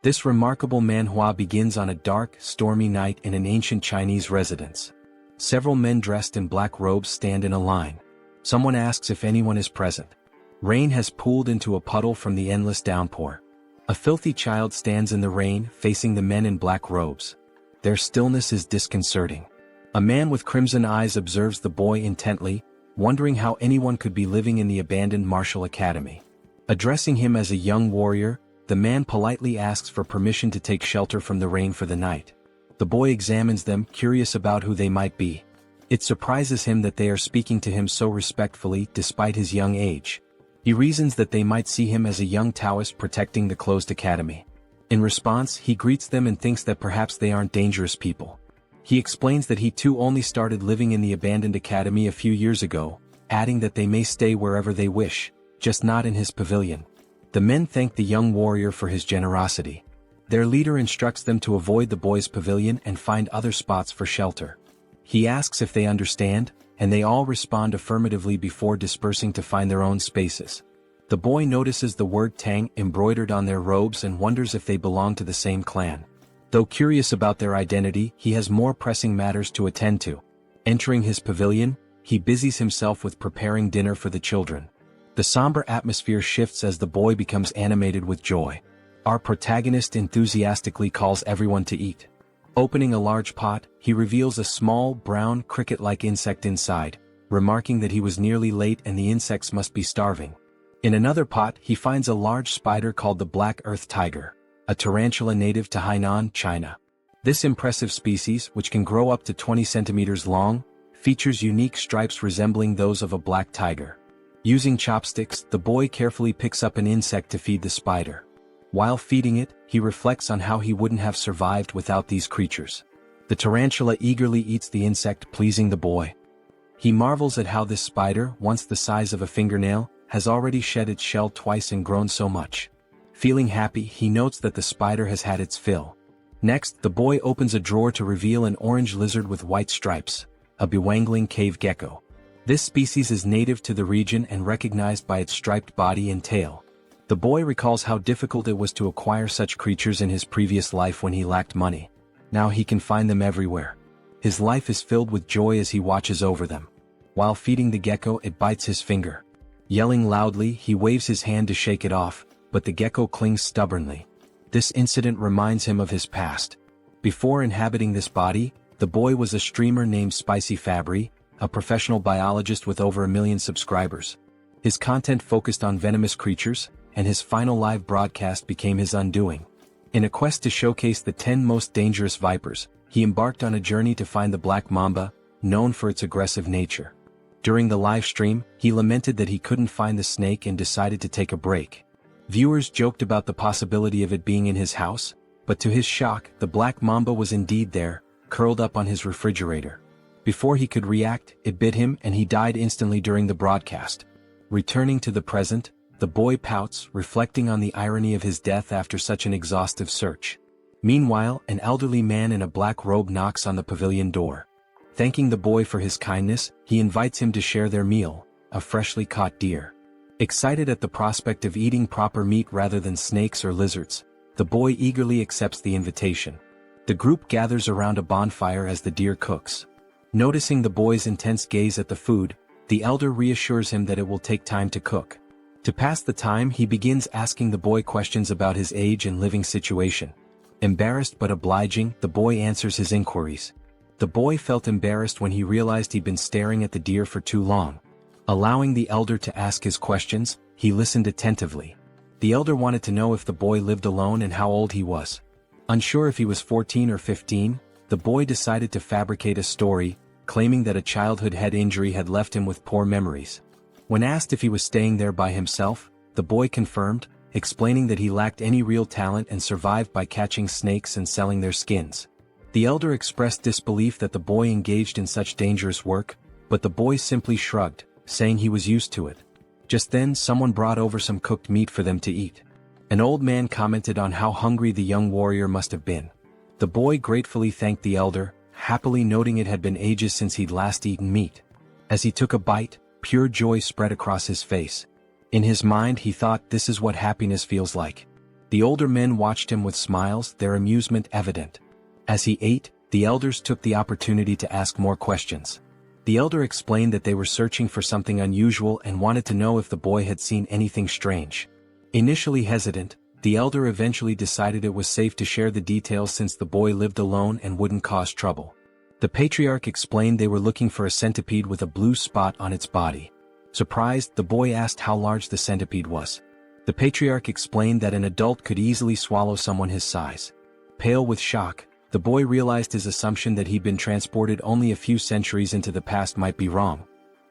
This remarkable manhua begins on a dark, stormy night in an ancient Chinese residence. Several men dressed in black robes stand in a line. Someone asks if anyone is present. Rain has pooled into a puddle from the endless downpour. A filthy child stands in the rain, facing the men in black robes. Their stillness is disconcerting. A man with crimson eyes observes the boy intently, wondering how anyone could be living in the abandoned martial academy. Addressing him as a young warrior, the man politely asks for permission to take shelter from the rain for the night. The boy examines them, curious about who they might be. It surprises him that they are speaking to him so respectfully despite his young age. He reasons that they might see him as a young Taoist protecting the closed academy. In response, he greets them and thinks that perhaps they aren't dangerous people. He explains that he too only started living in the abandoned academy a few years ago, adding that they may stay wherever they wish, just not in his pavilion. The men thank the young warrior for his generosity. Their leader instructs them to avoid the boy's pavilion and find other spots for shelter. He asks if they understand, and they all respond affirmatively before dispersing to find their own spaces. The boy notices the word Tang embroidered on their robes and wonders if they belong to the same clan. Though curious about their identity, he has more pressing matters to attend to. Entering his pavilion, he busies himself with preparing dinner for the children. The somber atmosphere shifts as the boy becomes animated with joy. Our protagonist enthusiastically calls everyone to eat. Opening a large pot, he reveals a small, brown, cricket-like insect inside, remarking that he was nearly late and the insects must be starving. In another pot, he finds a large spider called the black earth tiger, a tarantula native to Hainan, China. This impressive species, which can grow up to 20 centimeters long, features unique stripes resembling those of a black tiger. Using chopsticks, the boy carefully picks up an insect to feed the spider. While feeding it, he reflects on how he wouldn't have survived without these creatures. The tarantula eagerly eats the insect, pleasing the boy. He marvels at how this spider, once the size of a fingernail, has already shed its shell twice and grown so much. Feeling happy, he notes that the spider has had its fill. Next, the boy opens a drawer to reveal an orange lizard with white stripes, a bewangling cave gecko. This species is native to the region and recognized by its striped body and tail. The boy recalls how difficult it was to acquire such creatures in his previous life when he lacked money. Now he can find them everywhere. His life is filled with joy as he watches over them. While feeding the gecko, it bites his finger. Yelling loudly, he waves his hand to shake it off, but the gecko clings stubbornly. This incident reminds him of his past. Before inhabiting this body, the boy was a streamer named Spicy Fabre, a professional biologist with over 1 million subscribers. His content focused on venomous creatures, and his final live broadcast became his undoing. In a quest to showcase the 10 most dangerous vipers, he embarked on a journey to find the black mamba, known for its aggressive nature. During the live stream, he lamented that he couldn't find the snake and decided to take a break. Viewers joked about the possibility of it being in his house, but to his shock, the black mamba was indeed there, curled up on his refrigerator. Before he could react, it bit him and he died instantly during the broadcast. Returning to the present, the boy pouts, reflecting on the irony of his death after such an exhaustive search. Meanwhile, an elderly man in a black robe knocks on the pavilion door. Thanking the boy for his kindness, he invites him to share their meal, a freshly caught deer. Excited at the prospect of eating proper meat rather than snakes or lizards, the boy eagerly accepts the invitation. The group gathers around a bonfire as the deer cooks. Noticing the boy's intense gaze at the food, the elder reassures him that it will take time to cook. To pass the time, he begins asking the boy questions about his age and living situation. Embarrassed but obliging, the boy answers his inquiries. The boy felt embarrassed when he realized he'd been staring at the deer for too long. Allowing the elder to ask his questions, he listened attentively. The elder wanted to know if the boy lived alone and how old he was. Unsure if he was 14 or 15, the boy decided to fabricate a story, claiming that a childhood head injury had left him with poor memories. When asked if he was staying there by himself, the boy confirmed, explaining that he lacked any real talent and survived by catching snakes and selling their skins. The elder expressed disbelief that the boy engaged in such dangerous work, but the boy simply shrugged, saying he was used to it. Just then, someone brought over some cooked meat for them to eat. An old man commented on how hungry the young warrior must have been. The boy gratefully thanked the elder, happily noting it had been ages since he'd last eaten meat. As he took a bite, pure joy spread across his face. In his mind, he thought, this is what happiness feels like. The older men watched him with smiles, their amusement evident. As he ate, the elders took the opportunity to ask more questions. The elder explained that they were searching for something unusual and wanted to know if the boy had seen anything strange. Initially hesitant, the elder eventually decided it was safe to share the details since the boy lived alone and wouldn't cause trouble. The patriarch explained they were looking for a centipede with a blue spot on its body. Surprised, the boy asked how large the centipede was. The patriarch explained that an adult could easily swallow someone his size. Pale with shock, the boy realized his assumption that he'd been transported only a few centuries into the past might be wrong.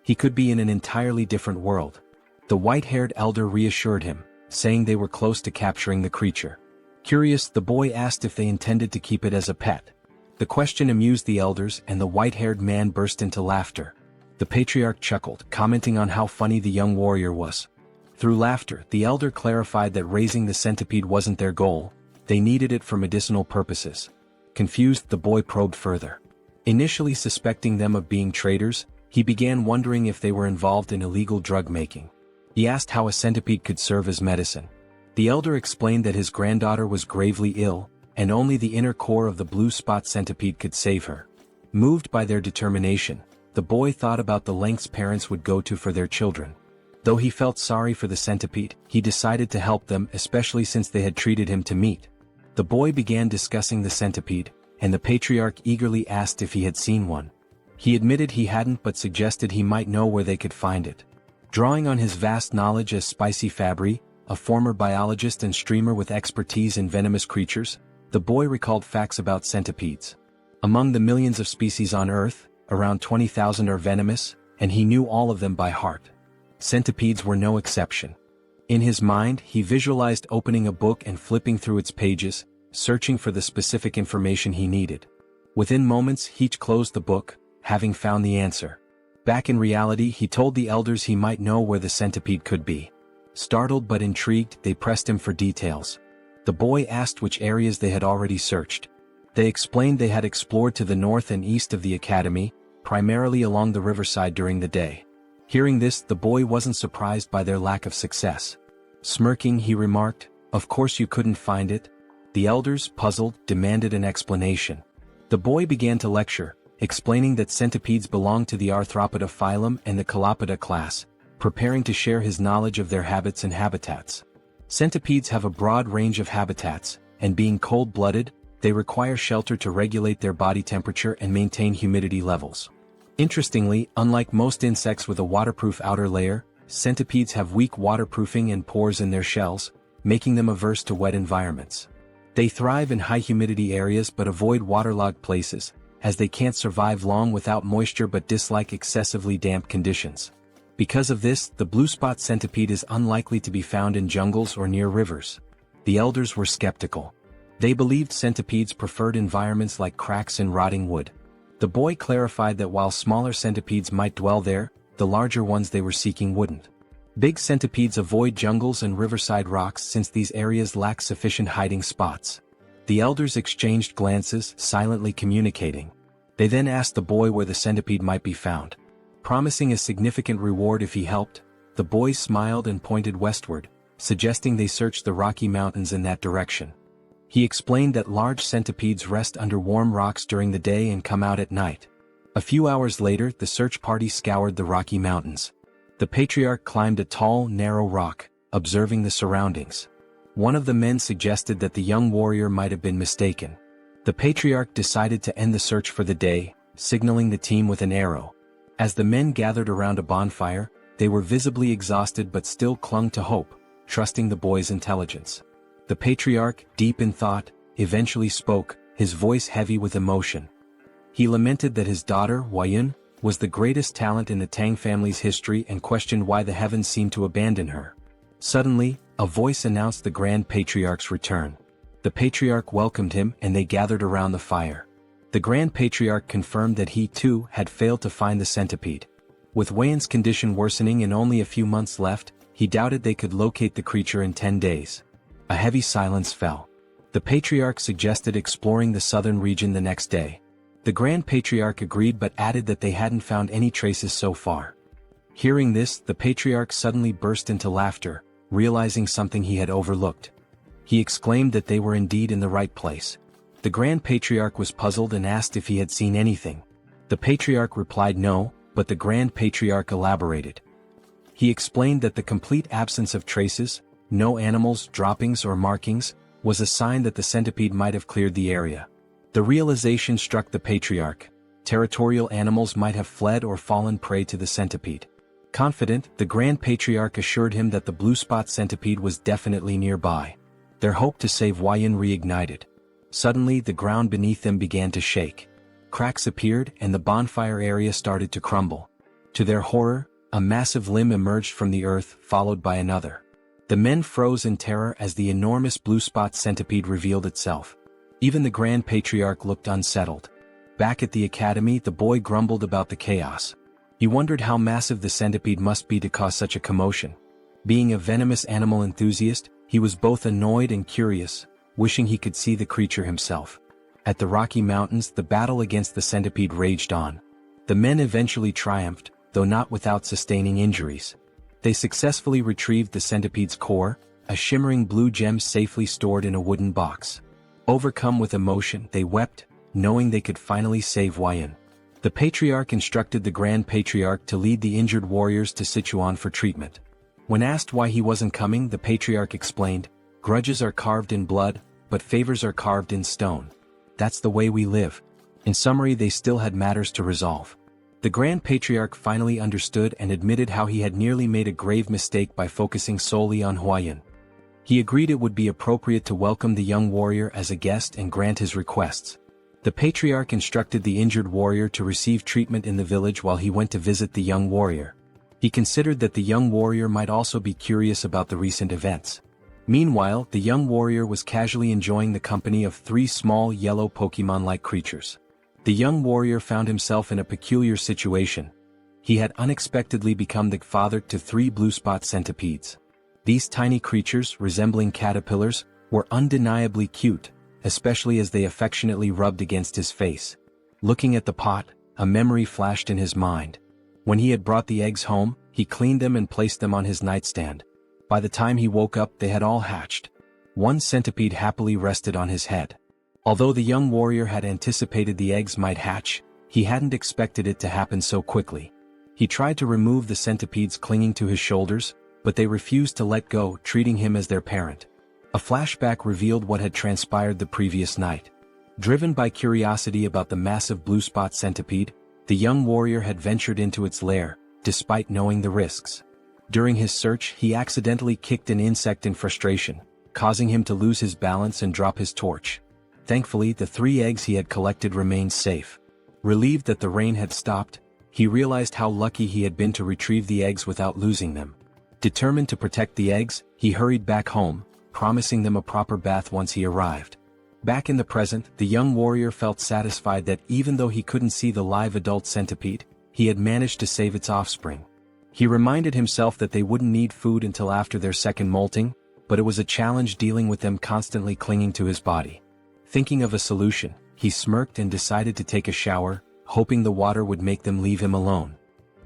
He could be in an entirely different world. The white-haired elder reassured him, saying they were close to capturing the creature. Curious, the boy asked if they intended to keep it as a pet. The question amused the elders and the white-haired man burst into laughter. The patriarch chuckled, commenting on how funny the young warrior was. Through laughter, the elder clarified that raising the centipede wasn't their goal, they needed it for medicinal purposes. Confused, the boy probed further. Initially suspecting them of being traitors, he began wondering if they were involved in illegal drug making. He asked how a centipede could serve as medicine. The elder explained that his granddaughter was gravely ill, and only the inner core of the blue spot centipede could save her. Moved by their determination, the boy thought about the lengths parents would go to for their children. Though he felt sorry for the centipede, he decided to help them, especially since they had treated him to meat. The boy began discussing the centipede, and the patriarch eagerly asked if he had seen one. He admitted he hadn't but suggested he might know where they could find it. Drawing on his vast knowledge as Spicy Fabre, a former biologist and streamer with expertise in venomous creatures, the boy recalled facts about centipedes. Among the millions of species on Earth, around 20,000 are venomous, and he knew all of them by heart. Centipedes were no exception. In his mind, he visualized opening a book and flipping through its pages, searching for the specific information he needed. Within moments, he closed the book, having found the answer. Back in reality, he told the elders he might know where the centipede could be. Startled but intrigued, they pressed him for details. The boy asked which areas they had already searched. They explained they had explored to the north and east of the academy, primarily along the riverside during the day. Hearing this, the boy wasn't surprised by their lack of success. Smirking, he remarked, "Of course you couldn't find it." The elders, puzzled, demanded an explanation. The boy began to lecture, explaining that centipedes belong to the Arthropoda phylum and the Calopoda class, preparing to share his knowledge of their habits and habitats. Centipedes have a broad range of habitats, and being cold-blooded, they require shelter to regulate their body temperature and maintain humidity levels. Interestingly, unlike most insects with a waterproof outer layer, centipedes have weak waterproofing and pores in their shells, making them averse to wet environments. They thrive in high-humidity areas but avoid waterlogged places, as they can't survive long without moisture but dislike excessively damp conditions. Because of this, the blue spot centipede is unlikely to be found in jungles or near rivers. The elders were skeptical. They believed centipedes preferred environments like cracks and rotting wood. The boy clarified that while smaller centipedes might dwell there, the larger ones they were seeking wouldn't. Big centipedes avoid jungles and riverside rocks since these areas lack sufficient hiding spots. The elders exchanged glances, silently communicating. They then asked the boy where the centipede might be found. Promising a significant reward if he helped, the boy smiled and pointed westward, suggesting they search the Rocky Mountains in that direction. He explained that large centipedes rest under warm rocks during the day and come out at night. A few hours later, the search party scoured the Rocky Mountains. The patriarch climbed a tall, narrow rock, observing the surroundings. One of the men suggested that the young warrior might have been mistaken. The patriarch decided to end the search for the day, signaling the team with an arrow. As the men gathered around a bonfire, they were visibly exhausted but still clung to hope, trusting the boy's intelligence. The patriarch, deep in thought, eventually spoke, his voice heavy with emotion. He lamented that his daughter, Huayun, was the greatest talent in the Tang family's history and questioned why the heavens seemed to abandon her. Suddenly, a voice announced the Grand Patriarch's return. The patriarch welcomed him and they gathered around the fire. The Grand Patriarch confirmed that he too had failed to find the centipede. With Huayun's condition worsening and only a few months left, he doubted they could locate the creature in 10 days. A heavy silence fell. The patriarch suggested exploring the southern region the next day. The Grand Patriarch agreed but added that they hadn't found any traces so far. Hearing this, the patriarch suddenly burst into laughter, realizing something he had overlooked. He exclaimed that they were indeed in the right place. The Grand Patriarch was puzzled and asked if he had seen anything. The Patriarch replied no, but the Grand Patriarch elaborated. He explained that the complete absence of traces, no animals, droppings or markings, was a sign that the centipede might have cleared the area. The realization struck the Patriarch. Territorial animals might have fled or fallen prey to the centipede. Confident, the Grand Patriarch assured him that the blue spot centipede was definitely nearby. Their hope to save Huayan reignited. Suddenly the ground beneath them began to shake. Cracks appeared and the bonfire area started to crumble. To their horror, a massive limb emerged from the earth, followed by another. The men froze in terror as the enormous blue spot centipede revealed itself. Even the Grand Patriarch looked unsettled. Back at the academy, the boy grumbled about the chaos. He wondered how massive the centipede must be to cause such a commotion. Being a venomous animal enthusiast, he was both annoyed and curious, wishing he could see the creature himself. At the Rocky Mountains, the battle against the centipede raged on. The men eventually triumphed, though not without sustaining injuries. They successfully retrieved the centipede's core, a shimmering blue gem safely stored in a wooden box. Overcome with emotion, they wept, knowing they could finally save Huayan. The Patriarch instructed the Grand Patriarch to lead the injured warriors to Sichuan for treatment. When asked why he wasn't coming, the Patriarch explained, "Grudges are carved in blood, but favors are carved in stone. That's the way we live." In summary, they still had matters to resolve. The Grand Patriarch finally understood and admitted how he had nearly made a grave mistake by focusing solely on Huayan. He agreed it would be appropriate to welcome the young warrior as a guest and grant his requests. The Patriarch instructed the injured warrior to receive treatment in the village while he went to visit the young warrior. He considered that the young warrior might also be curious about the recent events. Meanwhile, the young warrior was casually enjoying the company of 3 small yellow Pokemon-like creatures. The young warrior found himself in a peculiar situation. He had unexpectedly become the father to 3 blue spot centipedes. These tiny creatures, resembling caterpillars, were undeniably cute, especially as they affectionately rubbed against his face. Looking at the pot, a memory flashed in his mind. When he had brought the eggs home, he cleaned them and placed them on his nightstand. By the time he woke up, they had all hatched. 1 centipede happily rested on his head. Although the young warrior had anticipated the eggs might hatch, he hadn't expected it to happen so quickly. He tried to remove the centipedes clinging to his shoulders, but they refused to let go, treating him as their parent. A flashback revealed what had transpired the previous night. Driven by curiosity about the massive blue spot centipede, the young warrior had ventured into its lair, despite knowing the risks. During his search, he accidentally kicked an insect in frustration, causing him to lose his balance and drop his torch. Thankfully, the 3 eggs he had collected remained safe. Relieved that the rain had stopped, he realized how lucky he had been to retrieve the eggs without losing them. Determined to protect the eggs, he hurried back home, promising them a proper bath once he arrived. Back in the present, the young warrior felt satisfied that even though he couldn't see the live adult centipede, he had managed to save its offspring. He reminded himself that they wouldn't need food until after their second molting, but it was a challenge dealing with them constantly clinging to his body. Thinking of a solution, he smirked and decided to take a shower, hoping the water would make them leave him alone.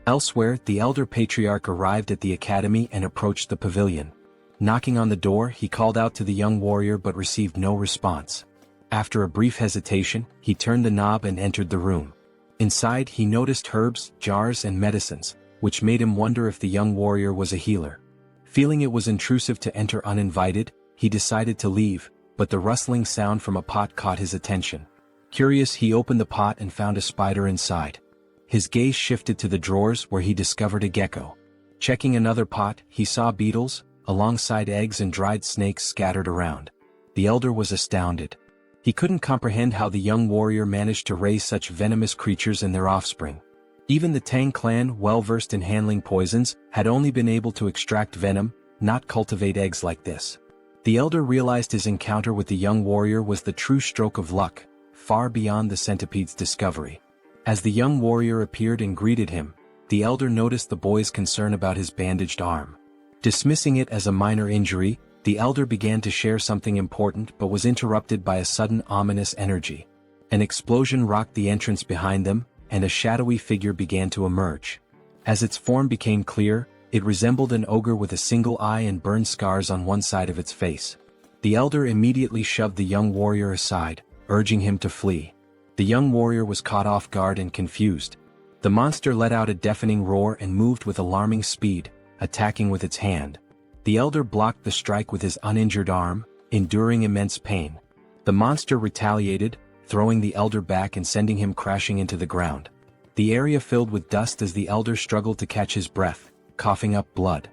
Elsewhere, the elder patriarch arrived at the academy and approached the pavilion. Knocking on the door, he called out to the young warrior but received no response. After a brief hesitation, he turned the knob and entered the room. Inside, he noticed herbs, jars and medicines, which made him wonder if the young warrior was a healer. Feeling it was intrusive to enter uninvited, he decided to leave, but the rustling sound from a pot caught his attention. Curious, he opened the pot and found a spider inside. His gaze shifted to the drawers where he discovered a gecko. Checking another pot, he saw beetles, alongside eggs and dried snakes scattered around. The elder was astounded. He couldn't comprehend how the young warrior managed to raise such venomous creatures and their offspring. Even the Tang clan, well-versed in handling poisons, had only been able to extract venom, not cultivate eggs like this. The elder realized his encounter with the young warrior was the true stroke of luck, far beyond the centipede's discovery. As the young warrior appeared and greeted him, the elder noticed the boy's concern about his bandaged arm. Dismissing it as a minor injury, the elder began to share something important but was interrupted by a sudden ominous energy. An explosion rocked the entrance behind them, and a shadowy figure began to emerge. As its form became clear, it resembled an ogre with a single eye and burn scars on one side of its face. The elder immediately shoved the young warrior aside, urging him to flee. The young warrior was caught off guard and confused. The monster let out a deafening roar and moved with alarming speed, attacking with its hand. The elder blocked the strike with his uninjured arm, enduring immense pain. The monster retaliated, throwing the elder back and sending him crashing into the ground. The area filled with dust as the elder struggled to catch his breath, coughing up blood.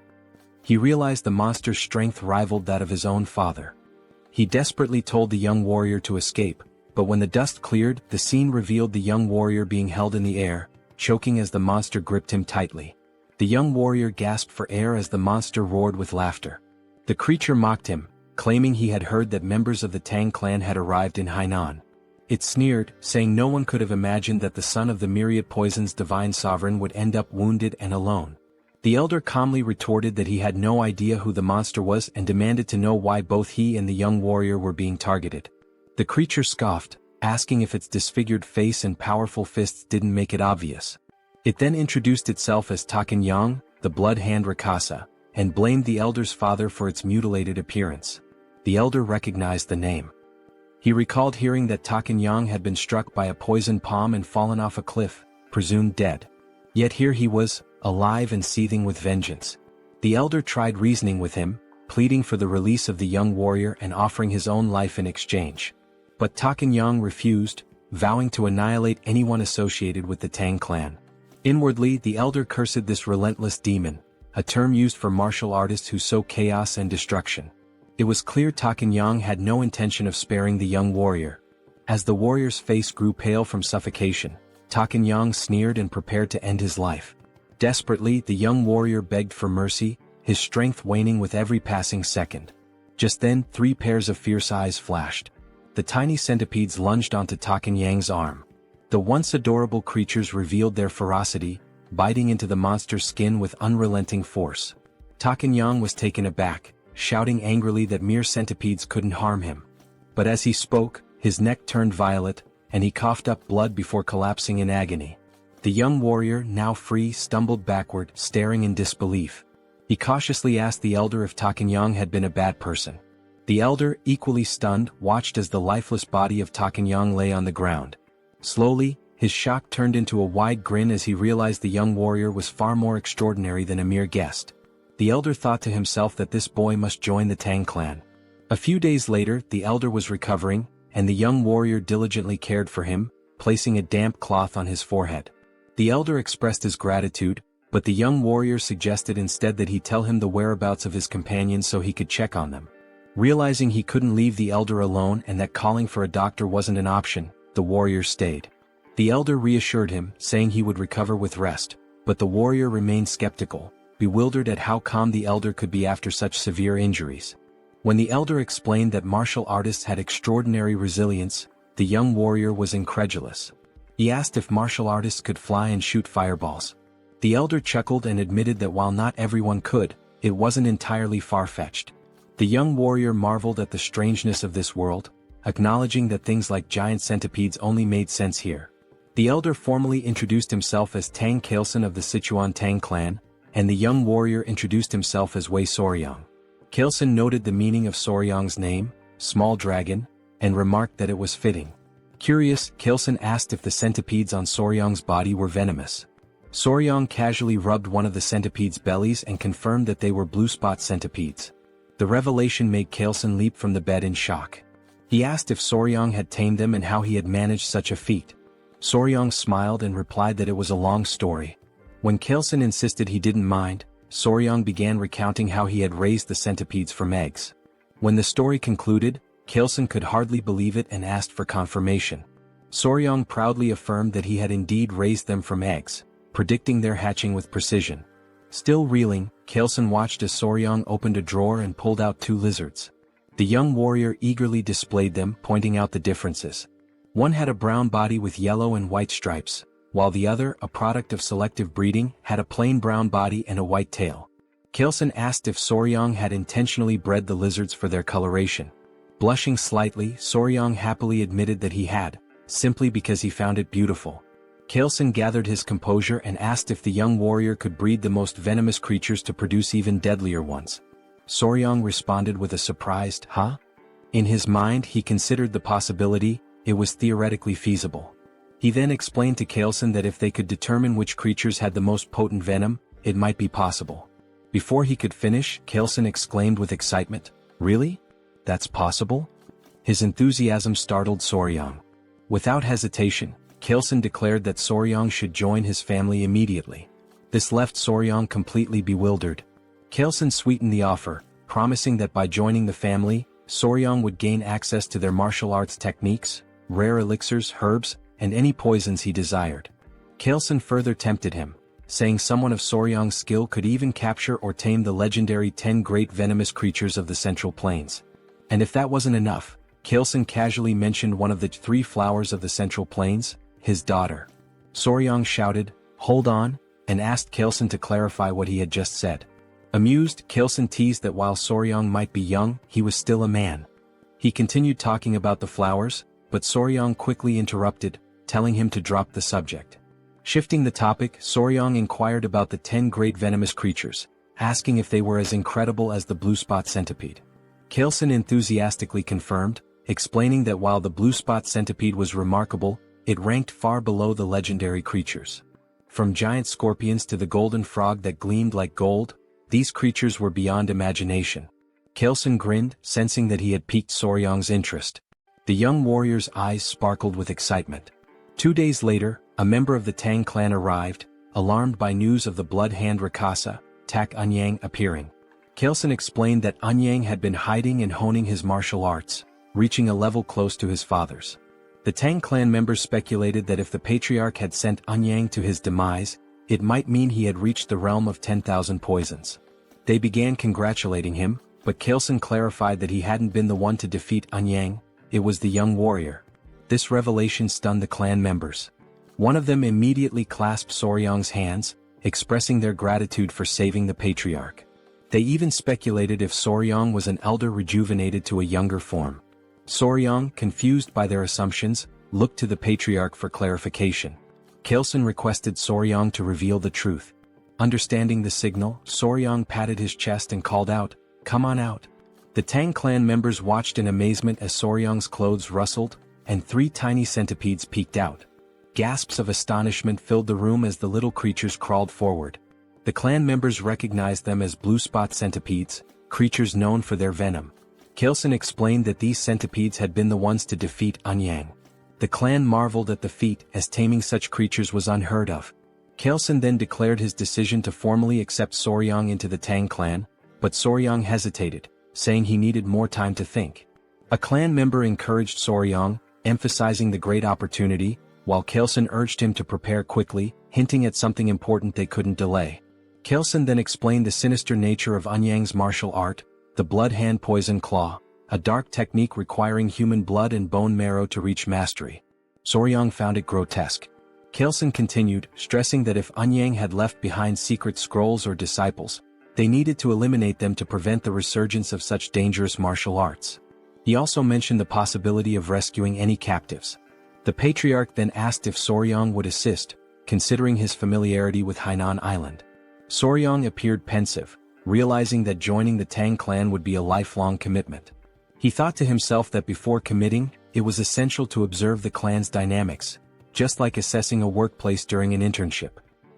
He realized the monster's strength rivaled that of his own father. He desperately told the young warrior to escape, but when the dust cleared, the scene revealed the young warrior being held in the air, choking as the monster gripped him tightly. The young warrior gasped for air as the monster roared with laughter. The creature mocked him, claiming he had heard that members of the Tang clan had arrived in Hainan. It sneered, saying no one could have imagined that the son of the myriad poison's divine sovereign would end up wounded and alone. The elder calmly retorted that he had no idea who the monster was and demanded to know why both he and the young warrior were being targeted. The creature scoffed, asking if its disfigured face and powerful fists didn't make it obvious. It then introduced itself as Takenyang, the blood hand Rakasa, and blamed the elder's father for its mutilated appearance. The elder recognized the name. He recalled hearing that Takenyang had been struck by a poison palm and fallen off a cliff, presumed dead. Yet here he was, alive and seething with vengeance. The elder tried reasoning with him, pleading for the release of the young warrior and offering his own life in exchange. But Takenyang refused, vowing to annihilate anyone associated with the Tang clan. Inwardly, the elder cursed this relentless demon, a term used for martial artists who sow chaos and destruction. It was clear Takenyang had no intention of sparing the young warrior. As the warrior's face grew pale from suffocation, Takenyang sneered and prepared to end his life. Desperately, the young warrior begged for mercy, his strength waning with every passing second. Just then, 3 pairs of fierce eyes flashed. The tiny centipedes lunged onto Takenyang's arm. The once adorable creatures revealed their ferocity, biting into the monster's skin with unrelenting force. Takenyang was taken aback, shouting angrily that mere centipedes couldn't harm him. But as he spoke, his neck turned violet, and he coughed up blood before collapsing in agony. The young warrior, now free, stumbled backward, staring in disbelief. He cautiously asked the elder if Takenyang had been a bad person. The elder, equally stunned, watched as the lifeless body of Takenyang lay on the ground. Slowly, his shock turned into a wide grin as he realized the young warrior was far more extraordinary than a mere guest. The elder thought to himself that this boy must join the Tang clan. A few days later, the elder was recovering, and the young warrior diligently cared for him, placing a damp cloth on his forehead. The elder expressed his gratitude, but the young warrior suggested instead that he tell him the whereabouts of his companions so he could check on them. Realizing he couldn't leave the elder alone and that calling for a doctor wasn't an option, the warrior stayed. The elder reassured him, saying he would recover with rest, but the warrior remained skeptical, bewildered at how calm the elder could be after such severe injuries. When the elder explained that martial artists had extraordinary resilience, the young warrior was incredulous. He asked if martial artists could fly and shoot fireballs. The elder chuckled and admitted that while not everyone could, it wasn't entirely far-fetched. The young warrior marveled at the strangeness of this world, acknowledging that things like giant centipedes only made sense here. The elder formally introduced himself as Tang Kailson of the Sichuan Tang Clan, and the young warrior introduced himself as Wei Soryang. Kailson noted the meaning of Soryang's name, small dragon, and remarked that it was fitting. Curious, Kailson asked if the centipedes on Soryang's body were venomous. Soryang casually rubbed one of the centipedes' bellies and confirmed that they were blue spot centipedes. The revelation made Kailson leap from the bed in shock. He asked if Soryang had tamed them and how he had managed such a feat. Soryang smiled and replied that it was a long story. When Kailson insisted he didn't mind, Soryang began recounting how he had raised the centipedes from eggs. When the story concluded, Kailson could hardly believe it and asked for confirmation. Soryang proudly affirmed that he had indeed raised them from eggs, predicting their hatching with precision. Still reeling, Kailson watched as Soryang opened a drawer and pulled out 2 lizards. The young warrior eagerly displayed them, pointing out the differences. One had a brown body with yellow and white stripes, while the other, a product of selective breeding, had a plain brown body and a white tail. Kailson asked if Soryang had intentionally bred the lizards for their coloration. Blushing slightly, Soryang happily admitted that he had, simply because he found it beautiful. Kailson gathered his composure and asked if the young warrior could breed the most venomous creatures to produce even deadlier ones. Soryang responded with a surprised, "Huh? In his mind he considered the possibility, it was theoretically feasible. He then explained to Kaleson that if they could determine which creatures had the most potent venom, it might be possible. Before he could finish, Kaleson exclaimed with excitement, "Really? That's possible?" His enthusiasm startled Soryang. Without hesitation, Kaleson declared that Soryang should join his family immediately. This left Soryang completely bewildered. Kaleson sweetened the offer, promising that by joining the family, Soryang would gain access to their martial arts techniques, rare elixirs, herbs, and any poisons he desired. Kaleson further tempted him, saying someone of Soryang's skill could even capture or tame the legendary 10 great venomous creatures of the Central Plains. And if that wasn't enough, Kaleson casually mentioned one of the 3 flowers of the Central Plains, his daughter. Soryang shouted, "Hold on," and asked Kaleson to clarify what he had just said. Amused, Kaleson teased that while Soryang might be young, he was still a man. He continued talking about the flowers, but Soryang quickly interrupted, telling him to drop the subject. Shifting the topic, Soryang inquired about the 10 great venomous creatures, asking if they were as incredible as the blue spot centipede. Kaleson enthusiastically confirmed, explaining that while the blue spot centipede was remarkable, it ranked far below the legendary creatures. From giant scorpions to the golden frog that gleamed like gold, these creatures were beyond imagination. Kaleson grinned, sensing that he had piqued Soryang's interest. The young warrior's eyes sparkled with excitement. 2 days later, a member of the Tang clan arrived, alarmed by news of the blood hand Rakasa, Tak Anyang appearing. Kaleson explained that Anyang had been hiding and honing his martial arts, reaching a level close to his father's. The Tang clan members speculated that if the patriarch had sent Anyang to his demise, it might mean he had reached the realm of 10,000 poisons. They began congratulating him, but Kaleson clarified that he hadn't been the one to defeat Anyang, it was the young warrior. This revelation stunned the clan members. One of them immediately clasped Soryang's hands, expressing their gratitude for saving the patriarch. They even speculated if Soryang was an elder rejuvenated to a younger form. Soryang, confused by their assumptions, looked to the patriarch for clarification. Kaleson requested Soryang to reveal the truth. Understanding the signal, Soryang patted his chest and called out, "Come on out." The Tang clan members watched in amazement as Soryang's clothes rustled, and 3 tiny centipedes peeked out. Gasps of astonishment filled the room as the little creatures crawled forward. The clan members recognized them as blue spot centipedes, creatures known for their venom. Kaleson explained that these centipedes had been the ones to defeat Anyang. The clan marveled at the feat, as taming such creatures was unheard of. Kaleson then declared his decision to formally accept Soryang into the Tang clan, but Soryang hesitated, saying he needed more time to think. A clan member encouraged Soryang, emphasizing the great opportunity, while Kaleson urged him to prepare quickly, hinting at something important they couldn't delay. Kaleson then explained the sinister nature of Anyang's martial art, the blood hand poison claw, a dark technique requiring human blood and bone marrow to reach mastery. Soryang found it grotesque. Kaleson continued, stressing that if Anyang had left behind secret scrolls or disciples, they needed to eliminate them to prevent the resurgence of such dangerous martial arts. He also mentioned the possibility of rescuing any captives. The patriarch then asked if Soryang would assist, considering his familiarity with Hainan Island. Soryang appeared pensive, realizing that joining the Tang clan would be a lifelong commitment. He thought to himself that before committing, it was essential to observe the clan's dynamics, just like assessing a workplace during an internship.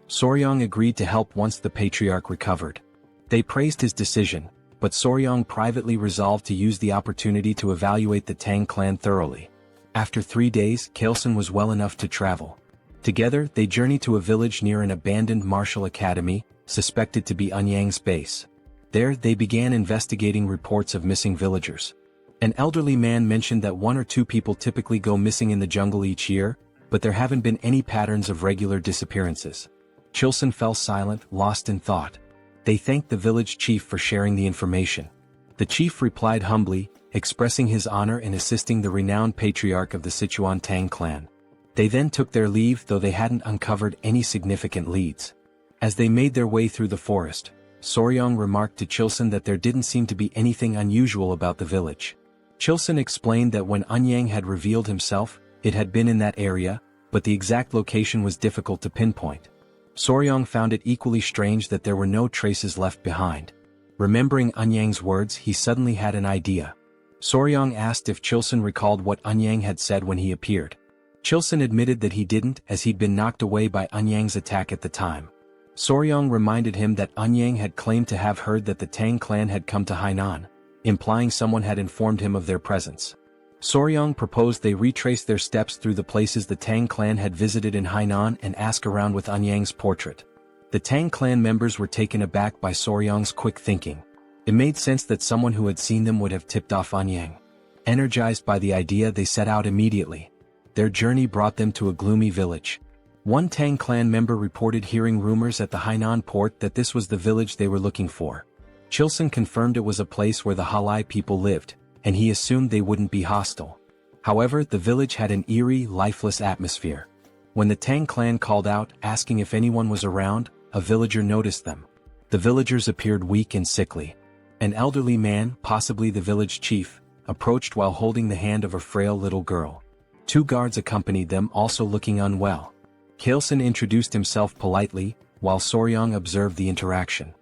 Soryang agreed to help once the patriarch recovered. They praised his decision, but Soryang privately resolved to use the opportunity to evaluate the Tang clan thoroughly. After 3 days, Kaleson was well enough to travel. Together, they journeyed to a village near an abandoned martial academy, suspected to be Anyang's base. There, they began investigating reports of missing villagers. An elderly man mentioned that 1 or 2 people typically go missing in the jungle each year, but there haven't been any patterns of regular disappearances. Chilson fell silent, lost in thought. They thanked the village chief for sharing the information. The chief replied humbly, expressing his honor in assisting the renowned patriarch of the Sichuan Tang Clan. They then took their leave, though they hadn't uncovered any significant leads. As they made their way through the forest, Soryang remarked to Chilson that there didn't seem to be anything unusual about the village. Chilson explained that when Anyang had revealed himself, it had been in that area, but the exact location was difficult to pinpoint. Soryang found it equally strange that there were no traces left behind. Remembering Anyang's words, he suddenly had an idea. Soryang asked if Chilson recalled what Eunhyang had said when he appeared. Chilson admitted that he didn't, as he'd been knocked away by Eunhyang's attack at the time. Soryang reminded him that Eunhyang had claimed to have heard that the Tang clan had come to Hainan, implying someone had informed him of their presence. Soryang proposed they retrace their steps through the places the Tang clan had visited in Hainan and ask around with Eunhyang's portrait. The Tang clan members were taken aback by Soryang's quick thinking. It made sense that someone who had seen them would have tipped off Eunhyang. Energized by the idea, they set out immediately. Their journey brought them to a gloomy village. One Tang clan member reported hearing rumors at the Hainan port that this was the village they were looking for. Chilson confirmed it was a place where the Halai people lived, and he assumed they wouldn't be hostile. However, the village had an eerie, lifeless atmosphere. When the Tang clan called out, asking if anyone was around, a villager noticed them. The villagers appeared weak and sickly. An elderly man, possibly the village chief, approached while holding the hand of a frail little girl. Two guards accompanied them, also looking unwell. Kaleson introduced himself politely, while Soryang observed the interaction.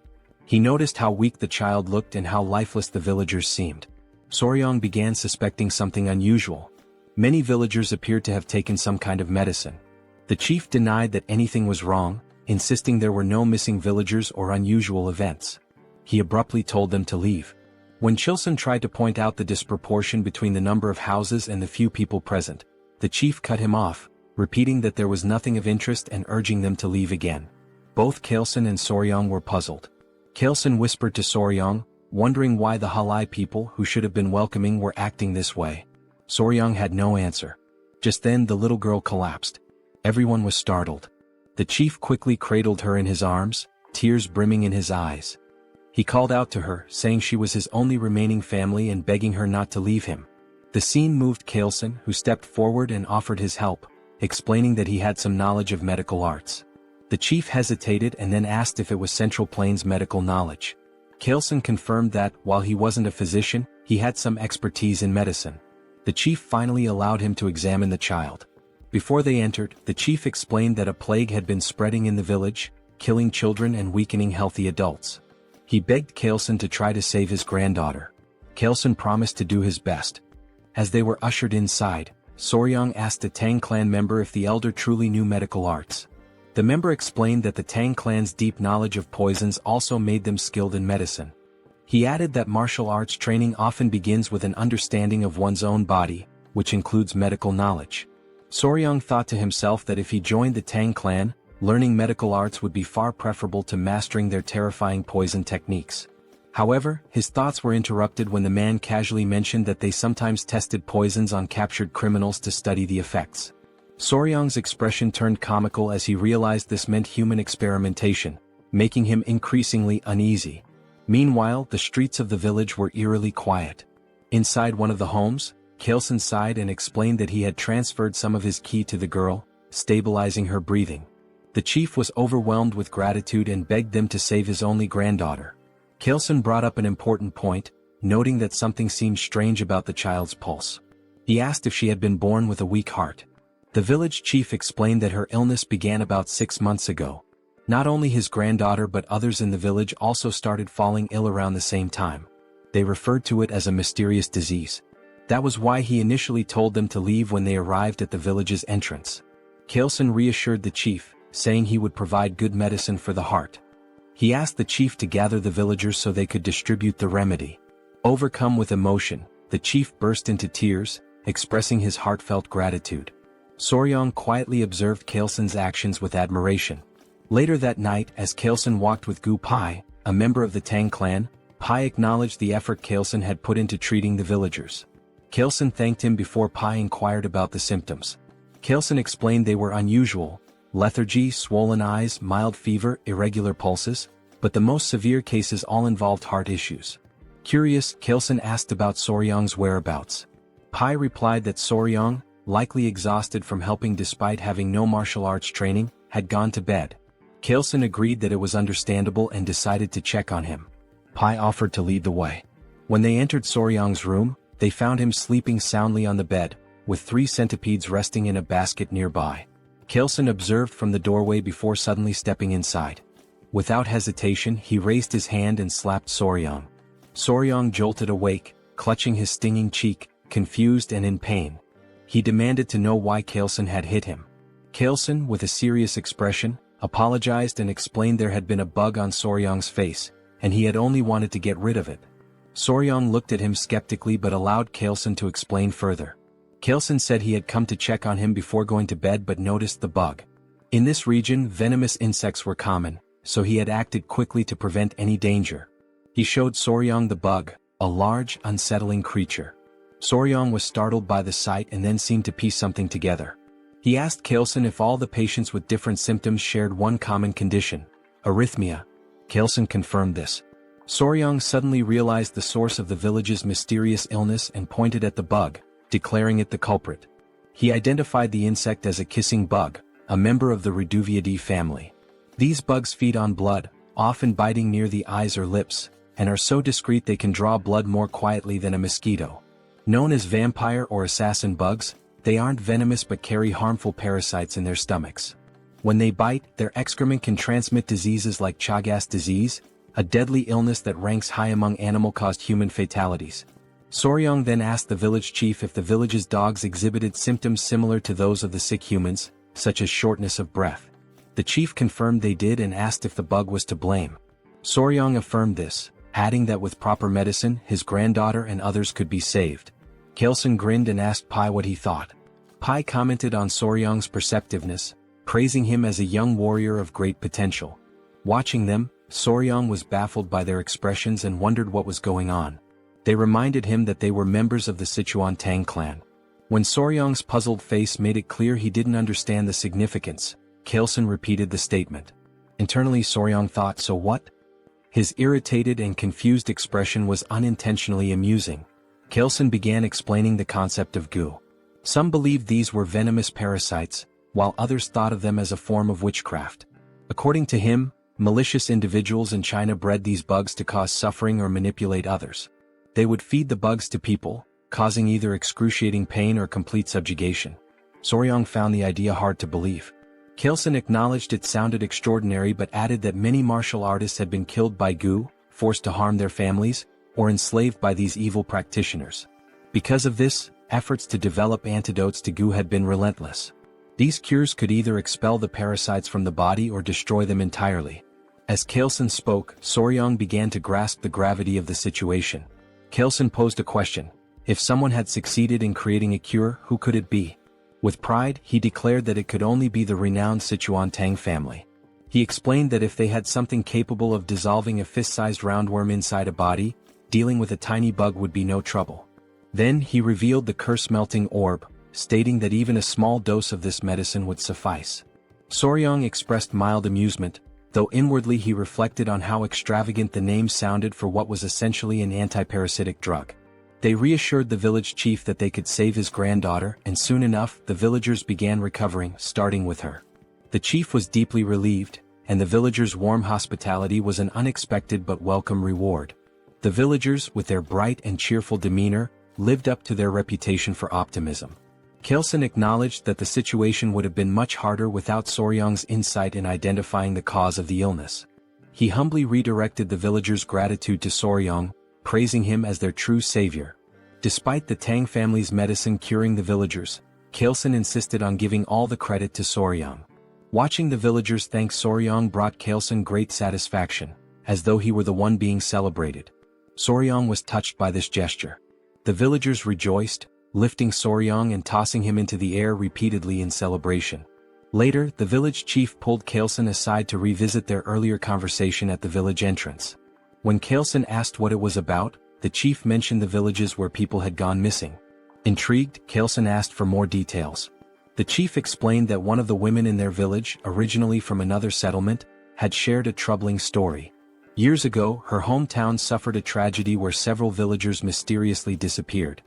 He noticed how weak the child looked and how lifeless the villagers seemed. Soryang began suspecting something unusual. Many villagers appeared to have taken some kind of medicine. The chief denied that anything was wrong, insisting there were no missing villagers or unusual events. He abruptly told them to leave. When Chilson tried to point out the disproportion between the number of houses and the few people present, the chief cut him off, repeating that there was nothing of interest and urging them to leave again. Both Kaleson and Soryang were puzzled. Kaleson whispered to Soryang, wondering why the Halai people who should have been welcoming were acting this way. Soryang had no answer. Just then the little girl collapsed. Everyone was startled. The chief quickly cradled her in his arms, tears brimming in his eyes. He called out to her, saying she was his only remaining family and begging her not to leave him. The scene moved Kaleson, who stepped forward and offered his help, explaining that he had some knowledge of medical arts. The chief hesitated and then asked if it was Central Plains medical knowledge. Kaleson confirmed that, while he wasn't a physician, he had some expertise in medicine. The chief finally allowed him to examine the child. Before they entered, the chief explained that a plague had been spreading in the village, killing children and weakening healthy adults. He begged Kaleson to try to save his granddaughter. Kaleson promised to do his best. As they were ushered inside, Soryang asked a Tang clan member if the elder truly knew medical arts. The member explained that the Tang clan's deep knowledge of poisons also made them skilled in medicine. He added that martial arts training often begins with an understanding of one's own body, which includes medical knowledge. Soryang thought to himself that if he joined the Tang clan, learning medical arts would be far preferable to mastering their terrifying poison techniques. However, his thoughts were interrupted when the man casually mentioned that they sometimes tested poisons on captured criminals to study the effects. Soryang's expression turned comical as he realized this meant human experimentation, making him increasingly uneasy. Meanwhile, the streets of the village were eerily quiet. Inside one of the homes, Kaleson sighed and explained that he had transferred some of his ki to the girl, stabilizing her breathing. The chief was overwhelmed with gratitude and begged them to save his only granddaughter. Kaleson brought up an important point, noting that something seemed strange about the child's pulse. He asked if she had been born with a weak heart. The village chief explained that her illness began about 6 months ago. Not only his granddaughter but others in the village also started falling ill around the same time. They referred to it as a mysterious disease. That was why he initially told them to leave when they arrived at the village's entrance. Kaleson reassured the chief, saying he would provide good medicine for the heart. He asked the chief to gather the villagers so they could distribute the remedy. Overcome with emotion, the chief burst into tears, expressing his heartfelt gratitude. Soryang quietly observed Kaleson's actions with admiration. Later that night, as Kaleson walked with Gu Pai, a member of the Tang clan, Pai acknowledged the effort Kaleson had put into treating the villagers. Kaleson thanked him before Pai inquired about the symptoms. Kaleson explained they were unusual: lethargy, swollen eyes, mild fever, irregular pulses, but the most severe cases all involved heart issues. Curious, Kaleson asked about Soryang's whereabouts. Pai replied that Soryang, likely exhausted from helping despite having no martial arts training, had gone to bed. Kaleson agreed that it was understandable and decided to check on him. Pai offered to lead the way. When they entered Soryang's room, they found him sleeping soundly on the bed, with 3 centipedes resting in a basket nearby. Kaleson observed from the doorway before suddenly stepping inside. Without hesitation, he raised his hand and slapped Soryang. Soryang jolted awake, clutching his stinging cheek, confused and in pain. He demanded to know why Kaelson had hit him. Kaelson, with a serious expression, apologized and explained there had been a bug on Soryong's face, and he had only wanted to get rid of it. Soryong looked at him skeptically but allowed Kaelson to explain further. Kaelson said he had come to check on him before going to bed but noticed the bug. In this region, venomous insects were common, so he had acted quickly to prevent any danger. He showed Soryong the bug, a large, unsettling creature. Soryong was startled by the sight and then seemed to piece something together. He asked Kaelson if all the patients with different symptoms shared one common condition: arrhythmia. Kaelson confirmed this. Soryong suddenly realized the source of the village's mysterious illness and pointed at the bug, declaring it the culprit. He identified the insect as a kissing bug, a member of the Reduviidae family. These bugs feed on blood, often biting near the eyes or lips, and are so discreet they can draw blood more quietly than a mosquito. Known as vampire or assassin bugs, they aren't venomous but carry harmful parasites in their stomachs. When they bite, their excrement can transmit diseases like Chagas disease, a deadly illness that ranks high among animal-caused human fatalities. Soryong then asked the village chief if the village's dogs exhibited symptoms similar to those of the sick humans, such as shortness of breath. The chief confirmed they did and asked if the bug was to blame. Soryong affirmed this, adding that with proper medicine, his granddaughter and others could be saved. Kaelson grinned and asked Pai what he thought. Pai commented on Soryong's perceptiveness, praising him as a young warrior of great potential. Watching them, Soryong was baffled by their expressions and wondered what was going on. They reminded him that they were members of the Sichuan Tang Clan. When Soryong's puzzled face made it clear he didn't understand the significance, Kaelson repeated the statement. Internally Soryong thought, so what? His irritated and confused expression was unintentionally amusing. Kaelson began explaining the concept of goo. Some believed these were venomous parasites, while others thought of them as a form of witchcraft. According to him, malicious individuals in China bred these bugs to cause suffering or manipulate others. They would feed the bugs to people, causing either excruciating pain or complete subjugation. Soryong found the idea hard to believe. Kaelson acknowledged it sounded extraordinary but added that many martial artists had been killed by goo, forced to harm their families, or enslaved by these evil practitioners. Because of this, efforts to develop antidotes to goo had been relentless. These cures could either expel the parasites from the body or destroy them entirely. As Kaelson spoke, Soryong began to grasp the gravity of the situation. Kaelson posed a question. If someone had succeeded in creating a cure, who could it be? With pride, he declared that it could only be the renowned Sichuan Tang family. He explained that if they had something capable of dissolving a fist-sized roundworm inside a body, dealing with a tiny bug would be no trouble. Then he revealed the curse-melting orb, stating that even a small dose of this medicine would suffice. Soryong expressed mild amusement, though inwardly he reflected on how extravagant the name sounded for what was essentially an antiparasitic drug. They reassured the village chief that they could save his granddaughter, and soon enough the villagers began recovering, starting with her. The chief was deeply relieved, and the villagers' warm hospitality was an unexpected but welcome reward. The villagers, with their bright and cheerful demeanor, lived up to their reputation for optimism. Kaelson acknowledged that the situation would have been much harder without Soryong's insight in identifying the cause of the illness. He humbly redirected the villagers' gratitude to Soryong, praising him as their true savior. Despite the Tang family's medicine curing the villagers, Kaelson insisted on giving all the credit to Soryong. Watching the villagers thank Soryong brought Kaelson great satisfaction, as though he were the one being celebrated. Soryong was touched by this gesture. The villagers rejoiced, lifting Soryong and tossing him into the air repeatedly in celebration. Later, the village chief pulled Kaelson aside to revisit their earlier conversation at the village entrance. When Kaelson asked what it was about, the chief mentioned the villages where people had gone missing. Intrigued, Kaelson asked for more details. The chief explained that one of the women in their village, originally from another settlement, had shared a troubling story. Years ago, her hometown suffered a tragedy where several villagers mysteriously disappeared.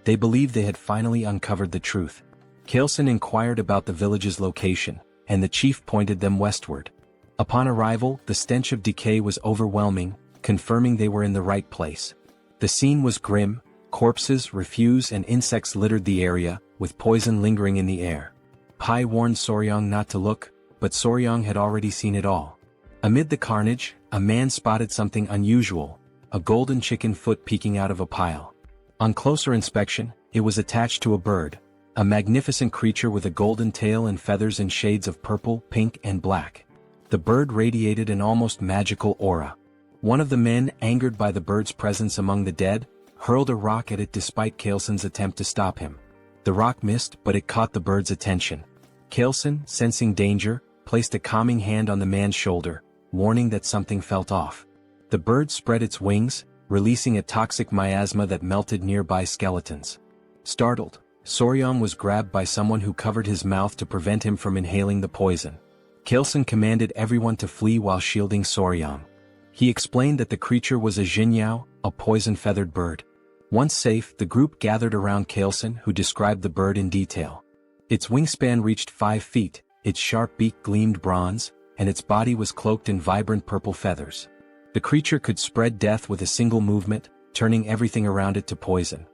They believed they had finally uncovered the truth. Kaelson inquired about the village's location, and the chief pointed them westward. Upon arrival, the stench of decay was overwhelming, confirming they were in the right place. The scene was grim. Corpses, refuse and insects littered the area, with poison lingering in the air. Pai warned Soryong not to look, but Soryong had already seen it all. Amid the carnage, a man spotted something unusual, a golden chicken foot peeking out of a pile. On closer inspection, it was attached to a bird, a magnificent creature with a golden tail and feathers in shades of purple, pink and black. The bird radiated an almost magical aura. One of the men, angered by the bird's presence among the dead, hurled a rock at it despite Kaelson's attempt to stop him. The rock missed, but it caught the bird's attention. Kaelson, sensing danger, placed a calming hand on the man's shoulder, warning that something felt off. The bird spread its wings, releasing a toxic miasma that melted nearby skeletons. Startled, Soryong was grabbed by someone who covered his mouth to prevent him from inhaling the poison. Kaelson commanded everyone to flee while shielding Soryong. He explained that the creature was a Jinyao, a poison-feathered bird. Once safe, the group gathered around Kaelson, who described the bird in detail. Its wingspan reached 5 feet, its sharp beak gleamed bronze, and its body was cloaked in vibrant purple feathers. The creature could spread death with a single movement, turning everything around it to poison.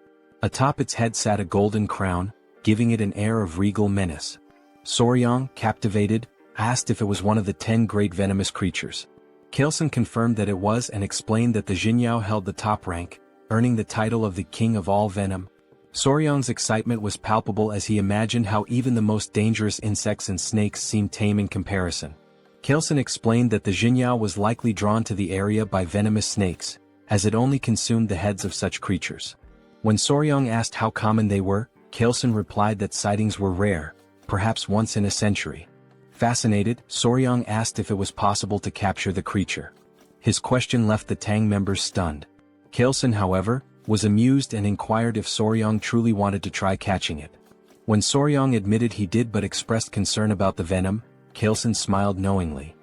Atop its head sat a golden crown, giving it an air of regal menace. Soryong, captivated, asked if it was one of the 10 great venomous creatures. Kaelson confirmed that it was and explained that the Jinyao held the top rank, earning the title of the king of all venom. Soryong's excitement was palpable as he imagined how even the most dangerous insects and snakes seemed tame in comparison. Kaelson explained that the Jinyao was likely drawn to the area by venomous snakes, as it only consumed the heads of such creatures. When Soryong asked how common they were, Kaelson replied that sightings were rare, perhaps once in a century. Fascinated, Soryong asked if it was possible to capture the creature. His question left the Tang members stunned. Kaelson, however, was amused and inquired if Soryong truly wanted to try catching it. When Soryong admitted he did but expressed concern about the venom, Kaelson smiled knowingly.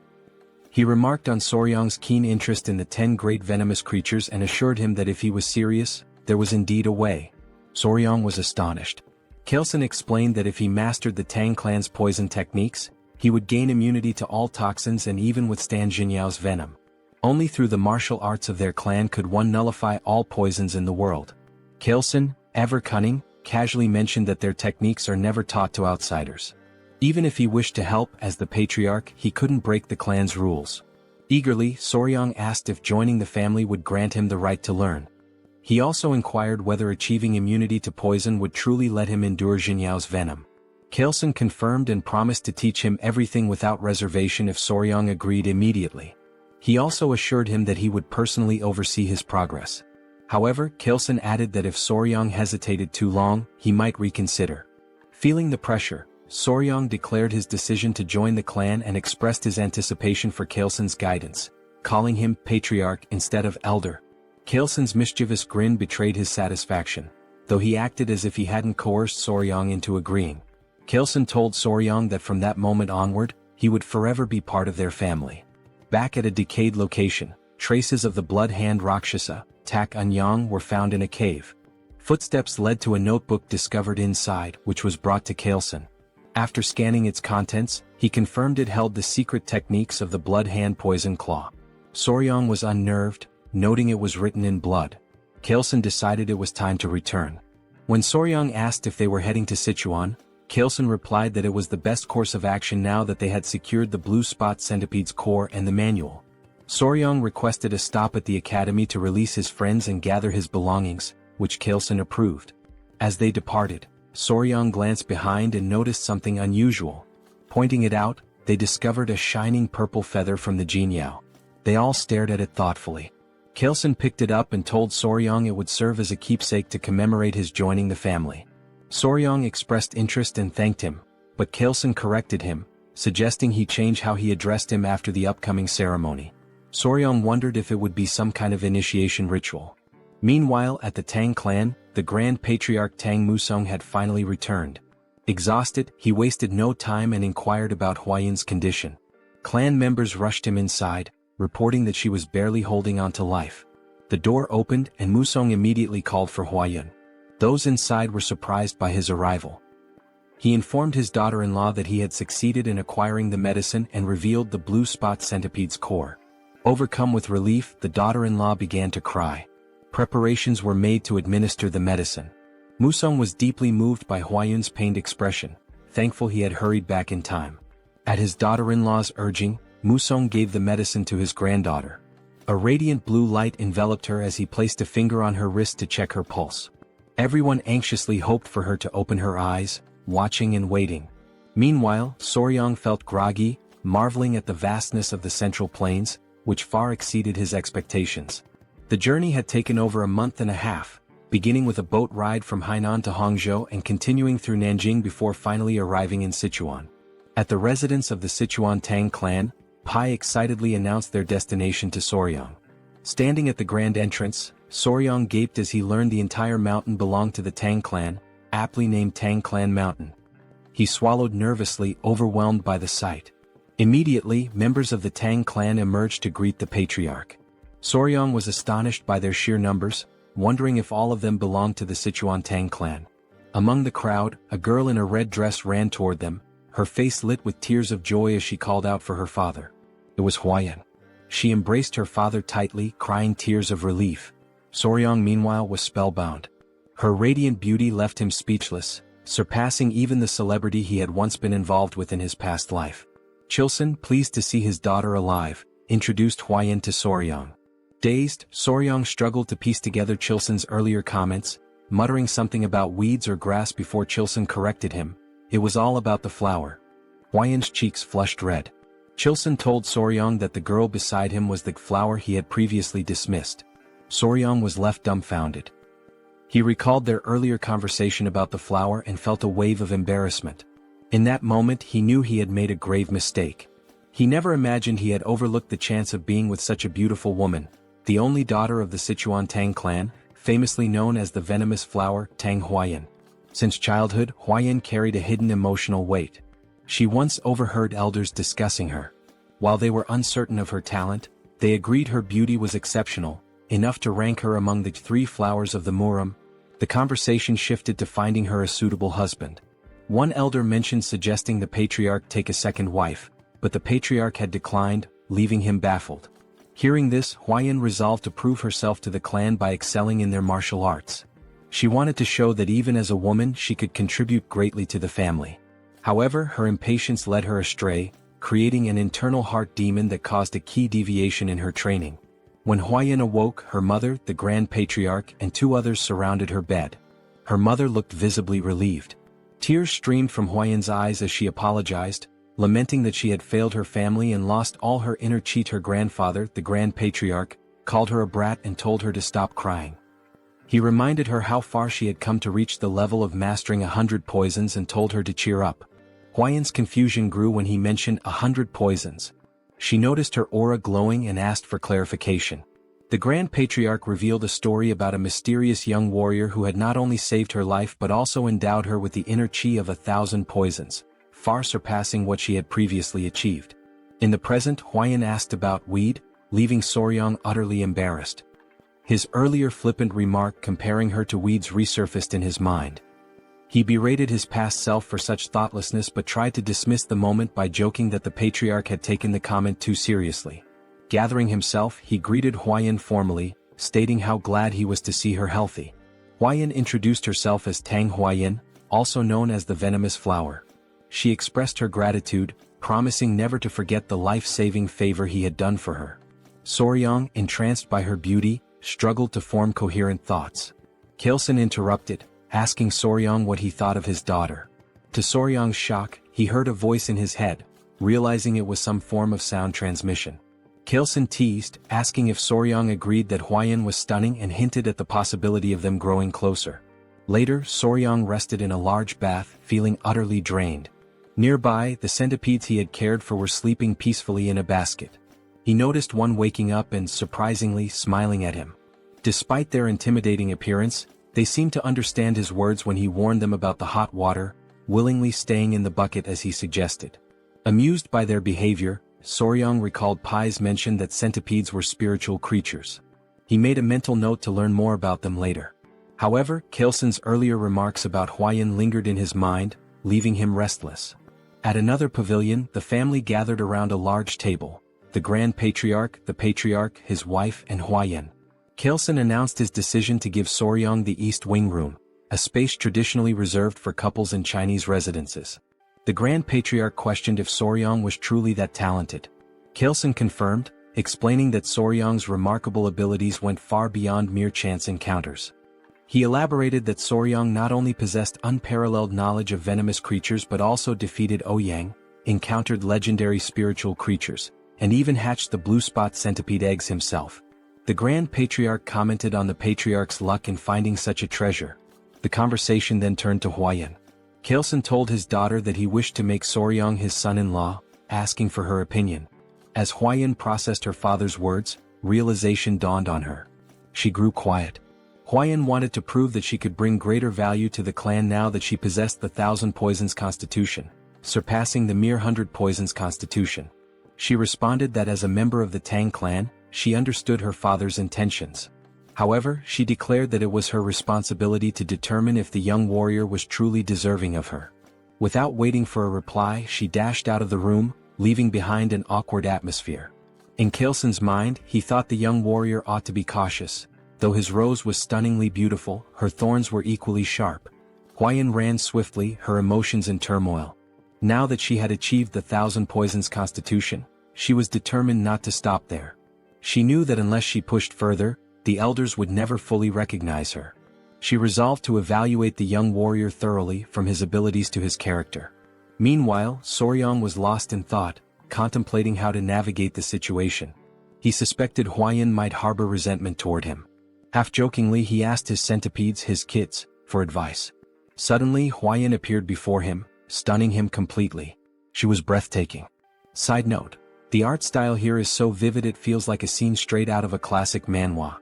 He remarked on Soryong's keen interest in the 10 great venomous creatures and assured him that if he was serious, there was indeed a way. Soryong was astonished. Kaelson explained that if he mastered the Tang clan's poison techniques, he would gain immunity to all toxins and even withstand Jinyao's venom. Only through the martial arts of their clan could one nullify all poisons in the world. Kaelson, ever cunning, casually mentioned that their techniques are never taught to outsiders. Even if he wished to help as the patriarch, he couldn't break the clan's rules. Eagerly, Soryong asked if joining the family would grant him the right to learn. He also inquired whether achieving immunity to poison would truly let him endure Jinyao's venom. Kaelson confirmed and promised to teach him everything without reservation if Soryong agreed immediately. He also assured him that he would personally oversee his progress. However, Kaelson added that if Soryong hesitated too long, he might reconsider. Feeling the pressure, Soryong declared his decision to join the clan and expressed his anticipation for Kaelson's guidance, calling him patriarch instead of elder. Kaelson's mischievous grin betrayed his satisfaction, though he acted as if he hadn't coerced Soryong into agreeing. Kaelson told Soryong that from that moment onward, he would forever be part of their family. Back at a decayed location, traces of the blood hand Rakshasa, Tak Anyang, were found in a cave. Footsteps led to a notebook discovered inside, which was brought to Kaelson. After scanning its contents, he confirmed it held the secret techniques of the blood hand poison claw. Soryong was unnerved, noting it was written in blood. Kaelson decided it was time to return. When Soryong asked if they were heading to Sichuan, Kaelson replied that it was the best course of action now that they had secured the blue spot centipede's core and the manual. Soryong requested a stop at the academy to release his friends and gather his belongings, which Kaelson approved. As they departed, Soryong glanced behind and noticed something unusual. Pointing it out, they discovered a shining purple feather from the Jinyao. They all stared at it thoughtfully. Kaelson picked it up and told Soryong it would serve as a keepsake to commemorate his joining the family. Soryong expressed interest and thanked him, but Kaelson corrected him, suggesting he change how he addressed him after the upcoming ceremony. Soryong wondered if it would be some kind of initiation ritual. Meanwhile, at the Tang clan, the Grand Patriarch Tang Musong had finally returned. Exhausted, he wasted no time and inquired about Huayun's condition. Clan members rushed him inside, reporting that she was barely holding on to life. The door opened and Musong immediately called for Huayun. Those inside were surprised by his arrival. He informed his daughter-in-law that he had succeeded in acquiring the medicine and revealed the blue spot centipede's core. Overcome with relief, the daughter-in-law began to cry. Preparations were made to administer the medicine. Musong was deeply moved by Huayun's pained expression, thankful he had hurried back in time. At his daughter-in-law's urging, Musong gave the medicine to his granddaughter. A radiant blue light enveloped her as he placed a finger on her wrist to check her pulse. Everyone anxiously hoped for her to open her eyes, watching and waiting. Meanwhile, Soryang felt groggy, marveling at the vastness of the Central Plains, which far exceeded his expectations. The journey had taken over a month and a half, beginning with a boat ride from Hainan to Hangzhou and continuing through Nanjing before finally arriving in Sichuan. At the residence of the Sichuan Tang Clan, Pai excitedly announced their destination to Soryang. Standing at the grand entrance, Soryang gaped as he learned the entire mountain belonged to the Tang Clan, aptly named Tang Clan Mountain. He swallowed nervously, overwhelmed by the sight. Immediately, members of the Tang Clan emerged to greet the patriarch. Soryang was astonished by their sheer numbers, wondering if all of them belonged to the Sichuan Tang Clan. Among the crowd, a girl in a red dress ran toward them, her face lit with tears of joy as she called out for her father. It was Huayan. She embraced her father tightly, crying tears of relief. Soryang meanwhile was spellbound. Her radiant beauty left him speechless, surpassing even the celebrity he had once been involved with in his past life. Chilson, pleased to see his daughter alive, introduced Huayan to Soryang. Dazed, Soryang struggled to piece together Chilson's earlier comments, muttering something about weeds or grass before Chilson corrected him. It was all about the flower. Huayan's cheeks flushed red. Chilson told Soryang that the girl beside him was the flower he had previously dismissed. Soryang was left dumbfounded. He recalled their earlier conversation about the flower and felt a wave of embarrassment. In that moment he knew he had made a grave mistake. He never imagined he had overlooked the chance of being with such a beautiful woman, the only daughter of the Sichuan Tang Clan, famously known as the venomous flower Tang Huayan. Since childhood, Huayan carried a hidden emotional weight. She once overheard elders discussing her. While they were uncertain of her talent, they agreed her beauty was exceptional, enough to rank her among the 3 flowers of the Murim. The conversation shifted to finding her a suitable husband. One elder mentioned suggesting the patriarch take a second wife, but the patriarch had declined, leaving him baffled. Hearing this, Huayan resolved to prove herself to the clan by excelling in their martial arts. She wanted to show that even as a woman she could contribute greatly to the family. However, her impatience led her astray, creating an internal heart demon that caused a key deviation in her training. When Huayan awoke, her mother, the Grand Patriarch, and 2 others surrounded her bed. Her mother looked visibly relieved. Tears streamed from Huayan's eyes as she apologized, lamenting that she had failed her family and lost all her inner chi. Her grandfather, the Grand Patriarch, called her a brat and told her to stop crying. He reminded her how far she had come to reach the level of mastering 100 poisons and told her to cheer up. Huayan's confusion grew when he mentioned 100 poisons. She noticed her aura glowing and asked for clarification. The Grand Patriarch revealed a story about a mysterious young warrior who had not only saved her life but also endowed her with the inner chi of 1,000 poisons, far surpassing what she had previously achieved. In the present, Huayan asked about weed, leaving Soryang utterly embarrassed. His earlier flippant remark comparing her to weeds resurfaced in his mind. He berated his past self for such thoughtlessness but tried to dismiss the moment by joking that the patriarch had taken the comment too seriously. Gathering himself, he greeted Huayan formally, stating how glad he was to see her healthy. Huayan introduced herself as Tang Huayan, also known as the venomous flower. She expressed her gratitude, promising never to forget the life-saving favor he had done for her. Soryang, entranced by her beauty, struggled to form coherent thoughts. Chilson interrupted, asking Soryang what he thought of his daughter. To Soryang's shock, he heard a voice in his head, realizing it was some form of sound transmission. Chilson teased, asking if Soryang agreed that Huayan was stunning and hinted at the possibility of them growing closer. Later, Soryang rested in a large bath, feeling utterly drained. Nearby, the centipedes he had cared for were sleeping peacefully in a basket. He noticed one waking up and, surprisingly, smiling at him. Despite their intimidating appearance, they seemed to understand his words when he warned them about the hot water, willingly staying in the bucket as he suggested. Amused by their behavior, Soryang recalled Pai's mention that centipedes were spiritual creatures. He made a mental note to learn more about them later. However, Chilson's earlier remarks about Huayan lingered in his mind, leaving him restless. At another pavilion, the family gathered around a large table. The Grand Patriarch, the Patriarch, his wife, and Huayan. Chilson announced his decision to give Soryang the East Wing Room, a space traditionally reserved for couples in Chinese residences. The Grand Patriarch questioned if Soryang was truly that talented. Chilson confirmed, explaining that Soryang's remarkable abilities went far beyond mere chance encounters. He elaborated that Soryang not only possessed unparalleled knowledge of venomous creatures but also defeated Ouyang, encountered legendary spiritual creatures, and even hatched the blue spot centipede eggs himself. The Grand Patriarch commented on the Patriarch's luck in finding such a treasure. The conversation then turned to Huayan. Kaleson told his daughter that he wished to make Soryang his son-in-law, asking for her opinion. As Huayan processed her father's words, realization dawned on her. She grew quiet. Huayan wanted to prove that she could bring greater value to the clan now that she possessed the 1,000 poisons constitution, surpassing the mere 100 poisons constitution. She responded that as a member of the Tang clan, she understood her father's intentions. However, she declared that it was her responsibility to determine if the young warrior was truly deserving of her. Without waiting for a reply, she dashed out of the room, leaving behind an awkward atmosphere. In Kaleson's mind, he thought the young warrior ought to be cautious. Though his rose was stunningly beautiful, her thorns were equally sharp. Huayan ran swiftly, her emotions in turmoil. Now that she had achieved the 1,000 poisons constitution, she was determined not to stop there. She knew that unless she pushed further, the elders would never fully recognize her. She resolved to evaluate the young warrior thoroughly from his abilities to his character. Meanwhile, Soryang was lost in thought, contemplating how to navigate the situation. He suspected Huayan might harbor resentment toward him. Half-jokingly he asked his centipedes, his kids, for advice. Suddenly Huayan appeared before him, stunning him completely. She was breathtaking. Side note: the art style here is so vivid it feels like a scene straight out of a classic manhwa.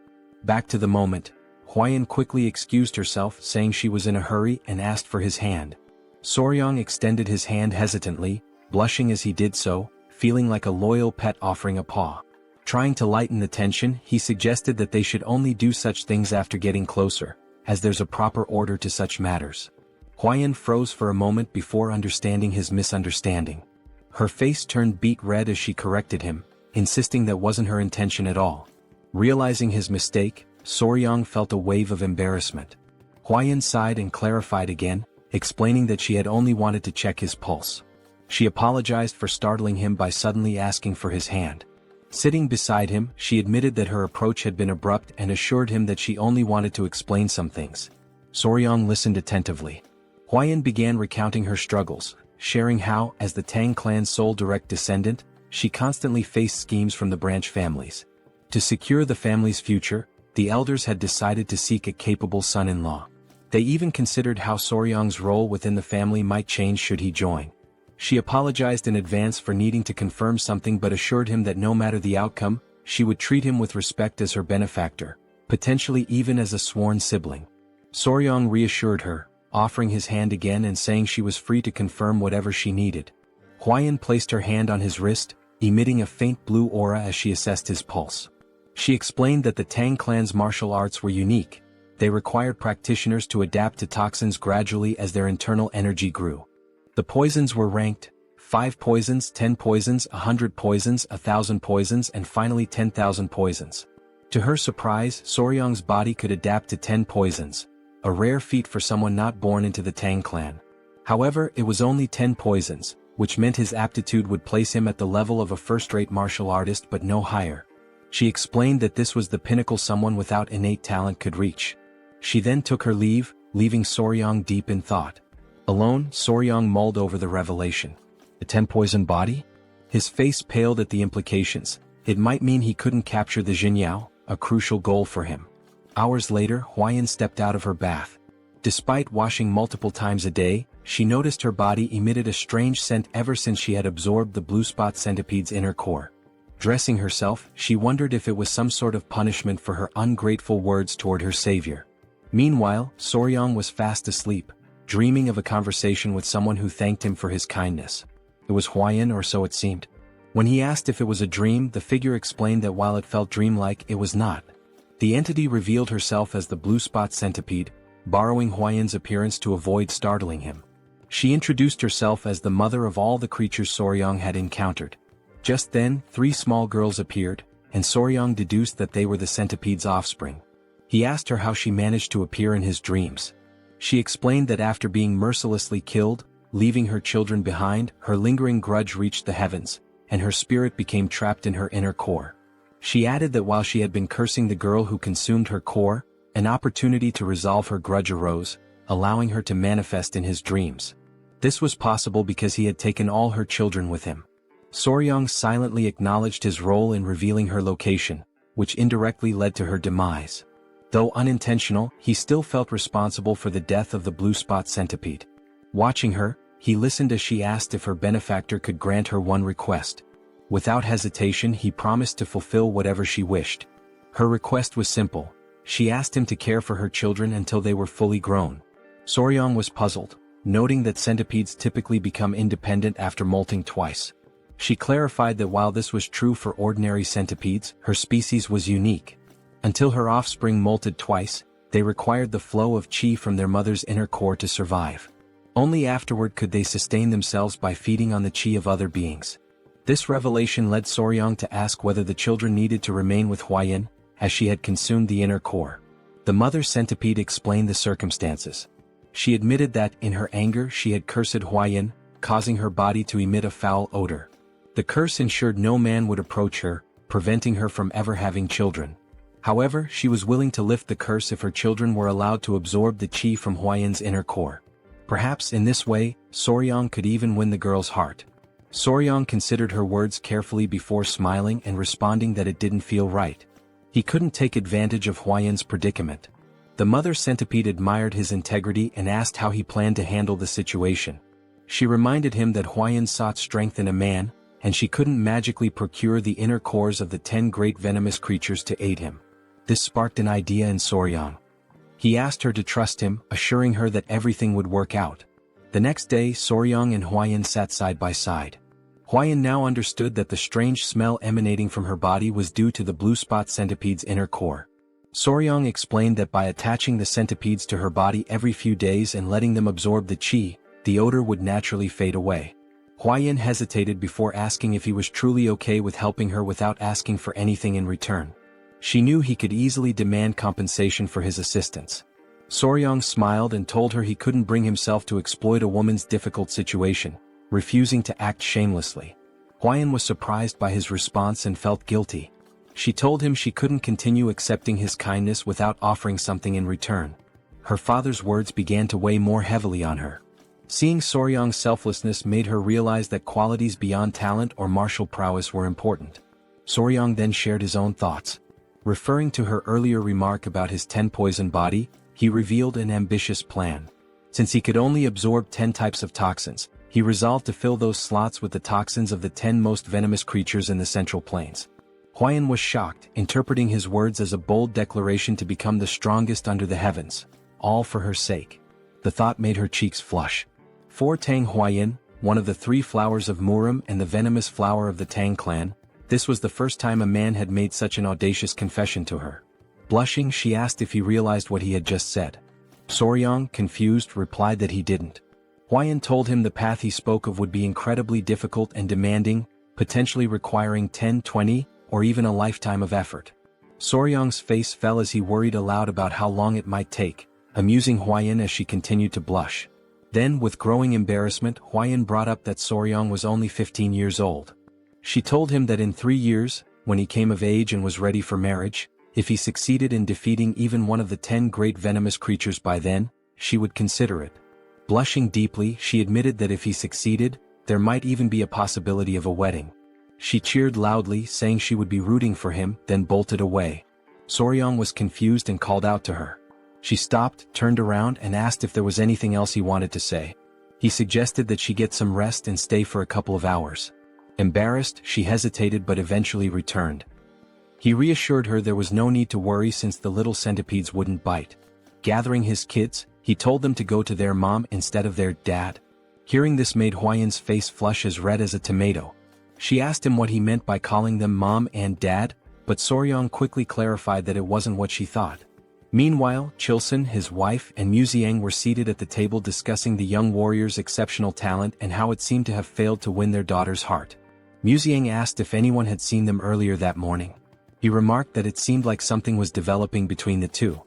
Back to the moment, Huayan quickly excused herself, saying she was in a hurry, and asked for his hand. Soryang extended his hand hesitantly, blushing as he did so, feeling like a loyal pet offering a paw. Trying to lighten the tension, he suggested that they should only do such things after getting closer, as there's a proper order to such matters. Huayan froze for a moment before understanding his misunderstanding. Her face turned beet red as she corrected him, insisting that wasn't her intention at all. Realizing his mistake, Soryang felt a wave of embarrassment. Huayan sighed and clarified again, explaining that she had only wanted to check his pulse. She apologized for startling him by suddenly asking for his hand. Sitting beside him, she admitted that her approach had been abrupt and assured him that she only wanted to explain some things. Soryang listened attentively. Huayan began recounting her struggles, sharing how, as the Tang clan's sole direct descendant, she constantly faced schemes from the branch families. To secure the family's future, the elders had decided to seek a capable son-in-law. They even considered how Soryang's role within the family might change should he join. She apologized in advance for needing to confirm something but assured him that no matter the outcome, she would treat him with respect as her benefactor, potentially even as a sworn sibling. Soryang reassured her, offering his hand again and saying she was free to confirm whatever she needed. Huayan placed her hand on his wrist, emitting a faint blue aura as she assessed his pulse. She explained that the Tang clan's martial arts were unique. They required practitioners to adapt to toxins gradually as their internal energy grew. The poisons were ranked: 5 poisons, 10 poisons, 100 poisons, 1,000 poisons, and finally 10,000 poisons. To her surprise, Soryang's body could adapt to 10 poisons, a rare feat for someone not born into the Tang clan. However, it was only 10 poisons, which meant his aptitude would place him at the level of a first-rate martial artist but no higher. She explained that this was the pinnacle someone without innate talent could reach. She then took her leave, leaving Soryang deep in thought. Alone, Soryang mulled over the revelation. The 10-poison body? His face paled at the implications. It might mean he couldn't capture the Jinyao, a crucial goal for him. Hours later, Huayan stepped out of her bath. Despite washing multiple times a day, she noticed her body emitted a strange scent ever since she had absorbed the blue spot centipede's inner core. Dressing herself, she wondered if it was some sort of punishment for her ungrateful words toward her savior. Meanwhile, Soryang was fast asleep, dreaming of a conversation with someone who thanked him for his kindness. It was Huayan, or so it seemed. When he asked if it was a dream, the figure explained that while it felt dreamlike, it was not. The entity revealed herself as the blue spot centipede, borrowing Huayan's appearance to avoid startling him. She introduced herself as the mother of all the creatures Soryang had encountered. Just then, 3 small girls appeared, and Soryang deduced that they were the centipede's offspring. He asked her how she managed to appear in his dreams. She explained that after being mercilessly killed, leaving her children behind, her lingering grudge reached the heavens, and her spirit became trapped in her inner core. She added that while she had been cursing the girl who consumed her core, An opportunity to resolve her grudge arose, allowing her to manifest in his dreams. This was possible because he had taken all her children with him. Soryong silently acknowledged his role in revealing her location, which indirectly led to her demise. Though unintentional, he still felt responsible for the death of the blue spot centipede. Watching her, he listened as she asked if her benefactor could grant her one request. Without hesitation, he promised to fulfill whatever she wished. Her request was simple. She asked him to care for her children until they were fully grown. Soryong was puzzled, noting that centipedes typically become independent after molting twice. She clarified that while this was true for ordinary centipedes, her species was unique. Until her offspring molted twice, they required the flow of qi from their mother's inner core to survive. Only afterward could they sustain themselves by feeding on the qi of other beings. This revelation led Soryong to ask whether the children needed to remain with Huayan, as she had consumed the inner core. The mother centipede explained the circumstances. She admitted that, in her anger, she had cursed Huayan, causing her body to emit a foul odor. The curse ensured no man would approach her, preventing her from ever having children. However, she was willing to lift the curse if her children were allowed to absorb the qi from Huayan's inner core. Perhaps in this way, Soryong could even win the girl's heart. Soryong considered her words carefully before smiling and responding that it didn't feel right. He couldn't take advantage of Huayan's predicament. The mother centipede admired his integrity and asked how he planned to handle the situation. She reminded him that Huayan sought strength in a man, and she couldn't magically procure the inner cores of the 10 great venomous creatures to aid him. This sparked an idea in Soryong. He asked her to trust him, assuring her that everything would work out. The next day, Soryong and Huayan sat side by side. Huayan now understood that the strange smell emanating from her body was due to the blue spot centipede's inner core. Soryong explained that by attaching the centipedes to her body every few days and letting them absorb the qi, the odor would naturally fade away. Huayan hesitated before asking if he was truly okay with helping her without asking for anything in return. She knew he could easily demand compensation for his assistance. Soryong smiled and told her he couldn't bring himself to exploit a woman's difficult situation, refusing to act shamelessly. Huayan was surprised by his response and felt guilty. She told him she couldn't continue accepting his kindness without offering something in return. Her father's words began to weigh more heavily on her. Seeing Soryong's selflessness made her realize that qualities beyond talent or martial prowess were important. Soryong then shared his own thoughts. Referring to her earlier remark about his 10-poison body, he revealed an ambitious plan. Since he could only absorb 10 types of toxins, he resolved to fill those slots with the toxins of the 10 most venomous creatures in the Central Plains. Huayan was shocked, interpreting his words as a bold declaration to become the strongest under the heavens, all for her sake. The thought made her cheeks flush. For Tang Huayan, one of the 3 flowers of Murim and the venomous flower of the Tang Clan, this was the first time a man had made such an audacious confession to her. Blushing, she asked if he realized what he had just said. Soryong, confused, replied that he didn't. Huayan told him the path he spoke of would be incredibly difficult and demanding, potentially requiring 10, 20, or even a lifetime of effort. Soryong's face fell as he worried aloud about how long it might take, amusing Huayan as she continued to blush. Then, with growing embarrassment, Huayan brought up that Soryong was only 15 years old. She told him that in 3 years, when he came of age and was ready for marriage, if he succeeded in defeating even one of the 10 great venomous creatures by then, she would consider it. Blushing deeply, she admitted that if he succeeded, there might even be a possibility of a wedding. She cheered loudly, saying she would be rooting for him, then bolted away. Soryong was confused and called out to her. She stopped, turned around, and asked if there was anything else he wanted to say. He suggested that she get some rest and stay for a couple of hours. Embarrassed, she hesitated but eventually returned. He reassured her there was no need to worry since the little centipedes wouldn't bite. Gathering his kids, he told them to go to their mom instead of their dad. Hearing this made Huayan's face flush as red as a tomato. She asked him what he meant by calling them mom and dad, but Soryong quickly clarified that it wasn't what she thought. Meanwhile, Chilson, his wife, and Muziang were seated at the table discussing the young warrior's exceptional talent and how it seemed to have failed to win their daughter's heart. Muziang asked if anyone had seen them earlier that morning. He remarked that it seemed like something was developing between the two.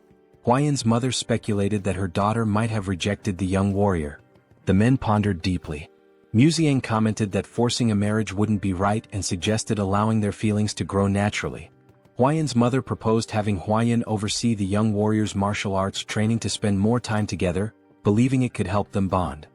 Huayan's mother speculated that her daughter might have rejected the young warrior. The men pondered deeply. Muziang commented that forcing a marriage wouldn't be right and suggested allowing their feelings to grow naturally. Huayan's mother proposed having Huayan oversee the young warriors' martial arts training to spend more time together, believing it could help them bond.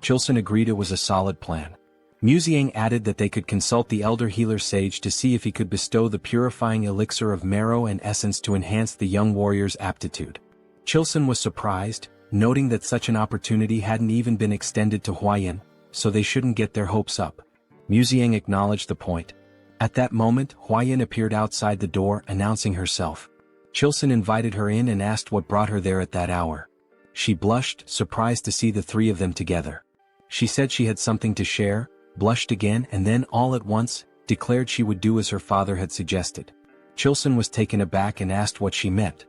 Chilson agreed it was a solid plan. Muziang added that they could consult the elder healer sage to see if he could bestow the purifying elixir of marrow and essence to enhance the young warrior's aptitude. Chilson was surprised, noting that such an opportunity hadn't even been extended to Huayan, so they shouldn't get their hopes up. Muziang acknowledged the point. At that moment, Huayan appeared outside the door, announcing herself. Chilson invited her in and asked what brought her there at that hour. She blushed, surprised to see the three of them together. She said she had something to share, blushed again, and then, all at once, declared she would do as her father had suggested. Chilson was taken aback and asked what she meant.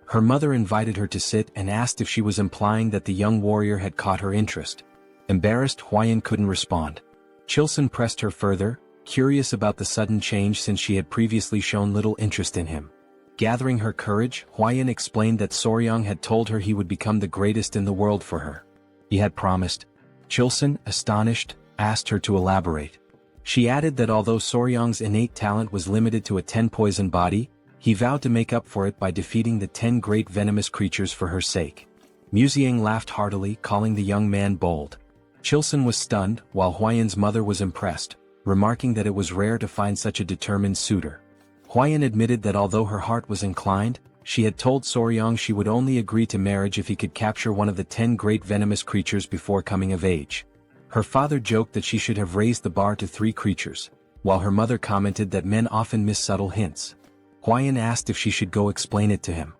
Her mother invited her to sit and asked if she was implying that the young warrior had caught her interest. Embarrassed, Huayan couldn't respond. Chilson pressed her further, curious about the sudden change since she had previously shown little interest in him. Gathering her courage, Huayan explained that Soryang had told her he would become the greatest in the world for her. He had promised. Chilson, astonished, asked her to elaborate. She added that although Soryang's innate talent was limited to a 10-poison body, he vowed to make up for it by defeating the 10 great venomous creatures for her sake. Muziang laughed heartily, calling the young man bold. Chilson was stunned, while Huayan's mother was impressed, remarking that it was rare to find such a determined suitor. Huayan admitted that although her heart was inclined, she had told Soryang she would only agree to marriage if he could capture one of the 10 great venomous creatures before coming of age. Her father joked that she should have raised the bar to 3 creatures, while her mother commented that men often miss subtle hints. Huayan asked if she should go explain it to him.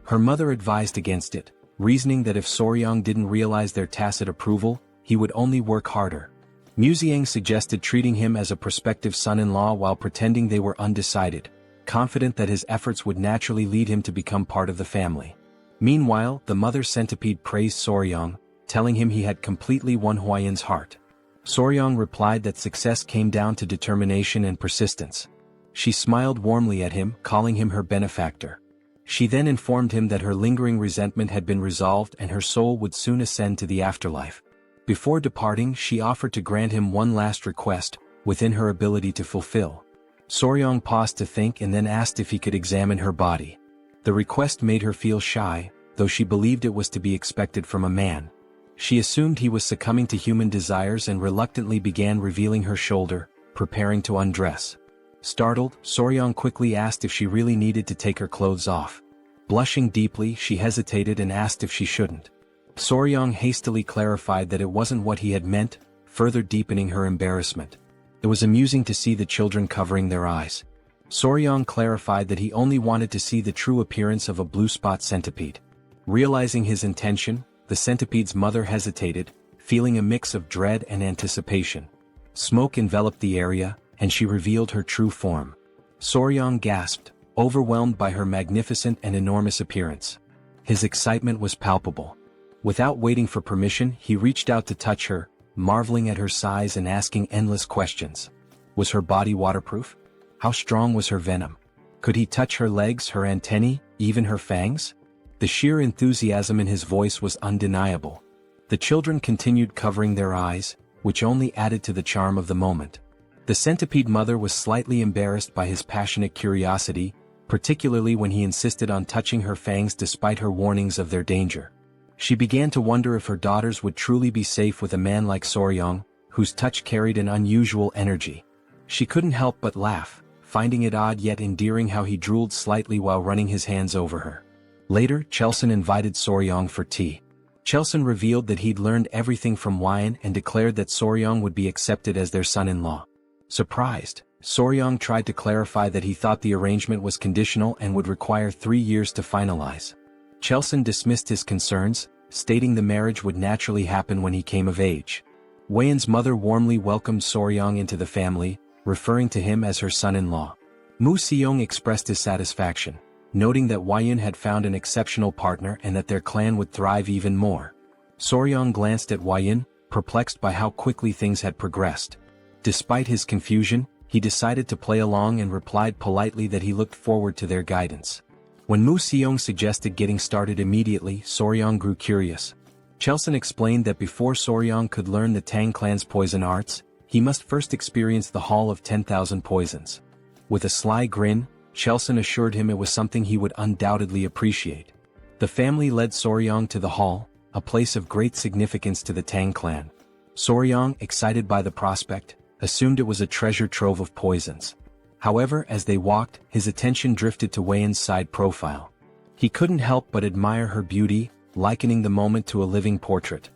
Her mother advised against it, reasoning that if Soryang didn't realize their tacit approval, he would only work harder. Muziang suggested treating him as a prospective son-in-law while pretending they were undecided, confident that his efforts would naturally lead him to become part of the family. Meanwhile, the mother centipede praised Soryang, telling him he had completely won Huayan's heart. Soryang replied that success came down to determination and persistence. She smiled warmly at him, calling him her benefactor. She then informed him that her lingering resentment had been resolved and her soul would soon ascend to the afterlife. Before departing, she offered to grant him one last request, within her ability to fulfill. Soryang paused to think and then asked if he could examine her body. The request made her feel shy, though she believed it was to be expected from a man. She assumed he was succumbing to human desires and reluctantly began revealing her shoulder, preparing to undress. Startled, Soryang quickly asked if she really needed to take her clothes off. Blushing deeply, she hesitated and asked if she shouldn't. Soryang hastily clarified that it wasn't what he had meant, further deepening her embarrassment. It was amusing to see the children covering their eyes. Soryang clarified that he only wanted to see the true appearance of a blue spot centipede. Realizing his intention, the centipede's mother hesitated, feeling a mix of dread and anticipation. Smoke enveloped the area, and she revealed her true form. Soryang gasped, overwhelmed by her magnificent and enormous appearance. His excitement was palpable. Without waiting for permission, he reached out to touch her, marveling at her size and asking endless questions. Was her body waterproof? How strong was her venom? Could he touch her legs, her antennae, even her fangs? The sheer enthusiasm in his voice was undeniable. The children continued covering their eyes, which only added to the charm of the moment. The centipede mother was slightly embarrassed by his passionate curiosity, particularly when he insisted on touching her fangs despite her warnings of their danger. She began to wonder if her daughters would truly be safe with a man like Soryang, whose touch carried an unusual energy. She couldn't help but laugh, finding it odd yet endearing how he drooled slightly while running his hands over her. Later, Chilson invited Soryang for tea. Chilson revealed that he'd learned everything from Huayan and declared that Soryang would be accepted as their son-in-law. Surprised, Soryang tried to clarify that he thought the arrangement was conditional and would require 3 years to finalize. Chilson dismissed his concerns, stating the marriage would naturally happen when he came of age. Huayan's mother warmly welcomed Soryang into the family, referring to him as her son-in-law. Mu Seong expressed his satisfaction, noting that Huayan had found an exceptional partner and that their clan would thrive even more. Soryang glanced at Huayan, perplexed by how quickly things had progressed. Despite his confusion, he decided to play along and replied politely that he looked forward to their guidance. When Mu Seong suggested getting started immediately, Soryang grew curious. Chilson explained that before Soryang could learn the Tang clan's poison arts, he must first experience the Hall of 10,000 Poisons. With a sly grin, Chelson assured him it was something he would undoubtedly appreciate. The family led Soryang to the hall, a place of great significance to the Tang clan. Soryang, excited by the prospect, assumed it was a treasure trove of poisons. However, as they walked, his attention drifted to Weian's side profile. He couldn't help but admire her beauty, likening the moment to a living portrait.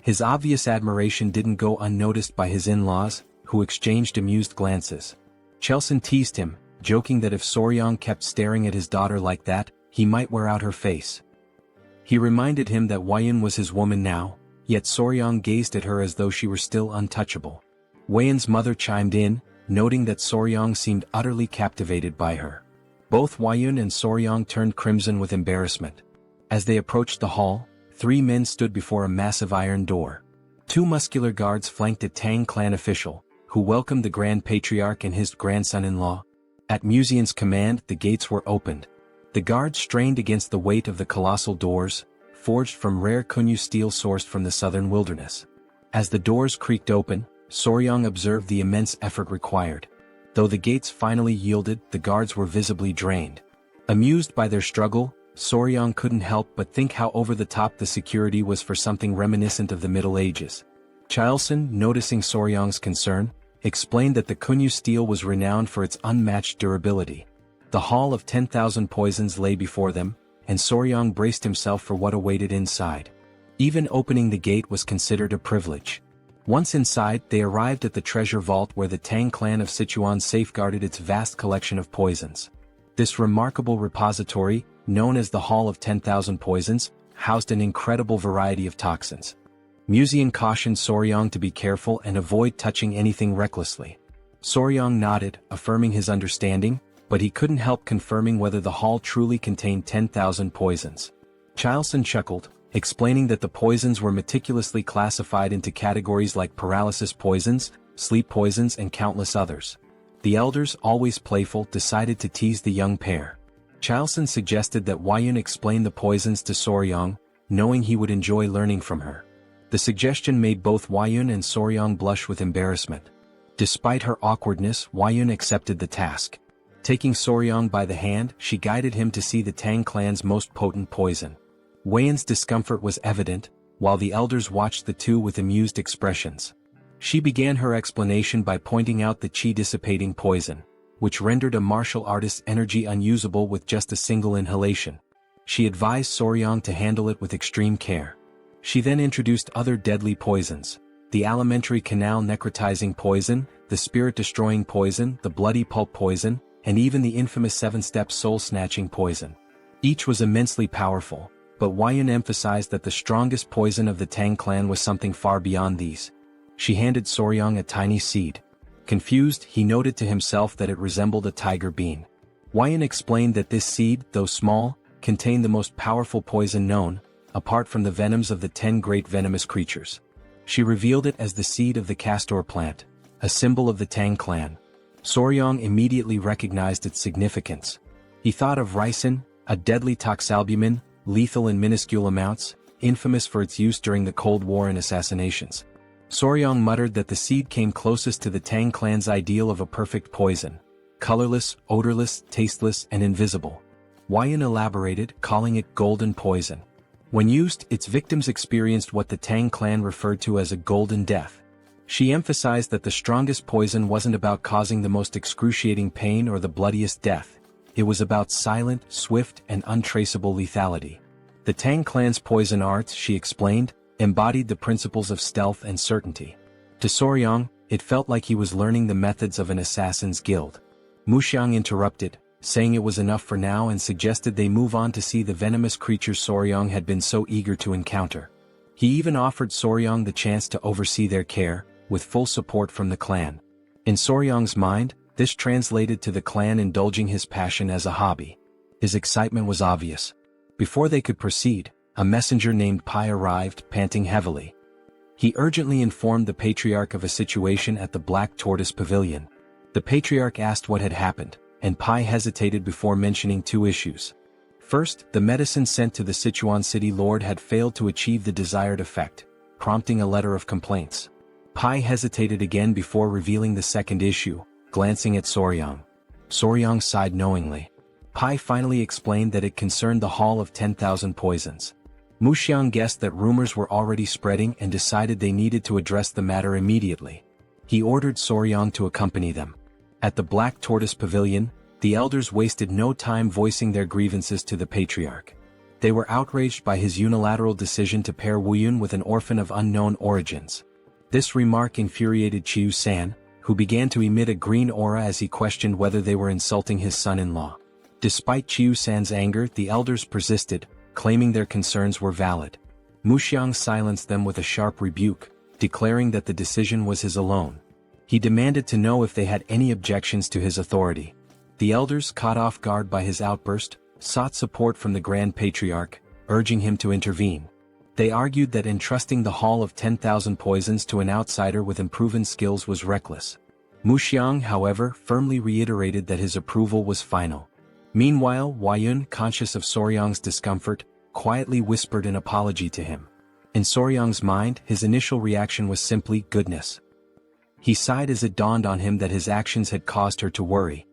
His obvious admiration didn't go unnoticed by his in-laws, who exchanged amused glances. Chelson teased him, joking that if Soryang kept staring at his daughter like that, he might wear out her face. He reminded him that Weian was his woman now, yet Soryang gazed at her as though she were still untouchable. Weian's mother chimed in, noting that Soryang seemed utterly captivated by her. Both Weian and Soryang turned crimson with embarrassment. As they approached the hall, 3 men stood before a massive iron door. 2 muscular guards flanked a Tang clan official, who welcomed the Grand Patriarch and his grandson-in-law. At Musian's command, the gates were opened. The guards strained against the weight of the colossal doors, forged from rare Kunyu steel sourced from the southern wilderness. As the doors creaked open, Soryang observed the immense effort required. Though the gates finally yielded, the guards were visibly drained. Amused by their struggle, Soryang couldn't help but think how over-the-top the security was for something reminiscent of the Middle Ages. Chelson, noticing Soryang's concern, explained that the Kunyu steel was renowned for its unmatched durability. The Hall of 10,000 Poisons lay before them, and Soryang braced himself for what awaited inside. Even opening the gate was considered a privilege. Once inside, they arrived at the treasure vault where the Tang clan of Sichuan safeguarded its vast collection of poisons. This remarkable repository, known as the Hall of 10,000 Poisons, housed an incredible variety of toxins. Musian cautioned Soryang to be careful and avoid touching anything recklessly. Soryang nodded, affirming his understanding, but he couldn't help confirming whether the hall truly contained 10,000 poisons. Chelson chuckled, explaining that the poisons were meticulously classified into categories like paralysis poisons, sleep poisons and countless others. The elders, always playful, decided to tease the young pair. Chelson suggested that Weian explain the poisons to Soryang, knowing he would enjoy learning from her. The suggestion made both Weian and Soryang blush with embarrassment. Despite her awkwardness, Weian accepted the task. Taking Soryang by the hand, she guided him to see the Tang clan's most potent poison. Weian's discomfort was evident, while the elders watched the two with amused expressions. She began her explanation by pointing out the chi-dissipating poison, which rendered a martial artist's energy unusable with just a single inhalation. She advised Soryang to handle it with extreme care. She then introduced other deadly poisons: the alimentary canal necrotizing poison, the spirit-destroying poison, the bloody pulp poison, and even the infamous 7-step soul-snatching poison. Each was immensely powerful, but Weian emphasized that the strongest poison of the Tang clan was something far beyond these. She handed Soryang a tiny seed. Confused, he noted to himself that it resembled a tiger bean. Weian explained that this seed, though small, contained the most powerful poison known, apart from the venoms of the 10 great venomous creatures. She revealed it as the seed of the castor plant, a symbol of the Tang clan. Soryang immediately recognized its significance. He thought of ricin, a deadly toxalbumin, lethal in minuscule amounts, infamous for its use during the Cold War and assassinations. Soryang muttered that the seed came closest to the Tang clan's ideal of a perfect poison: colorless, odorless, tasteless, and invisible. Weian elaborated, calling it golden poison. When used, its victims experienced what the Tang clan referred to as a golden death. She emphasized that the strongest poison wasn't about causing the most excruciating pain or the bloodiest death. It was about silent, swift, and untraceable lethality. The Tang clan's poison arts, she explained, embodied the principles of stealth and certainty. To Soryang, it felt like he was learning the methods of an assassin's guild. Muxiang interrupted, saying it was enough for now and suggested they move on to see the venomous creatures Soryang had been so eager to encounter. He even offered Soryang the chance to oversee their care, with full support from the clan. In Soryang's mind, this translated to the clan indulging his passion as a hobby. His excitement was obvious. Before they could proceed, a messenger named Pai arrived, panting heavily. He urgently informed the patriarch of a situation at the Black Tortoise Pavilion. The patriarch asked what had happened, and Pai hesitated before mentioning 2 issues. First, the medicine sent to the Sichuan city lord had failed to achieve the desired effect, prompting a letter of complaints. Pai hesitated again before revealing the second issue, glancing at Soryang. Soryang sighed knowingly. Pai finally explained that it concerned the Hall of 10,000 Poisons. Muxiang guessed that rumors were already spreading and decided they needed to address the matter immediately. He ordered Soryang to accompany them. At the Black Tortoise Pavilion, the elders wasted no time voicing their grievances to the patriarch. They were outraged by his unilateral decision to pair Wuyun with an orphan of unknown origins. This remark infuriated Chiu-san, who began to emit a green aura as he questioned whether they were insulting his son-in-law. Despite Chiu-san's anger, the elders persisted, claiming their concerns were valid. Muxiang silenced them with a sharp rebuke, declaring that the decision was his alone. He demanded to know if they had any objections to his authority. The elders, caught off guard by his outburst, sought support from the Grand Patriarch, urging him to intervene. They argued that entrusting the Hall of 10,000 Poisons to an outsider with unproven skills was reckless. Muxiang, however, firmly reiterated that his approval was final. Meanwhile, Wuyun, conscious of Soryang's discomfort, quietly whispered an apology to him. In Soryang's mind, his initial reaction was simply goodness. He sighed as it dawned on him that his actions had caused her to worry.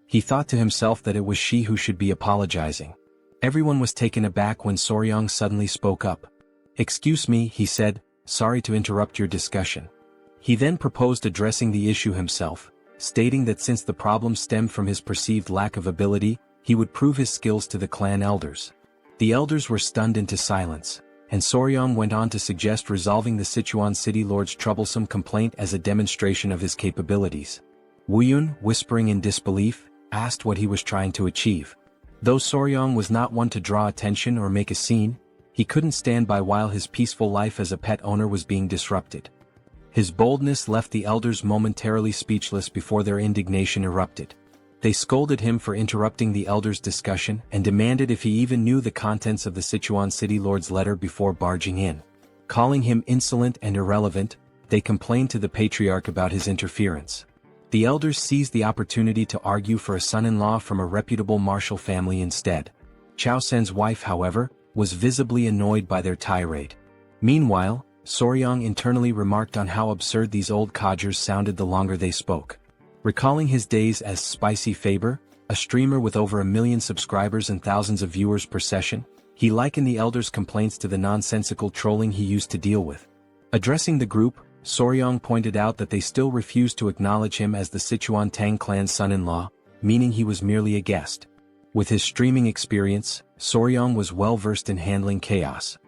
He thought to himself that it was she who should be apologizing. Everyone was taken aback when Soryang suddenly spoke up. "Excuse me," he said, "sorry to interrupt your discussion." He then proposed addressing the issue himself, stating that since the problem stemmed from his perceived lack of ability, he would prove his skills to the clan elders. The elders were stunned into silence, and Soryang went on to suggest resolving the Sichuan city lord's troublesome complaint as a demonstration of his capabilities. Wuyun, whispering in disbelief, asked what he was trying to achieve. Though Soryang was not one to draw attention or make a scene, he couldn't stand by while his peaceful life as a pet owner was being disrupted. His boldness left the elders momentarily speechless before their indignation erupted. They scolded him for interrupting the elders' discussion and demanded if he even knew the contents of the Sichuan city lord's letter before barging in. Calling him insolent and irrelevant, they complained to the patriarch about his interference. The elders seized the opportunity to argue for a son-in-law from a reputable martial family instead. Chao Sen's wife, however, was visibly annoyed by their tirade. Meanwhile, Soryang internally remarked on how absurd these old codgers sounded the longer they spoke. Recalling his days as Spicy Fabre, a streamer with over 1 million subscribers and thousands of viewers per session, he likened the elders' complaints to the nonsensical trolling he used to deal with. Addressing the group, Soryang pointed out that they still refused to acknowledge him as the Sichuan Tang Clan's son-in-law, meaning he was merely a guest. With his streaming experience, Soryang was well versed in handling chaos.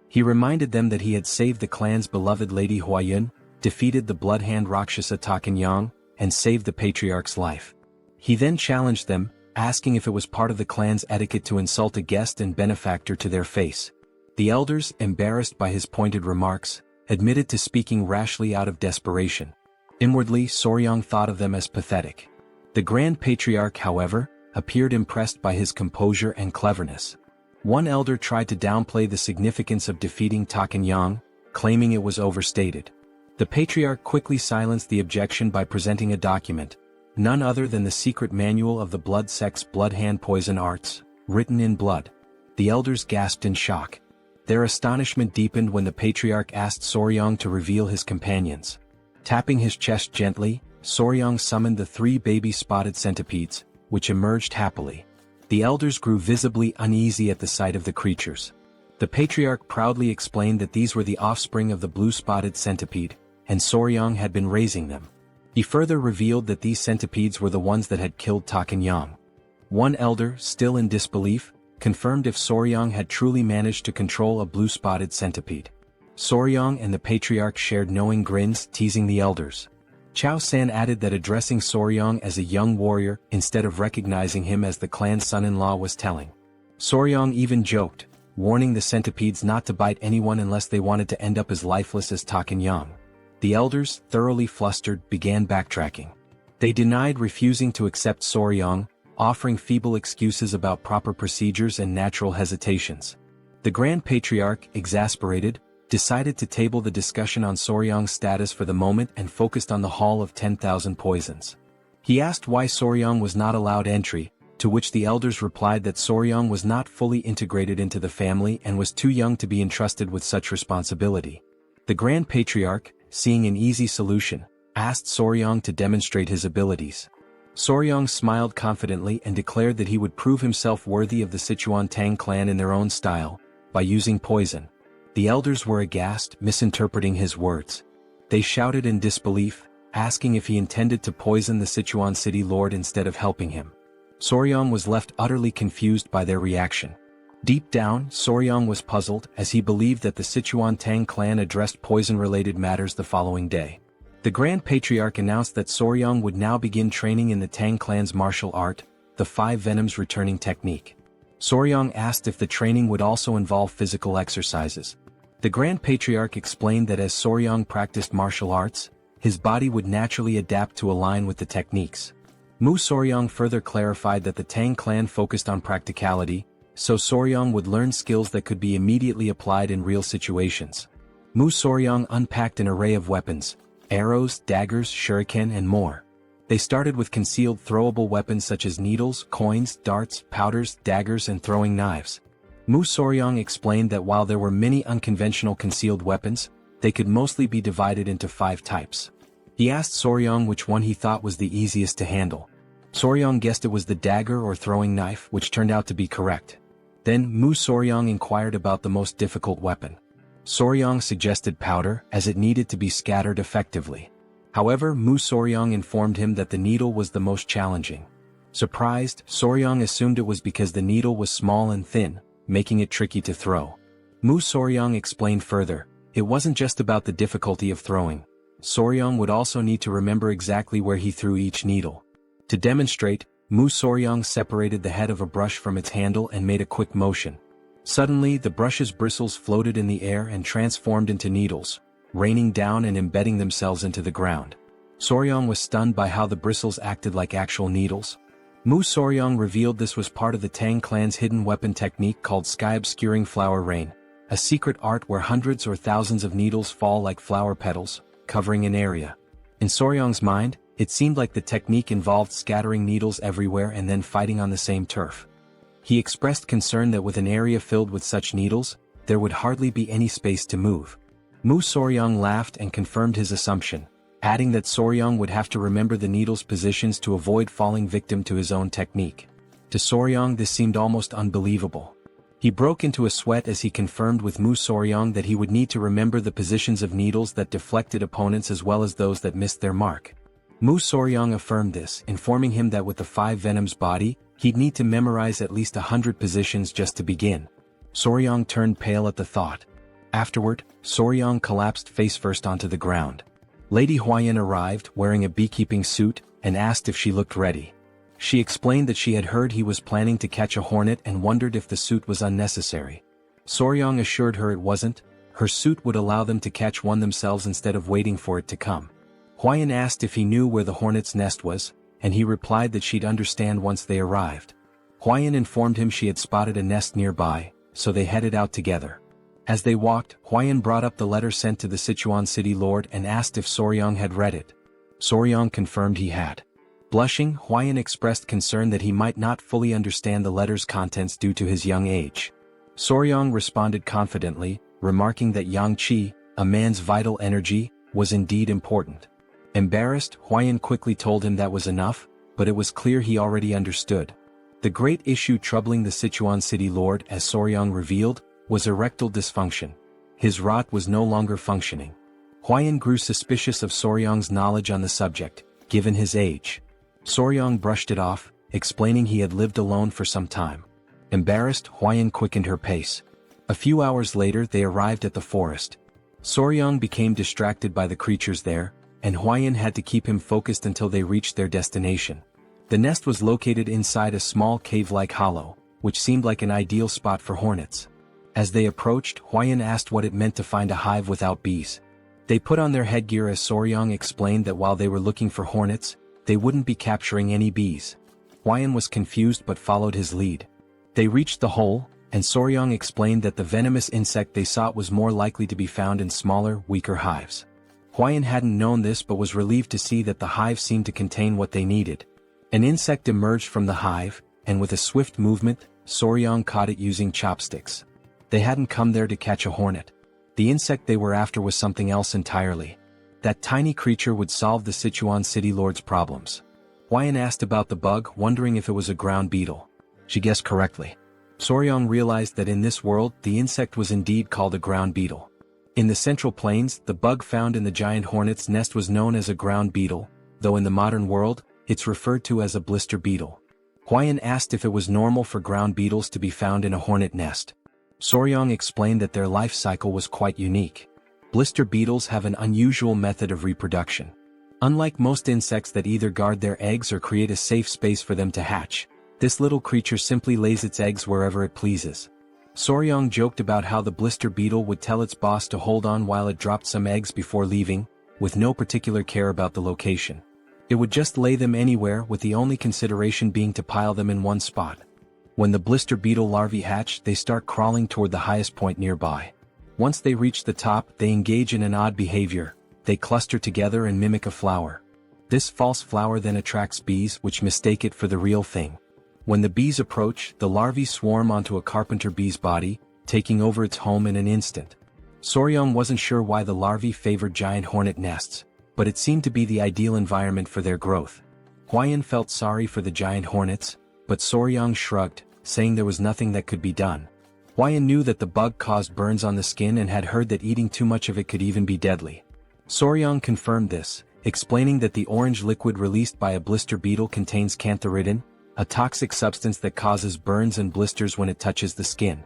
He reminded them that he had saved the clan's beloved Lady Huayun, defeated the bloodhand Rakshasa Takanyang, and saved the patriarch's life. He then challenged them, asking if it was part of the clan's etiquette to insult a guest and benefactor to their face. The elders, embarrassed by his pointed remarks, admitted to speaking rashly out of desperation. Inwardly, Soryang thought of them as pathetic. The Grand Patriarch, however, appeared impressed by his composure and cleverness. One elder tried to downplay the significance of defeating Takanyang, claiming it was overstated. The Patriarch quickly silenced the objection by presenting a document, none other than the secret manual of the blood sect's blood-hand poison arts, written in blood. The elders gasped in shock. Their astonishment deepened when the Patriarch asked Soryang to reveal his companions. Tapping his chest gently, Soryang summoned the 3 baby spotted centipedes, which emerged happily. The elders grew visibly uneasy at the sight of the creatures. The Patriarch proudly explained that these were the offspring of the blue-spotted centipede, and Soryang had been raising them. He further revealed that these centipedes were the ones that had killed Takanyang. One elder, still in disbelief, confirmed if Soryang had truly managed to control a blue-spotted centipede. Soryang and the Patriarch shared knowing grins, teasing the elders. Chao San added that addressing Soryang as a young warrior instead of recognizing him as the clan's son-in-law was telling. Soryang even joked, warning the centipedes not to bite anyone unless they wanted to end up as lifeless as Takanyang. The elders, thoroughly flustered, began backtracking. They denied refusing to accept Soryang, offering feeble excuses about proper procedures and natural hesitations. The Grand Patriarch, exasperated, decided to table the discussion on Soryang's status for the moment and focused on the Hall of 10,000 Poisons. He asked why Soryang was not allowed entry, to which the elders replied that Soryang was not fully integrated into the family and was too young to be entrusted with such responsibility. The Grand Patriarch, seeing an easy solution, asked Soryang to demonstrate his abilities. Soryong smiled confidently and declared that he would prove himself worthy of the Sichuan Tang Clan in their own style, by using poison. The elders were aghast, misinterpreting his words. They shouted in disbelief, asking if he intended to poison the Sichuan city lord instead of helping him. Soryong was left utterly confused by their reaction. Deep down, Soryong was puzzled as he believed that the Sichuan Tang Clan addressed poison-related matters the following day. The Grand Patriarch announced that Soryong would now begin training in the Tang Clan's martial art, the 5 Venoms returning technique. Soryong asked if the training would also involve physical exercises. The Grand Patriarch explained that as Soryong practiced martial arts, his body would naturally adapt to align with the techniques. Mu Soryong further clarified that the Tang Clan focused on practicality, so Soryong would learn skills that could be immediately applied in real situations. Mu Soryong unpacked an array of weapons, arrows, daggers, shuriken and more. They started with concealed throwable weapons such as needles, coins, darts, powders, daggers and throwing knives. Mu Soryong explained that while there were many unconventional concealed weapons, they could mostly be divided into 5 types. He asked Soryong which one he thought was the easiest to handle. Soryong guessed it was the dagger or throwing knife, which turned out to be correct. Then Mu Soryong inquired about the most difficult weapon. Soryong suggested powder, as it needed to be scattered effectively. However, Mu Soryong informed him that the needle was the most challenging. Surprised, Soryong assumed it was because the needle was small and thin, making it tricky to throw. Mu Soryong explained further, it wasn't just about the difficulty of throwing. Soryong would also need to remember exactly where he threw each needle. To demonstrate, Mu Soryong separated the head of a brush from its handle and made a quick motion. Suddenly, the brush's bristles floated in the air and transformed into needles, raining down and embedding themselves into the ground. Soryong was stunned by how the bristles acted like actual needles. Mu Soryong revealed this was part of the Tang Clan's hidden weapon technique called Sky-Obscuring Flower Rain, a secret art where hundreds or thousands of needles fall like flower petals, covering an area. In Soryong's mind, it seemed like the technique involved scattering needles everywhere and then fighting on the same turf. He expressed concern that with an area filled with such needles, there would hardly be any space to move. Mu Soryong laughed and confirmed his assumption, adding that Soryong would have to remember the needles' positions to avoid falling victim to his own technique. To Soryong this seemed almost unbelievable. He broke into a sweat as he confirmed with Mu Soryong that he would need to remember the positions of needles that deflected opponents as well as those that missed their mark. Mu Soryong affirmed this, informing him that with the 5 Venoms body, he'd need to memorize at least 100 positions just to begin. Soryong turned pale at the thought. Afterward, Soryong collapsed face first onto the ground. Lady Huayan arrived, wearing a beekeeping suit, and asked if she looked ready. She explained that she had heard he was planning to catch a hornet and wondered if the suit was unnecessary. Soryong assured her it wasn't, her suit would allow them to catch one themselves instead of waiting for it to come. Huayan asked if he knew where the hornet's nest was, and he replied that she'd understand once they arrived. Huayan informed him she had spotted a nest nearby, so they headed out together. As they walked, Huayan brought up the letter sent to the Sichuan city lord and asked if Soryong had read it. Soryong confirmed he had. Blushing, Huayan expressed concern that he might not fully understand the letter's contents due to his young age. Soryong responded confidently, remarking that yang qi, a man's vital energy, was indeed important. Embarrassed, Huayan quickly told him that was enough, but it was clear he already understood. The great issue troubling the Sichuan city lord, as Soryong revealed, was erectile dysfunction. His rod was no longer functioning. Huayan grew suspicious of Soryong's knowledge on the subject, given his age. Soryong brushed it off, explaining he had lived alone for some time. Embarrassed, Huayan quickened her pace. A few hours later they arrived at the forest. Soryong became distracted by the creatures there, and Huayan had to keep him focused until they reached their destination. The nest was located inside a small cave-like hollow, which seemed like an ideal spot for hornets. As they approached, Huayan asked what it meant to find a hive without bees. They put on their headgear as Soryong explained that while they were looking for hornets, they wouldn't be capturing any bees. Huayan was confused but followed his lead. They reached the hole, and Soryong explained that the venomous insect they sought was more likely to be found in smaller, weaker hives. Huayan hadn't known this but was relieved to see that the hive seemed to contain what they needed. An insect emerged from the hive, and with a swift movement, Soryong caught it using chopsticks. They hadn't come there to catch a hornet. The insect they were after was something else entirely. That tiny creature would solve the Sichuan city lord's problems. Huayan asked about the bug, wondering if it was a ground beetle. She guessed correctly. Soryong realized that in this world, the insect was indeed called a ground beetle. In the Central Plains, the bug found in the giant hornet's nest was known as a ground beetle, though in the modern world, it's referred to as a blister beetle. Huayan asked if it was normal for ground beetles to be found in a hornet nest. Soryong explained that their life cycle was quite unique. Blister beetles have an unusual method of reproduction. Unlike most insects that either guard their eggs or create a safe space for them to hatch, this little creature simply lays its eggs wherever it pleases. Soryong joked about how the blister beetle would tell its boss to hold on while it dropped some eggs before leaving, with no particular care about the location. It would just lay them anywhere, with the only consideration being to pile them in one spot. When the blister beetle larvae hatch, they start crawling toward the highest point nearby. Once they reach the top, they engage in an odd behavior. They cluster together and mimic a flower. This false flower then attracts bees, which mistake it for the real thing. When the bees approach, the larvae swarm onto a carpenter bee's body, taking over its home in an instant. Soryong wasn't sure why the larvae favored giant hornet nests, but it seemed to be the ideal environment for their growth. Huayan felt sorry for the giant hornets, but Soryong shrugged, saying there was nothing that could be done. Huayan knew that the bug caused burns on the skin and had heard that eating too much of it could even be deadly. Soryong confirmed this, explaining that the orange liquid released by a blister beetle contains cantharidin, a toxic substance that causes burns and blisters when it touches the skin.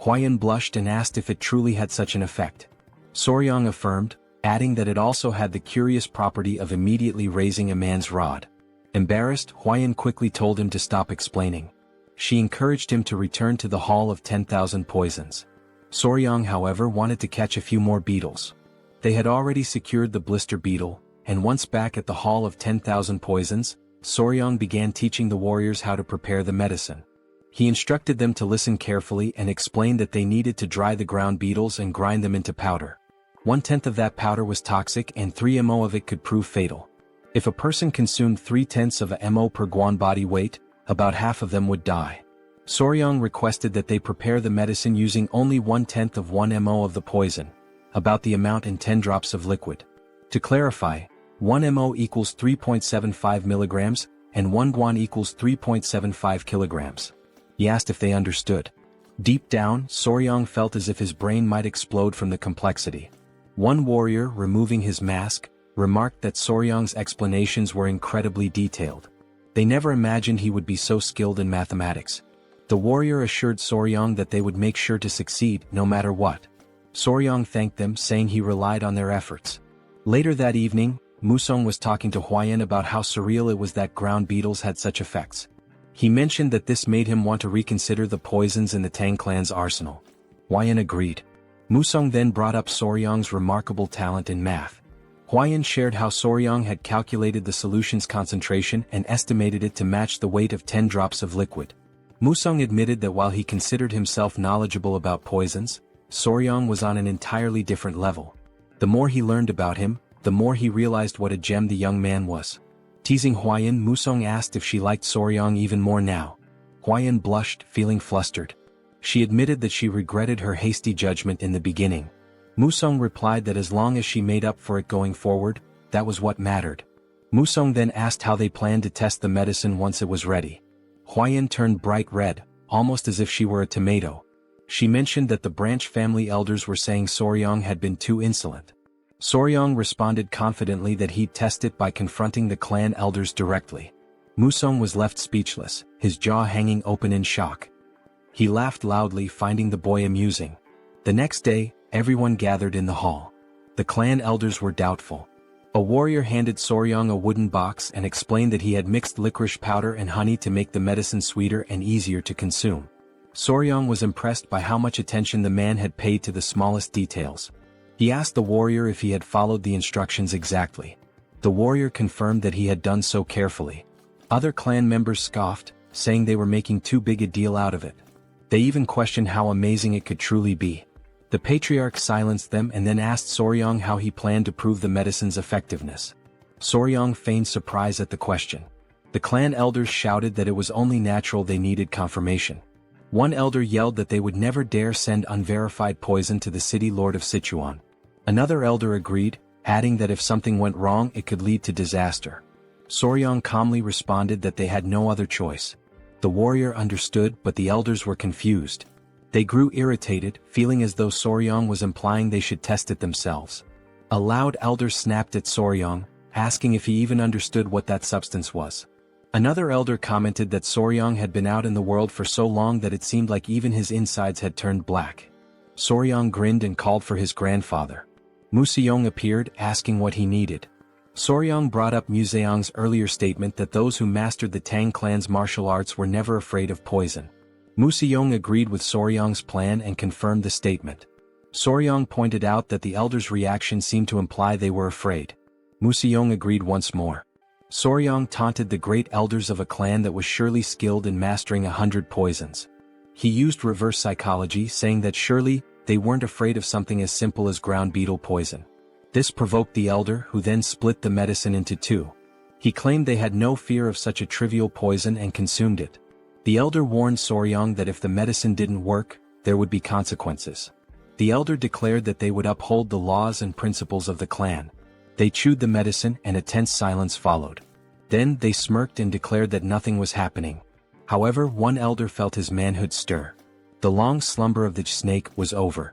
Huayan blushed and asked if it truly had such an effect. Soryong affirmed, adding that it also had the curious property of immediately raising a man's rod. Embarrassed, Huayan quickly told him to stop explaining. She encouraged him to return to the Hall of 10,000 Poisons. Soryong, however, wanted to catch a few more beetles. They had already secured the blister beetle, and once back at the Hall of 10,000 Poisons, Soryong began teaching the warriors how to prepare the medicine. He instructed them to listen carefully and explained that they needed to dry the ground beetles and grind them into powder. 1/10 of that powder was toxic and 3 mo of it could prove fatal. If a person consumed 3/10 of a mo per guan body weight, about half of them would die. Soryong requested that they prepare the medicine using only 1/10 of 1 mo of the poison, about the amount in 10 drops of liquid. To clarify, 1 mo equals 3.75 milligrams, and 1 guan equals 3.75 kilograms. He asked if they understood. Deep down, Soryong felt as if his brain might explode from the complexity. One warrior, removing his mask, remarked that Soryong's explanations were incredibly detailed. They never imagined he would be so skilled in mathematics. The warrior assured Soryong that they would make sure to succeed, no matter what. Soryong thanked them, saying he relied on their efforts. Later that evening, Musong was talking to Huayan about how surreal it was that ground beetles had such effects. He mentioned that this made him want to reconsider the poisons in the Tang clan's arsenal. Huayan agreed. Musong then brought up Soryong's remarkable talent in math. Huayan shared how Soryong had calculated the solution's concentration and estimated it to match the weight of 10 drops of liquid. Musong admitted that while he considered himself knowledgeable about poisons, Soryong was on an entirely different level. The more he learned about him, the more he realized what a gem the young man was. Teasing Huayan, Musong asked if she liked Soryong even more now. Huayan blushed, feeling flustered. She admitted that she regretted her hasty judgment in the beginning. Musong replied that as long as she made up for it going forward, that was what mattered. Musong then asked how they planned to test the medicine once it was ready. Huayan turned bright red, almost as if she were a tomato. She mentioned that the branch family elders were saying Soryong had been too insolent. Soryong responded confidently that he'd test it by confronting the clan elders directly. Musong was left speechless, his jaw hanging open in shock. He laughed loudly, finding the boy amusing. The next day, everyone gathered in the hall. The clan elders were doubtful. A warrior handed Soryong a wooden box and explained that he had mixed licorice powder and honey to make the medicine sweeter and easier to consume. Soryong was impressed by how much attention the man had paid to the smallest details. He asked the warrior if he had followed the instructions exactly. The warrior confirmed that he had done so carefully. Other clan members scoffed, saying they were making too big a deal out of it. They even questioned how amazing it could truly be. The patriarch silenced them and then asked Soryong how he planned to prove the medicine's effectiveness. Soryong feigned surprise at the question. The clan elders shouted that it was only natural they needed confirmation. One elder yelled that they would never dare send unverified poison to the city lord of Sichuan. Another elder agreed, adding that if something went wrong it could lead to disaster. Soryang calmly responded that they had no other choice. The warrior understood, but the elders were confused. They grew irritated, feeling as though Soryang was implying they should test it themselves. A loud elder snapped at Soryang, asking if he even understood what that substance was. Another elder commented that Soryang had been out in the world for so long that it seemed like even his insides had turned black. Soryang grinned and called for his grandfather. Museong appeared, asking what he needed. Soryang brought up Museong's earlier statement that those who mastered the Tang clan's martial arts were never afraid of poison. Museong agreed with Soryang's plan and confirmed the statement. Soryang pointed out that the elders' reaction seemed to imply they were afraid. Museong agreed once more. Soryang taunted the great elders of a clan that was surely skilled in mastering 100 poisons. He used reverse psychology, saying that surely they weren't afraid of something as simple as ground beetle poison. This provoked the elder, who then split the medicine into two. He claimed they had no fear of such a trivial poison and consumed it. The elder warned Soryang that if the medicine didn't work, there would be consequences. The elder declared that they would uphold the laws and principles of the clan. They chewed the medicine and a tense silence followed. Then they smirked and declared that nothing was happening. However, one elder felt his manhood stir. The long slumber of the snake was over.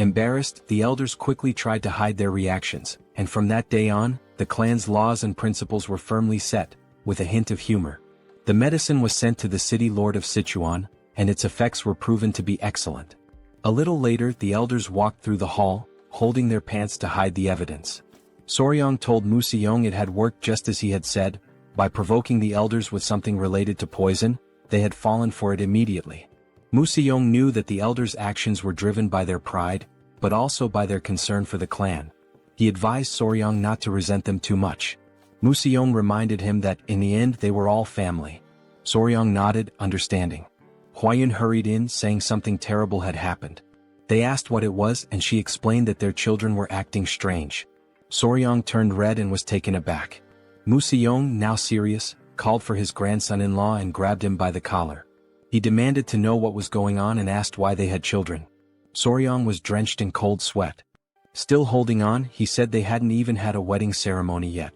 Embarrassed, the elders quickly tried to hide their reactions, and from that day on, the clan's laws and principles were firmly set, with a hint of humor. The medicine was sent to the city lord of Sichuan, and its effects were proven to be excellent. A little later, the elders walked through the hall, holding their pants to hide the evidence. Soryang told Museong it had worked just as he had said. By provoking the elders with something related to poison, they had fallen for it immediately. Museong knew that the elders' actions were driven by their pride, but also by their concern for the clan. He advised Soryang not to resent them too much. Museong reminded him that, in the end, they were all family. Soryang nodded, understanding. Huayun hurried in, saying something terrible had happened. They asked what it was, and she explained that their children were acting strange. Soryang turned red and was taken aback. Museong, now serious, called for his grandson-in-law and grabbed him by the collar. He demanded to know what was going on and asked why they had children. Soryang was drenched in cold sweat. Still holding on, he said they hadn't even had a wedding ceremony yet.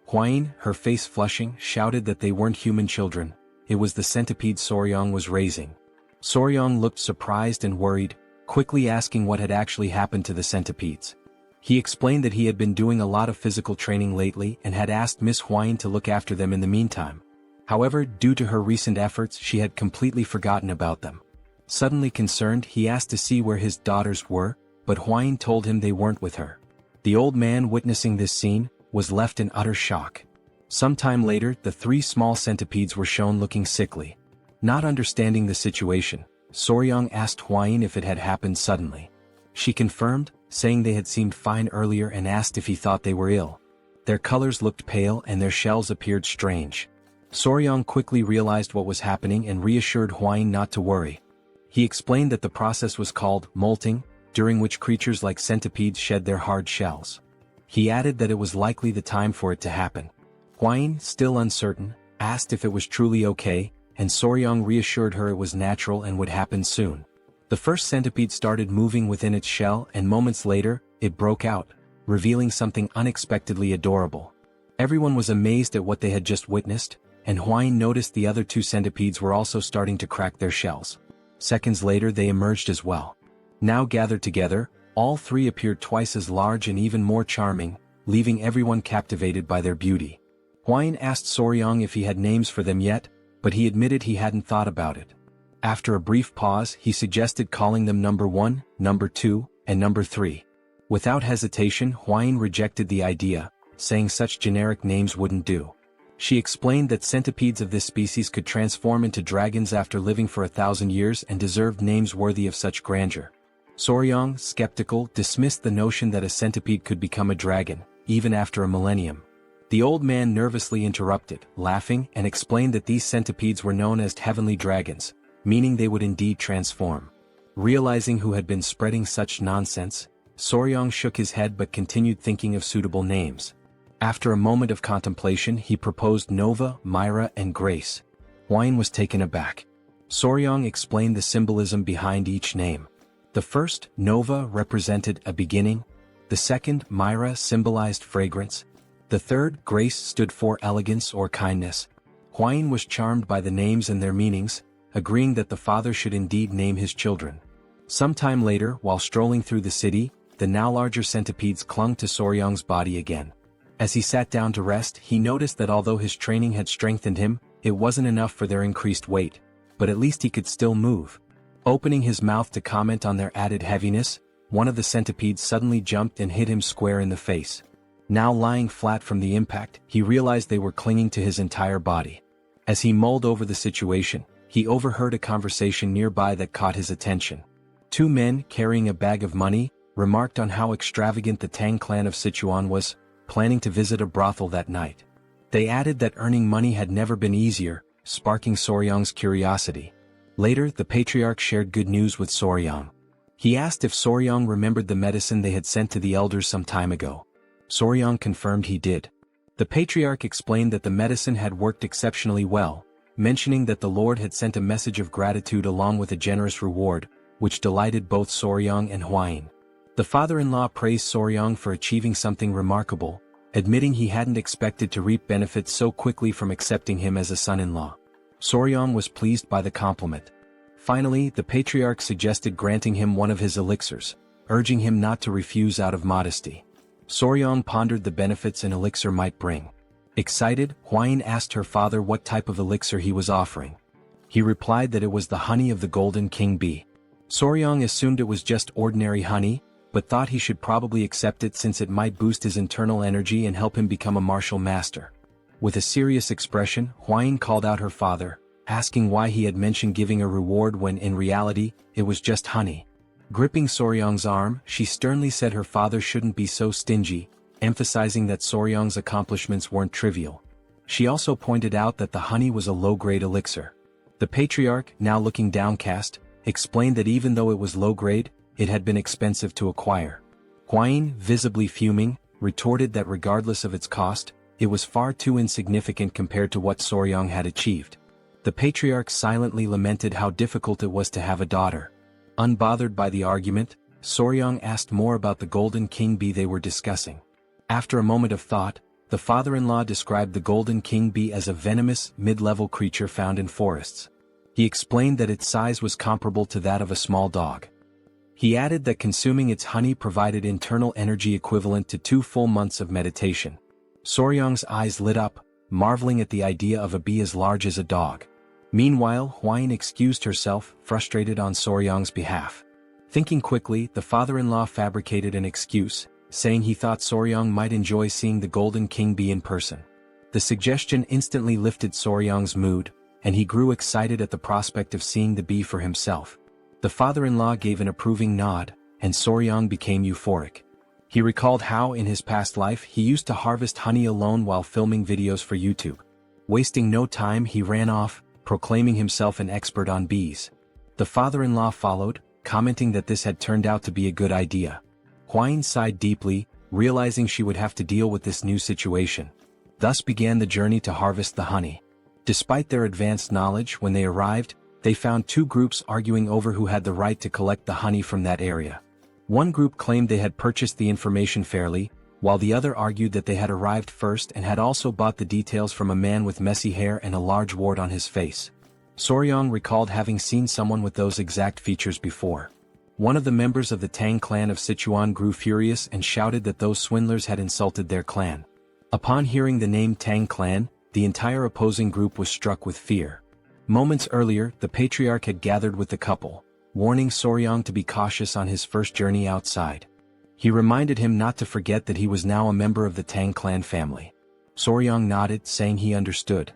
Huayun, her face flushing, shouted that they weren't human children. It was the centipede Soryang was raising. Soryang looked surprised and worried, quickly asking what had actually happened to the centipedes. He explained that he had been doing a lot of physical training lately and had asked Miss Huayun to look after them in the meantime. However, due to her recent efforts, she had completely forgotten about them. Suddenly concerned, he asked to see where his daughters were, but Huayun told him they weren't with her. The old man, witnessing this scene, was left in utter shock. Some time later, the three small centipedes were shown looking sickly. Not understanding the situation, Soryang asked Huayun if it had happened suddenly. She confirmed, saying they had seemed fine earlier, and asked if he thought they were ill. Their colors looked pale and their shells appeared strange. Soryang quickly realized what was happening and reassured Huayun not to worry. He explained that the process was called molting, during which creatures like centipedes shed their hard shells. He added that it was likely the time for it to happen. Huayun, still uncertain, asked if it was truly okay, and Soryang reassured her it was natural and would happen soon. The first centipede started moving within its shell, and moments later, it broke out, revealing something unexpectedly adorable. Everyone was amazed at what they had just witnessed, and Huayun noticed the other two centipedes were also starting to crack their shells. Seconds later they emerged as well. Now gathered together, all three appeared twice as large and even more charming, leaving everyone captivated by their beauty. Huayun asked Soryang if he had names for them yet, but he admitted he hadn't thought about it. After a brief pause, he suggested calling them number 1, number 2, and number 3. Without hesitation, Huayun rejected the idea, saying such generic names wouldn't do. She explained that centipedes of this species could transform into dragons after living for 1,000 years and deserved names worthy of such grandeur. Soryang, skeptical, dismissed the notion that a centipede could become a dragon, even after a millennium. The old man nervously interrupted, laughing, and explained that these centipedes were known as heavenly dragons, meaning they would indeed transform. Realizing who had been spreading such nonsense, Soryang shook his head but continued thinking of suitable names. After a moment of contemplation, he proposed Nova, Myra, and Grace. Huayun was taken aback. Soryang explained the symbolism behind each name. The first, Nova, represented a beginning. The second, Myra, symbolized fragrance. The third, grace, stood for elegance or kindness. Huayin was charmed by the names and their meanings, agreeing that the father should indeed name his children. Sometime later, while strolling through the city, the now larger centipedes clung to Soryang's body again. As he sat down to rest, he noticed that although his training had strengthened him, it wasn't enough for their increased weight, but at least he could still move. Opening his mouth to comment on their added heaviness, one of the centipedes suddenly jumped and hit him square in the face. Now lying flat from the impact, he realized they were clinging to his entire body. As he mulled over the situation, he overheard a conversation nearby that caught his attention. Two men, carrying a bag of money, remarked on how extravagant the Tang clan of Sichuan was, planning to visit a brothel that night. They added that earning money had never been easier, sparking Soryang's curiosity. Later, the patriarch shared good news with Soryang. He asked if Soryang remembered the medicine they had sent to the elders some time ago. Soryang confirmed he did. The patriarch explained that the medicine had worked exceptionally well, mentioning that the Lord had sent a message of gratitude along with a generous reward, which delighted both Soryang and Huayin. The father-in-law praised Soryang for achieving something remarkable, admitting he hadn't expected to reap benefits so quickly from accepting him as a son-in-law. Soryang was pleased by the compliment. Finally, the patriarch suggested granting him one of his elixirs, urging him not to refuse out of modesty. Soryang pondered the benefits an elixir might bring. Excited, Huayin asked her father what type of elixir he was offering. He replied that it was the honey of the golden king bee. Soryang assumed it was just ordinary honey, but thought he should probably accept it since it might boost his internal energy and help him become a martial master. With a serious expression, Huayin called out her father, asking why he had mentioned giving a reward when in reality, it was just honey. Gripping Soryang's arm, she sternly said her father shouldn't be so stingy, emphasizing that Soryang's accomplishments weren't trivial. She also pointed out that the honey was a low-grade elixir. The patriarch, now looking downcast, explained that even though it was low-grade, it had been expensive to acquire. Huayin, visibly fuming, retorted that regardless of its cost, it was far too insignificant compared to what Soryang had achieved. The patriarch silently lamented how difficult it was to have a daughter. Unbothered by the argument, Soryang asked more about the golden king bee they were discussing. After a moment of thought, the father-in-law described the golden king bee as a venomous, mid-level creature found in forests. He explained that its size was comparable to that of a small dog. He added that consuming its honey provided internal energy equivalent to 2 full months of meditation. Soryang's eyes lit up, marveling at the idea of a bee as large as a dog. Meanwhile, Huayin excused herself, frustrated on Soryang's behalf. Thinking quickly, the father-in-law fabricated an excuse, saying he thought Soryang might enjoy seeing the golden king bee in person. The suggestion instantly lifted Soryang's mood, and he grew excited at the prospect of seeing the bee for himself. The father-in-law gave an approving nod, and Soryang became euphoric. He recalled how in his past life he used to harvest honey alone while filming videos for YouTube. Wasting no time, he ran off, proclaiming himself an expert on bees. The father-in-law followed, commenting that this had turned out to be a good idea. Huayin sighed deeply, realizing she would have to deal with this new situation. Thus began the journey to harvest the honey. Despite their advanced knowledge, when they arrived, they found two groups arguing over who had the right to collect the honey from that area. One group claimed they had purchased the information fairly, while the other argued that they had arrived first and had also bought the details from a man with messy hair and a large wart on his face. Soryang recalled having seen someone with those exact features before. One of the members of the Tang clan of Sichuan grew furious and shouted that those swindlers had insulted their clan. Upon hearing the name Tang clan, the entire opposing group was struck with fear. Moments earlier, the patriarch had gathered with the couple, warning Soryang to be cautious on his first journey outside. He reminded him not to forget that he was now a member of the Tang clan family. Soryang nodded, saying he understood.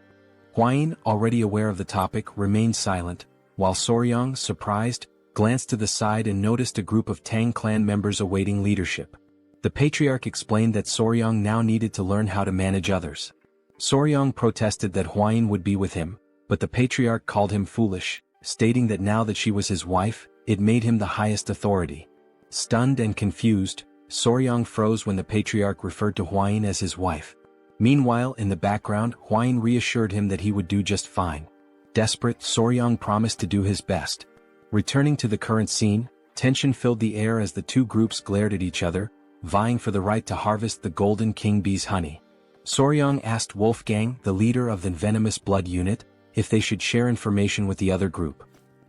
Huayin, already aware of the topic, remained silent, while Soryang, surprised, glanced to the side and noticed a group of Tang clan members awaiting leadership. The patriarch explained that Soryang now needed to learn how to manage others. Soryang protested that Huayin would be with him, but the patriarch called him foolish, stating that now that she was his wife, it made him the highest authority. Stunned and confused, Soryang froze when the patriarch referred to Huayin as his wife. Meanwhile, in the background, Huayin reassured him that he would do just fine. Desperate, Soryang promised to do his best. Returning to the current scene, tension filled the air as the two groups glared at each other, vying for the right to harvest the golden king bee's honey. Soryang asked Wolfgang, the leader of the Venomous Blood Unit, if they should share information with the other group.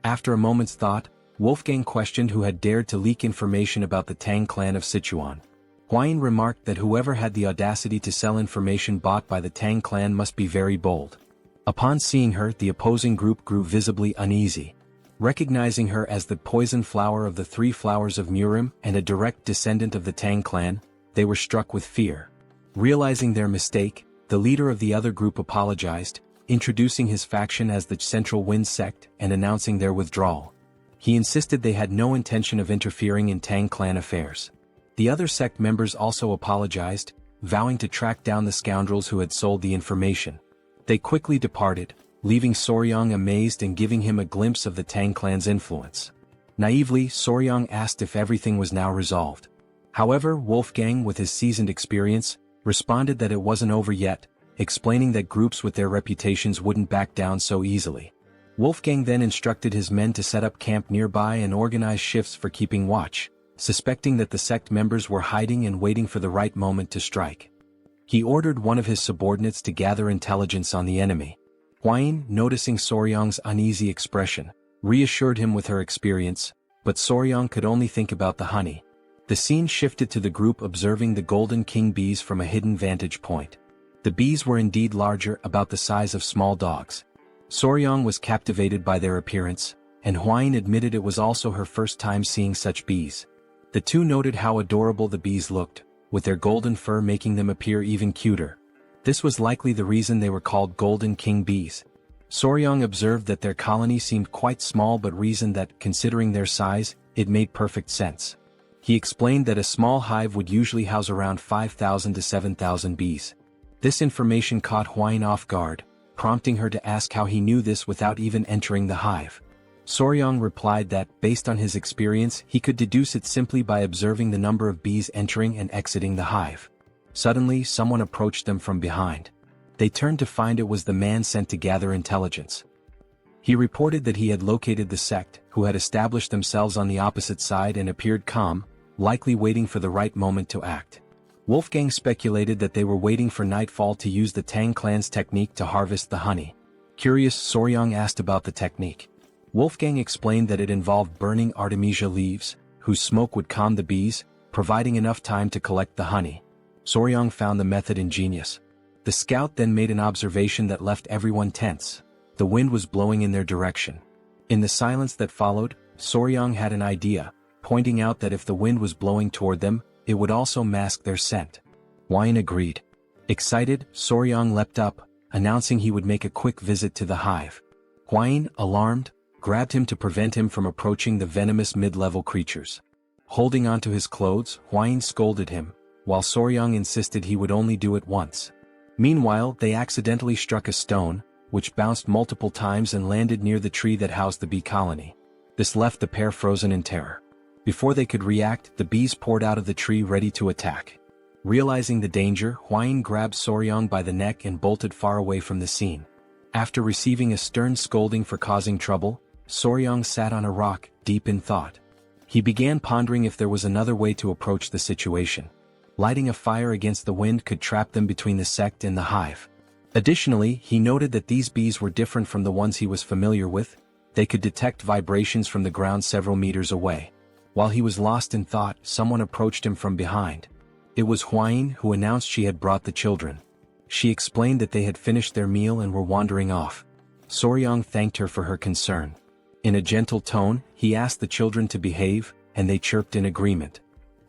After a moment's thought, Wolfgang questioned who had dared to leak information about the Tang clan of Sichuan. Huayin remarked that whoever had the audacity to sell information bought by the Tang clan must be very bold. Upon seeing her, the opposing group grew visibly uneasy. Recognizing her as the poison flower of the three flowers of Murim and a direct descendant of the Tang clan, they were struck with fear. Realizing their mistake, the leader of the other group apologized, introducing his faction as the Central Wind Sect and announcing their withdrawal. He insisted they had no intention of interfering in Tang clan affairs. The other sect members also apologized, vowing to track down the scoundrels who had sold the information. They quickly departed, leaving Soryang amazed and giving him a glimpse of the Tang clan's influence. Naively, Soryang asked if everything was now resolved. However, Wolfgang, with his seasoned experience, responded that it wasn't over yet, explaining that groups with their reputations wouldn't back down so easily. Wolfgang then instructed his men to set up camp nearby and organize shifts for keeping watch, suspecting that the sect members were hiding and waiting for the right moment to strike. He ordered one of his subordinates to gather intelligence on the enemy. Huayin, noticing Soryang's uneasy expression, reassured him with her experience, but Soryang could only think about the honey. The scene shifted to the group observing the golden king bees from a hidden vantage point. The bees were indeed larger, about the size of small dogs. Soryang was captivated by their appearance, and Huayin admitted it was also her first time seeing such bees. The two noted how adorable the bees looked, with their golden fur making them appear even cuter. This was likely the reason they were called golden king bees. Soryang observed that their colony seemed quite small but reasoned that, considering their size, it made perfect sense. He explained that a small hive would usually house around 5,000 to 7,000 bees. This information caught Huayin off guard, prompting her to ask how he knew this without even entering the hive. Soryang replied that, based on his experience, he could deduce it simply by observing the number of bees entering and exiting the hive. Suddenly, someone approached them from behind. They turned to find it was the man sent to gather intelligence. He reported that he had located the sect, who had established themselves on the opposite side and appeared calm, likely waiting for the right moment to act. Wolfgang speculated that they were waiting for nightfall to use the Tang clan's technique to harvest the honey. Curious, Soryang asked about the technique. Wolfgang explained that it involved burning artemisia leaves, whose smoke would calm the bees, providing enough time to collect the honey. Soryang found the method ingenious. The scout then made an observation that left everyone tense. The wind was blowing in their direction. In the silence that followed, Soryang had an idea, pointing out that if the wind was blowing toward them, it would also mask their scent. Huayin agreed. Excited, Soryang leapt up, announcing he would make a quick visit to the hive. Huayin, alarmed, grabbed him to prevent him from approaching the venomous mid-level creatures. Holding onto his clothes, Huayin scolded him, while Soryang insisted he would only do it once. Meanwhile, they accidentally struck a stone, which bounced multiple times and landed near the tree that housed the bee colony. This left the pair frozen in terror. Before they could react, the bees poured out of the tree ready to attack. Realizing the danger, Huayin grabbed Soryang by the neck and bolted far away from the scene. After receiving a stern scolding for causing trouble, Soryang sat on a rock, deep in thought. He began pondering if there was another way to approach the situation. Lighting a fire against the wind could trap them between the sect and the hive. Additionally, he noted that these bees were different from the ones he was familiar with. They could detect vibrations from the ground several meters away. While he was lost in thought, someone approached him from behind. It was Huayin, who announced she had brought the children. She explained that they had finished their meal and were wandering off. Soryang thanked her for her concern. In a gentle tone, he asked the children to behave, and they chirped in agreement.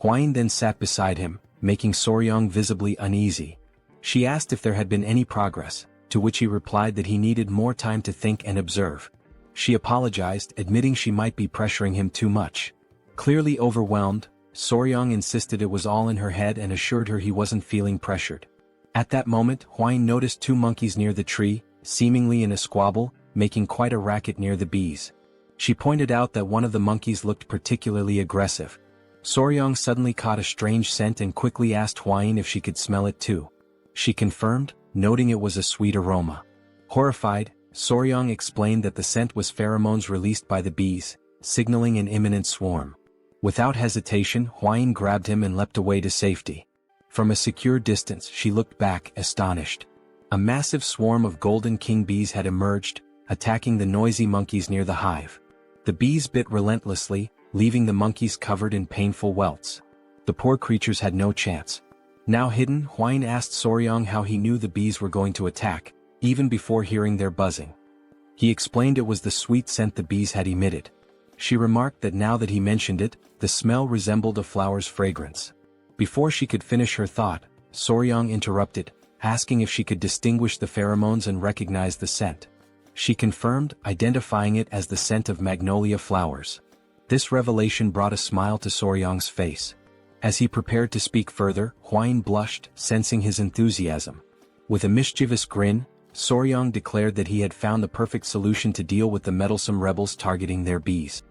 Huayin then sat beside him, making Soryang visibly uneasy. She asked if there had been any progress, to which he replied that he needed more time to think and observe. She apologized, admitting she might be pressuring him too much. Clearly overwhelmed, Soryang insisted it was all in her head and assured her he wasn't feeling pressured. At that moment, Huayin noticed two monkeys near the tree, seemingly in a squabble, making quite a racket near the bees. She pointed out that one of the monkeys looked particularly aggressive. Soryang suddenly caught a strange scent and quickly asked Huayin if she could smell it too. She confirmed, noting it was a sweet aroma. Horrified, Soryang explained that the scent was pheromones released by the bees, signaling an imminent swarm. Without hesitation, Huayin grabbed him and leapt away to safety. From a secure distance she looked back, astonished. A massive swarm of golden king bees had emerged, attacking the noisy monkeys near the hive. The bees bit relentlessly, leaving the monkeys covered in painful welts. The poor creatures had no chance. Now hidden, Huayin asked Soryang how he knew the bees were going to attack, even before hearing their buzzing. He explained it was the sweet scent the bees had emitted. She remarked that now that he mentioned it, the smell resembled a flower's fragrance. Before she could finish her thought, Soryang interrupted, asking if she could distinguish the pheromones and recognize the scent. She confirmed, identifying it as the scent of magnolia flowers. This revelation brought a smile to Soryang's face. As he prepared to speak further, Huayin blushed, sensing his enthusiasm. With a mischievous grin, Soryang declared that he had found the perfect solution to deal with the meddlesome rebels targeting their bees.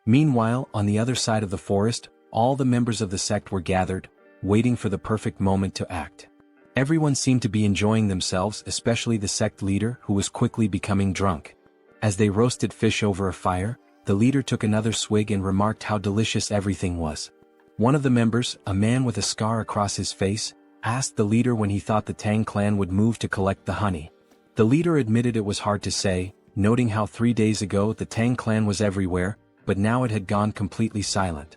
Meanwhile, on the other side of the forest, all the members of the sect were gathered, waiting for the perfect moment to act. Everyone seemed to be enjoying themselves, especially the sect leader, who was quickly becoming drunk. As they roasted fish over a fire, the leader took another swig and remarked how delicious everything was. One of the members, a man with a scar across his face, asked the leader when he thought the Tang clan would move to collect the honey. The leader admitted it was hard to say, noting how 3 days ago the Tang clan was everywhere, but now it had gone completely silent.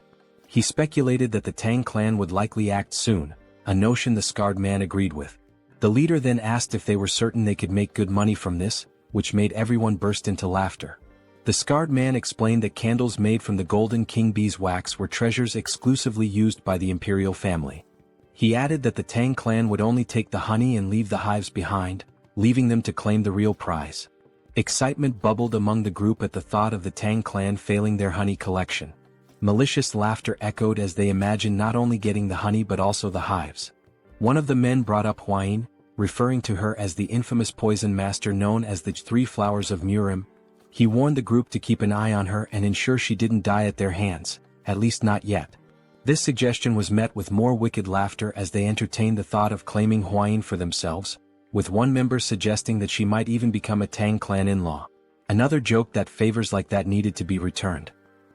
He speculated that the Tang clan would likely act soon, a notion the scarred man agreed with. The leader then asked if they were certain they could make good money from this, which made everyone burst into laughter. The scarred man explained that candles made from the golden king bee's wax were treasures exclusively used by the imperial family. He added that the Tang clan would only take the honey and leave the hives behind, leaving them to claim the real prize. Excitement bubbled among the group at the thought of the Tang clan failing their honey collection. Malicious laughter echoed as they imagined not only getting the honey but also the hives. One of the men brought up Huayin, referring to her as the infamous poison master known as the 3 flowers of Murim. He warned the group to keep an eye on her and ensure she didn't die at their hands, at least not yet. This suggestion was met with more wicked laughter as they entertained the thought of claiming Huayin for themselves, with one member suggesting that she might even become a Tang clan in-law. Another joked that favors like that needed to be returned.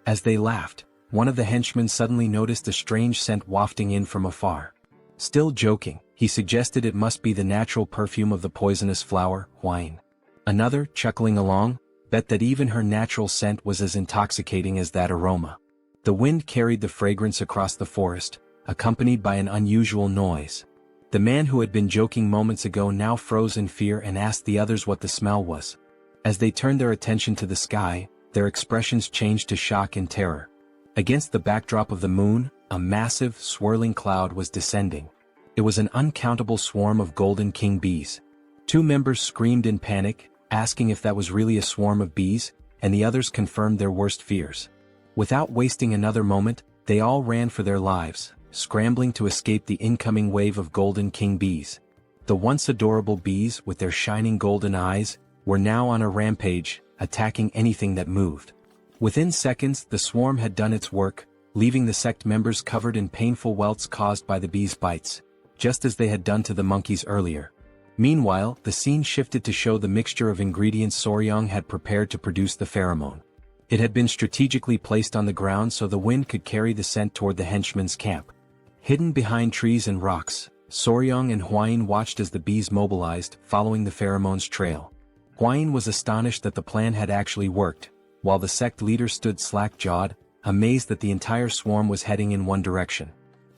As they laughed, one of the henchmen suddenly noticed a strange scent wafting in from afar. Still joking, he suggested it must be the natural perfume of the poisonous flower, Huayin. Another, chuckling along, bet that even her natural scent was as intoxicating as that aroma. The wind carried the fragrance across the forest, accompanied by an unusual noise. The man who had been joking moments ago now froze in fear and asked the others what the smell was. As they turned their attention to the sky, their expressions changed to shock and terror. Against the backdrop of the moon, a massive, swirling cloud was descending. It was an uncountable swarm of golden king bees. 2 members screamed in panic, asking if that was really a swarm of bees, and the others confirmed their worst fears. Without wasting another moment, they all ran for their lives, scrambling to escape the incoming wave of golden king bees. The once adorable bees, with their shining golden eyes, were now on a rampage, attacking anything that moved. Within seconds, the swarm had done its work, leaving the sect members covered in painful welts caused by the bees' bites, just as they had done to the monkeys earlier. Meanwhile, the scene shifted to show the mixture of ingredients Soryang had prepared to produce the pheromone. It had been strategically placed on the ground so the wind could carry the scent toward the henchman's camp. Hidden behind trees and rocks, Soryang and Huayin watched as the bees mobilized, following the pheromone's trail. Huayin was astonished that the plan had actually worked, while the sect leader stood slack-jawed, amazed that the entire swarm was heading in one direction.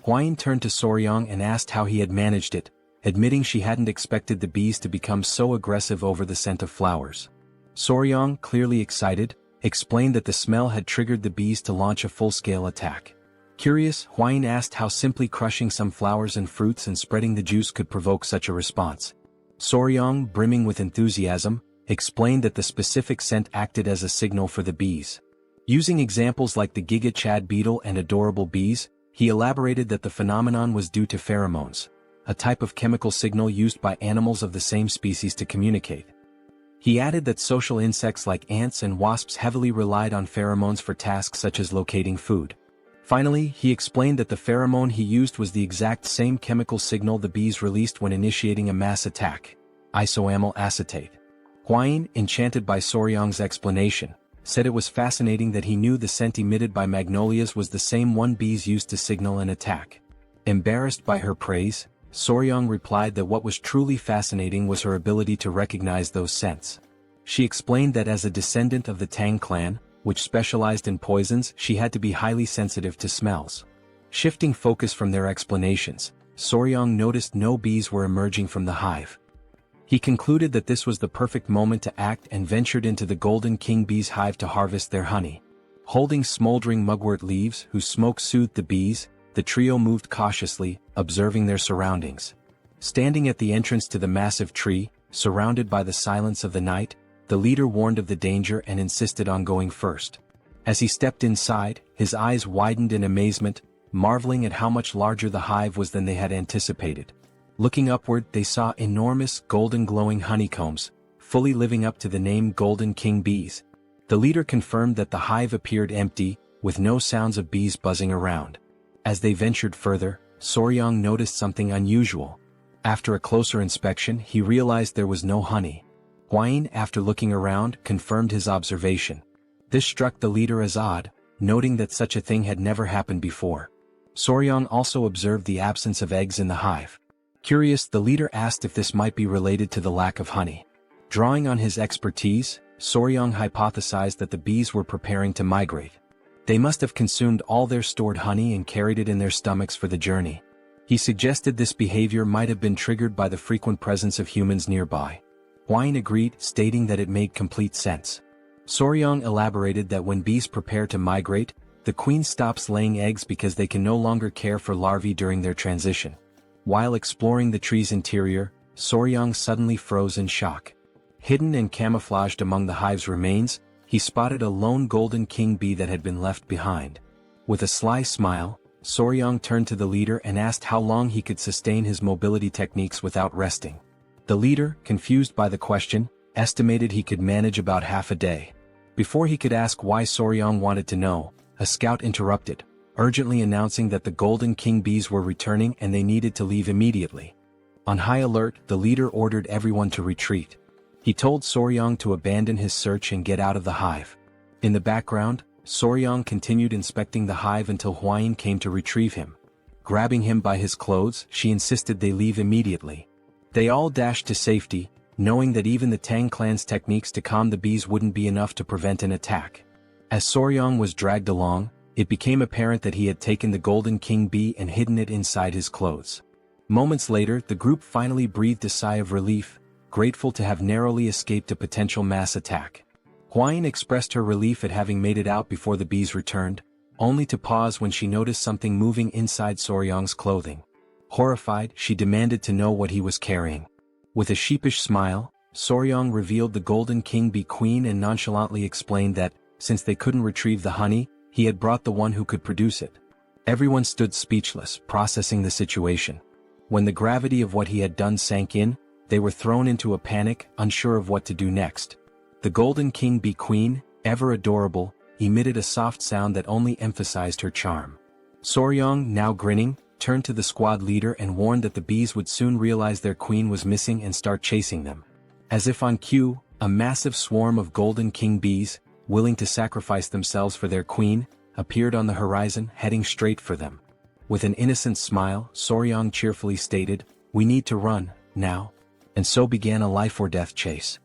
Huayin turned to Soryang and asked how he had managed it, admitting she hadn't expected the bees to become so aggressive over the scent of flowers. Soryang, clearly excited, explained that the smell had triggered the bees to launch a full-scale attack. Curious, Huayin asked how simply crushing some flowers and fruits and spreading the juice could provoke such a response. Soryang, brimming with enthusiasm, explained that the specific scent acted as a signal for the bees. Using examples like the Giga Chad beetle and adorable bees, he elaborated that the phenomenon was due to pheromones, a type of chemical signal used by animals of the same species to communicate. He added that social insects like ants and wasps heavily relied on pheromones for tasks such as locating food. Finally, he explained that the pheromone he used was the exact same chemical signal the bees released when initiating a mass attack: isoamyl acetate. Huayin, enchanted by Soryang's explanation, said it was fascinating that he knew the scent emitted by magnolias was the same one bees used to signal an attack. Embarrassed by her praise, Soryong replied that what was truly fascinating was her ability to recognize those scents. She explained that as a descendant of the Tang Clan, which specialized in poisons, she had to be highly sensitive to smells. Shifting focus from their explanations, Soryong noticed no bees were emerging from the hive. He concluded that this was the perfect moment to act and ventured into the Golden King bee's hive to harvest their honey. Holding smoldering mugwort leaves whose smoke soothed the bees, the trio moved cautiously, observing their surroundings. Standing at the entrance to the massive tree, surrounded by the silence of the night, the leader warned of the danger and insisted on going first. As he stepped inside, his eyes widened in amazement, marveling at how much larger the hive was than they had anticipated. Looking upward, they saw enormous, golden glowing honeycombs, fully living up to the name Golden King bees. The leader confirmed that the hive appeared empty, with no sounds of bees buzzing around. As they ventured further, Soryong noticed something unusual. After a closer inspection, he realized there was no honey. Hwain, after looking around, confirmed his observation. This struck the leader as odd, noting that such a thing had never happened before. Soryong also observed the absence of eggs in the hive. Curious, the leader asked if this might be related to the lack of honey. Drawing on his expertise, Soryong hypothesized that the bees were preparing to migrate. They must have consumed all their stored honey and carried it in their stomachs for the journey. He suggested this behavior might have been triggered by the frequent presence of humans nearby. Hwain agreed, stating that it made complete sense. Soryong elaborated that when bees prepare to migrate, the queen stops laying eggs because they can no longer care for larvae during their transition. While exploring the tree's interior, Soryong suddenly froze in shock. Hidden and camouflaged among the hive's remains, he spotted a lone golden king bee that had been left behind. With a sly smile, Soryong turned to the leader and asked how long he could sustain his mobility techniques without resting. The leader, confused by the question, estimated he could manage about half a day. Before he could ask why Soryong wanted to know, a scout interrupted, urgently announcing that the Golden King bees were returning and they needed to leave immediately. On high alert, the leader ordered everyone to retreat. He told Soryong to abandon his search and get out of the hive. In the background, Soryong continued inspecting the hive until Hwain came to retrieve him. Grabbing him by his clothes, she insisted they leave immediately. They all dashed to safety, knowing that even the Tang clan's techniques to calm the bees wouldn't be enough to prevent an attack. As Soryong was dragged along, it became apparent that he had taken the Golden King bee and hidden it inside his clothes. Moments later, the group finally breathed a sigh of relief, grateful to have narrowly escaped a potential mass attack. Hwain expressed her relief at having made it out before the bees returned, only to pause when she noticed something moving inside Soryong's clothing. Horrified, she demanded to know what he was carrying. With a sheepish smile, Soryong revealed the Golden King bee queen and nonchalantly explained that, since they couldn't retrieve the honey, he had brought the one who could produce it. Everyone stood speechless, processing the situation. When the gravity of what he had done sank in, they were thrown into a panic, unsure of what to do next. The Golden King bee queen, ever adorable, emitted a soft sound that only emphasized her charm. Soryong, now grinning, turned to the squad leader and warned that the bees would soon realize their queen was missing and start chasing them. As if on cue, a massive swarm of Golden King bees, willing to sacrifice themselves for their queen, appeared on the horizon, heading straight for them. With an innocent smile, Soryong cheerfully stated, "We need to run, now." And so began a life-or-death chase.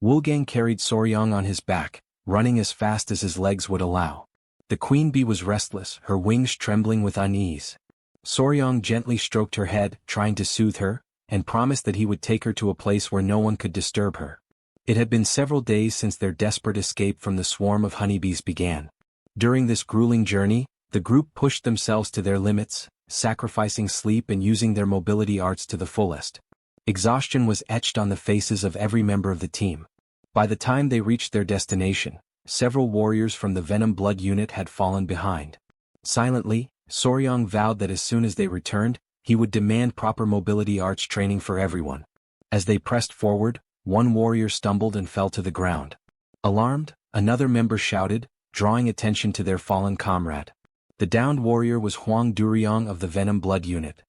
Woolgang carried Soryong on his back, running as fast as his legs would allow. The queen bee was restless, her wings trembling with unease. Soryong gently stroked her head, trying to soothe her, and promised that he would take her to a place where no one could disturb her. It had been several days since their desperate escape from the swarm of honeybees began. During this grueling journey, the group pushed themselves to their limits, sacrificing sleep and using their mobility arts to the fullest. Exhaustion was etched on the faces of every member of the team. By the time they reached their destination, several warriors from the Venom Blood unit had fallen behind. Silently, Soryong vowed that as soon as they returned, he would demand proper mobility arts training for everyone. As they pressed forward, one warrior stumbled and fell to the ground. Alarmed, another member shouted, drawing attention to their fallen comrade. The downed warrior was Hwang Duryong of the Venom Blood unit.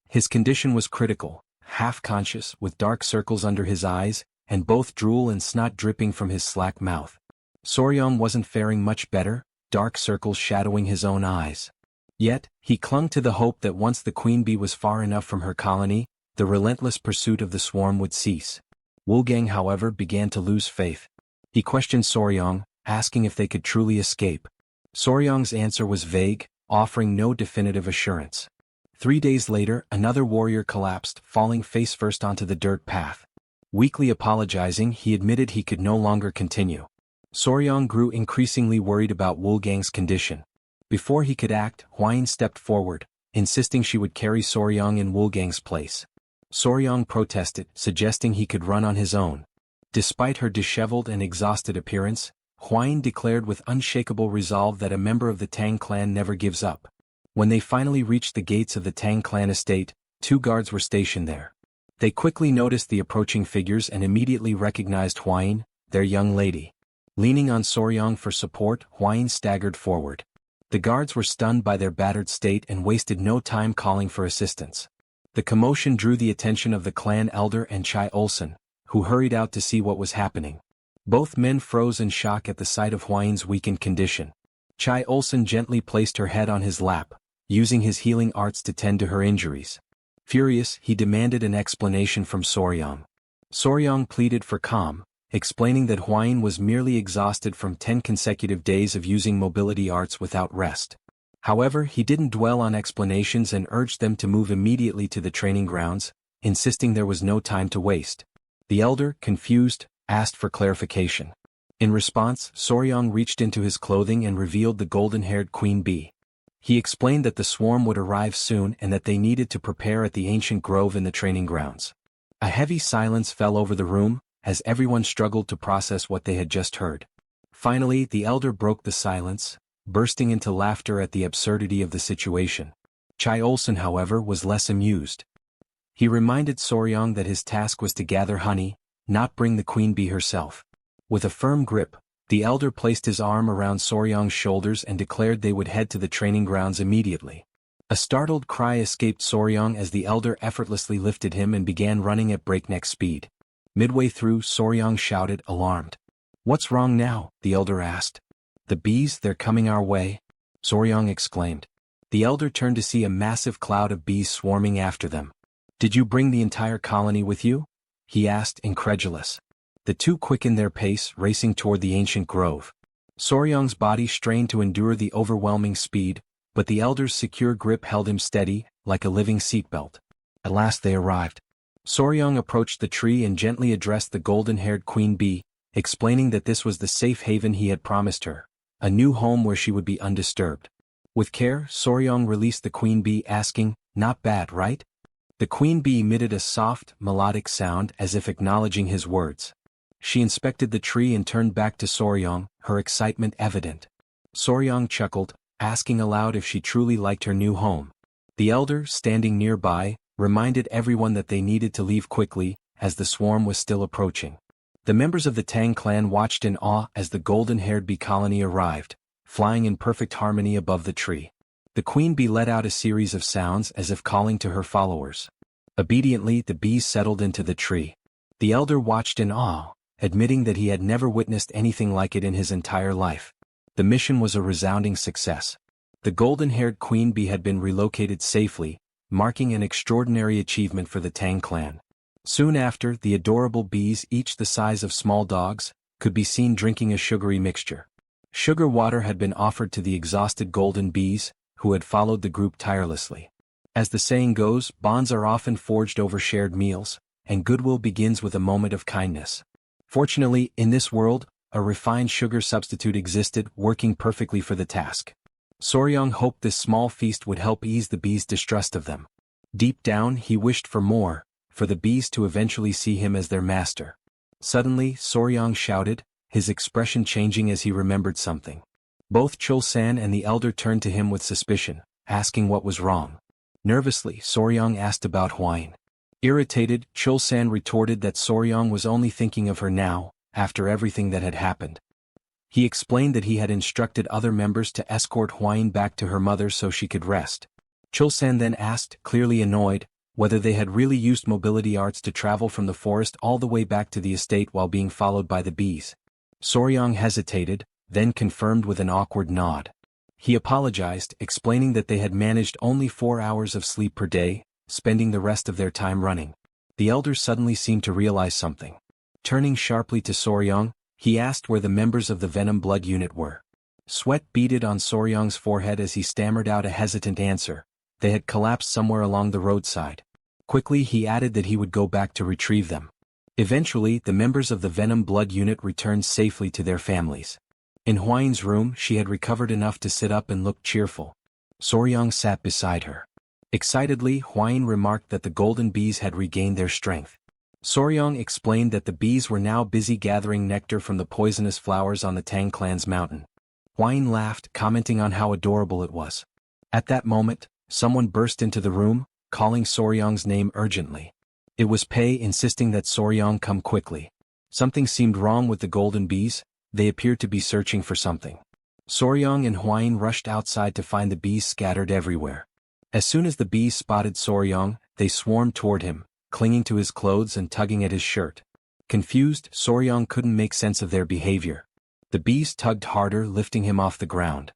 His condition was critical, half-conscious, with dark circles under his eyes, and both drool and snot dripping from his slack mouth. Soryong wasn't faring much better, dark circles shadowing his own eyes. Yet, he clung to the hope that once the queen bee was far enough from her colony, the relentless pursuit of the swarm would cease. Wolfgang, however, began to lose faith. He questioned Soryang, asking if they could truly escape. Soryang's answer was vague, offering no definitive assurance. 3 days later, another warrior collapsed, falling face-first onto the dirt path. Weakly apologizing, he admitted he could no longer continue. Soryang grew increasingly worried about Wolfgang's condition. Before he could act, Hwain stepped forward, insisting she would carry Soryang in Wolfgang's place. Soryang protested, suggesting he could run on his own. Despite her disheveled and exhausted appearance, Hwain declared with unshakable resolve that a member of the Tang clan never gives up. When they finally reached the gates of the Tang clan estate, 2 guards were stationed there. They quickly noticed the approaching figures and immediately recognized Hwain, their young lady. Leaning on Soryang for support, Hwain staggered forward. The guards were stunned by their battered state and wasted no time calling for assistance. The commotion drew the attention of the clan elder and Chai Olsen, who hurried out to see what was happening. Both men froze in shock at the sight of Hwain's weakened condition. Chai Olsen gently placed her head on his lap, using his healing arts to tend to her injuries. Furious, he demanded an explanation from Soryang. Soryang pleaded for calm, explaining that Hwain was merely exhausted from 10 consecutive days of using mobility arts without rest. However, he didn't dwell on explanations and urged them to move immediately to the training grounds, insisting there was no time to waste. The elder, confused, asked for clarification. In response, Soryang reached into his clothing and revealed the golden-haired queen bee. He explained that the swarm would arrive soon and that they needed to prepare at the ancient grove in the training grounds. A heavy silence fell over the room, as everyone struggled to process what they had just heard. Finally, the elder broke the silence, bursting into laughter at the absurdity of the situation. Chai Olsen, however, was less amused. He reminded Soryang that his task was to gather honey, not bring the queen bee herself. With a firm grip, the elder placed his arm around Soryang's shoulders and declared they would head to the training grounds immediately. A startled cry escaped Soryang as the elder effortlessly lifted him and began running at breakneck speed. Midway through, Soryang shouted, alarmed. "What's wrong now?" the elder asked. "The bees, they're coming our way," Soryang exclaimed. The elder turned to see a massive cloud of bees swarming after them. "Did you bring the entire colony with you?" he asked, incredulous. The two quickened their pace, racing toward the ancient grove. Soryang's body strained to endure the overwhelming speed, but the elder's secure grip held him steady, like a living seatbelt. At last they arrived. Soryang approached the tree and gently addressed the golden-haired queen bee, explaining that this was the safe haven he had promised her, a new home where she would be undisturbed. With care, Soryang released the queen bee, asking, "Not bad, right?" The queen bee emitted a soft, melodic sound as if acknowledging his words. She inspected the tree and turned back to Soryang, her excitement evident. Soryang chuckled, asking aloud if she truly liked her new home. The elder, standing nearby, reminded everyone that they needed to leave quickly, as the swarm was still approaching. The members of the Tang clan watched in awe as the golden-haired bee colony arrived, flying in perfect harmony above the tree. The queen bee let out a series of sounds as if calling to her followers. Obediently, the bees settled into the tree. The elder watched in awe, admitting that he had never witnessed anything like it in his entire life. The mission was a resounding success. The golden-haired queen bee had been relocated safely, marking an extraordinary achievement for the Tang clan. Soon after, the adorable bees, each the size of small dogs, could be seen drinking a sugary mixture. Sugar water had been offered to the exhausted golden bees, who had followed the group tirelessly. As the saying goes, bonds are often forged over shared meals, and goodwill begins with a moment of kindness. Fortunately, in this world, a refined sugar substitute existed, working perfectly for the task. Soryang hoped this small feast would help ease the bees' distrust of them. Deep down, he wished for more, for the bees to eventually see him as their master. Suddenly, Soryang shouted, his expression changing as he remembered something. Both Chul-san and the elder turned to him with suspicion, asking what was wrong. Nervously, Soryang asked about Hwain. Irritated, Chul-san retorted that Soryang was only thinking of her now, after everything that had happened. He explained that he had instructed other members to escort Hwain back to her mother so she could rest. Chul-san then asked, clearly annoyed, whether they had really used mobility arts to travel from the forest all the way back to the estate while being followed by the bees. Soryang hesitated, then confirmed with an awkward nod. He apologized, explaining that they had managed only 4 hours of sleep per day, spending the rest of their time running. The elder suddenly seemed to realize something. Turning sharply to Soryong, he asked where the members of the Venom Blood Unit were. Sweat beaded on Soryong's forehead as he stammered out a hesitant answer. They had collapsed somewhere along the roadside. Quickly he added that he would go back to retrieve them. Eventually, the members of the Venom Blood Unit returned safely to their families. In Hwayin's room, she had recovered enough to sit up and look cheerful. Soryong sat beside her. Excitedly, Hwayin remarked that the golden bees had regained their strength. Soryong explained that the bees were now busy gathering nectar from the poisonous flowers on the Tang Clan's mountain. Hwayin laughed, commenting on how adorable it was. At that moment, someone burst into the room, calling Soryong's name urgently. It was Pei, insisting that Soryong come quickly. Something seemed wrong with the golden bees. They appeared to be searching for something. Soryong and Hwayin rushed outside to find the bees scattered everywhere. As soon as the bees spotted Soryong, they swarmed toward him, clinging to his clothes and tugging at his shirt. Confused, Soryong couldn't make sense of their behavior. The bees tugged harder, lifting him off the ground.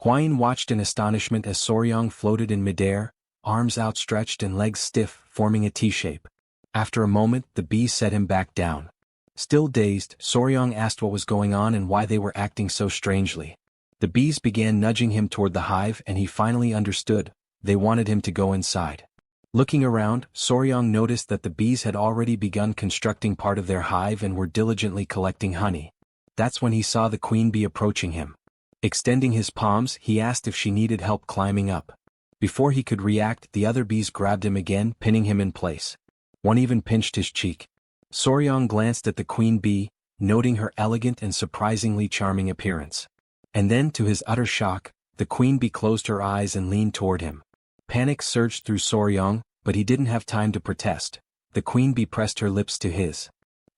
Hwayin watched in astonishment as Soryong floated in midair, arms outstretched and legs stiff, forming a T-shape. After a moment, the bees set him back down. Still dazed, Soryong asked what was going on and why they were acting so strangely. The bees began nudging him toward the hive and he finally understood. They wanted him to go inside. Looking around, Soryong noticed that the bees had already begun constructing part of their hive and were diligently collecting honey. That's when he saw the queen bee approaching him. Extending his palms, he asked if she needed help climbing up. Before he could react, the other bees grabbed him again, pinning him in place. One even pinched his cheek. Soryong glanced at the queen bee, noting her elegant and surprisingly charming appearance. And then, to his utter shock, the queen bee closed her eyes and leaned toward him. Panic surged through Soryong, but he didn't have time to protest. The queen bee pressed her lips to his.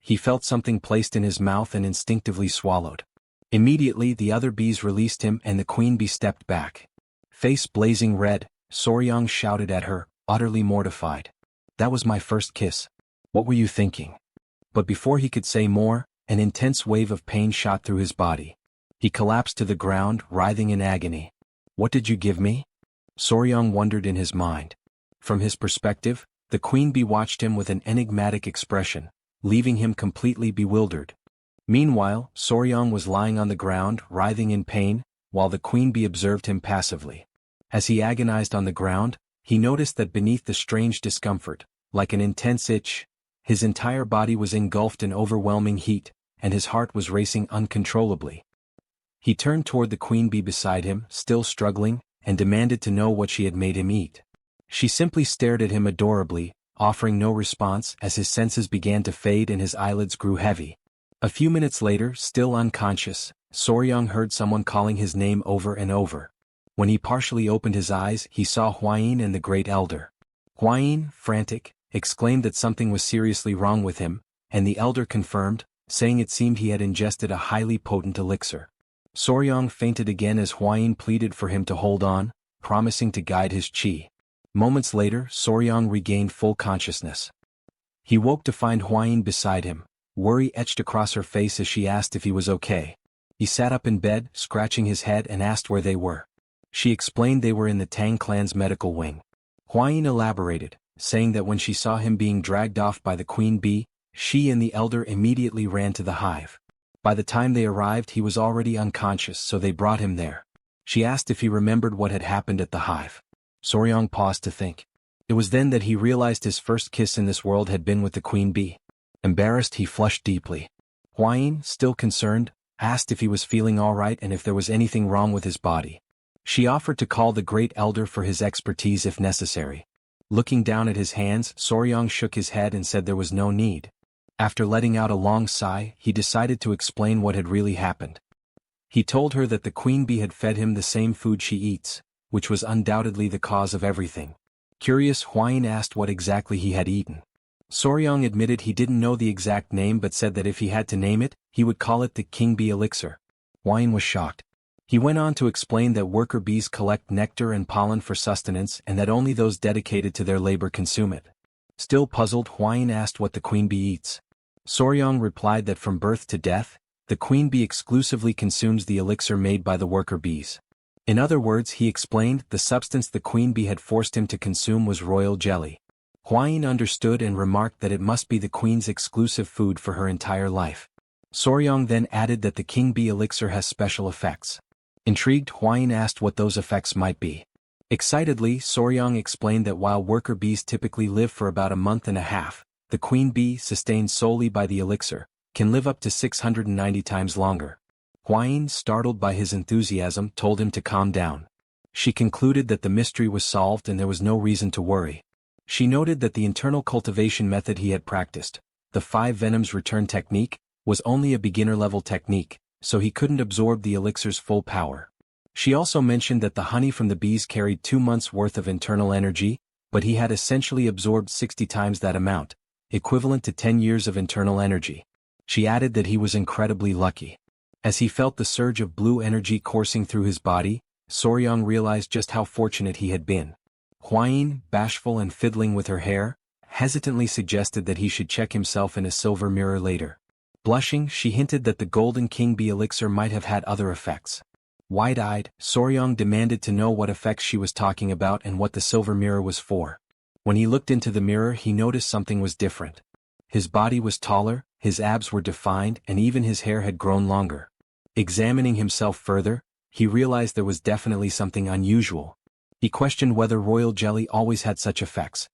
He felt something placed in his mouth and instinctively swallowed. Immediately the other bees released him and the queen bee stepped back. Face blazing red, Soryong shouted at her, utterly mortified. "That was my first kiss. What were you thinking?" But before he could say more, an intense wave of pain shot through his body. He collapsed to the ground, writhing in agony. "What did you give me?" Soryong wondered in his mind. From his perspective, the queen bee watched him with an enigmatic expression, leaving him completely bewildered. Meanwhile, Soryong was lying on the ground, writhing in pain, while the queen bee observed him passively. As he agonized on the ground, he noticed that beneath the strange discomfort, like an intense itch, his entire body was engulfed in overwhelming heat, and his heart was racing uncontrollably. He turned toward the queen bee beside him, still struggling, and demanded to know what she had made him eat. She simply stared at him adorably, offering no response as his senses began to fade and his eyelids grew heavy. A few minutes later, still unconscious, Soryong heard someone calling his name over and over. When he partially opened his eyes, he saw Hwayin and the Great Elder. Hwayin, frantic, exclaimed that something was seriously wrong with him, and the elder confirmed, saying it seemed he had ingested a highly potent elixir. Soryong fainted again as Hwayin pleaded for him to hold on, promising to guide his chi. Moments later, Soryong regained full consciousness. He woke to find Hwayin beside him, worry etched across her face as she asked if he was okay. He sat up in bed, scratching his head and asked where they were. She explained they were in the Tang Clan's medical wing. Hwayin elaborated, saying that when she saw him being dragged off by the queen bee, she and the elder immediately ran to the hive. By the time they arrived he was already unconscious, so they brought him there. She asked if he remembered what had happened at the hive. Soryong paused to think. It was then that he realized his first kiss in this world had been with the queen bee. Embarrassed, he flushed deeply. Hwayin, still concerned, asked if he was feeling all right and if there was anything wrong with his body. She offered to call the Great Elder for his expertise if necessary. Looking down at his hands, Soryong shook his head and said there was no need. After letting out a long sigh, he decided to explain what had really happened. He told her that the queen bee had fed him the same food she eats, which was undoubtedly the cause of everything. Curious, Hwayin asked what exactly he had eaten. Soryong admitted he didn't know the exact name but said that if he had to name it, he would call it the king bee elixir. Hwayin was shocked. He went on to explain that worker bees collect nectar and pollen for sustenance and that only those dedicated to their labor consume it. Still puzzled, Hwayin asked what the queen bee eats. Soryong replied that from birth to death, the queen bee exclusively consumes the elixir made by the worker bees. In other words, he explained, the substance the queen bee had forced him to consume was royal jelly. Huayin understood and remarked that it must be the queen's exclusive food for her entire life. Soryong then added that the king bee elixir has special effects. Intrigued, Huayin asked what those effects might be. Excitedly, Soryong explained that while worker bees typically live for about a month and a half, the queen bee, sustained solely by the elixir, can live up to 690 times longer. Huayin, startled by his enthusiasm, told him to calm down. She concluded that the mystery was solved and there was no reason to worry. She noted that the internal cultivation method he had practiced, the 5 venoms return technique, was only a beginner-level technique, so he couldn't absorb the elixir's full power. She also mentioned that the honey from the bees carried 2 months' worth of internal energy, but he had essentially absorbed 60 times that amount, equivalent to 10 years of internal energy. She added that he was incredibly lucky. As he felt the surge of blue energy coursing through his body, Soryong realized just how fortunate he had been. Huayin, bashful and fiddling with her hair, hesitantly suggested that he should check himself in a silver mirror later. Blushing, she hinted that the golden king bee elixir might have had other effects. Wide-eyed, Soryong demanded to know what effects she was talking about and what the silver mirror was for. When he looked into the mirror, he noticed something was different. His body was taller, his abs were defined, and even his hair had grown longer. Examining himself further, he realized there was definitely something unusual. He questioned whether royal jelly always had such effects.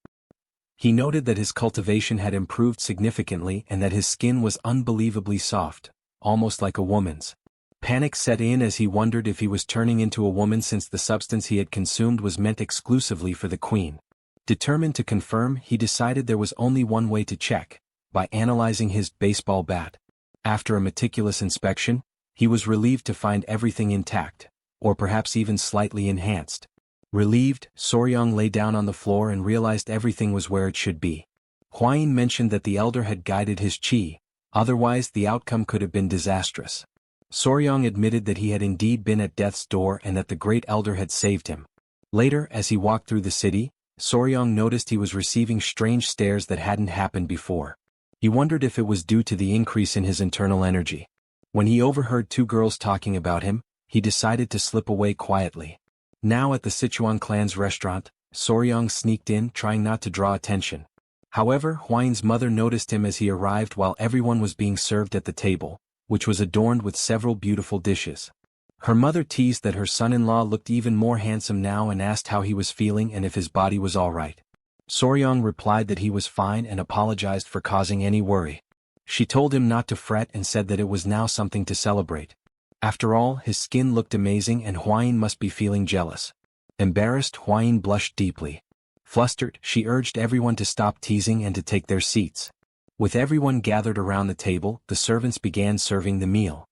He noted that his cultivation had improved significantly and that his skin was unbelievably soft, almost like a woman's. Panic set in as he wondered if he was turning into a woman since the substance he had consumed was meant exclusively for the queen. Determined to confirm, he decided there was only one way to check, by analyzing his baseball bat. After a meticulous inspection, he was relieved to find everything intact, or perhaps even slightly enhanced. Relieved, Soryong lay down on the floor and realized everything was where it should be. Huayin mentioned that the elder had guided his qi, otherwise the outcome could have been disastrous. Soryong admitted that he had indeed been at death's door and that the great elder had saved him. Later, as he walked through the city, Soryong noticed he was receiving strange stares that hadn't happened before. He wondered if it was due to the increase in his internal energy. When he overheard 2 girls talking about him, he decided to slip away quietly. Now at the Sichuan clan's restaurant, Soryong sneaked in, trying not to draw attention. However, Huayin's mother noticed him as he arrived while everyone was being served at the table, which was adorned with several beautiful dishes. Her mother teased that her son-in-law looked even more handsome now and asked how he was feeling and if his body was all right. Soryong replied that he was fine and apologized for causing any worry. She told him not to fret and said that it was now something to celebrate. After all, his skin looked amazing and Huayin must be feeling jealous. Embarrassed, Huayin blushed deeply. Flustered, she urged everyone to stop teasing and to take their seats. With everyone gathered around the table, the servants began serving the meal.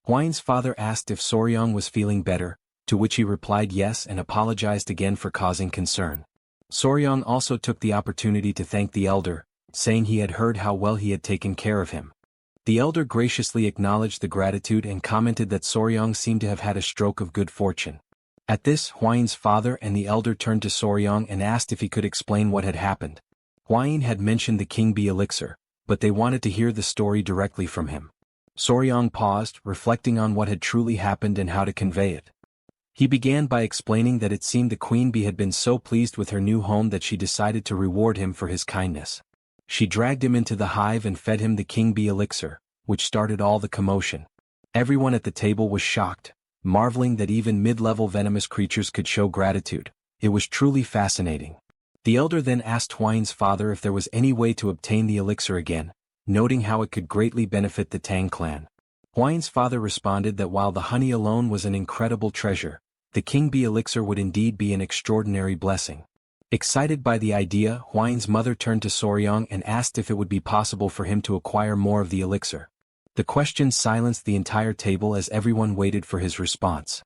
Huayin's father asked if Soryong was feeling better, to which he replied yes and apologized again for causing concern. Soryong also took the opportunity to thank the elder, saying he had heard how well he had taken care of him. The elder graciously acknowledged the gratitude and commented that Soryong seemed to have had a stroke of good fortune. At this, Huayin's father and the elder turned to Soryong and asked if he could explain what had happened. Huayin had mentioned the king bee elixir, but they wanted to hear the story directly from him. Soryong paused, reflecting on what had truly happened and how to convey it. He began by explaining that it seemed the queen bee had been so pleased with her new home that she decided to reward him for his kindness. She dragged him into the hive and fed him the king bee elixir, which started all the commotion. Everyone at the table was shocked, marveling that even mid-level venomous creatures could show gratitude. It was truly fascinating. The elder then asked Huayin's father if there was any way to obtain the elixir again, noting how it could greatly benefit the Tang clan. Huayin's father responded that while the honey alone was an incredible treasure, the king bee elixir would indeed be an extraordinary blessing. Excited by the idea, Huayin's mother turned to Soryong and asked if it would be possible for him to acquire more of the elixir. The question silenced the entire table as everyone waited for his response.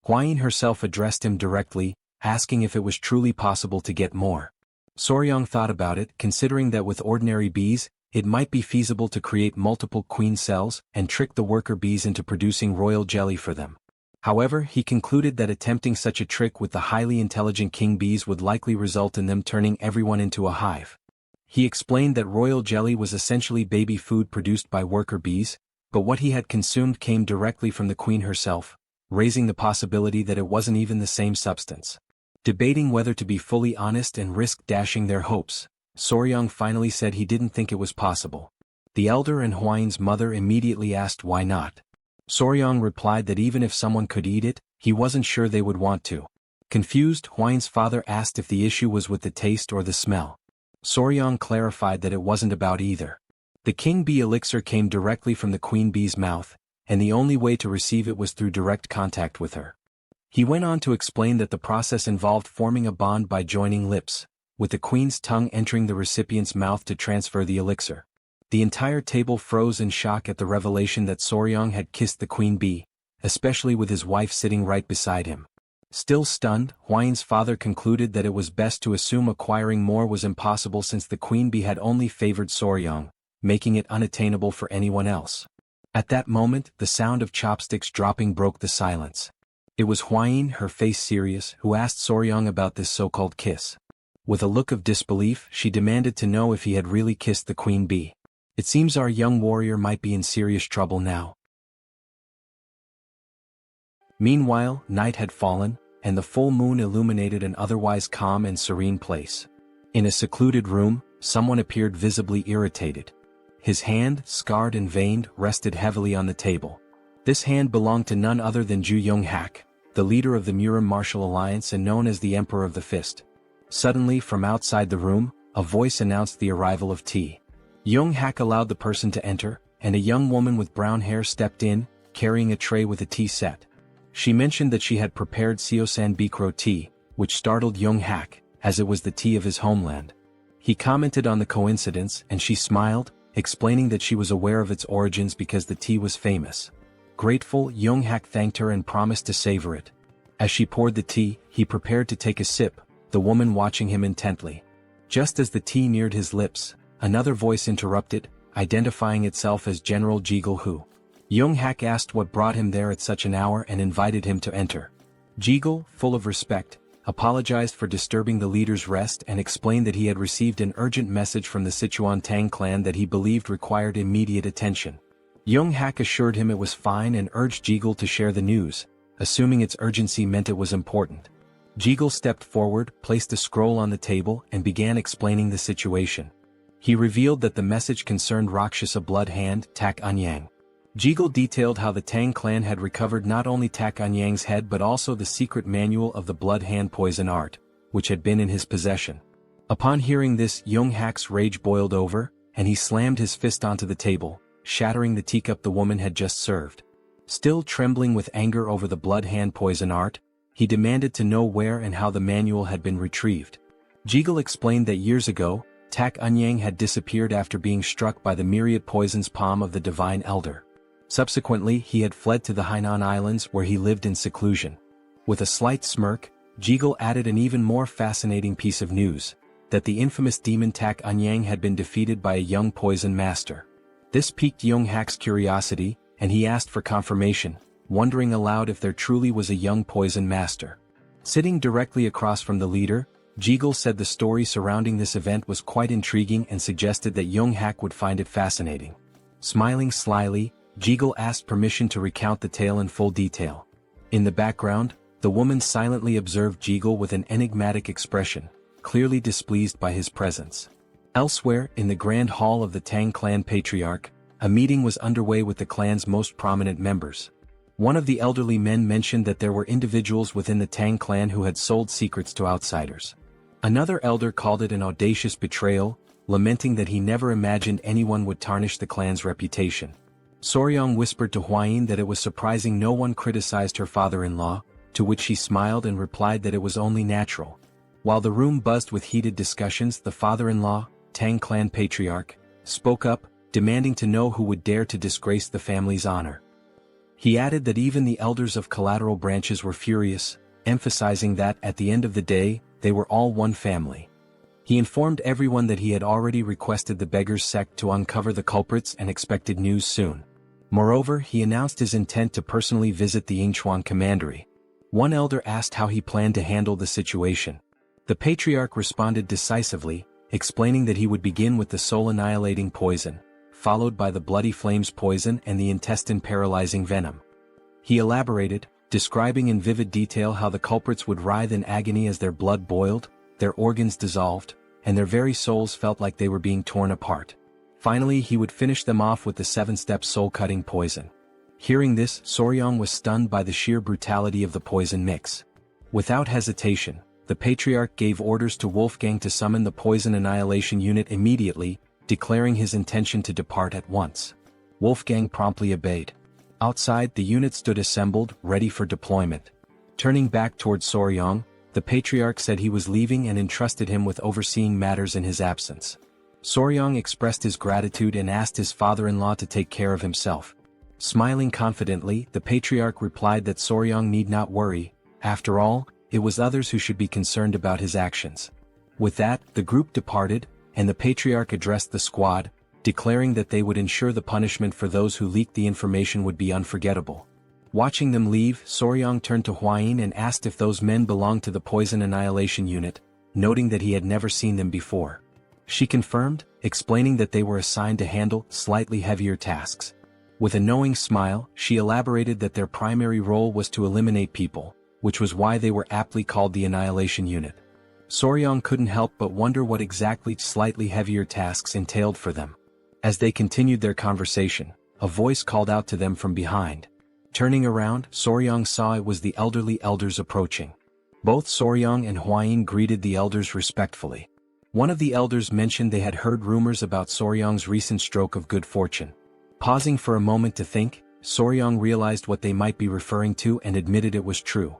Huayin herself addressed him directly, asking if it was truly possible to get more. Soryong thought about it, considering that with ordinary bees, it might be feasible to create multiple queen cells and trick the worker bees into producing royal jelly for them. However, he concluded that attempting such a trick with the highly intelligent king bees would likely result in them turning everyone into a hive. He explained that royal jelly was essentially baby food produced by worker bees, but what he had consumed came directly from the queen herself, raising the possibility that it wasn't even the same substance. Debating whether to be fully honest and risk dashing their hopes, Soryong finally said he didn't think it was possible. The elder and Hwain's mother immediately asked why not. Soryong replied that even if someone could eat it, he wasn't sure they would want to. Confused, Hwain's father asked if the issue was with the taste or the smell. Soryong clarified that it wasn't about either. The king bee elixir came directly from the queen bee's mouth, and the only way to receive it was through direct contact with her. He went on to explain that the process involved forming a bond by joining lips, with the queen's tongue entering the recipient's mouth to transfer the elixir. The entire table froze in shock at the revelation that Soryong had kissed the queen bee, especially with his wife sitting right beside him. Still stunned, Hwain's father concluded that it was best to assume acquiring more was impossible since the queen bee had only favored Soryong, making it unattainable for anyone else. At that moment, the sound of chopsticks dropping broke the silence. It was Hwain, her face serious, who asked Soryong about this so-called kiss. With a look of disbelief, she demanded to know if he had really kissed the queen bee. It seems our young warrior might be in serious trouble now. Meanwhile, night had fallen, and the full moon illuminated an otherwise calm and serene place. In a secluded room, someone appeared visibly irritated. His hand, scarred and veined, rested heavily on the table. This hand belonged to none other than Ju Young-hak, the leader of the Murim Martial Alliance and known as the Emperor of the Fist. Suddenly, from outside the room, a voice announced the arrival of tea. Young-hak allowed the person to enter, and a young woman with brown hair stepped in, carrying a tray with a tea set. She mentioned that she had prepared Seosan Bikro tea, which startled Young-hak, as it was the tea of his homeland. He commented on the coincidence and she smiled, explaining that she was aware of its origins because the tea was famous. Grateful, Young-hak thanked her and promised to savor it. As she poured the tea, he prepared to take a sip, the woman watching him intently. Just as the tea neared his lips, another voice interrupted, identifying itself as General Jigul Hu. Young-hak asked what brought him there at such an hour and invited him to enter. Jigul, full of respect, apologized for disturbing the leader's rest and explained that he had received an urgent message from the Sichuan Tang Clan that he believed required immediate attention. Young-hak assured him it was fine and urged Jigul to share the news, assuming its urgency meant it was important. Jigul stepped forward, placed a scroll on the table and began explaining the situation. He revealed that the message concerned Rakshasa blood hand, Tak Anyang. Jigul detailed how the Tang clan had recovered not only Tak Anyang's head but also the secret manual of the blood hand poison art, which had been in his possession. Upon hearing this, Young-hak's rage boiled over, and he slammed his fist onto the table, shattering the teacup the woman had just served. Still trembling with anger over the blood hand poison art, he demanded to know where and how the manual had been retrieved. Jigul explained that years ago, Tak Anyang had disappeared after being struck by the myriad poison's palm of the divine elder. Subsequently, he had fled to the Hainan Islands where he lived in seclusion. With a slight smirk, Jigul added an even more fascinating piece of news, that the infamous demon Tak Anyang had been defeated by a young poison master. This piqued Young-hak's curiosity, and he asked for confirmation, wondering aloud if there truly was a young poison master. Sitting directly across from the leader, Jigul said the story surrounding this event was quite intriguing and suggested that Young-hak would find it fascinating. Smiling slyly, Jigul asked permission to recount the tale in full detail. In the background, the woman silently observed Jigul with an enigmatic expression, clearly displeased by his presence. Elsewhere, in the grand hall of the Tang clan patriarch, a meeting was underway with the clan's most prominent members. One of the elderly men mentioned that there were individuals within the Tang clan who had sold secrets to outsiders. Another elder called it an audacious betrayal, lamenting that he never imagined anyone would tarnish the clan's reputation. Soryong whispered to Hwain that it was surprising no one criticized her father-in-law, to which she smiled and replied that it was only natural. While the room buzzed with heated discussions, the father-in-law, Tang clan patriarch, spoke up, demanding to know who would dare to disgrace the family's honor. He added that even the elders of collateral branches were furious, emphasizing that, at the end of the day, they were all one family. He informed everyone that he had already requested the beggars' sect to uncover the culprits and expected news soon. Moreover, he announced his intent to personally visit the Yingchuan commandery. One elder asked how he planned to handle the situation. The patriarch responded decisively, explaining that he would begin with the soul-annihilating poison, followed by the bloody flames poison and the intestine-paralyzing venom. He elaborated, describing in vivid detail how the culprits would writhe in agony as their blood boiled, their organs dissolved, and their very souls felt like they were being torn apart. Finally he would finish them off with the 7-step soul-cutting poison. Hearing this, Soryang was stunned by the sheer brutality of the poison mix. Without hesitation, the Patriarch gave orders to Wolfgang to summon the Poison Annihilation Unit immediately, declaring his intention to depart at once. Wolfgang promptly obeyed. Outside, the unit stood assembled, ready for deployment. Turning back towards Soryang, the Patriarch said he was leaving and entrusted him with overseeing matters in his absence. Soryang expressed his gratitude and asked his father-in-law to take care of himself. Smiling confidently, the Patriarch replied that Soryang need not worry. After all, it was others who should be concerned about his actions. With that, the group departed, and the Patriarch addressed the squad, declaring that they would ensure the punishment for those who leaked the information would be unforgettable. Watching them leave, Soryang turned to Hwayin and asked if those men belonged to the Poison Annihilation Unit, noting that he had never seen them before. She confirmed, explaining that they were assigned to handle slightly heavier tasks. With a knowing smile, she elaborated that their primary role was to eliminate people, which was why they were aptly called the Annihilation Unit. Soryang couldn't help but wonder what exactly slightly heavier tasks entailed for them. As they continued their conversation, a voice called out to them from behind. Turning around, Soryang saw it was the elderly elders approaching. Both Soryang and Hwayin greeted the elders respectfully. One of the elders mentioned they had heard rumors about Soryang's recent stroke of good fortune. Pausing for a moment to think, Soryang realized what they might be referring to and admitted it was true.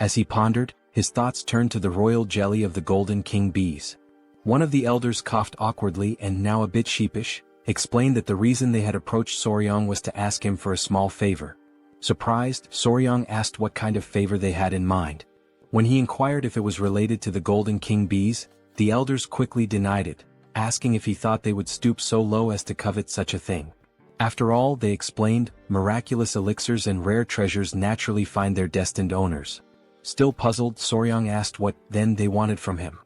As he pondered, his thoughts turned to the royal jelly of the Golden King bees. One of the elders coughed awkwardly and, now a bit sheepish, explained that the reason they had approached Soryang was to ask him for a small favor. Surprised, Soryang asked what kind of favor they had in mind. When he inquired if it was related to the Golden King bees, the elders quickly denied it, asking if he thought they would stoop so low as to covet such a thing. After all, they explained, miraculous elixirs and rare treasures naturally find their destined owners. Still puzzled, Soryang asked what, then, they wanted from him.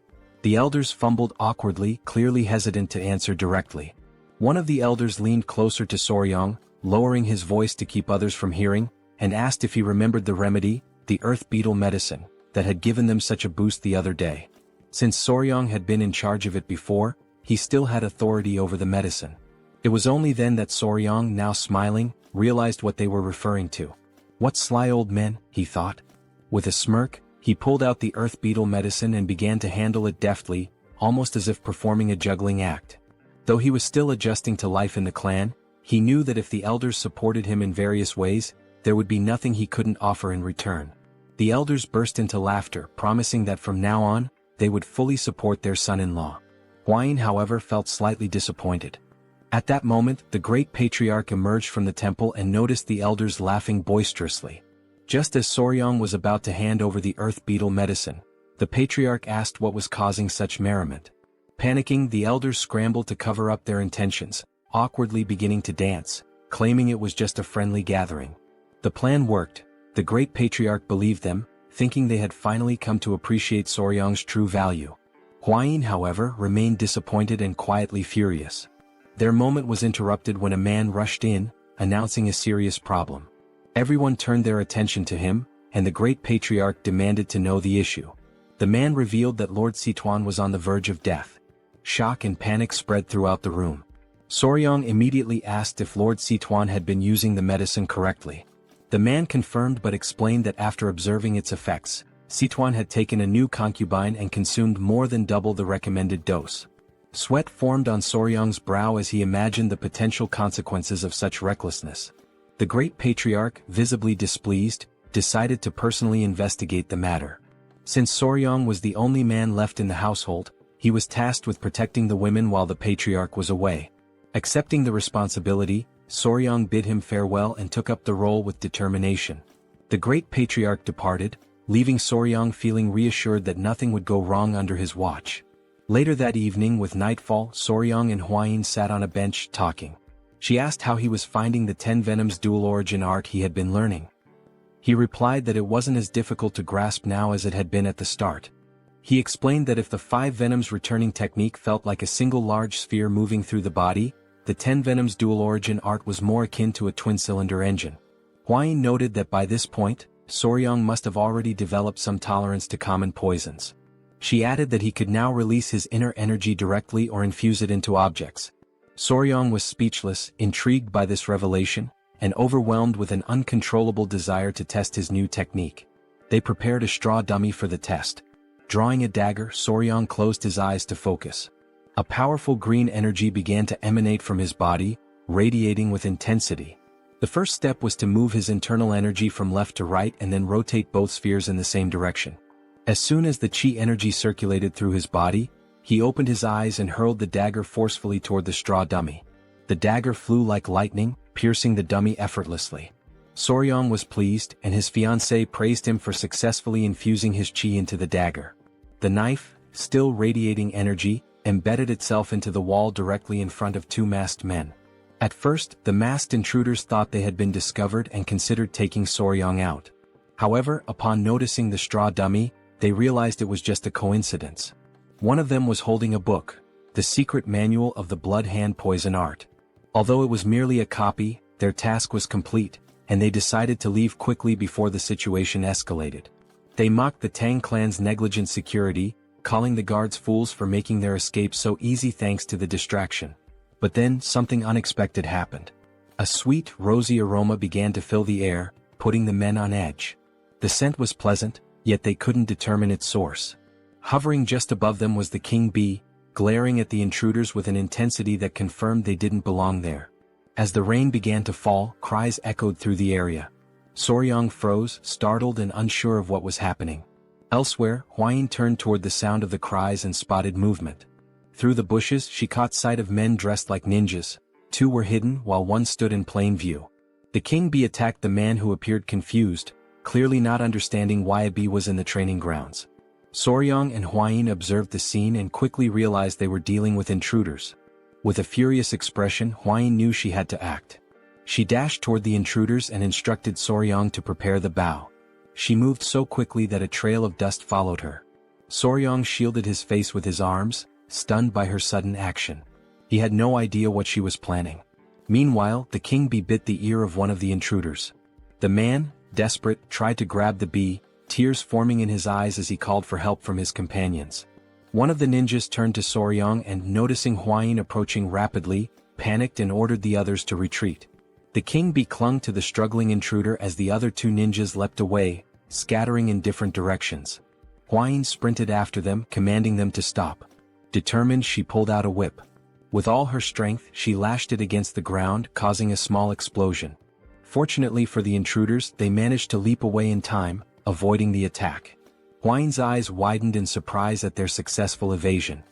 The elders fumbled awkwardly, clearly hesitant to answer directly. One of the elders leaned closer to Soryang, lowering his voice to keep others from hearing, and asked if he remembered the remedy, the earth beetle medicine, that had given them such a boost the other day. Since Soryang had been in charge of it before, he still had authority over the medicine. It was only then that Soryang, now smiling, realized what they were referring to. What sly old men, he thought. With a smirk, he pulled out the earth beetle medicine and began to handle it deftly, almost as if performing a juggling act. Though he was still adjusting to life in the clan, he knew that if the elders supported him in various ways, there would be nothing he couldn't offer in return. The elders burst into laughter, promising that from now on, they would fully support their son-in-law. Hwayin, however, felt slightly disappointed. At that moment, the great patriarch emerged from the temple and noticed the elders laughing boisterously. Just as Soryang was about to hand over the earth beetle medicine, the patriarch asked what was causing such merriment. Panicking, the elders scrambled to cover up their intentions, awkwardly beginning to dance, claiming it was just a friendly gathering. The plan worked. The great patriarch believed them, thinking they had finally come to appreciate Soryang's true value. Hwayin, however, remained disappointed and quietly furious. Their moment was interrupted when a man rushed in, announcing a serious problem. Everyone turned their attention to him, and the great patriarch demanded to know the issue. The man revealed that Lord Sichuan was on the verge of death. Shock and panic spread throughout the room. Soryang immediately asked if Lord Sichuan had been using the medicine correctly. The man confirmed but explained that after observing its effects, Sichuan had taken a new concubine and consumed more than double the recommended dose. Sweat formed on Soryang's brow as he imagined the potential consequences of such recklessness. The great patriarch, visibly displeased, decided to personally investigate the matter. Since Soryang was the only man left in the household, he was tasked with protecting the women while the patriarch was away. Accepting the responsibility, Soryang bid him farewell and took up the role with determination. The great patriarch departed, leaving Soryang feeling reassured that nothing would go wrong under his watch. Later that evening, with nightfall, Soryang and Hwayin sat on a bench, talking. She asked how he was finding the 10 Venoms dual origin art he had been learning. He replied that it wasn't as difficult to grasp now as it had been at the start. He explained that if the 5 Venoms returning technique felt like a single large sphere moving through the body, the 10 Venoms dual origin art was more akin to a twin-cylinder engine. Huayin noted that by this point, Soryong must have already developed some tolerance to common poisons. She added that he could now release his inner energy directly or infuse it into objects. Soryong was speechless, intrigued by this revelation, and overwhelmed with an uncontrollable desire to test his new technique. They prepared a straw dummy for the test. Drawing a dagger, Soryong closed his eyes to focus. A powerful green energy began to emanate from his body, radiating with intensity. The first step was to move his internal energy from left to right and then rotate both spheres in the same direction. As soon as the chi energy circulated through his body, he opened his eyes and hurled the dagger forcefully toward the straw dummy. The dagger flew like lightning, piercing the dummy effortlessly. Soryong was pleased, and his fiancée praised him for successfully infusing his chi into the dagger. The knife, still radiating energy, embedded itself into the wall directly in front of two masked men. At first, the masked intruders thought they had been discovered and considered taking Soryong out. However, upon noticing the straw dummy, they realized it was just a coincidence. One of them was holding a book, the secret manual of the blood hand poison art. Although it was merely a copy, their task was complete, and they decided to leave quickly before the situation escalated. They mocked the Tang clan's negligent security, calling the guards fools for making their escape so easy thanks to the distraction. But then, something unexpected happened. A sweet, rosy aroma began to fill the air, putting the men on edge. The scent was pleasant, yet they couldn't determine its source. Hovering just above them was the king bee, glaring at the intruders with an intensity that confirmed they didn't belong there. As the rain began to fall, cries echoed through the area. Soryong froze, startled and unsure of what was happening. Elsewhere, Huayin turned toward the sound of the cries and spotted movement. Through the bushes she caught sight of men dressed like ninjas. Two were hidden while one stood in plain view. The king bee attacked the man who appeared confused, clearly not understanding why a bee was in the training grounds. Soryong and Huayin observed the scene and quickly realized they were dealing with intruders. With a furious expression, Huayin knew she had to act. She dashed toward the intruders and instructed Soryong to prepare the bow. She moved so quickly that a trail of dust followed her. Soryong shielded his face with his arms, stunned by her sudden action. He had no idea what she was planning. Meanwhile, the king bee bit the ear of one of the intruders. The man, desperate, tried to grab the bee, tears forming in his eyes as he called for help from his companions. One of the ninjas turned to Soryong and, noticing Huayin approaching rapidly, panicked and ordered the others to retreat. The king bee clung to the struggling intruder as the other two ninjas leapt away, scattering in different directions. Huayin sprinted after them, commanding them to stop. Determined, she pulled out a whip. With all her strength, she lashed it against the ground, causing a small explosion. Fortunately for the intruders, they managed to leap away in time, avoiding the attack. Huayin's eyes widened in surprise at their successful evasion.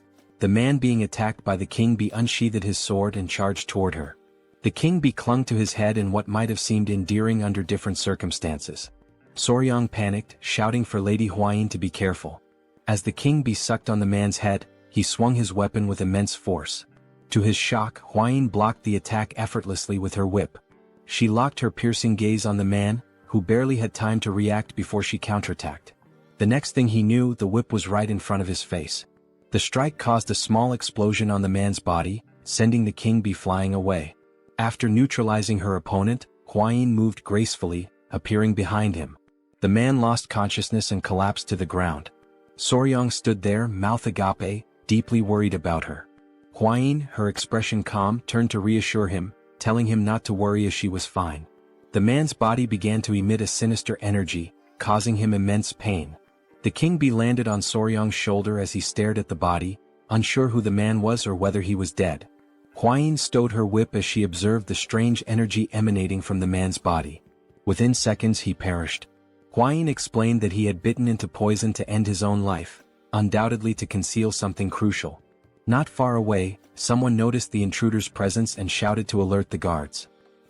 The man being attacked by the king bee unsheathed his sword and charged toward her. The king bee clung to his head in what might have seemed endearing under different circumstances. Soryong panicked, shouting for Lady Huayin to be careful. As the king bee sucked on the man's head, he swung his weapon with immense force. To his shock, Huayin blocked the attack effortlessly with her whip. She locked her piercing gaze on the man, who barely had time to react before she counterattacked. The next thing he knew, the whip was right in front of his face. The strike caused a small explosion on the man's body, sending the king bee flying away. After neutralizing her opponent, Huayin moved gracefully, appearing behind him. The man lost consciousness and collapsed to the ground. Soryong stood there, mouth agape, deeply worried about her. Huayin, her expression calm, turned to reassure him, telling him not to worry as she was fine. The man's body began to emit a sinister energy, causing him immense pain. The king bee landed on Soryong's shoulder as he stared at the body, unsure who the man was or whether he was dead. Huayin stowed her whip as she observed the strange energy emanating from the man's body. Within seconds he perished. Huayin explained that he had bitten into poison to end his own life, undoubtedly to conceal something crucial. Not far away, someone noticed the intruder's presence and shouted to alert the guards.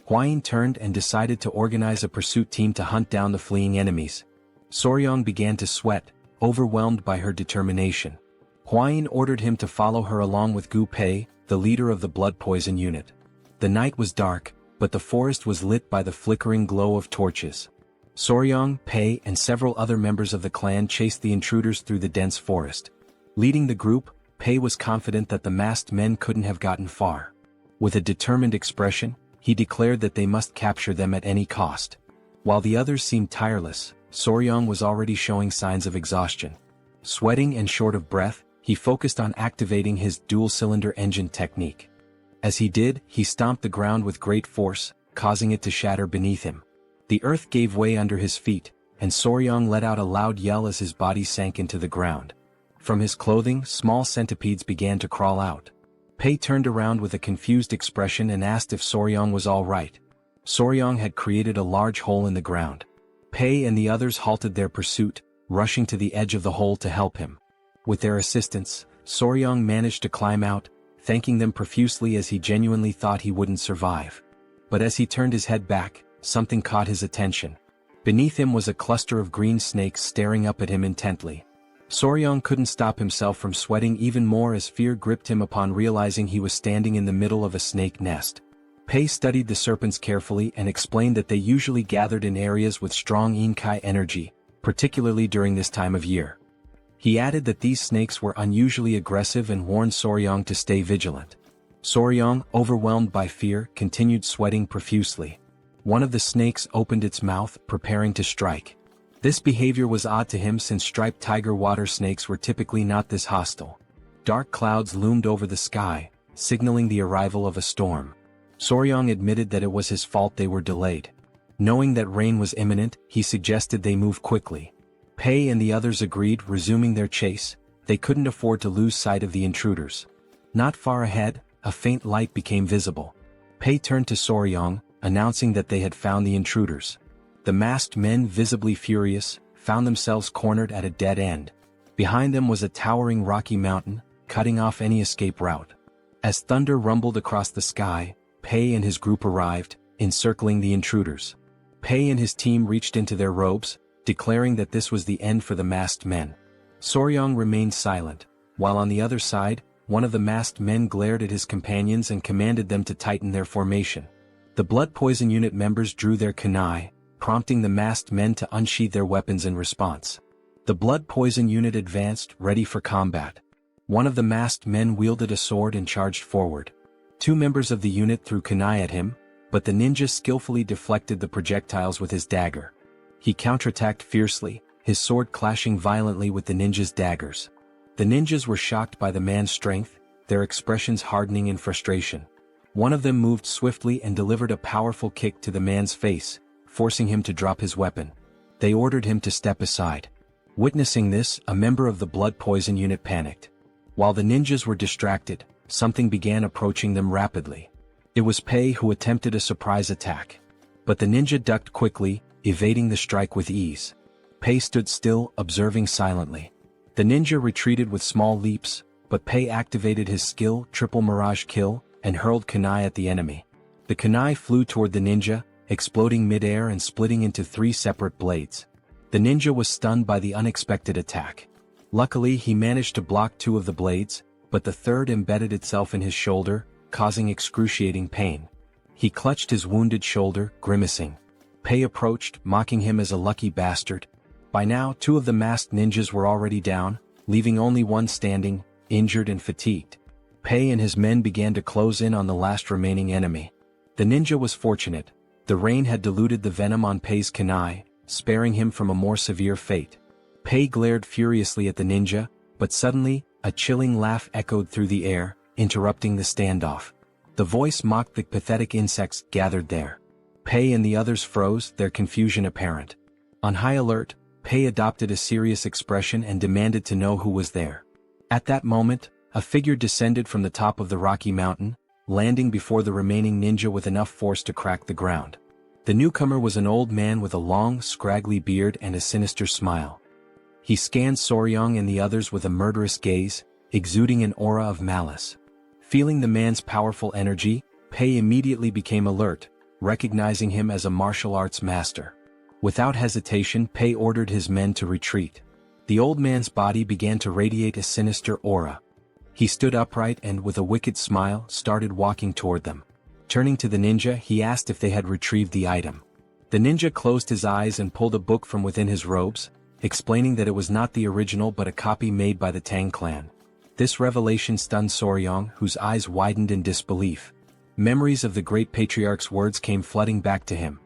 Huayin turned and decided to organize a pursuit team to hunt down the fleeing enemies. Soryong began to sweat, overwhelmed by her determination. Huayin ordered him to follow her along with Gu Pei, the leader of the blood poison unit. The night was dark, but the forest was lit by the flickering glow of torches. Soryong, Pei, and several other members of the clan chased the intruders through the dense forest. Leading the group, Pei was confident that the masked men couldn't have gotten far. With a determined expression, he declared that they must capture them at any cost. While the others seemed tireless, Soryong was already showing signs of exhaustion. Sweating and short of breath, he focused on activating his dual-cylinder engine technique. As he did, he stomped the ground with great force, causing it to shatter beneath him. The earth gave way under his feet, and Soryong let out a loud yell as his body sank into the ground. From his clothing, small centipedes began to crawl out. Pei turned around with a confused expression and asked if Soryong was all right. Soryong had created a large hole in the ground. Pei and the others halted their pursuit, rushing to the edge of the hole to help him. With their assistance, Soryong managed to climb out, thanking them profusely as he genuinely thought he wouldn't survive. But as he turned his head back, something caught his attention. Beneath him was a cluster of green snakes staring up at him intently. Soryong couldn't stop himself from sweating even more as fear gripped him upon realizing he was standing in the middle of a snake nest. Pei studied the serpents carefully and explained that they usually gathered in areas with strong Inkai energy, particularly during this time of year. He added that these snakes were unusually aggressive and warned Soryong to stay vigilant. Soryong, overwhelmed by fear, continued sweating profusely. One of the snakes opened its mouth, preparing to strike. This behavior was odd to him since striped tiger water snakes were typically not this hostile. Dark clouds loomed over the sky, signaling the arrival of a storm. Soryong admitted that it was his fault they were delayed. Knowing that rain was imminent, he suggested they move quickly. Pei and the others agreed, resuming their chase. They couldn't afford to lose sight of the intruders. Not far ahead, a faint light became visible. Pei turned to Soryong, announcing that they had found the intruders. The masked men, visibly furious, found themselves cornered at a dead end. Behind them was a towering rocky mountain, cutting off any escape route. As thunder rumbled across the sky, Pei and his group arrived, encircling the intruders. Pei and his team reached into their robes, declaring that this was the end for the masked men. Soryong remained silent, while on the other side, one of the masked men glared at his companions and commanded them to tighten their formation. The blood poison unit members drew their kunai, prompting the masked men to unsheath their weapons in response. The blood poison unit advanced, ready for combat. One of the masked men wielded a sword and charged forward. Two members of the unit threw kunai at him, but the ninja skillfully deflected the projectiles with his dagger. He counterattacked fiercely, his sword clashing violently with the ninja's daggers. The ninjas were shocked by the man's strength, their expressions hardening in frustration. One of them moved swiftly and delivered a powerful kick to the man's face, forcing him to drop his weapon. They ordered him to step aside. Witnessing this, a member of the blood poison unit panicked. While the ninjas were distracted, something began approaching them rapidly. It was Pei who attempted a surprise attack. But the ninja ducked quickly, evading the strike with ease. Pei stood still, observing silently. The ninja retreated with small leaps, but Pei activated his skill, Triple Mirage Kill, and hurled kunai at the enemy. The kunai flew toward the ninja, exploding mid-air and splitting into 3 separate blades. The ninja was stunned by the unexpected attack. Luckily, he managed to block 2 of the blades, but the third embedded itself in his shoulder, causing excruciating pain. He clutched his wounded shoulder, grimacing. Pei approached, mocking him as a lucky bastard. By now, 2 of the masked ninjas were already down, leaving only one standing, injured and fatigued. Pei and his men began to close in on the last remaining enemy. The ninja was fortunate. The rain had diluted the venom on Pei's kunai, sparing him from a more severe fate. Pei glared furiously at the ninja, but suddenly, a chilling laugh echoed through the air, interrupting the standoff. The voice mocked the pathetic insects gathered there. Pei and the others froze, their confusion apparent. On high alert, Pei adopted a serious expression and demanded to know who was there. At that moment, a figure descended from the top of the rocky mountain, landing before the remaining ninja with enough force to crack the ground. The newcomer was an old man with a long, scraggly beard and a sinister smile. He scanned Soryong and the others with a murderous gaze, exuding an aura of malice. Feeling the man's powerful energy, Pei immediately became alert, recognizing him as a martial arts master. Without hesitation, Pei ordered his men to retreat. The old man's body began to radiate a sinister aura. He stood upright and, with a wicked smile, started walking toward them. Turning to the ninja, he asked if they had retrieved the item. The ninja closed his eyes and pulled a book from within his robes, explaining that it was not the original but a copy made by the Tang Clan. This revelation stunned Soryong, whose eyes widened in disbelief. Memories of the great patriarch's words came flooding back to him.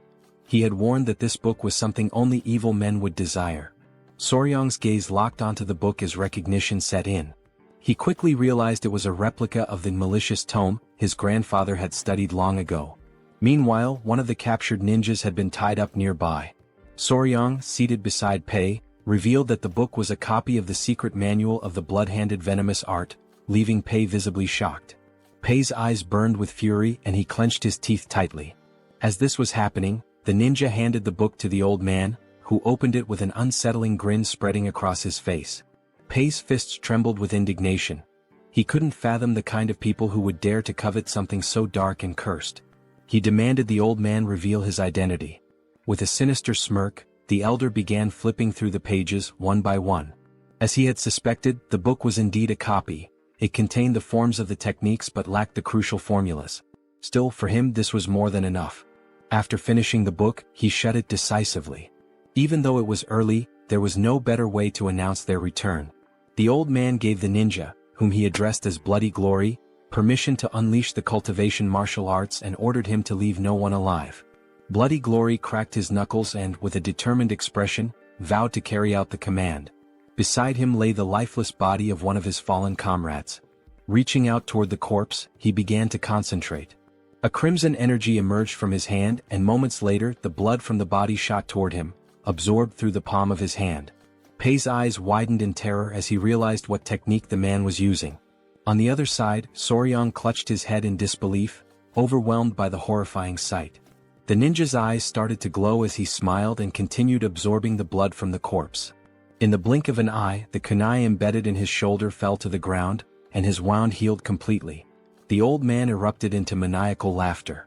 He had warned that this book was something only evil men would desire. Soryang's gaze locked onto the book as recognition set in. He quickly realized it was a replica of the malicious tome his grandfather had studied long ago. Meanwhile, one of the captured ninjas had been tied up nearby. Soryang, seated beside Pei, revealed that the book was a copy of the secret manual of the blood-handed venomous art, leaving Pei visibly shocked. Pei's eyes burned with fury and he clenched his teeth tightly. As this was happening, the ninja handed the book to the old man, who opened it with an unsettling grin spreading across his face. Pei's fists trembled with indignation. He couldn't fathom the kind of people who would dare to covet something so dark and cursed. He demanded the old man reveal his identity. With a sinister smirk, the elder began flipping through the pages one by one. As he had suspected, the book was indeed a copy. It contained the forms of the techniques but lacked the crucial formulas. Still, for him this was more than enough. After finishing the book, he shut it decisively. Even though it was early, there was no better way to announce their return. The old man gave the ninja, whom he addressed as Bloody Glory, permission to unleash the cultivation martial arts and ordered him to leave no one alive. Bloody Glory cracked his knuckles and, with a determined expression, vowed to carry out the command. Beside him lay the lifeless body of one of his fallen comrades. Reaching out toward the corpse, he began to concentrate. A crimson energy emerged from his hand and moments later the blood from the body shot toward him, absorbed through the palm of his hand. Pei's eyes widened in terror as he realized what technique the man was using. On the other side, Soryang clutched his head in disbelief, overwhelmed by the horrifying sight. The ninja's eyes started to glow as he smiled and continued absorbing the blood from the corpse. In the blink of an eye, the kunai embedded in his shoulder fell to the ground, and his wound healed completely. The old man erupted into maniacal laughter.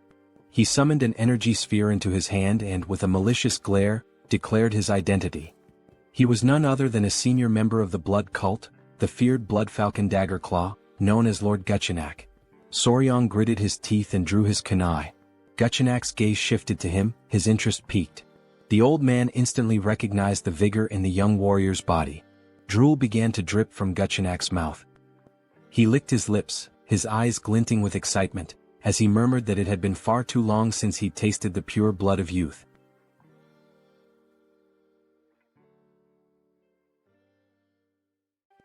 He summoned an energy sphere into his hand and, with a malicious glare, declared his identity. He was none other than a senior member of the blood cult, the feared Blood Falcon Daggerclaw, known as Lord Guchenak. Soryang gritted his teeth and drew his kunai. Guchenak's gaze shifted to him, his interest piqued. The old man instantly recognized the vigor in the young warrior's body. Drool began to drip from Guchenak's mouth. He licked his lips, his eyes glinting with excitement, as he murmured that it had been far too long since he'd tasted the pure blood of youth.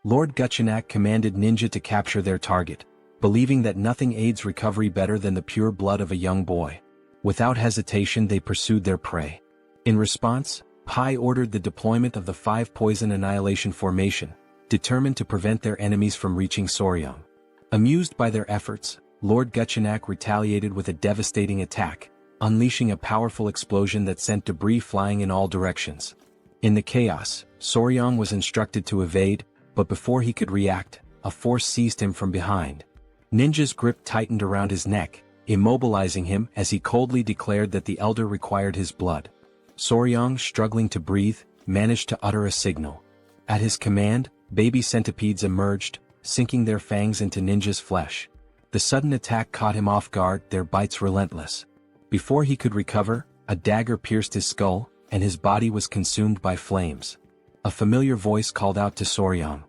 Lord Guchenak commanded ninja to capture their target, believing that nothing aids recovery better than the pure blood of a young boy. Without hesitation they pursued their prey. In response, Pai ordered the deployment of the 5 poison annihilation formation, determined to prevent their enemies from reaching Soryang. Amused by their efforts, Lord Guchenak retaliated with a devastating attack, unleashing a powerful explosion that sent debris flying in all directions. In the chaos, Soryang was instructed to evade, but before he could react, a force seized him from behind. Ninja's grip tightened around his neck, immobilizing him as he coldly declared that the elder required his blood. Soryang, struggling to breathe, managed to utter a signal. At his command, baby centipedes emerged, sinking their fangs into Ninja's flesh. The sudden attack caught him off guard, their bites relentless. Before he could recover, a dagger pierced his skull, and his body was consumed by flames. A familiar voice called out to Soryang.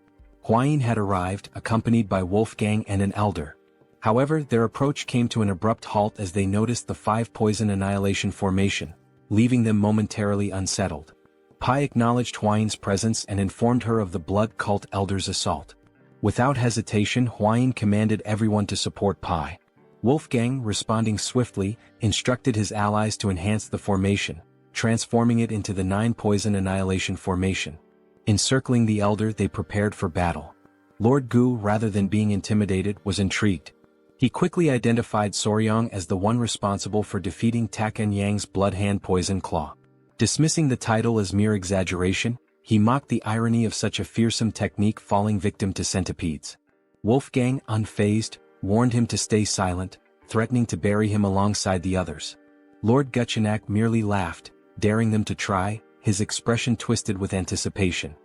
Hwayin had arrived, accompanied by Wolfgang and an elder. However, their approach came to an abrupt halt as they noticed the 5 poison annihilation formation, leaving them momentarily unsettled. Pai acknowledged Hwayin's presence and informed her of the blood cult elder's assault. Without hesitation, Hwayin commanded everyone to support Pai. Wolfgang, responding swiftly, instructed his allies to enhance the formation, transforming it into the 9 poison annihilation formation. Encircling the elder, they prepared for battle. Lord Gu, rather than being intimidated, was intrigued. He quickly identified Soryang as the one responsible for defeating Takan Yang's blood hand poison claw. Dismissing the title as mere exaggeration, he mocked the irony of such a fearsome technique falling victim to centipedes. Wolfgang, unfazed, warned him to stay silent, threatening to bury him alongside the others. Lord Guchenak merely laughed, daring them to try, his expression twisted with anticipation.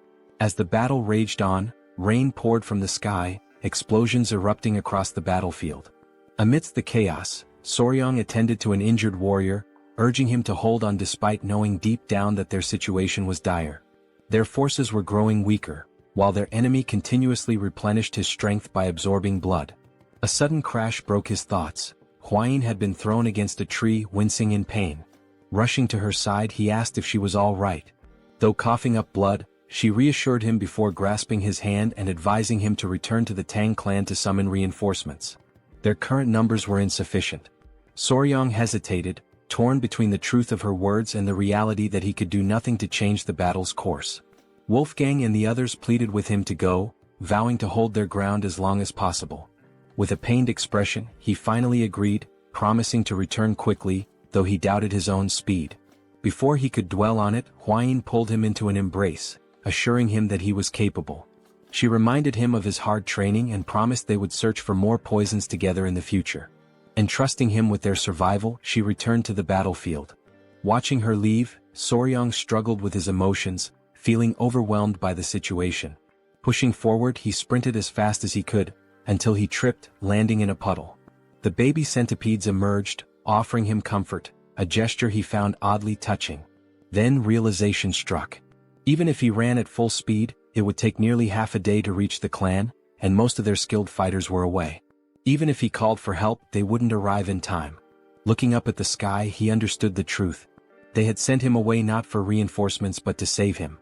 As the battle raged on, rain poured from the sky, explosions erupting across the battlefield. Amidst the chaos, Soryang attended to an injured warrior, urging him to hold on despite knowing deep down that their situation was dire. Their forces were growing weaker, while their enemy continuously replenished his strength by absorbing blood. A sudden crash broke his thoughts. Huayin had been thrown against a tree, wincing in pain. Rushing to her side, he asked if she was all right. Though coughing up blood, she reassured him before grasping his hand and advising him to return to the Tang clan to summon reinforcements. Their current numbers were insufficient. Soryang hesitated, torn between the truth of her words and the reality that he could do nothing to change the battle's course. Wolfgang and the others pleaded with him to go, vowing to hold their ground as long as possible. With a pained expression, he finally agreed, promising to return quickly, though he doubted his own speed. Before he could dwell on it, Huayin pulled him into an embrace, assuring him that he was capable. She reminded him of his hard training and promised they would search for more poisons together in the future. Entrusting him with their survival, she returned to the battlefield. Watching her leave, Soryang struggled with his emotions, feeling overwhelmed by the situation. Pushing forward, he sprinted as fast as he could, until he tripped, landing in a puddle. The baby centipedes emerged, offering him comfort, a gesture he found oddly touching. Then realization struck. Even if he ran at full speed, it would take nearly half a day to reach the clan, and most of their skilled fighters were away. Even if he called for help, they wouldn't arrive in time. Looking up at the sky, he understood the truth. They had sent him away not for reinforcements but to save him.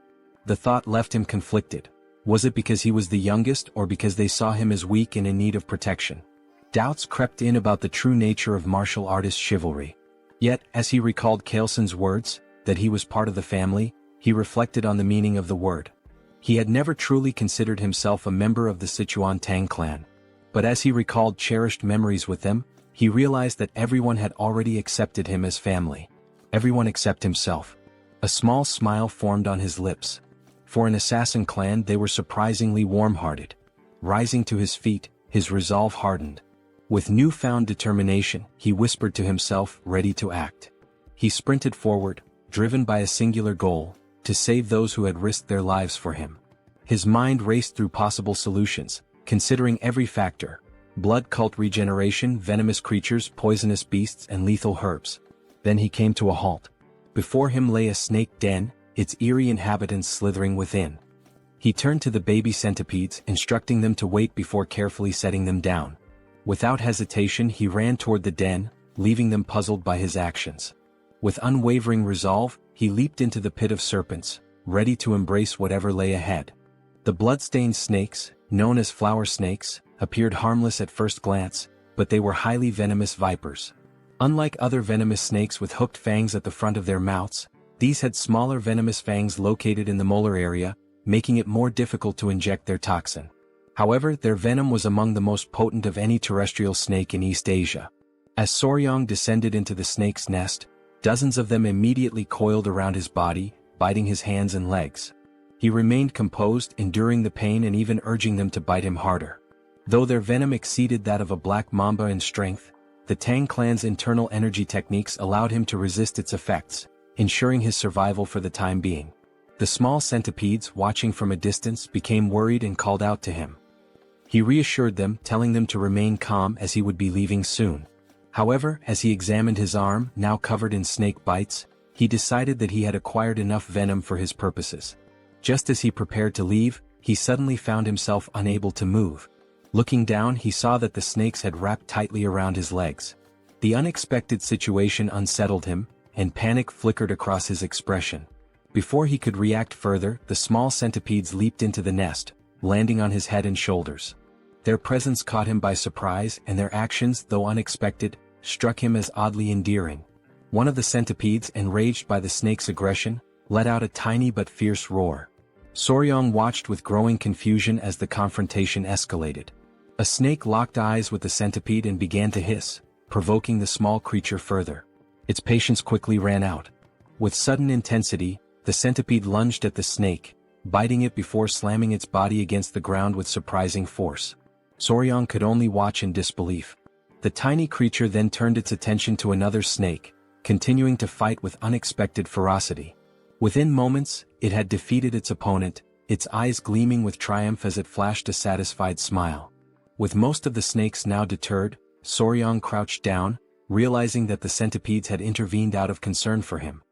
The thought left him conflicted. Was it because he was the youngest or because they saw him as weak and in need of protection? Doubts crept in about the true nature of martial artist chivalry. Yet, as he recalled Kaelson's words, that he was part of the family, he reflected on the meaning of the word. He had never truly considered himself a member of the Sichuan Tang Clan. But as he recalled cherished memories with them, he realized that everyone had already accepted him as family. Everyone except himself. A small smile formed on his lips. For an assassin clan, they were surprisingly warm-hearted. Rising to his feet, his resolve hardened. With newfound determination, he whispered to himself, ready to act. He sprinted forward, driven by a singular goal, to save those who had risked their lives for him. His mind raced through possible solutions, considering every factor: blood cult regeneration, venomous creatures, poisonous beasts, and lethal herbs. Then he came to a halt. Before him lay a snake den, its eerie inhabitants slithering within. He turned to the baby centipedes, instructing them to wait before carefully setting them down. Without hesitation, he ran toward the den, leaving them puzzled by his actions. With unwavering resolve, he leaped into the pit of serpents, ready to embrace whatever lay ahead. The blood-stained snakes, known as flower snakes, appeared harmless at first glance, but they were highly venomous vipers. Unlike other venomous snakes with hooked fangs at the front of their mouths, these had smaller venomous fangs located in the molar area, making it more difficult to inject their toxin. However, their venom was among the most potent of any terrestrial snake in East Asia. As Soryang descended into the snake's nest, dozens of them immediately coiled around his body, biting his hands and legs. He remained composed, enduring the pain and even urging them to bite him harder. Though their venom exceeded that of a black mamba in strength, the Tang clan's internal energy techniques allowed him to resist its effects, ensuring his survival for the time being. The small centipedes, watching from a distance, became worried and called out to him. He reassured them, telling them to remain calm as he would be leaving soon. However, as he examined his arm, now covered in snake bites, he decided that he had acquired enough venom for his purposes. Just as he prepared to leave, he suddenly found himself unable to move. Looking down, he saw that the snakes had wrapped tightly around his legs. The unexpected situation unsettled him, and panic flickered across his expression. Before he could react further, the small centipedes leaped into the nest, landing on his head and shoulders. Their presence caught him by surprise, and their actions, though unexpected, struck him as oddly endearing. One of the centipedes, enraged by the snake's aggression, let out a tiny but fierce roar. Soryang watched with growing confusion as the confrontation escalated. A snake locked eyes with the centipede and began to hiss, provoking the small creature further. Its patience quickly ran out. With sudden intensity, the centipede lunged at the snake, biting it before slamming its body against the ground with surprising force. Soryang could only watch in disbelief. The tiny creature then turned its attention to another snake, continuing to fight with unexpected ferocity. Within moments, it had defeated its opponent, its eyes gleaming with triumph as it flashed a satisfied smile. With most of the snakes now deterred, Soryang crouched down, realizing that the centipedes had intervened out of concern for him.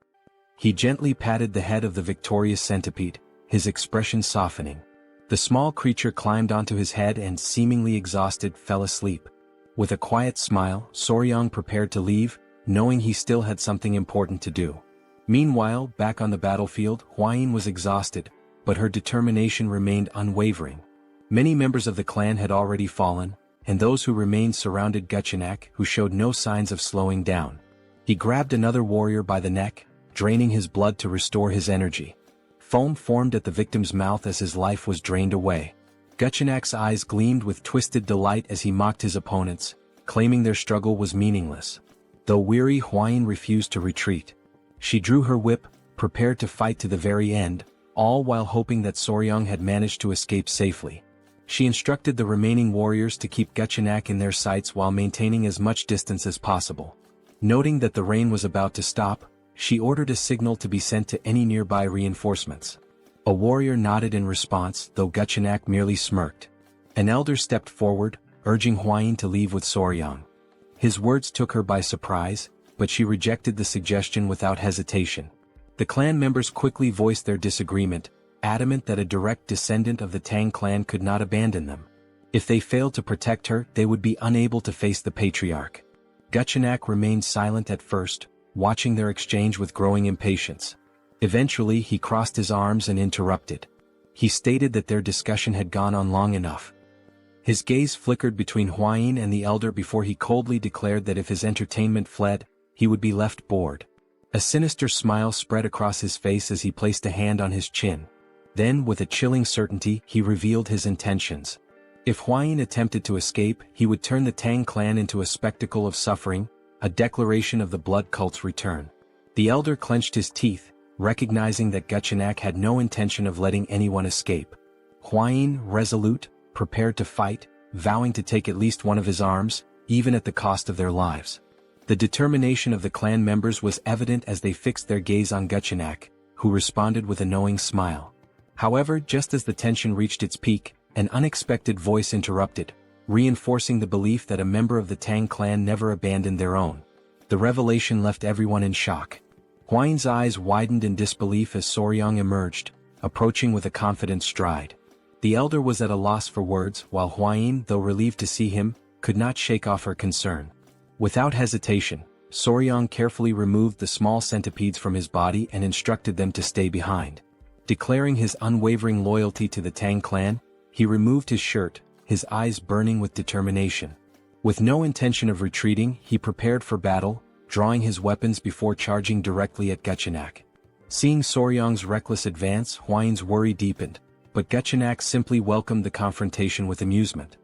He gently patted the head of the victorious centipede, his expression softening. The small creature climbed onto his head and, seemingly exhausted, fell asleep. With a quiet smile, Soryang prepared to leave, knowing he still had something important to do. Meanwhile, back on the battlefield, Hwayin was exhausted, but her determination remained unwavering. Many members of the clan had already fallen, and those who remained surrounded Gutchinak, who showed no signs of slowing down. He grabbed another warrior by the neck, draining his blood to restore his energy. Foam formed at the victim's mouth as his life was drained away. Gutchinak's eyes gleamed with twisted delight as he mocked his opponents, claiming their struggle was meaningless. Though weary, Hwayin refused to retreat. She drew her whip, prepared to fight to the very end, all while hoping that Soryang had managed to escape safely. She instructed the remaining warriors to keep Gutchinak in their sights while maintaining as much distance as possible. Noting that the rain was about to stop, she ordered a signal to be sent to any nearby reinforcements. A warrior nodded in response, though Gutchinak merely smirked. An elder stepped forward, urging Hwayin to leave with Soryang. His words took her by surprise, but she rejected the suggestion without hesitation. The clan members quickly voiced their disagreement, adamant that a direct descendant of the Tang clan could not abandon them. If they failed to protect her, they would be unable to face the patriarch. Gutchinak remained silent at first, watching their exchange with growing impatience. Eventually he crossed his arms and interrupted. He stated that their discussion had gone on long enough. His gaze flickered between Hwayin and the elder before he coldly declared that if his entertainment fled, he would be left bored. A sinister smile spread across his face as he placed a hand on his chin. Then, with a chilling certainty, he revealed his intentions. If Hwayin attempted to escape, he would turn the Tang clan into a spectacle of suffering, a declaration of the blood cult's return. The elder clenched his teeth, recognizing that Gutchinak had no intention of letting anyone escape. Hwayin, resolute, prepared to fight, vowing to take at least one of his arms, even at the cost of their lives. The determination of the clan members was evident as they fixed their gaze on Gutchinak, who responded with a knowing smile. However, just as the tension reached its peak, an unexpected voice interrupted, reinforcing the belief that a member of the Tang clan never abandoned their own. The revelation left everyone in shock. Hwayin's eyes widened in disbelief as Soryang emerged, approaching with a confident stride. The elder was at a loss for words, while Hwayin, though relieved to see him, could not shake off her concern. Without hesitation, Soryang carefully removed the small centipedes from his body and instructed them to stay behind. Declaring his unwavering loyalty to the Tang clan, he removed his shirt, his eyes burning with determination. With no intention of retreating, he prepared for battle, drawing his weapons before charging directly at Gutchinak. Seeing Soryang's reckless advance, Hwayin's worry deepened, but Gutchinak simply welcomed the confrontation with amusement.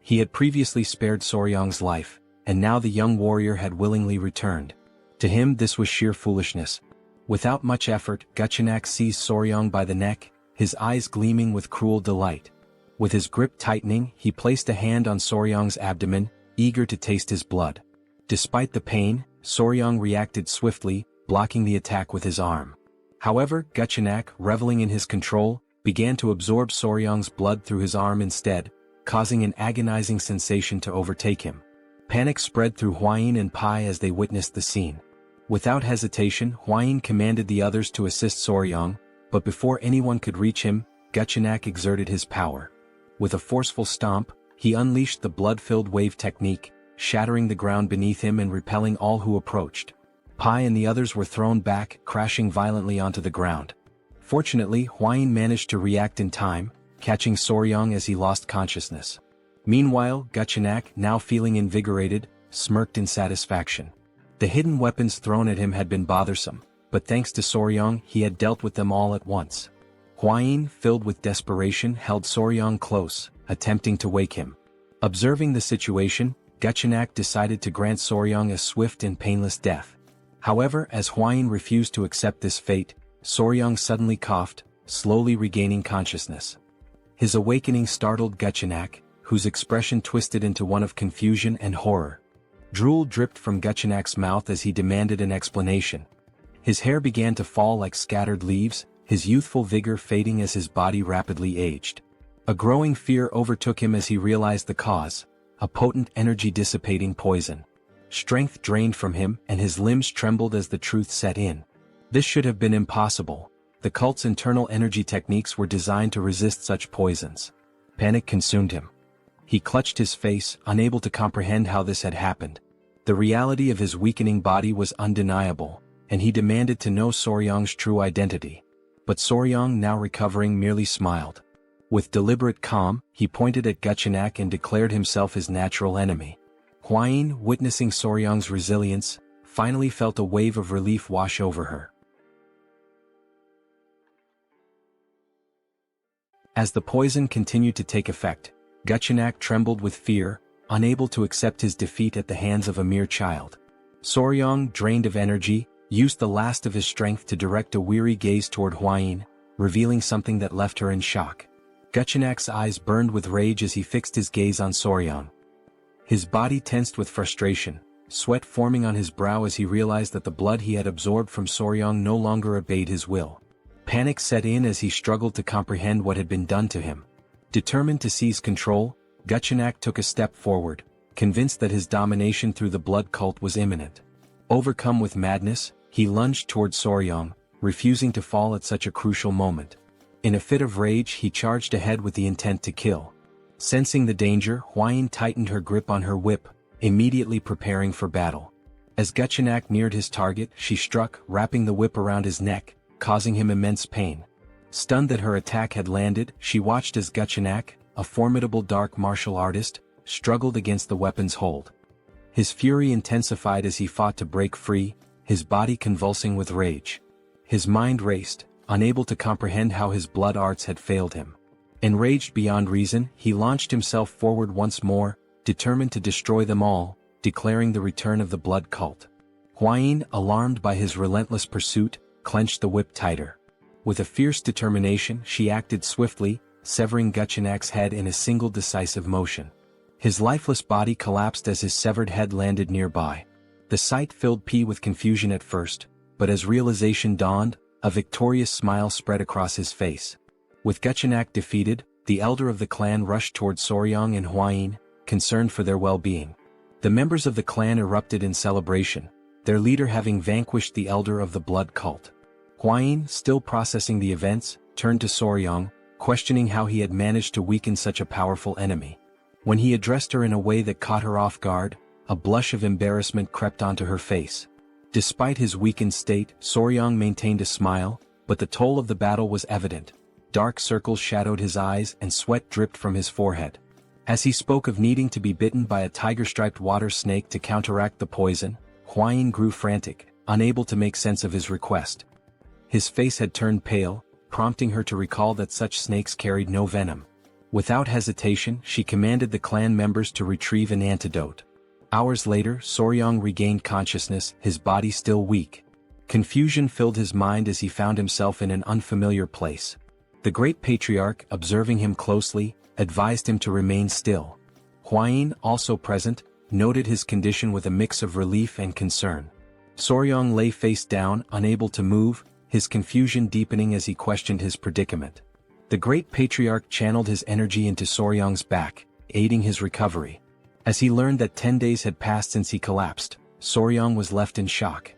He had previously spared Soryang's life, and now the young warrior had willingly returned. To him this was sheer foolishness. Without much effort, Gutchinak seized Soryang by the neck, his eyes gleaming with cruel delight. With his grip tightening, he placed a hand on Soryang's abdomen, eager to taste his blood. Despite the pain, Soryang reacted swiftly, blocking the attack with his arm. However, Gutchinak, reveling in his control, began to absorb Soryang's blood through his arm instead, causing an agonizing sensation to overtake him. Panic spread through Hwayin and Pai as they witnessed the scene. Without hesitation, Hwayin commanded the others to assist Soryang, but before anyone could reach him, Gutchinak exerted his power. With a forceful stomp, he unleashed the blood-filled wave technique, shattering the ground beneath him and repelling all who approached. Pai and the others were thrown back, crashing violently onto the ground. Fortunately, Hwayin managed to react in time, catching Soryang as he lost consciousness. Meanwhile, Gutchinak, now feeling invigorated, smirked in satisfaction. The hidden weapons thrown at him had been bothersome, but thanks to Soryang, he had dealt with them all at once. Hwayin, filled with desperation, held Soryang close, attempting to wake him. Observing the situation, Gutchinak decided to grant Soryang a swift and painless death. However, as Hwayin refused to accept this fate, Soryang suddenly coughed, slowly regaining consciousness. His awakening startled Gutchinak, whose expression twisted into one of confusion and horror. Drool dripped from Gutchinak's mouth as he demanded an explanation. His hair began to fall like scattered leaves, his youthful vigor fading as his body rapidly aged. A growing fear overtook him as he realized the cause, a potent energy-dissipating poison. Strength drained from him and his limbs trembled as the truth set in. This should have been impossible. The cult's internal energy techniques were designed to resist such poisons. Panic consumed him. He clutched his face, unable to comprehend how this had happened. The reality of his weakening body was undeniable, and he demanded to know Soryang's true identity. But Soryang, now recovering, merely smiled. With deliberate calm, he pointed at Guchenak and declared himself his natural enemy. Hwayin, witnessing Soryang's resilience, finally felt a wave of relief wash over her. As the poison continued to take effect, Guchenak trembled with fear, unable to accept his defeat at the hands of a mere child. Soryang, drained of energy, used the last of his strength to direct a weary gaze toward Hwayin, revealing something that left her in shock. Guchenak's eyes burned with rage as he fixed his gaze on Soryang. His body tensed with frustration, sweat forming on his brow as he realized that the blood he had absorbed from Soryang no longer obeyed his will. Panic set in as he struggled to comprehend what had been done to him. Determined to seize control, Guchenak took a step forward, convinced that his domination through the blood cult was imminent. Overcome with madness, he lunged toward Soryang, refusing to fall at such a crucial moment. In a fit of rage, he charged ahead with the intent to kill. Sensing the danger, Hwayin tightened her grip on her whip, immediately preparing for battle. As Guchenak neared his target, she struck, wrapping the whip around his neck, causing him immense pain. Stunned that her attack had landed, she watched as Guchenak, a formidable dark martial artist, struggled against the weapon's hold. His fury intensified as he fought to break free, his body convulsing with rage. His mind raced, unable to comprehend how his blood arts had failed him. Enraged beyond reason, he launched himself forward once more, determined to destroy them all, declaring the return of the blood cult. Hwayin, alarmed by his relentless pursuit, clenched the whip tighter. With a fierce determination, she acted swiftly, severing Guchenak's head in a single decisive motion. His lifeless body collapsed as his severed head landed nearby. The sight filled P with confusion at first, but as realization dawned, a victorious smile spread across his face. With Guchenak defeated, the elder of the clan rushed toward Soryang and Hwayin, concerned for their well-being. The members of the clan erupted in celebration, their leader having vanquished the elder of the blood cult. Hwayin, still processing the events, turned to Soryang, questioning how he had managed to weaken such a powerful enemy. When he addressed her in a way that caught her off guard, a blush of embarrassment crept onto her face. Despite his weakened state, Soryang maintained a smile, but the toll of the battle was evident. Dark circles shadowed his eyes and sweat dripped from his forehead. As he spoke of needing to be bitten by a tiger-striped water snake to counteract the poison, Hwayin grew frantic, unable to make sense of his request. His face had turned pale, prompting her to recall that such snakes carried no venom. Without hesitation, she commanded the clan members to retrieve an antidote. Hours later, Soryang regained consciousness, his body still weak. Confusion filled his mind as he found himself in an unfamiliar place. The great patriarch, observing him closely, advised him to remain still. Hwayin, also present, noted his condition with a mix of relief and concern. Soryang lay face down, unable to move, his confusion deepening as he questioned his predicament. The great patriarch channeled his energy into Soryang's back, aiding his recovery. As he learned that 10 days had passed since he collapsed, Soryang was left in shock.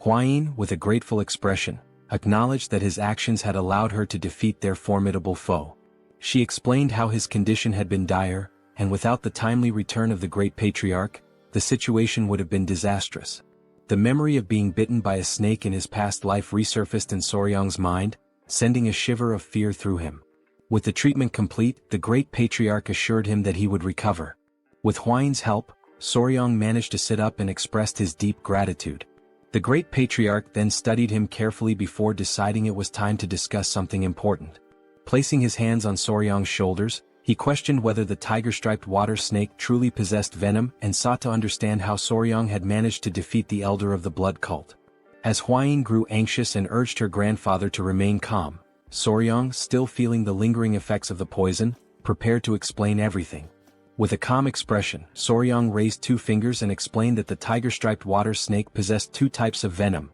Hwayin, with a grateful expression, acknowledged that his actions had allowed her to defeat their formidable foe. She explained how his condition had been dire, and without the timely return of the great patriarch, the situation would have been disastrous. The memory of being bitten by a snake in his past life resurfaced in Soryang's mind, sending a shiver of fear through him. With the treatment complete, the great patriarch assured him that he would recover. With Hwayin's help, Soryang managed to sit up and expressed his deep gratitude. The great patriarch then studied him carefully before deciding it was time to discuss something important. Placing his hands on Soryang's shoulders, he questioned whether the tiger-striped water snake truly possessed venom and sought to understand how Soryang had managed to defeat the elder of the blood cult. As Hwayin grew anxious and urged her grandfather to remain calm, Soryang, still feeling the lingering effects of the poison, prepared to explain everything. With a calm expression, Soryang raised 2 fingers and explained that the tiger-striped water snake possessed 2 types of venom,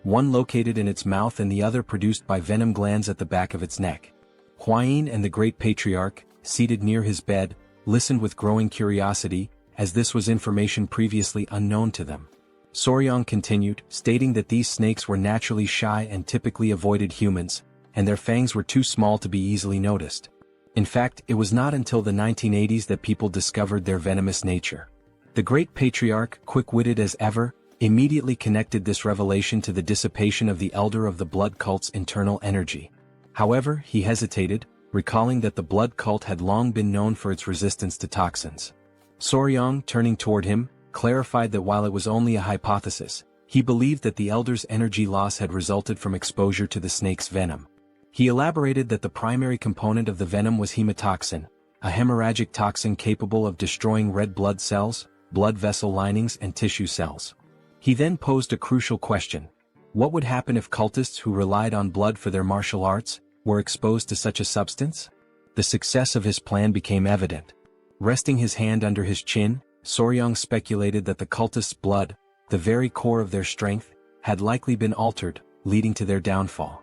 one located in its mouth and the other produced by venom glands at the back of its neck. Hwayin and the great patriarch, seated near his bed, listened with growing curiosity, as this was information previously unknown to them. Soryang continued, stating that these snakes were naturally shy and typically avoided humans, and their fangs were too small to be easily noticed. In fact, it was not until the 1980s that people discovered their venomous nature. The great patriarch, quick-witted as ever, immediately connected this revelation to the dissipation of the elder of the blood cult's internal energy. However, he hesitated, recalling that the blood cult had long been known for its resistance to toxins. Soryong, turning toward him, clarified that while it was only a hypothesis, he believed that the elder's energy loss had resulted from exposure to the snake's venom. He elaborated that the primary component of the venom was hemotoxin, a hemorrhagic toxin capable of destroying red blood cells, blood vessel linings and tissue cells. He then posed a crucial question. What would happen if cultists who relied on blood for their martial arts were exposed to such a substance? The success of his plan became evident. Resting his hand under his chin, Soryong speculated that the cultists' blood, the very core of their strength, had likely been altered, leading to their downfall.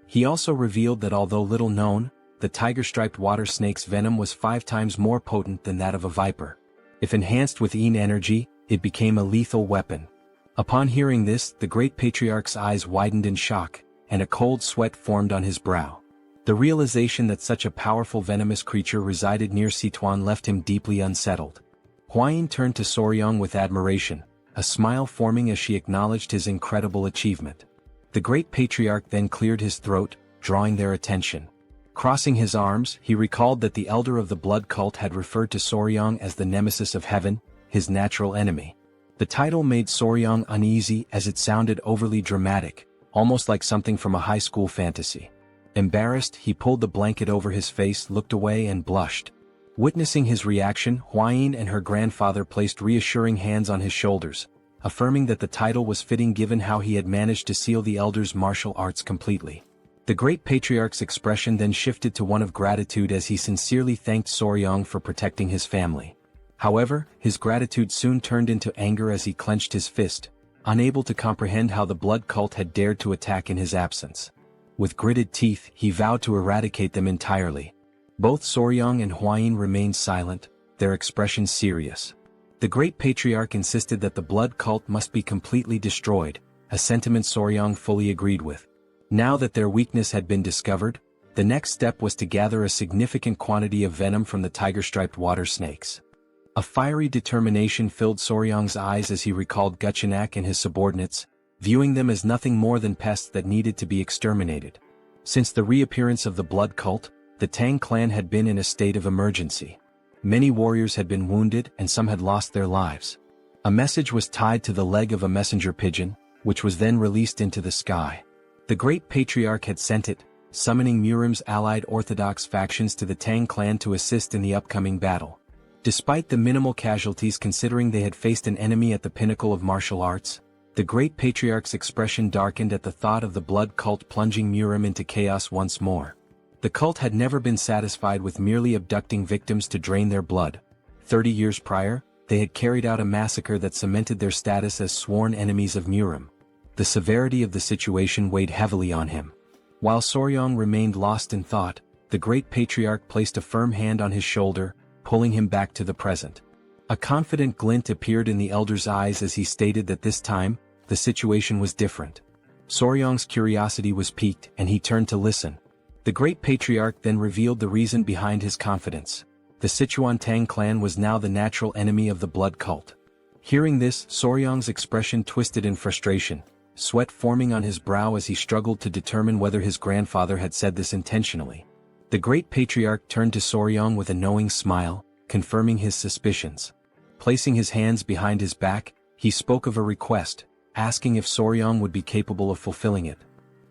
He also revealed that although little known, the tiger-striped water snake's venom was 5 times more potent than that of a viper. If enhanced with Yin energy, it became a lethal weapon. Upon hearing this, the great patriarch's eyes widened in shock, and a cold sweat formed on his brow. The realization that such a powerful venomous creature resided near Sichuan left him deeply unsettled. Huayin turned to Soryong with admiration, a smile forming as she acknowledged his incredible achievement. The great patriarch then cleared his throat, drawing their attention. Crossing his arms, he recalled that the elder of the blood cult had referred to Soryong as the nemesis of heaven, his natural enemy. The title made Soryong uneasy as it sounded overly dramatic, almost like something from a high school fantasy. Embarrassed, he pulled the blanket over his face, looked away and blushed. Witnessing his reaction, Huayin and her grandfather placed reassuring hands on his shoulders, affirming that the title was fitting given how he had managed to seal the elder's martial arts completely. The great patriarch's expression then shifted to one of gratitude as he sincerely thanked Soryong for protecting his family. However, his gratitude soon turned into anger as he clenched his fist, unable to comprehend how the blood cult had dared to attack in his absence. With gritted teeth, he vowed to eradicate them entirely. Both Soryong and Huayin remained silent, their expressions serious. The great patriarch insisted that the blood cult must be completely destroyed, a sentiment Soryong fully agreed with. Now that their weakness had been discovered, the next step was to gather a significant quantity of venom from the tiger-striped water snakes. A fiery determination filled Soryong's eyes as he recalled Guchenak and his subordinates, viewing them as nothing more than pests that needed to be exterminated. Since the reappearance of the blood cult, the Tang clan had been in a state of emergency. Many warriors had been wounded and some had lost their lives. A message was tied to the leg of a messenger pigeon, which was then released into the sky. The great patriarch had sent it, summoning Murim's allied orthodox factions to the Tang clan to assist in the upcoming battle. Despite the minimal casualties considering they had faced an enemy at the pinnacle of martial arts, the great patriarch's expression darkened at the thought of the blood cult plunging Murim into chaos once more. The cult had never been satisfied with merely abducting victims to drain their blood. 30 years prior, they had carried out a massacre that cemented their status as sworn enemies of Murim. The severity of the situation weighed heavily on him. While Soryong remained lost in thought, the great patriarch placed a firm hand on his shoulder, pulling him back to the present. A confident glint appeared in the elder's eyes as he stated that this time, the situation was different. Soryong's curiosity was piqued and he turned to listen. The great patriarch then revealed the reason behind his confidence. The Sichuan Tang Clan was now the natural enemy of the blood cult. Hearing this, Soryong's expression twisted in frustration, sweat forming on his brow as he struggled to determine whether his grandfather had said this intentionally. The great patriarch turned to Soryong with a knowing smile, confirming his suspicions. Placing his hands behind his back, he spoke of a request, asking if Soryong would be capable of fulfilling it.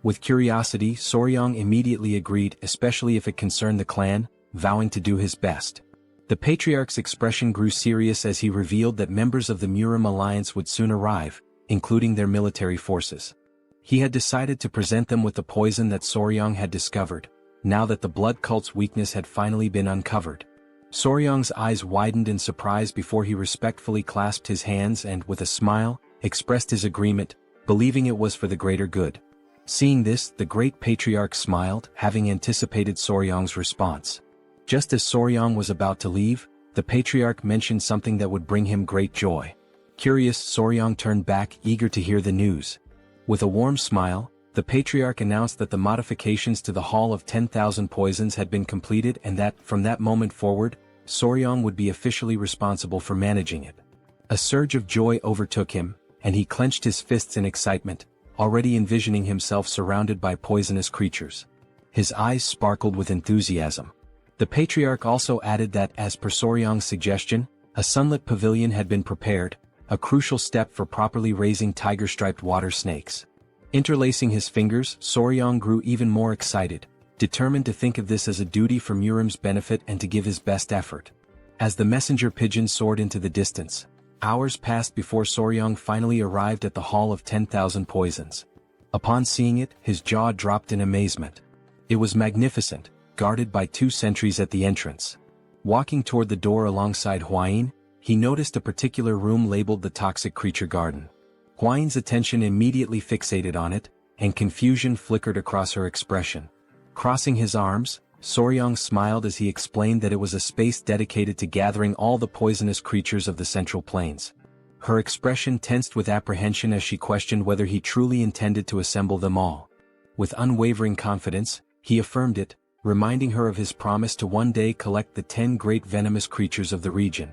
With curiosity, Soryong immediately agreed, especially if it concerned the clan, vowing to do his best. The patriarch's expression grew serious as he revealed that members of the Murim alliance would soon arrive, including their military forces. He had decided to present them with the poison that Soryong had discovered, now that the blood cult's weakness had finally been uncovered. Soryong's eyes widened in surprise before he respectfully clasped his hands and, with a smile, expressed his agreement, believing it was for the greater good. Seeing this, the great patriarch smiled, having anticipated Soryong's response. Just as Soryong was about to leave, the patriarch mentioned something that would bring him great joy. Curious, Soryong turned back, eager to hear the news. With a warm smile, The patriarch announced that the modifications to the Hall of 10,000 Poisons had been completed and that, from that moment forward, Soryong would be officially responsible for managing it. A surge of joy overtook him, and he clenched his fists in excitement, already envisioning himself surrounded by poisonous creatures. His eyes sparkled with enthusiasm. The patriarch also added that, as per Soryong's suggestion, a sunlit pavilion had been prepared, a crucial step for properly raising tiger-striped water snakes. Interlacing his fingers, Soryong grew even more excited, determined to think of this as a duty for Murim's benefit and to give his best effort. As the messenger pigeon soared into the distance, hours passed before Soryong finally arrived at the Hall of 10,000 Poisons. Upon seeing it, his jaw dropped in amazement. It was magnificent, guarded by 2 sentries at the entrance. Walking toward the door alongside Hwayin, he noticed a particular room labeled the Toxic Creature Garden. Hwayin's attention immediately fixated on it, and confusion flickered across her expression. Crossing his arms, Soryong smiled as he explained that it was a space dedicated to gathering all the poisonous creatures of the Central Plains. Her expression tensed with apprehension as she questioned whether he truly intended to assemble them all. With unwavering confidence, he affirmed it, reminding her of his promise to one day collect the 10 great venomous creatures of the region.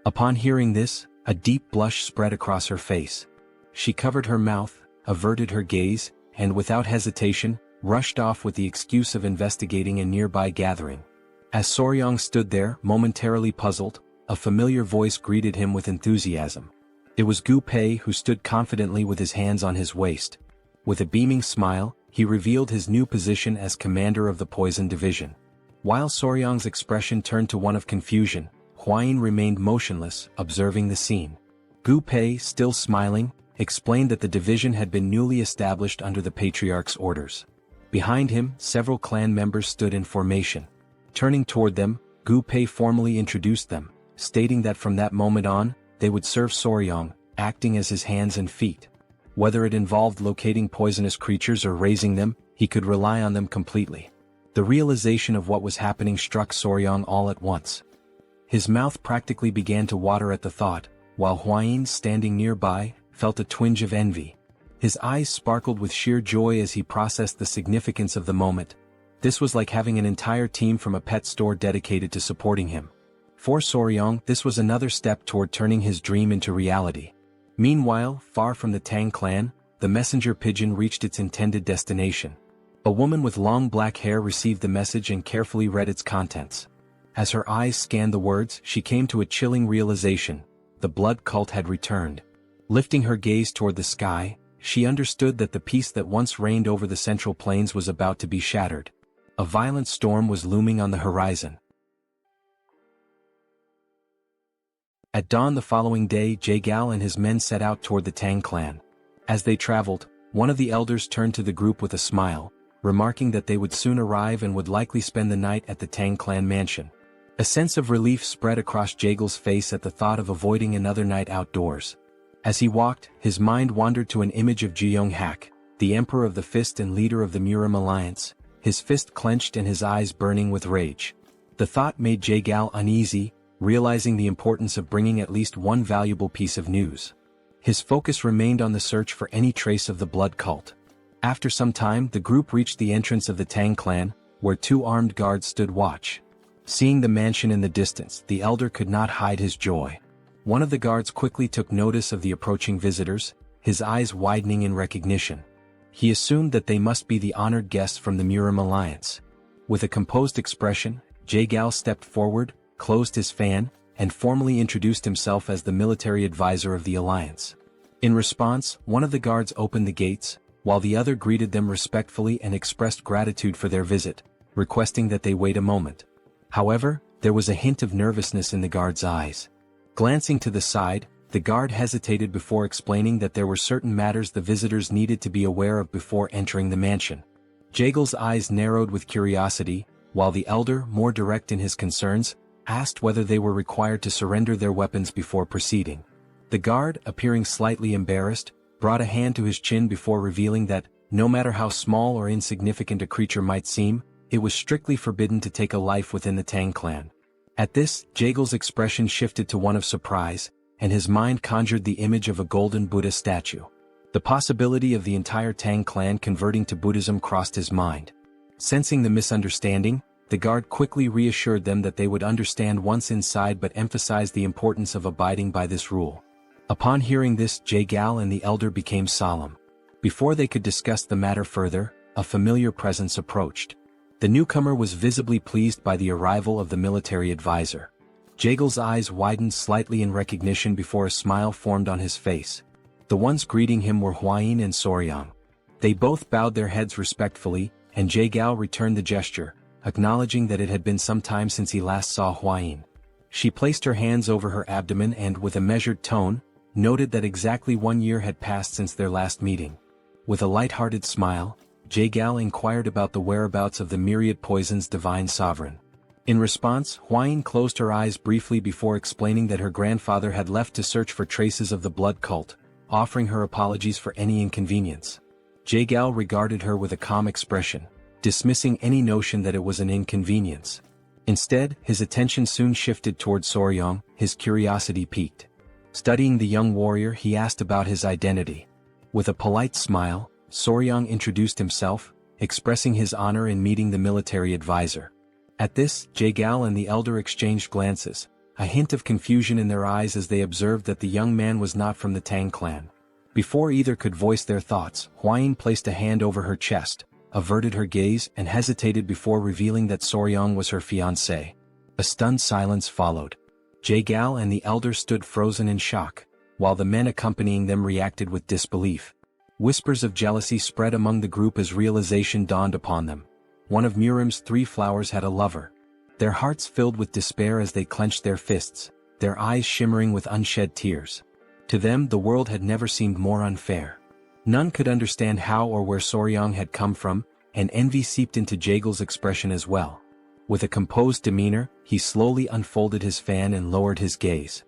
Upon hearing this, a deep blush spread across her face. She covered her mouth, averted her gaze, and without hesitation, rushed off with the excuse of investigating a nearby gathering. As Soryong stood there, momentarily puzzled, a familiar voice greeted him with enthusiasm. It was Gu Pei, who stood confidently with his hands on his waist. With a beaming smile, he revealed his new position as commander of the Poison Division. While Soryong's expression turned to one of confusion, Hwayin remained motionless, observing the scene. Gu Pei, still smiling, explained that the division had been newly established under the patriarch's orders. Behind him, several clan members stood in formation. Turning toward them, Gu Pei formally introduced them, stating that from that moment on, they would serve Soryong, acting as his hands and feet. Whether it involved locating poisonous creatures or raising them, he could rely on them completely. The realization of what was happening struck Soryong all at once. His mouth practically began to water at the thought, while Hwayin, standing nearby, felt a twinge of envy. His eyes sparkled with sheer joy as he processed the significance of the moment. This was like having an entire team from a pet store dedicated to supporting him. For Soryong, this was another step toward turning his dream into reality. Meanwhile, far from the Tang clan, the messenger pigeon reached its intended destination. A woman with long black hair received the message and carefully read its contents. As her eyes scanned the words, she came to a chilling realization: the blood cult had returned. Lifting her gaze toward the sky, she understood that the peace that once reigned over the Central Plains was about to be shattered. A violent storm was looming on the horizon. At dawn the following day, Jaegal and his men set out toward the Tang clan. As they traveled, one of the elders turned to the group with a smile, remarking that they would soon arrive and would likely spend the night at the Tang clan mansion. A sense of relief spread across Jaegal's face at the thought of avoiding another night outdoors. As he walked, his mind wandered to an image of Jeong-hak, the Emperor of the Fist and leader of the Murim alliance, his fist clenched and his eyes burning with rage. The thought made Jaegal uneasy, realizing the importance of bringing at least one valuable piece of news. His focus remained on the search for any trace of the blood cult. After some time, the group reached the entrance of the Tang clan, where 2 armed guards stood watch. Seeing the mansion in the distance, the elder could not hide his joy. One of the guards quickly took notice of the approaching visitors, his eyes widening in recognition. He assumed that they must be the honored guests from the Murim alliance. With a composed expression, Jaegal stepped forward, closed his fan, and formally introduced himself as the military advisor of the alliance. In response, one of the guards opened the gates, while the other greeted them respectfully and expressed gratitude for their visit, requesting that they wait a moment. However, there was a hint of nervousness in the guard's eyes. Glancing to the side, the guard hesitated before explaining that there were certain matters the visitors needed to be aware of before entering the mansion. Jaegal's eyes narrowed with curiosity, while the elder, more direct in his concerns, asked whether they were required to surrender their weapons before proceeding. The guard, appearing slightly embarrassed, brought a hand to his chin before revealing that, no matter how small or insignificant a creature might seem, it was strictly forbidden to take a life within the Tang clan. At this, Jaegal's expression shifted to one of surprise, and his mind conjured the image of a golden Buddha statue. The possibility of the entire Tang clan converting to Buddhism crossed his mind. Sensing the misunderstanding, the guard quickly reassured them that they would understand once inside but emphasized the importance of abiding by this rule. Upon hearing this, Jae-gal and the elder became solemn. Before they could discuss the matter further, a familiar presence approached. The newcomer was visibly pleased by the arrival of the military advisor. Jae-gal's eyes widened slightly in recognition before a smile formed on his face. The ones greeting him were Hwain and Soryang. They both bowed their heads respectfully, and Jae-gal returned the gesture, acknowledging that it had been some time since he last saw Hwain. She placed her hands over her abdomen and, with a measured tone, noted that exactly 1 year had passed since their last meeting. With a light-hearted smile, Jae-gal inquired about the whereabouts of the myriad poison's divine sovereign. In response, Hwain closed her eyes briefly before explaining that her grandfather had left to search for traces of the blood cult, offering her apologies for any inconvenience. Jae-gal regarded her with a calm expression, dismissing any notion that it was an inconvenience. Instead, his attention soon shifted toward Soryang, his curiosity piqued. Studying the young warrior, he asked about his identity. With a polite smile, Soryang introduced himself, expressing his honor in meeting the military advisor. At this, Jae-gal and the elder exchanged glances, a hint of confusion in their eyes as they observed that the young man was not from the Tang clan. Before either could voice their thoughts, Hwain placed a hand over her chest, averted her gaze and hesitated before revealing that Soryang was her fiancé. A stunned silence followed. Jae-gal and the elder stood frozen in shock, while the men accompanying them reacted with disbelief. Whispers of jealousy spread among the group as realization dawned upon them. One of Murim's 3 flowers had a lover. Their hearts filled with despair as they clenched their fists, their eyes shimmering with unshed tears. To them, the world had never seemed more unfair. None could understand how or where Soryang had come from, and envy seeped into Jae-gal's expression as well. With a composed demeanor, he slowly unfolded his fan and lowered his gaze.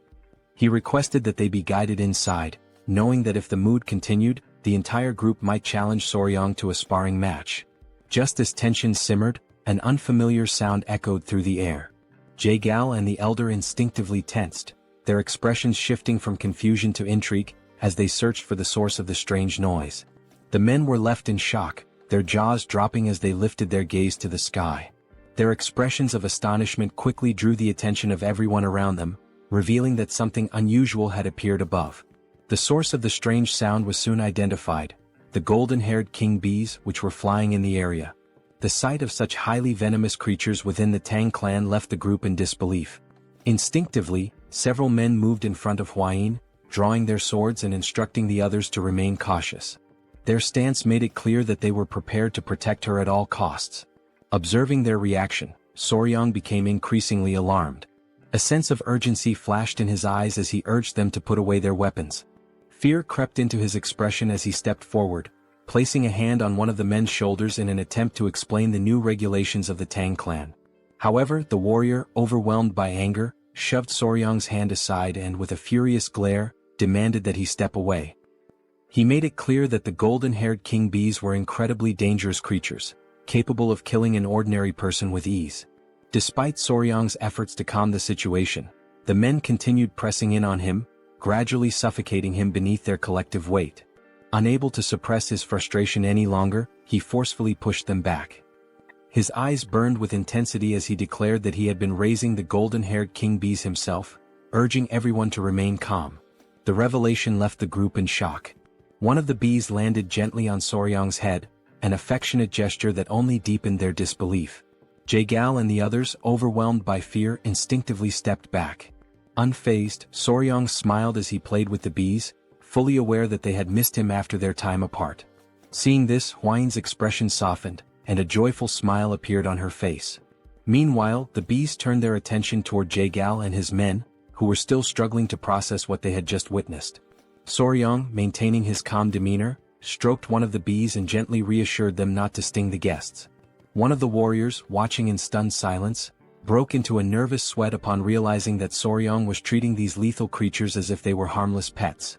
He requested that they be guided inside, knowing that if the mood continued, the entire group might challenge Soryang to a sparring match. Just as tension simmered, an unfamiliar sound echoed through the air. Jae-gal and the elder instinctively tensed, their expressions shifting from confusion to intrigue, as they searched for the source of the strange noise. The men were left in shock, their jaws dropping as they lifted their gaze to the sky. Their expressions of astonishment quickly drew the attention of everyone around them, revealing that something unusual had appeared above. The source of the strange sound was soon identified, the golden-haired king bees which were flying in the area. The sight of such highly venomous creatures within the Tang clan left the group in disbelief. Instinctively, several men moved in front of Hwain, drawing their swords and instructing the others to remain cautious. Their stance made it clear that they were prepared to protect her at all costs. Observing their reaction, Soryang became increasingly alarmed. A sense of urgency flashed in his eyes as he urged them to put away their weapons. Fear crept into his expression as he stepped forward, placing a hand on one of the men's shoulders in an attempt to explain the new regulations of the Tang clan. However, the warrior, overwhelmed by anger, shoved Soryang's hand aside and, with a furious glare, demanded that he step away. He made it clear that the golden-haired king bees were incredibly dangerous creatures, capable of killing an ordinary person with ease. Despite Soryang's efforts to calm the situation, the men continued pressing in on him, gradually suffocating him beneath their collective weight. Unable to suppress his frustration any longer, he forcefully pushed them back. His eyes burned with intensity as he declared that he had been raising the golden-haired king bees himself, urging everyone to remain calm. The revelation left the group in shock. One of the bees landed gently on Soryang's head, an affectionate gesture that only deepened their disbelief. Jae-gal and the others, overwhelmed by fear, instinctively stepped back. Unfazed, Soryang smiled as he played with the bees, fully aware that they had missed him after their time apart. Seeing this, Hwain's expression softened, and a joyful smile appeared on her face. Meanwhile, the bees turned their attention toward Jae-gal and his men, who were still struggling to process what they had just witnessed. Soryang, maintaining his calm demeanor, stroked one of the bees and gently reassured them not to sting the guests. One of the warriors, watching in stunned silence, broke into a nervous sweat upon realizing that Soryang was treating these lethal creatures as if they were harmless pets.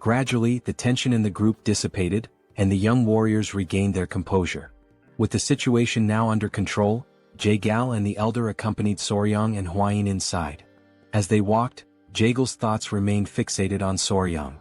Gradually, the tension in the group dissipated, and the young warriors regained their composure. With the situation now under control, Jae-gal and the elder accompanied Soryang and Hwain inside. As they walked, Jae-gal's thoughts remained fixated on Soryang.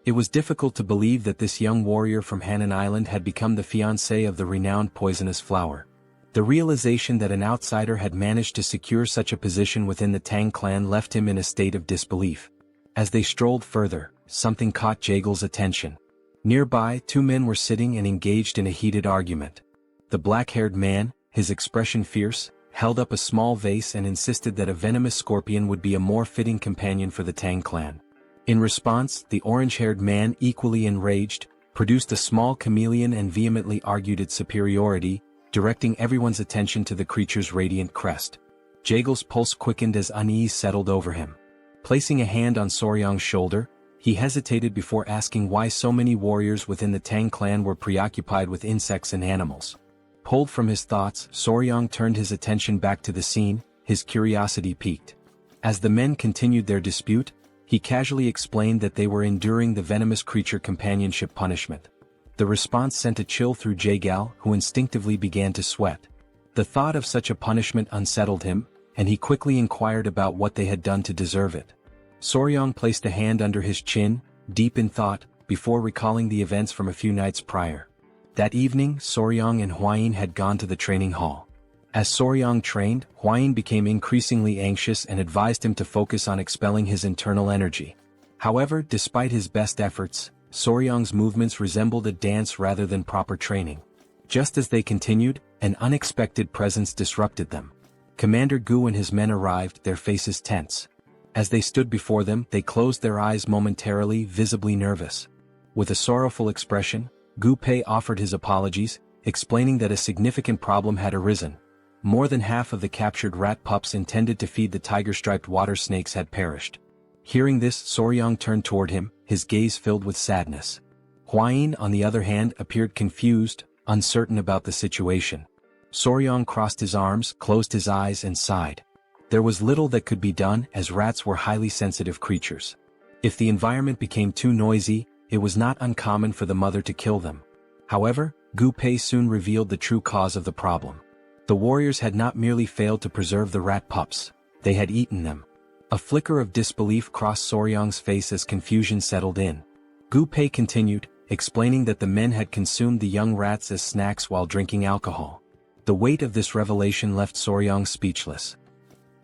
It was difficult to believe that this young warrior from Hainan Island had become the fiancé of the renowned poisonous flower. The realization that an outsider had managed to secure such a position within the Tang clan left him in a state of disbelief. As they strolled further, something caught Jaegel's attention. Nearby, two men were sitting and engaged in a heated argument. The black-haired man, his expression fierce, held up a small vase and insisted that a venomous scorpion would be a more fitting companion for the Tang clan. In response, the orange-haired man, equally enraged, produced a small chameleon and vehemently argued its superiority, directing everyone's attention to the creature's radiant crest. Jaegel's pulse quickened as unease settled over him. Placing a hand on Soryang's shoulder, he hesitated before asking why so many warriors within the Tang clan were preoccupied with insects and animals. Pulled from his thoughts, Soryang turned his attention back to the scene, his curiosity piqued. As the men continued their dispute, he casually explained that they were enduring the venomous creature companionship punishment. The response sent a chill through Jaegal, who instinctively began to sweat. The thought of such a punishment unsettled him, and he quickly inquired about what they had done to deserve it. Soryang placed a hand under his chin, deep in thought, before recalling the events from a few nights prior. That evening, Soryang and Hwayin had gone to the training hall. As Soryang trained, Hwayin became increasingly anxious and advised him to focus on expelling his internal energy. However, despite his best efforts, Soryang's movements resembled a dance rather than proper training. Just as they continued, an unexpected presence disrupted them. Commander Gu and his men arrived, their faces tense. As they stood before them, they closed their eyes momentarily, visibly nervous. With a sorrowful expression, Gu Pei offered his apologies, explaining that a significant problem had arisen. More than half of the captured rat pups intended to feed the tiger-striped water snakes had perished. Hearing this, Soryang turned toward him, his gaze filled with sadness. Hwayin, on the other hand, appeared confused, uncertain about the situation. Soryang crossed his arms, closed his eyes and sighed. There was little that could be done, as rats were highly sensitive creatures. If the environment became too noisy, it was not uncommon for the mother to kill them. However, Gu Pei soon revealed the true cause of the problem. The warriors had not merely failed to preserve the rat pups, they had eaten them. A flicker of disbelief crossed Soryang's face as confusion settled in. Gu Pei continued, explaining that the men had consumed the young rats as snacks while drinking alcohol. The weight of this revelation left Soryang speechless.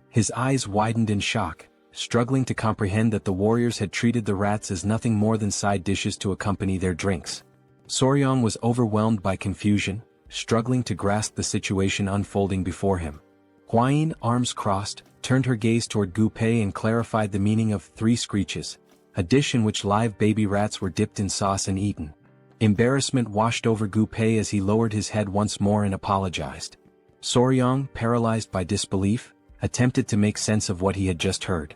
His eyes widened in shock, struggling to comprehend that the warriors had treated the rats as nothing more than side dishes to accompany their drinks. Soryang was overwhelmed by confusion, struggling to grasp the situation unfolding before him. Hwayin, arms crossed, turned her gaze toward Gu Pei and clarified the meaning of 3 screeches, a dish in which live baby rats were dipped in sauce and eaten. Embarrassment washed over Gu Pei as he lowered his head once more and apologized. Soryang, paralyzed by disbelief, attempted to make sense of what he had just heard.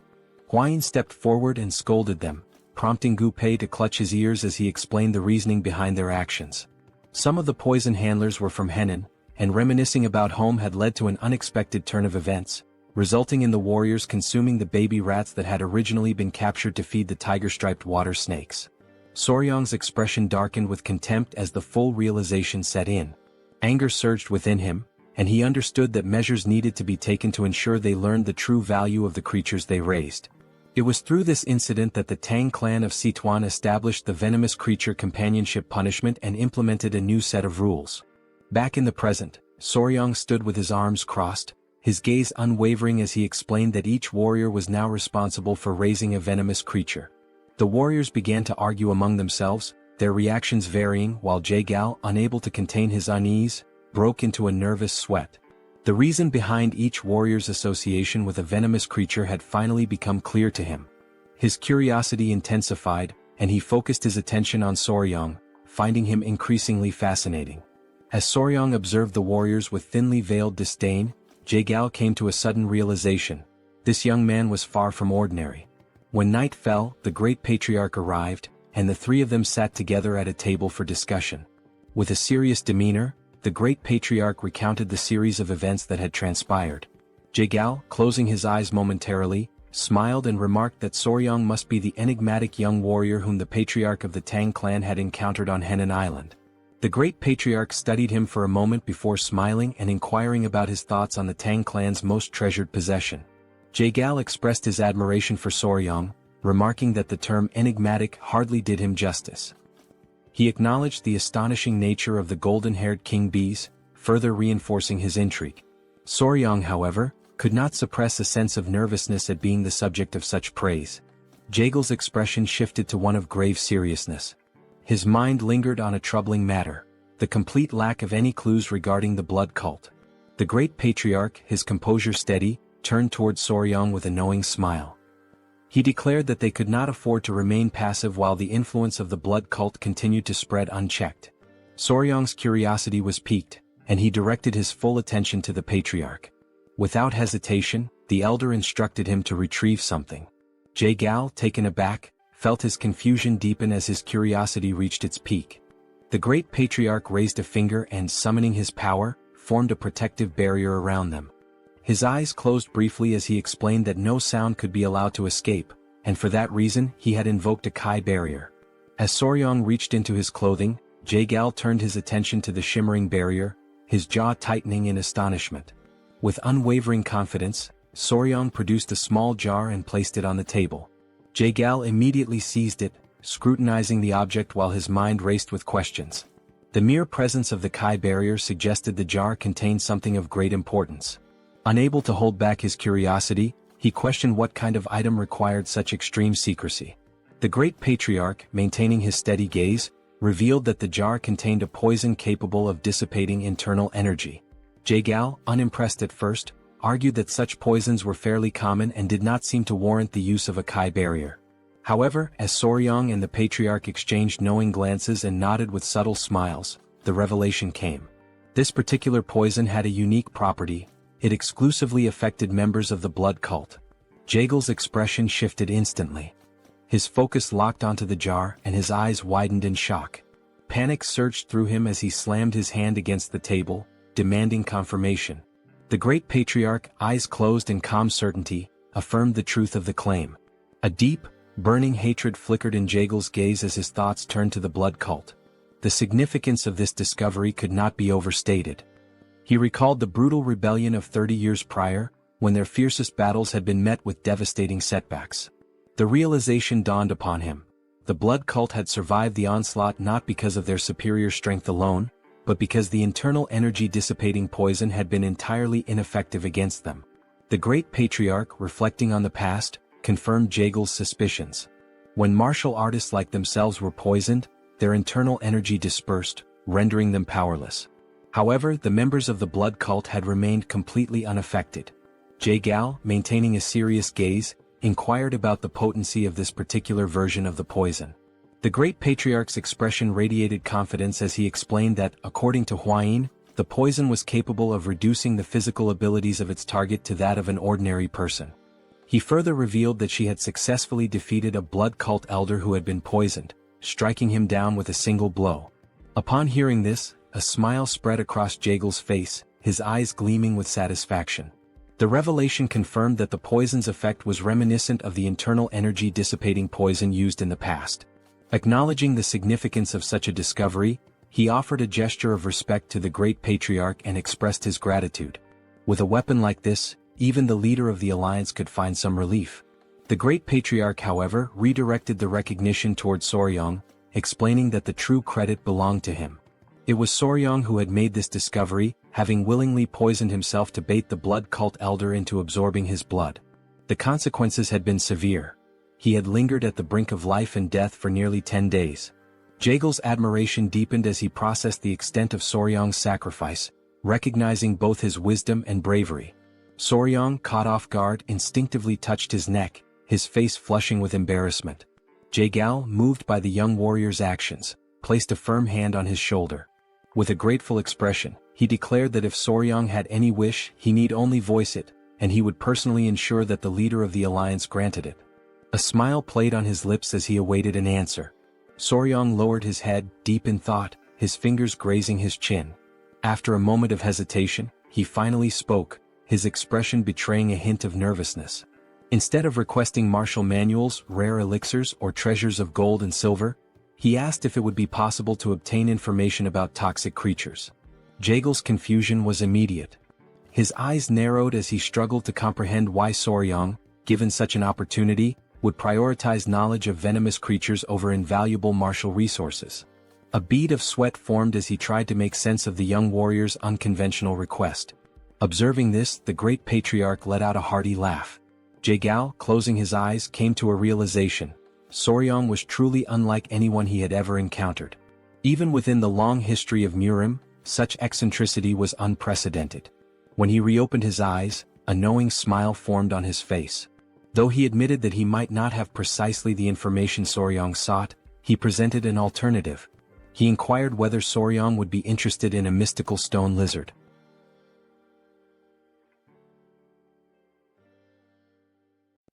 Hwayin stepped forward and scolded them, prompting Gu Pei to clutch his ears as he explained the reasoning behind their actions. Some of the poison handlers were from Hainan, and reminiscing about home had led to an unexpected turn of events, resulting in the warriors consuming the baby rats that had originally been captured to feed the tiger-striped water snakes. Soryang's expression darkened with contempt as the full realization set in. Anger surged within him, and he understood that measures needed to be taken to ensure they learned the true value of the creatures they raised. It was through this incident that the Tang clan of Sichuan established the venomous creature companionship punishment and implemented a new set of rules. Back in the present, Soryang stood with his arms crossed, his gaze unwavering as he explained that each warrior was now responsible for raising a venomous creature. The warriors began to argue among themselves, their reactions varying, while Jaegal, unable to contain his unease, broke into a nervous sweat. The reason behind each warrior's association with a venomous creature had finally become clear to him. His curiosity intensified, and he focused his attention on Soryang, finding him increasingly fascinating. As Soryang observed the warriors with thinly veiled disdain, Jaegal came to a sudden realization. This young man was far from ordinary. When night fell, the great patriarch arrived, and the 3 of them sat together at a table for discussion. With a serious demeanor, the great patriarch recounted the series of events that had transpired. Jaegal, closing his eyes momentarily, smiled and remarked that Soryang must be the enigmatic young warrior whom the patriarch of the Tang clan had encountered on Hainan Island. The great patriarch studied him for a moment before smiling and inquiring about his thoughts on the Tang clan's most treasured possession. Jaegal expressed his admiration for Soryang, remarking that the term enigmatic hardly did him justice. He acknowledged the astonishing nature of the golden-haired king bees, further reinforcing his intrigue. Soryang, however, could not suppress a sense of nervousness at being the subject of such praise. Jaegel's expression shifted to one of grave seriousness. His mind lingered on a troubling matter: the complete lack of any clues regarding the blood cult. The great patriarch, his composure steady, turned toward Soryang with a knowing smile. He declared that they could not afford to remain passive while the influence of the blood cult continued to spread unchecked. Soryang's curiosity was piqued, and he directed his full attention to the patriarch. Without hesitation, the elder instructed him to retrieve something. Jaegal, taken aback, felt his confusion deepen as his curiosity reached its peak. The great patriarch raised a finger and, summoning his power, formed a protective barrier around them. His eyes closed briefly as he explained that no sound could be allowed to escape, and for that reason he had invoked a Kai barrier. As Soryang reached into his clothing, Jaegal turned his attention to the shimmering barrier, his jaw tightening in astonishment. With unwavering confidence, Soryang produced a small jar and placed it on the table. Jaegal immediately seized it, scrutinizing the object while his mind raced with questions. The mere presence of the Kai barrier suggested the jar contained something of great importance. Unable to hold back his curiosity, he questioned what kind of item required such extreme secrecy. The great patriarch, maintaining his steady gaze, revealed that the jar contained a poison capable of dissipating internal energy. Jaegal, unimpressed at first, argued that such poisons were fairly common and did not seem to warrant the use of a Kai barrier. However, as Soryang and the patriarch exchanged knowing glances and nodded with subtle smiles, the revelation came. This particular poison had a unique property: it exclusively affected members of the blood cult. Jaegel's expression shifted instantly. His focus locked onto the jar and his eyes widened in shock. Panic surged through him as he slammed his hand against the table, demanding confirmation. The great patriarch, eyes closed in calm certainty, affirmed the truth of the claim. A deep, burning hatred flickered in Jaegel's gaze as his thoughts turned to the blood cult. The significance of this discovery could not be overstated. He recalled the brutal rebellion of 30 years prior, when their fiercest battles had been met with devastating setbacks. The realization dawned upon him: the blood cult had survived the onslaught not because of their superior strength alone, but because the internal energy-dissipating poison had been entirely ineffective against them. The great patriarch, reflecting on the past, confirmed Jaegel's suspicions. When martial artists like themselves were poisoned, their internal energy dispersed, rendering them powerless. However, the members of the blood cult had remained completely unaffected. Jaegal, maintaining a serious gaze, inquired about the potency of this particular version of the poison. The great patriarch's expression radiated confidence as he explained that, according to Huayin, the poison was capable of reducing the physical abilities of its target to that of an ordinary person. He further revealed that she had successfully defeated a blood cult elder who had been poisoned, striking him down with a single blow. Upon hearing this, a smile spread across Jaegel's face, his eyes gleaming with satisfaction. The revelation confirmed that the poison's effect was reminiscent of the internal energy-dissipating poison used in the past. Acknowledging the significance of such a discovery, he offered a gesture of respect to the great patriarch and expressed his gratitude. With a weapon like this, even the leader of the alliance could find some relief. The great patriarch, however, redirected the recognition toward Soryang, explaining that the true credit belonged to him. It was Soryang who had made this discovery, having willingly poisoned himself to bait the blood cult elder into absorbing his blood. The consequences had been severe. He had lingered at the brink of life and death for nearly 10 days. Jaegel's admiration deepened as he processed the extent of Soryang's sacrifice, recognizing both his wisdom and bravery. Soryang, caught off guard, instinctively touched his neck, his face flushing with embarrassment. Jaegal, moved by the young warrior's actions, placed a firm hand on his shoulder. With a grateful expression, he declared that if Soryang had any wish, he need only voice it, and he would personally ensure that the leader of the alliance granted it. A smile played on his lips as he awaited an answer. Soryang lowered his head, deep in thought, his fingers grazing his chin. After a moment of hesitation, he finally spoke, his expression betraying a hint of nervousness. Instead of requesting martial manuals, rare elixirs, or treasures of gold and silver, he asked if it would be possible to obtain information about toxic creatures. Jaegel's confusion was immediate. His eyes narrowed as he struggled to comprehend why Soryang, given such an opportunity, would prioritize knowledge of venomous creatures over invaluable martial resources. A bead of sweat formed as he tried to make sense of the young warrior's unconventional request. Observing this, the great patriarch let out a hearty laugh. Jae-gal, closing his eyes, came to a realization. Soryong was truly unlike anyone he had ever encountered. Even within the long history of Murim, such eccentricity was unprecedented. When he reopened his eyes, a knowing smile formed on his face. Though he admitted that he might not have precisely the information Soryong sought, he presented an alternative. He inquired whether Soryong would be interested in a mystical stone lizard.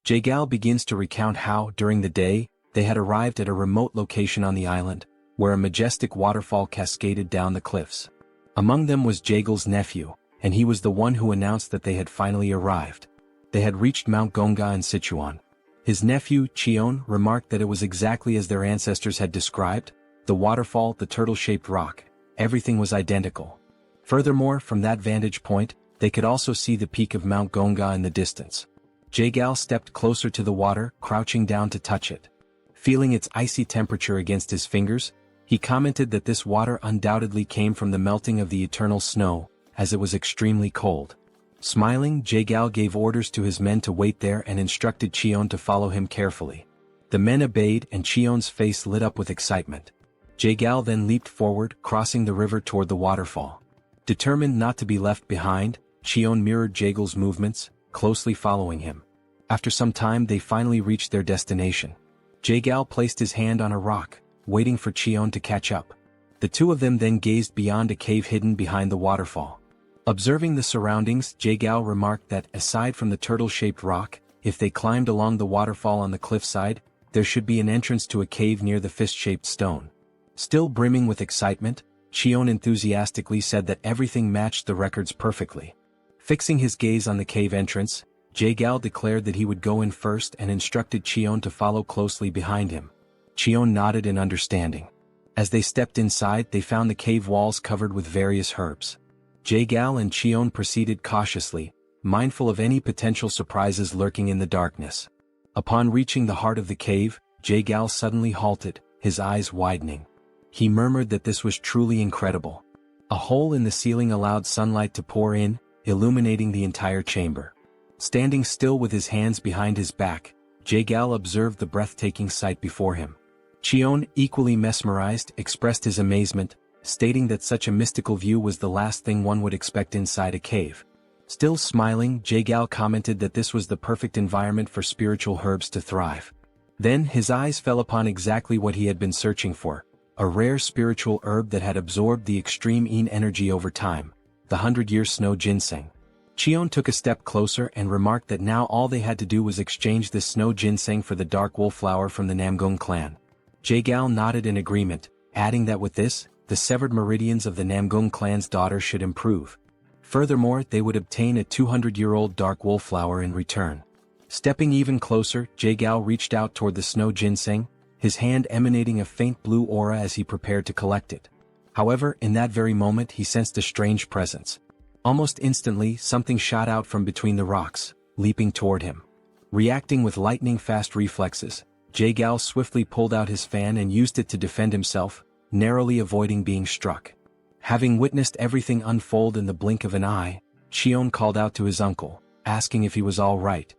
Jae-gal begins to recount how, during the day, they had arrived at a remote location on the island, where a majestic waterfall cascaded down the cliffs. Among them was Jae-gal's nephew, and he was the one who announced that they had finally arrived. They had reached Mount Gonga in Sichuan. His nephew, Cheon, remarked that it was exactly as their ancestors had described: the waterfall, the turtle-shaped rock, everything was identical. Furthermore, from that vantage point, they could also see the peak of Mount Gonga in the distance. Jae-gal stepped closer to the water, crouching down to touch it. Feeling its icy temperature against his fingers, he commented that this water undoubtedly came from the melting of the eternal snow, as it was extremely cold. Smiling, Jae-gal gave orders to his men to wait there and instructed Cheon to follow him carefully. The men obeyed, and Cheon's face lit up with excitement. Jae-gal then leaped forward, crossing the river toward the waterfall. Determined not to be left behind, Cheon mirrored Jae-gal's movements, closely following him. After some time they finally reached their destination. Jae-gal placed his hand on a rock, waiting for Cheon to catch up. The two of them then gazed beyond a cave hidden behind the waterfall. Observing the surroundings, Jae-gal remarked that, aside from the turtle-shaped rock, if they climbed along the waterfall on the cliffside, there should be an entrance to a cave near the fist-shaped stone. Still brimming with excitement, Cheon enthusiastically said that everything matched the records perfectly. Fixing his gaze on the cave entrance, Jae-gal declared that he would go in first and instructed Cheon to follow closely behind him. Cheon nodded in understanding. As they stepped inside, they found the cave walls covered with various herbs. Jae-gal and Cheon proceeded cautiously, mindful of any potential surprises lurking in the darkness. Upon reaching the heart of the cave, Jae-gal suddenly halted, his eyes widening. He murmured that this was truly incredible. A hole in the ceiling allowed sunlight to pour in, illuminating the entire chamber. Standing still with his hands behind his back, Jae-gal observed the breathtaking sight before him. Cheon, equally mesmerized, expressed his amazement, stating that such a mystical view was the last thing one would expect inside a cave. Still smiling, Jae-gal commented that this was the perfect environment for spiritual herbs to thrive. Then his eyes fell upon exactly what he had been searching for, a rare spiritual herb that had absorbed the extreme yin energy over time, the 100-year snow ginseng. Cheon took a step closer and remarked that now all they had to do was exchange this snow ginseng for the dark wolf flower from the Namgung clan. Jae-gal nodded in agreement, adding that with this, the severed meridians of the Namgung clan's daughter should improve. Furthermore, they would obtain a 200-year-old dark wolf flower in return. Stepping even closer, Jae-gal reached out toward the snow ginseng, his hand emanating a faint blue aura as he prepared to collect it. However, in that very moment he sensed a strange presence. Almost instantly, something shot out from between the rocks, leaping toward him. Reacting with lightning-fast reflexes, Jae-gal swiftly pulled out his fan and used it to defend himself, narrowly avoiding being struck. Having witnessed everything unfold in the blink of an eye, Cheon called out to his uncle, asking if he was all right.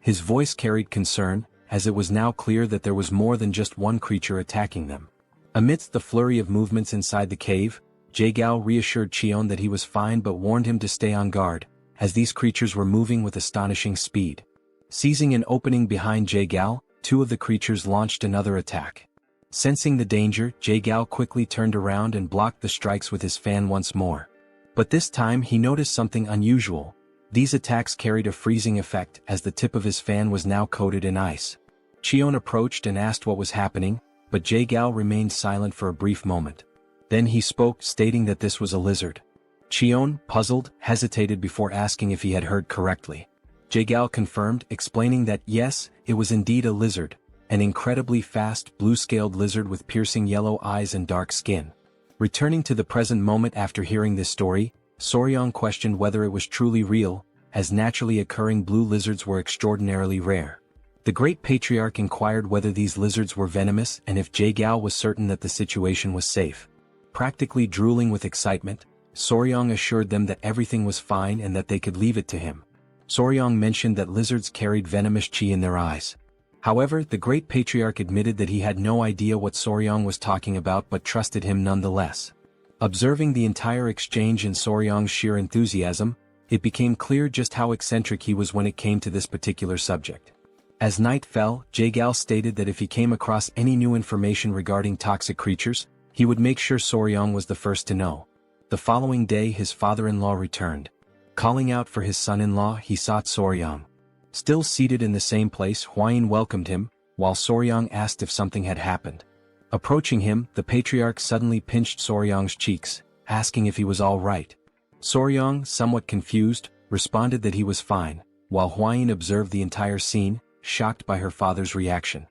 His voice carried concern, as it was now clear that there was more than just one creature attacking them. Amidst the flurry of movements inside the cave, Jae-gal reassured Cheon that he was fine but warned him to stay on guard, as these creatures were moving with astonishing speed. Seizing an opening behind Jae-gal, two of the creatures launched another attack. Sensing the danger, Jae-gal quickly turned around and blocked the strikes with his fan once more. But this time he noticed something unusual. These attacks carried a freezing effect as the tip of his fan was now coated in ice. Cheon approached and asked what was happening, but Jae-gal remained silent for a brief moment. Then he spoke, stating that this was a lizard. Cheon, puzzled, hesitated before asking if he had heard correctly. Jae-gal confirmed, explaining that yes, it was indeed a lizard, an incredibly fast, blue-scaled lizard with piercing yellow eyes and dark skin. Returning to the present moment after hearing this story, Soryong questioned whether it was truly real, as naturally occurring blue lizards were extraordinarily rare. The great patriarch inquired whether these lizards were venomous and if Jae-Gao was certain that the situation was safe. Practically drooling with excitement, Soryong assured them that everything was fine and that they could leave it to him. Soryong mentioned that lizards carried venomous chi in their eyes. However, the great patriarch admitted that he had no idea what Soryong was talking about but trusted him nonetheless. Observing the entire exchange and Soryong's sheer enthusiasm, it became clear just how eccentric he was when it came to this particular subject. As night fell, Jae-Gao stated that if he came across any new information regarding toxic creatures, he would make sure Soryong was the first to know. The following day his father-in-law returned. Calling out for his son-in-law, he sought Soryong. Still seated in the same place, Hwayin welcomed him, while Soryong asked if something had happened. Approaching him, the patriarch suddenly pinched Soryong's cheeks, asking if he was all right. Soryong, somewhat confused, responded that he was fine, while Hwayin observed the entire scene, shocked by her father's reaction.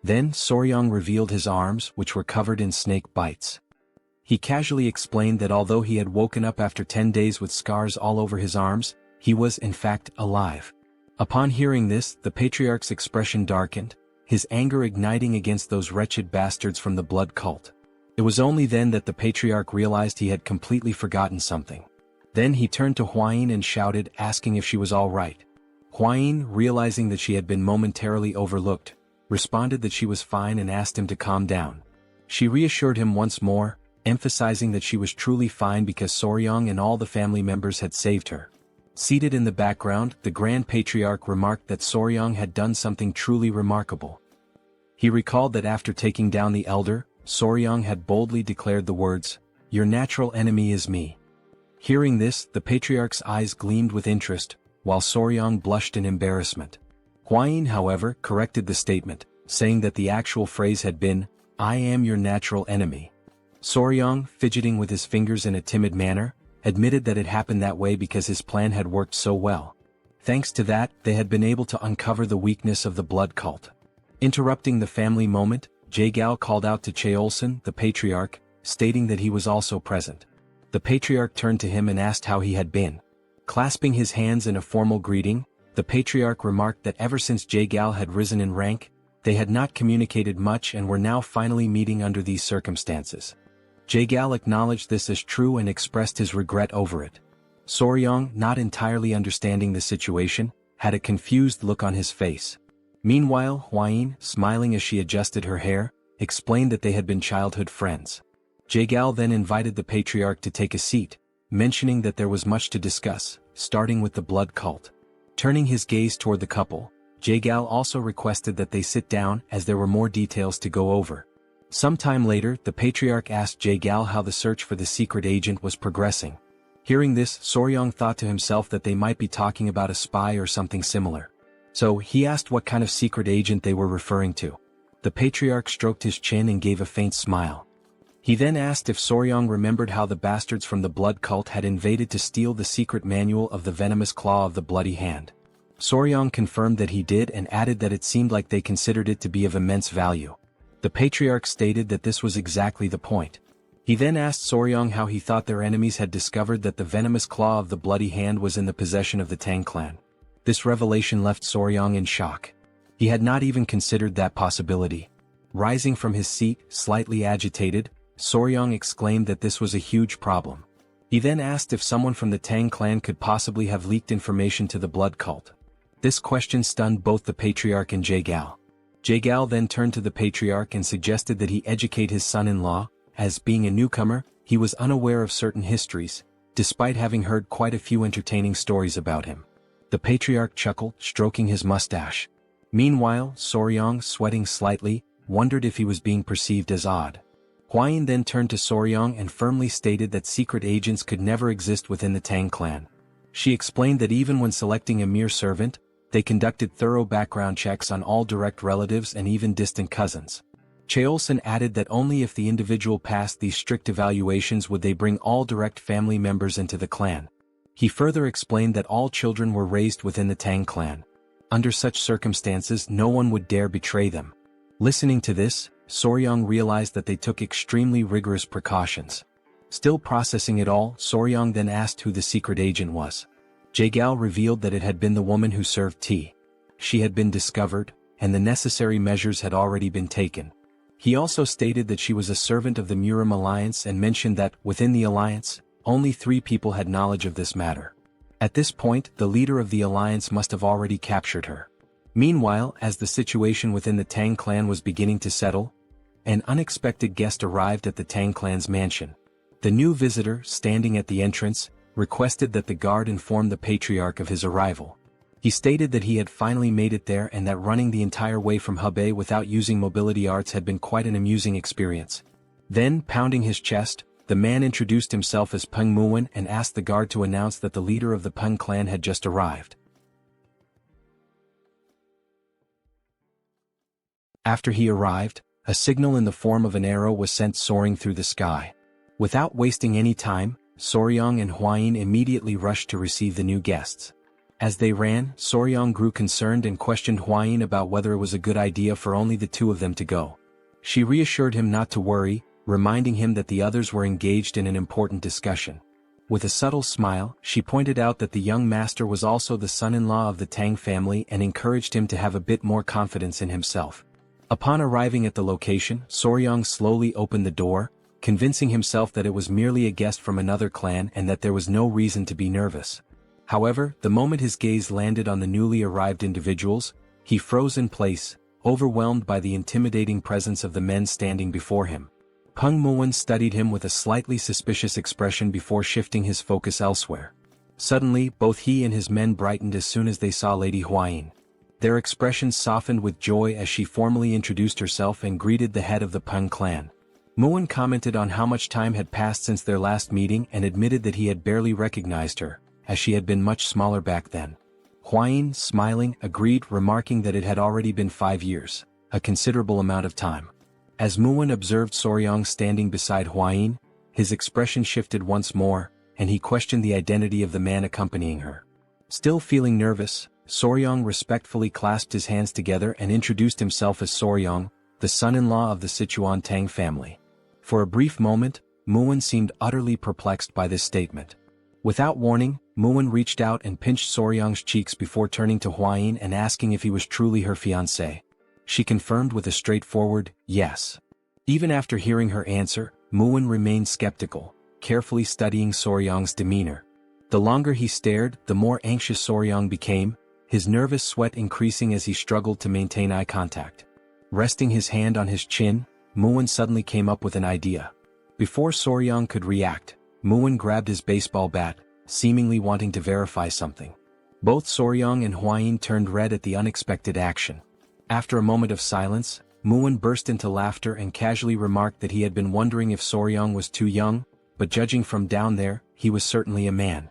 Then Soryong revealed his arms, which were covered in snake bites. He casually explained that although he had woken up after 10 days with scars all over his arms, he was in fact alive. Upon hearing this, the patriarch's expression darkened, his anger igniting against those wretched bastards from the blood cult. It was only then that the patriarch realized he had completely forgotten something. Then he turned to Hwayin and shouted, asking if she was all right. Hwayin, realizing that she had been momentarily overlooked, responded that she was fine and asked him to calm down. She reassured him once more, emphasizing that she was truly fine because Soryong and all the family members had saved her. Seated in the background, the Grand Patriarch remarked that Soryong had done something truly remarkable. He recalled that after taking down the elder, Soryong had boldly declared the words, "Your natural enemy is me." Hearing this, the Patriarch's eyes gleamed with interest, while Soryong blushed in embarrassment. Hwayin, however, corrected the statement, saying that the actual phrase had been, "I am your natural enemy." Soryong, fidgeting with his fingers in a timid manner, admitted that it happened that way because his plan had worked so well. Thanks to that, they had been able to uncover the weakness of the blood cult. Interrupting the family moment, Jae-Gao called out to Cheolsun, the patriarch, stating that he was also present. The patriarch turned to him and asked how he had been. Clasping his hands in a formal greeting, the patriarch remarked that ever since Jae-Gao had risen in rank, they had not communicated much and were now finally meeting under these circumstances. Jae-Gao acknowledged this as true and expressed his regret over it. Soryong, not entirely understanding the situation, had a confused look on his face. Meanwhile, Hwayin, smiling as she adjusted her hair, explained that they had been childhood friends. Jae-Gao then invited the patriarch to take a seat, mentioning that there was much to discuss, starting with the blood cult. Turning his gaze toward the couple, Jae-Gao also requested that they sit down as there were more details to go over. Sometime later, the patriarch asked Jae-Gao how the search for the secret agent was progressing. Hearing this, Soryong thought to himself that they might be talking about a spy or something similar. So he asked what kind of secret agent they were referring to. The patriarch stroked his chin and gave a faint smile. He then asked if Soryong remembered how the bastards from the blood cult had invaded to steal the secret manual of the venomous claw of the bloody hand. Soryong confirmed that he did and added that it seemed like they considered it to be of immense value. The patriarch stated that this was exactly the point. He then asked Soryong how he thought their enemies had discovered that the venomous claw of the bloody hand was in the possession of the Tang Clan. This revelation left Soryong in shock. He had not even considered that possibility. Rising from his seat, slightly agitated, Soryong exclaimed that this was a huge problem. He then asked if someone from the Tang Clan could possibly have leaked information to the blood cult. This question stunned both the patriarch and Jae-Gao. Jae-Gao then turned to the patriarch and suggested that he educate his son-in-law, as being a newcomer, he was unaware of certain histories, despite having heard quite a few entertaining stories about him. The patriarch chuckled, stroking his mustache. Meanwhile, Soryong, sweating slightly, wondered if he was being perceived as odd. Hwayin then turned to Soryong and firmly stated that secret agents could never exist within the Tang Clan. She explained that even when selecting a mere servant, they conducted thorough background checks on all direct relatives and even distant cousins. Cheolsun added that only if the individual passed these strict evaluations would they bring all direct family members into the clan. He further explained that all children were raised within the Tang Clan. Under such circumstances, no one would dare betray them. Listening to this, Soryong realized that they took extremely rigorous precautions. Still processing it all, Soryong then asked who the secret agent was. Jae-Gao revealed that it had been the woman who served tea. She had been discovered, and the necessary measures had already been taken. He also stated that she was a servant of the Murim alliance and mentioned that, within the alliance, only 3 people had knowledge of this matter. At this point, the leader of the alliance must have already captured her. Meanwhile, as the situation within the Tang clan was beginning to settle, an unexpected guest arrived at the Tang clan's mansion. The new visitor, standing at the entrance, requested that the guard inform the patriarch of his arrival. He stated that he had finally made it there and that running the entire way from Hebei without using mobility arts had been quite an amusing experience. Then, pounding his chest, the man introduced himself as Peng Muwen and asked the guard to announce that the leader of the Peng clan had just arrived. After he arrived, a signal in the form of an arrow was sent soaring through the sky. Without wasting any time, Soryong and Huayin immediately rushed to receive the new guests. As they ran, Soryong grew concerned and questioned Huayin about whether it was a good idea for only the 2 of them to go. She reassured him not to worry, reminding him that the others were engaged in an important discussion. With a subtle smile, she pointed out that the young master was also the son-in-law of the Tang family and encouraged him to have a bit more confidence in himself. Upon arriving at the location, Soryong slowly opened the door, convincing himself that it was merely a guest from another clan and that there was no reason to be nervous. However, the moment his gaze landed on the newly arrived individuals, he froze in place, overwhelmed by the intimidating presence of the men standing before him. Peng Muwen studied him with a slightly suspicious expression before shifting his focus elsewhere. Suddenly, both he and his men brightened as soon as they saw Lady Huayin. Their expressions softened with joy as she formally introduced herself and greeted the head of the Peng clan. Muwen commented on how much time had passed since their last meeting and admitted that he had barely recognized her, as she had been much smaller back then. Huayin, smiling, agreed, remarking that it had already been 5 years, a considerable amount of time. As Muwen observed Soryong standing beside Huayin, his expression shifted once more, and he questioned the identity of the man accompanying her. Still feeling nervous, Soryong respectfully clasped his hands together and introduced himself as Soryong, the son-in-law of the Sichuan Tang family. For a brief moment, Muwen seemed utterly perplexed by this statement. Without warning, Muwen reached out and pinched Soryong's cheeks before turning to Huayin and asking if he was truly her fiancé. She confirmed with a straightforward, yes. Even after hearing her answer, Muwen remained skeptical, carefully studying Soryong's demeanor. The longer he stared, the more anxious Soryong became, his nervous sweat increasing as he struggled to maintain eye contact. Resting his hand on his chin, Muwen suddenly came up with an idea. Before Soryong could react, Muwen grabbed his baseball bat, seemingly wanting to verify something. Both Soryong and Huayin turned red at the unexpected action. After a moment of silence, Muwen burst into laughter and casually remarked that he had been wondering if Soryong was too young, but judging from down there, he was certainly a man.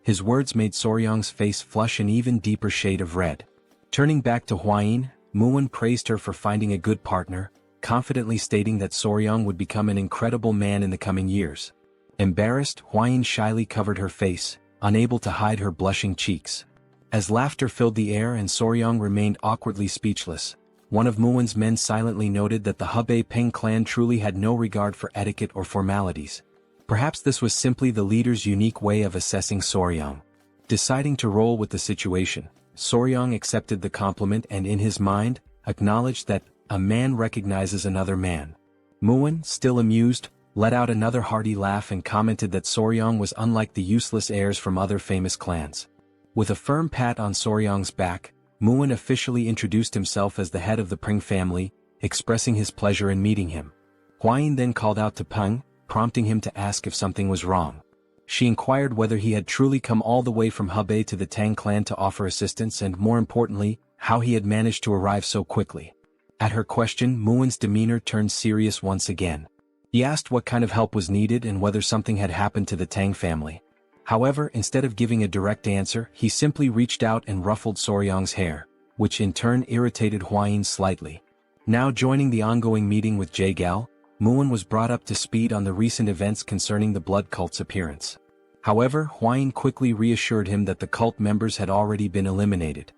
His words made Soryong's face flush an even deeper shade of red. Turning back to Huayin, Muwen praised her for finding a good partner, confidently stating that Soryong would become an incredible man in the coming years. Embarrassed, Huayin shyly covered her face, unable to hide her blushing cheeks. As laughter filled the air and Soryong remained awkwardly speechless, one of Muwen's men silently noted that the Hebei Peng clan truly had no regard for etiquette or formalities. Perhaps this was simply the leader's unique way of assessing Soryong. Deciding to roll with the situation, Soryong accepted the compliment and in his mind, acknowledged that a man recognizes another man. Muwen, still amused, let out another hearty laugh and commented that Soryong was unlike the useless heirs from other famous clans. With a firm pat on Soryong's back, Muwen officially introduced himself as the head of the Peng family, expressing his pleasure in meeting him. Huayin then called out to Peng, prompting him to ask if something was wrong. She inquired whether he had truly come all the way from Hebei to the Tang clan to offer assistance and, more importantly, how he had managed to arrive so quickly. At her question, Muwen's demeanor turned serious once again. He asked what kind of help was needed and whether something had happened to the Tang family. However, instead of giving a direct answer, he simply reached out and ruffled Soryong's hair, which in turn irritated Huayin slightly. Now joining the ongoing meeting with Jaegal, Muwen was brought up to speed on the recent events concerning the blood cult's appearance. However, Huayin quickly reassured him that the cult members had already been eliminated.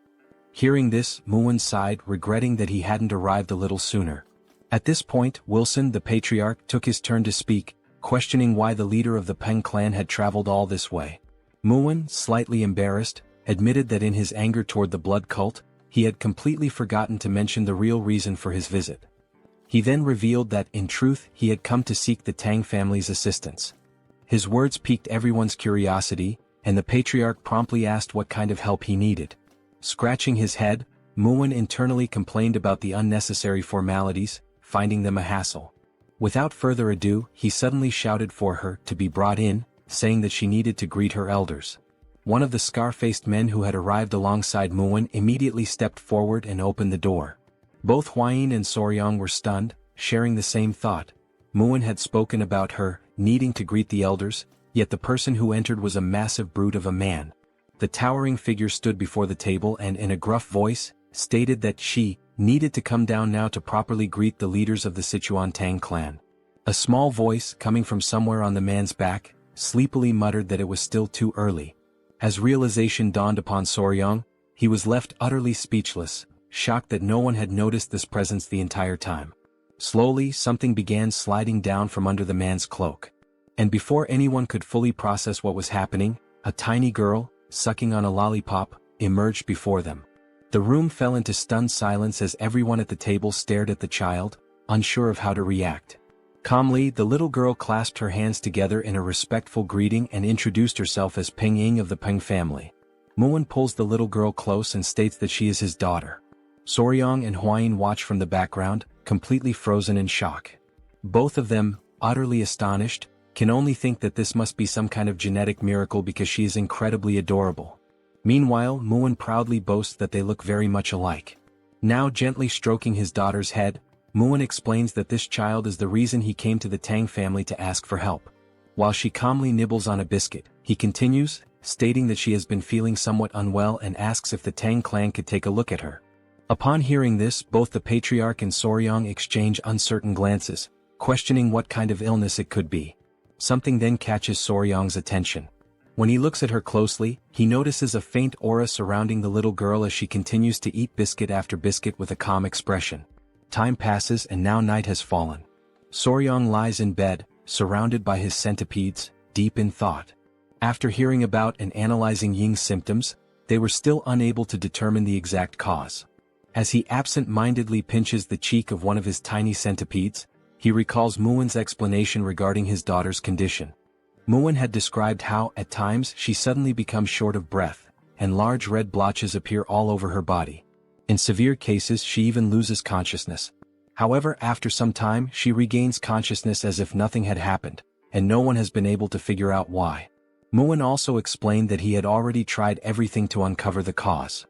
Hearing this, Muwen sighed, regretting that he hadn't arrived a little sooner. At this point, Wilson, the patriarch, took his turn to speak, questioning why the leader of the Peng clan had traveled all this way. Muwen, slightly embarrassed, admitted that in his anger toward the blood cult, he had completely forgotten to mention the real reason for his visit. He then revealed that, in truth, he had come to seek the Tang family's assistance. His words piqued everyone's curiosity, and the patriarch promptly asked what kind of help he needed. Scratching his head, Muin internally complained about the unnecessary formalities, finding them a hassle. Without further ado, he suddenly shouted for her to be brought in, saying that she needed to greet her elders. One of the scar-faced men who had arrived alongside Muin immediately stepped forward and opened the door. Both Huayin and Soryang were stunned, sharing the same thought. Muin had spoken about her needing to greet the elders, yet the person who entered was a massive brute of a man. The towering figure stood before the table and in a gruff voice, stated that she needed to come down now to properly greet the leaders of the Sichuan Tang Clan. A small voice, coming from somewhere on the man's back, sleepily muttered that it was still too early. As realization dawned upon Soryang, he was left utterly speechless, shocked that no one had noticed this presence the entire time. Slowly, something began sliding down from under the man's cloak. And before anyone could fully process what was happening, a tiny girl, sucking on a lollipop, emerged before them. The room fell into stunned silence as everyone at the table stared at the child, unsure of how to react. Calmly, the little girl clasped her hands together in a respectful greeting and introduced herself as Peng Ying of the Peng family. Muin pulls the little girl close and states that she is his daughter. Soryang and Huayin watch from the background, completely frozen in shock. Both of them, utterly astonished, can only think that this must be some kind of genetic miracle because she is incredibly adorable. Meanwhile, Muin proudly boasts that they look very much alike. Now gently stroking his daughter's head, Muin explains that this child is the reason he came to the Tang family to ask for help. While she calmly nibbles on a biscuit, he continues, stating that she has been feeling somewhat unwell and asks if the Tang clan could take a look at her. Upon hearing this, both the patriarch and Soryang exchange uncertain glances, questioning what kind of illness it could be. Something then catches Soryang's attention. When he looks at her closely, he notices a faint aura surrounding the little girl as she continues to eat biscuit after biscuit with a calm expression. Time passes and now night has fallen. Soryang lies in bed, surrounded by his centipedes, deep in thought. After hearing about and analyzing Ying's symptoms, they were still unable to determine the exact cause. As he absent-mindedly pinches the cheek of one of his tiny centipedes, he recalls Muin's explanation regarding his daughter's condition. Muin had described how, at times, she suddenly becomes short of breath, and large red blotches appear all over her body. In severe cases she even loses consciousness. However, after some time she regains consciousness as if nothing had happened, and no one has been able to figure out why. Muin also explained that he had already tried everything to uncover the cause.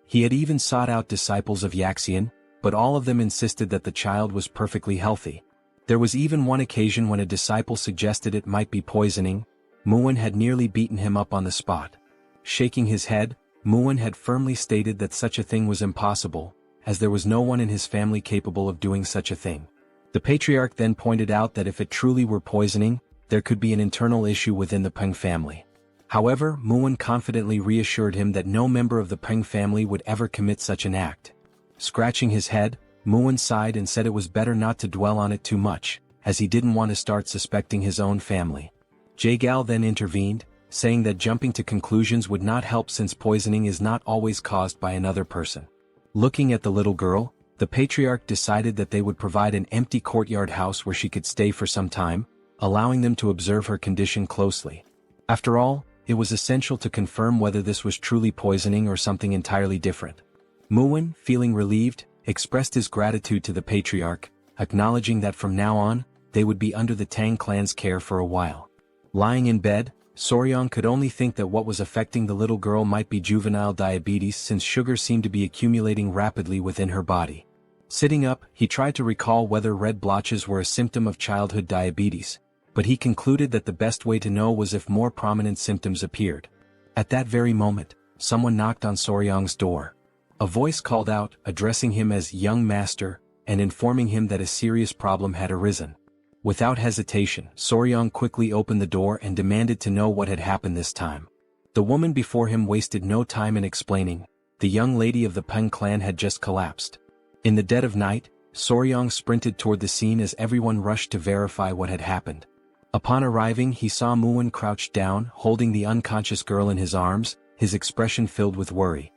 He had even sought out disciples of Yaxian, but all of them insisted that the child was perfectly healthy. There was even one occasion when a disciple suggested it might be poisoning. Muin had nearly beaten him up on the spot. Shaking his head, Muin had firmly stated that such a thing was impossible, as there was no one in his family capable of doing such a thing. The patriarch then pointed out that if it truly were poisoning, there could be an internal issue within the Peng family. However, Muin confidently reassured him that no member of the Peng family would ever commit such an act. Scratching his head, Muin sighed and said it was better not to dwell on it too much, as he didn't want to start suspecting his own family. Jagal then intervened, saying that jumping to conclusions would not help since poisoning is not always caused by another person. Looking at the little girl, the patriarch decided that they would provide an empty courtyard house where she could stay for some time, allowing them to observe her condition closely. After all, it was essential to confirm whether this was truly poisoning or something entirely different. Muin, feeling relieved, expressed his gratitude to the patriarch, acknowledging that from now on, they would be under the Tang clan's care for a while. Lying in bed, Soryang could only think that what was affecting the little girl might be juvenile diabetes since sugar seemed to be accumulating rapidly within her body. Sitting up, he tried to recall whether red blotches were a symptom of childhood diabetes, but he concluded that the best way to know was if more prominent symptoms appeared. At that very moment, someone knocked on Soryang's door. A voice called out, addressing him as young master, and informing him that a serious problem had arisen. Without hesitation, Soryang quickly opened the door and demanded to know what had happened this time. The woman before him wasted no time in explaining. The young lady of the Peng clan had just collapsed. In the dead of night, Soryang sprinted toward the scene as everyone rushed to verify what had happened. Upon arriving, he saw Muin crouched down, holding the unconscious girl in his arms, his expression filled with worry.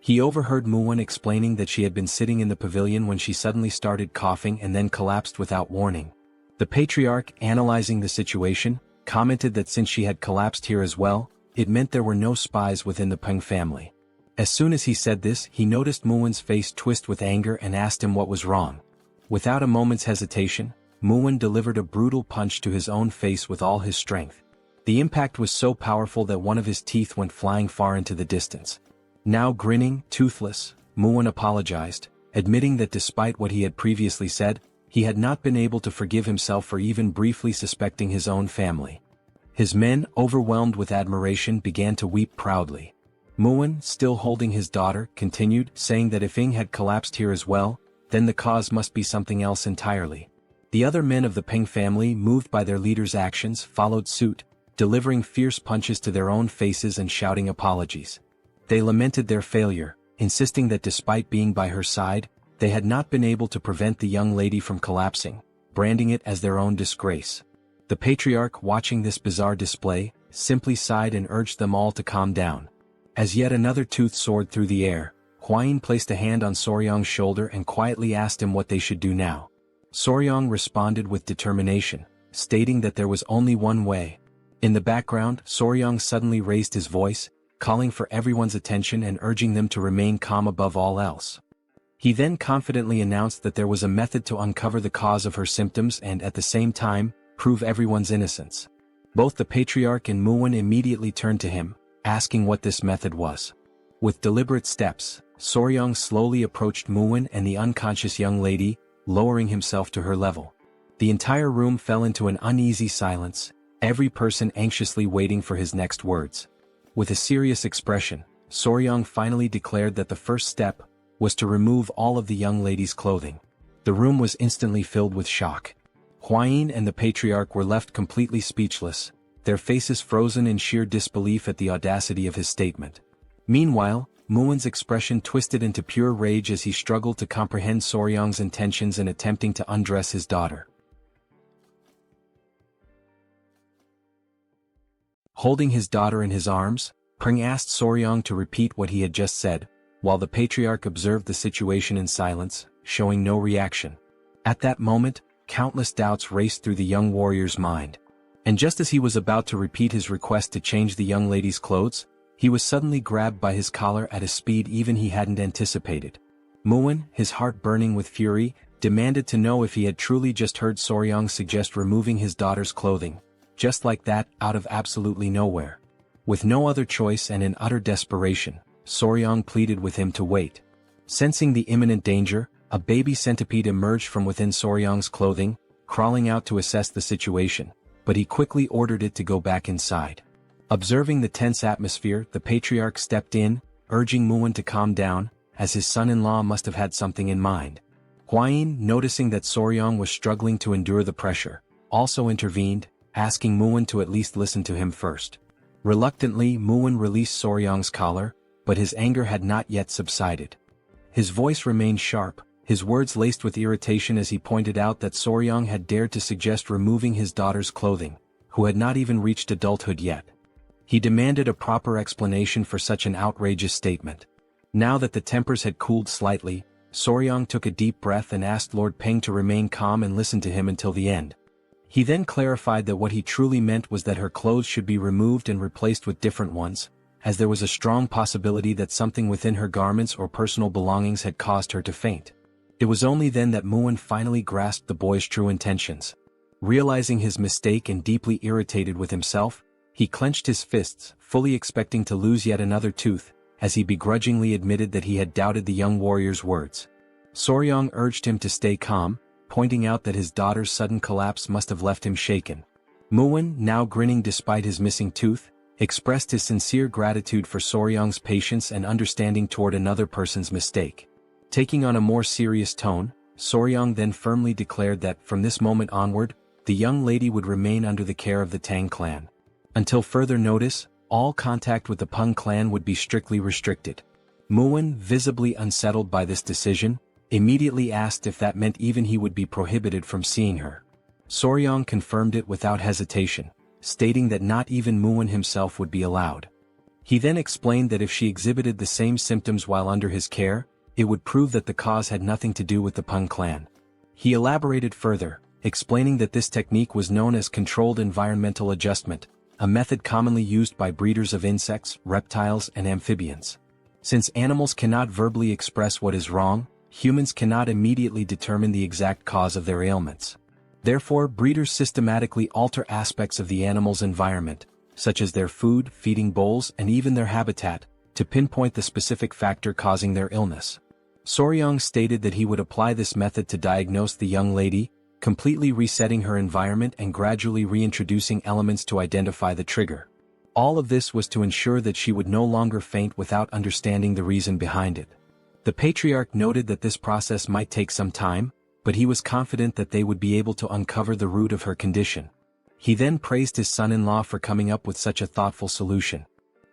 He overheard Muwen explaining that she had been sitting in the pavilion when she suddenly started coughing and then collapsed without warning. The patriarch, analyzing the situation, commented that since she had collapsed here as well, it meant there were no spies within the Peng family. As soon as he said this, he noticed Muwen's face twist with anger and asked him what was wrong. Without a moment's hesitation, Muwen delivered a brutal punch to his own face with all his strength. The impact was so powerful that one of his teeth went flying far into the distance. Now grinning, toothless, Muwen apologized, admitting that despite what he had previously said, he had not been able to forgive himself for even briefly suspecting his own family. His men, overwhelmed with admiration, began to weep proudly. Muwen, still holding his daughter, continued, saying that if Ying had collapsed here as well, then the cause must be something else entirely. The other men of the Peng family, moved by their leader's actions, followed suit, delivering fierce punches to their own faces and shouting apologies. They lamented their failure, insisting that despite being by her side, they had not been able to prevent the young lady from collapsing, branding it as their own disgrace. The patriarch, watching this bizarre display, simply sighed and urged them all to calm down. As yet another tooth soared through the air, Huayin placed a hand on Soryong's shoulder and quietly asked him what they should do now. Soryong responded with determination, stating that there was only one way. In the background, Soryong suddenly raised his voice, calling for everyone's attention and urging them to remain calm above all else. He then confidently announced that there was a method to uncover the cause of her symptoms and at the same time, prove everyone's innocence. Both the patriarch and Muwen immediately turned to him, asking what this method was. With deliberate steps, Soryong slowly approached Muwen and the unconscious young lady, lowering himself to her level. The entire room fell into an uneasy silence, every person anxiously waiting for his next words. With a serious expression, Soryong finally declared that the first step was to remove all of the young lady's clothing. The room was instantly filled with shock. Huayin and the patriarch were left completely speechless, their faces frozen in sheer disbelief at the audacity of his statement. Meanwhile, Muwen's expression twisted into pure rage as he struggled to comprehend Soryong's intentions in attempting to undress his daughter. Holding his daughter in his arms, Peng asked Soryong to repeat what he had just said, while the patriarch observed the situation in silence, showing no reaction. At that moment, countless doubts raced through the young warrior's mind. And just as he was about to repeat his request to change the young lady's clothes, he was suddenly grabbed by his collar at a speed even he hadn't anticipated. Muwen, his heart burning with fury, demanded to know if he had truly just heard Soryong suggest removing his daughter's clothing. Just like that, out of absolutely nowhere. With no other choice and in utter desperation, Soryong pleaded with him to wait. Sensing the imminent danger, a baby centipede emerged from within Soryong's clothing, crawling out to assess the situation, but he quickly ordered it to go back inside. Observing the tense atmosphere, the patriarch stepped in, urging Muwen to calm down, as his son-in-law must have had something in mind. Huayin, noticing that Soryong was struggling to endure the pressure, also intervened, asking Muwen to at least listen to him first. Reluctantly, Muwen released Soryong's collar, but his anger had not yet subsided. His voice remained sharp, his words laced with irritation as he pointed out that Soryong had dared to suggest removing his daughter's clothing, who had not even reached adulthood yet. He demanded a proper explanation for such an outrageous statement. Now that the tempers had cooled slightly, Soryong took a deep breath and asked Lord Peng to remain calm and listen to him until the end. He then clarified that what he truly meant was that her clothes should be removed and replaced with different ones, as there was a strong possibility that something within her garments or personal belongings had caused her to faint. It was only then that Muwen finally grasped the boy's true intentions. Realizing his mistake and deeply irritated with himself, he clenched his fists, fully expecting to lose yet another tooth, as he begrudgingly admitted that he had doubted the young warrior's words. Soryong urged him to stay calm, pointing out that his daughter's sudden collapse must have left him shaken. Muwen, now grinning despite his missing tooth, expressed his sincere gratitude for Soryong's patience and understanding toward another person's mistake. Taking on a more serious tone, Soryong then firmly declared that, from this moment onward, the young lady would remain under the care of the Tang clan. Until further notice, all contact with the Peng clan would be strictly restricted. Muwen, visibly unsettled by this decision, immediately asked if that meant even he would be prohibited from seeing her. Soryong confirmed it without hesitation, stating that not even Muwen himself would be allowed. He then explained that if she exhibited the same symptoms while under his care, it would prove that the cause had nothing to do with the Tang clan. He elaborated further, explaining that this technique was known as controlled environmental adjustment, a method commonly used by breeders of insects, reptiles, and amphibians. Since animals cannot verbally express what is wrong, humans cannot immediately determine the exact cause of their ailments. Therefore, breeders systematically alter aspects of the animal's environment, such as their food, feeding bowls, and even their habitat, to pinpoint the specific factor causing their illness. Soryong stated that he would apply this method to diagnose the young lady, completely resetting her environment and gradually reintroducing elements to identify the trigger. All of this was to ensure that she would no longer faint without understanding the reason behind it. The patriarch noted that this process might take some time, but he was confident that they would be able to uncover the root of her condition. He then praised his son-in-law for coming up with such a thoughtful solution.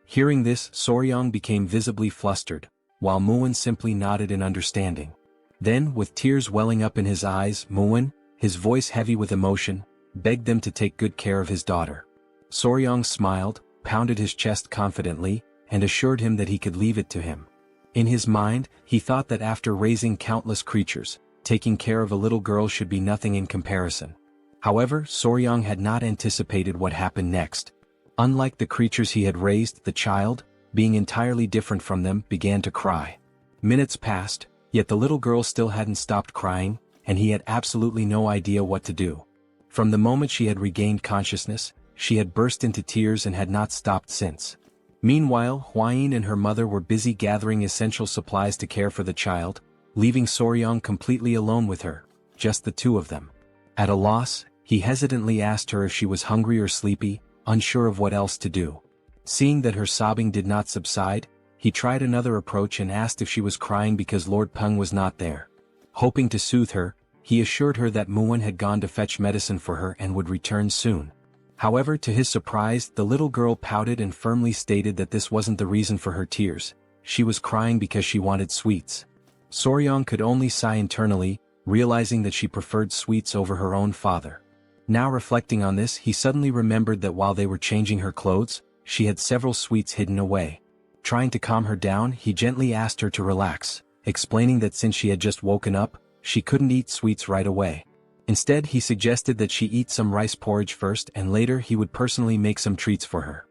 Hearing this, Soryong became visibly flustered, while Muin simply nodded in understanding. Then, with tears welling up in his eyes, Muin, his voice heavy with emotion, begged them to take good care of his daughter. Soryong smiled, pounded his chest confidently, and assured him that he could leave it to him. In his mind, he thought that after raising countless creatures, taking care of a little girl should be nothing in comparison. However, Soryong had not anticipated what happened next. Unlike the creatures he had raised, the child, being entirely different from them, began to cry. Minutes passed, yet the little girl still hadn't stopped crying, and he had absolutely no idea what to do. From the moment she had regained consciousness, she had burst into tears and had not stopped since. Meanwhile, Hwayin and her mother were busy gathering essential supplies to care for the child, leaving Soryong completely alone with her, just the two of them. At a loss, he hesitantly asked her if she was hungry or sleepy, unsure of what else to do. Seeing that her sobbing did not subside, he tried another approach and asked if she was crying because Lord Peng was not there. Hoping to soothe her, he assured her that Muin had gone to fetch medicine for her and would return soon. However, to his surprise, the little girl pouted and firmly stated that this wasn't the reason for her tears. She was crying because she wanted sweets. Soryong could only sigh internally, realizing that she preferred sweets over her own father. Now reflecting on this, he suddenly remembered that while they were changing her clothes, she had several sweets hidden away. Trying to calm her down, he gently asked her to relax, explaining that since she had just woken up, she couldn't eat sweets right away. Instead, he suggested that she eat some rice porridge first and later he would personally make some treats for her.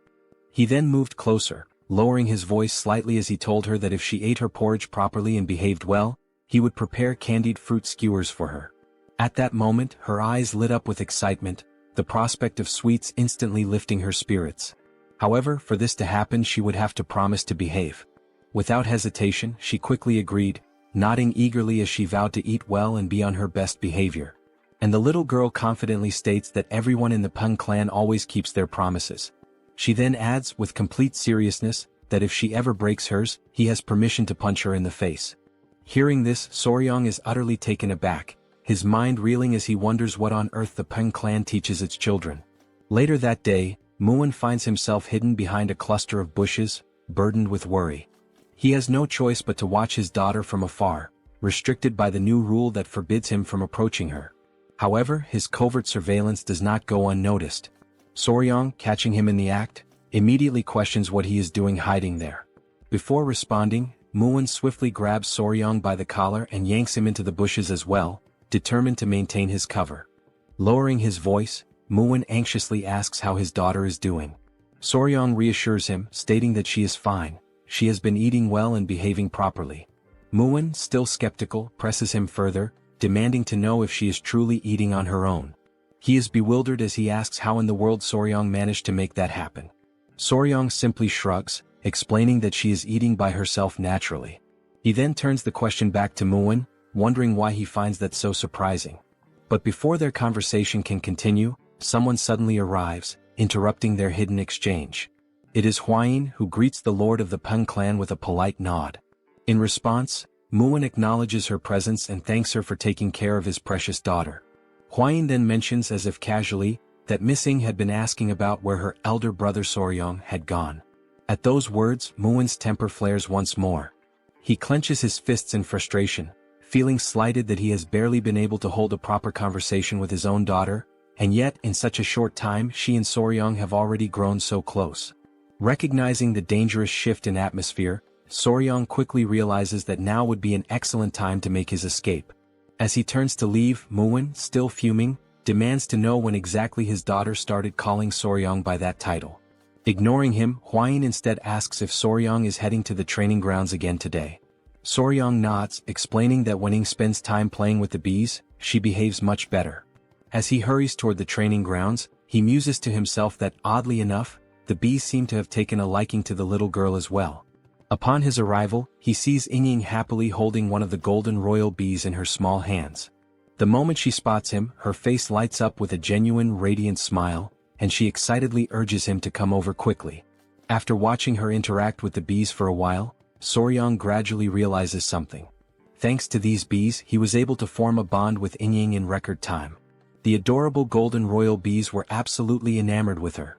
He then moved closer, lowering his voice slightly as he told her that if she ate her porridge properly and behaved well, he would prepare candied fruit skewers for her. At that moment, her eyes lit up with excitement, the prospect of sweets instantly lifting her spirits. However, for this to happen she would have to promise to behave. Without hesitation, she quickly agreed, nodding eagerly as she vowed to eat well and be on her best behavior. And the little girl confidently states that everyone in the Tang clan always keeps their promises. She then adds, with complete seriousness, that if she ever breaks hers, he has permission to punch her in the face. Hearing this, Soryong is utterly taken aback, his mind reeling as he wonders what on earth the Tang clan teaches its children. Later that day, Muin finds himself hidden behind a cluster of bushes, burdened with worry. He has no choice but to watch his daughter from afar, restricted by the new rule that forbids him from approaching her. However, his covert surveillance does not go unnoticed. Soryong, catching him in the act, immediately questions what he is doing hiding there. Before responding, Muin swiftly grabs Soryong by the collar and yanks him into the bushes as well, determined to maintain his cover. Lowering his voice, Muin anxiously asks how his daughter is doing. Soryong reassures him, stating that she is fine, she has been eating well and behaving properly. Muin, still skeptical, presses him further, demanding to know if she is truly eating on her own. He is bewildered as he asks how in the world Soryong managed to make that happen. Soryong simply shrugs, explaining that she is eating by herself naturally. He then turns the question back to Muin, wondering why he finds that so surprising. But before their conversation can continue, someone suddenly arrives, interrupting their hidden exchange. It is Hwayin, who greets the lord of the Tang clan with a polite nod. In response, Muin acknowledges her presence and thanks her for taking care of his precious daughter. Hwayin then mentions as if casually, that Miss Ing had been asking about where her elder brother Soryong had gone. At those words, Muin's temper flares once more. He clenches his fists in frustration, feeling slighted that he has barely been able to hold a proper conversation with his own daughter, and yet in such a short time she and Soryong have already grown so close. Recognizing the dangerous shift in atmosphere, Soryong quickly realizes that now would be an excellent time to make his escape. As he turns to leave, Muin, still fuming, demands to know when exactly his daughter started calling Soryong by that title. Ignoring him, Hwain instead asks if Soryong is heading to the training grounds again today. Soryong nods, explaining that when Ing spends time playing with the bees, she behaves much better. As he hurries toward the training grounds, he muses to himself that, oddly enough, the bees seem to have taken a liking to the little girl as well. Upon his arrival, he sees Ying happily holding one of the golden royal bees in her small hands. The moment she spots him, her face lights up with a genuine radiant smile, and she excitedly urges him to come over quickly. After watching her interact with the bees for a while, Soryong gradually realizes something. Thanks to these bees, he was able to form a bond with Ying in record time. The adorable golden royal bees were absolutely enamored with her.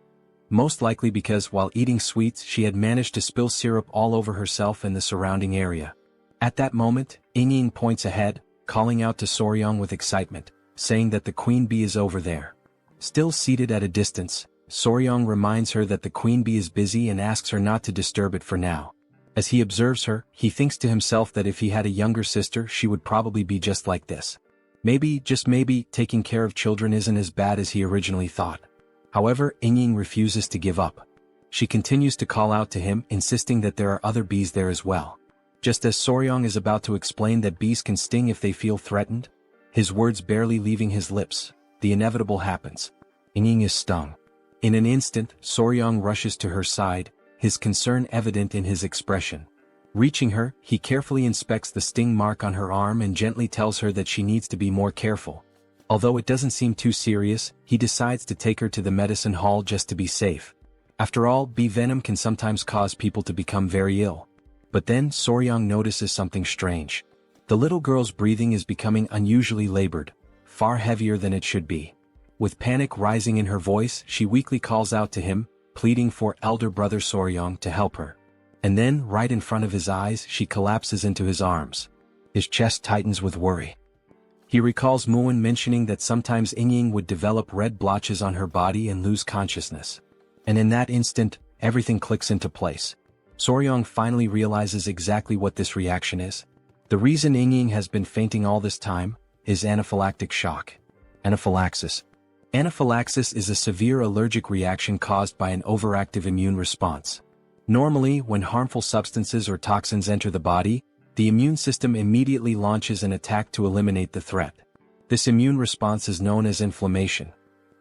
Most likely because while eating sweets she had managed to spill syrup all over herself and the surrounding area. At that moment, Ying points ahead, calling out to Soryong with excitement, saying that the queen bee is over there. Still seated at a distance, Soryong reminds her that the queen bee is busy and asks her not to disturb it for now. As he observes her, he thinks to himself that if he had a younger sister she would probably be just like this. Maybe, just maybe, taking care of children isn't as bad as he originally thought. However, Ying refuses to give up. She continues to call out to him, insisting that there are other bees there as well. Just as Soryong is about to explain that bees can sting if they feel threatened, his words barely leaving his lips, the inevitable happens. Ying is stung. In an instant, Soryong rushes to her side, his concern evident in his expression. Reaching her, he carefully inspects the sting mark on her arm and gently tells her that she needs to be more careful. Although it doesn't seem too serious, he decides to take her to the medicine hall just to be safe. After all, bee venom can sometimes cause people to become very ill. But then Soryong notices something strange. The little girl's breathing is becoming unusually labored, far heavier than it should be. With panic rising in her voice, she weakly calls out to him, pleading for elder brother Soryong to help her. And then, right in front of his eyes, she collapses into his arms. His chest tightens with worry. He recalls Muin mentioning that sometimes Ying would develop red blotches on her body and lose consciousness. And in that instant, everything clicks into place. Soryong finally realizes exactly what this reaction is. The reason Ying has been fainting all this time is anaphylactic shock. Anaphylaxis. Anaphylaxis is a severe allergic reaction caused by an overactive immune response. Normally, when harmful substances or toxins enter the body, the immune system immediately launches an attack to eliminate the threat. This immune response is known as inflammation.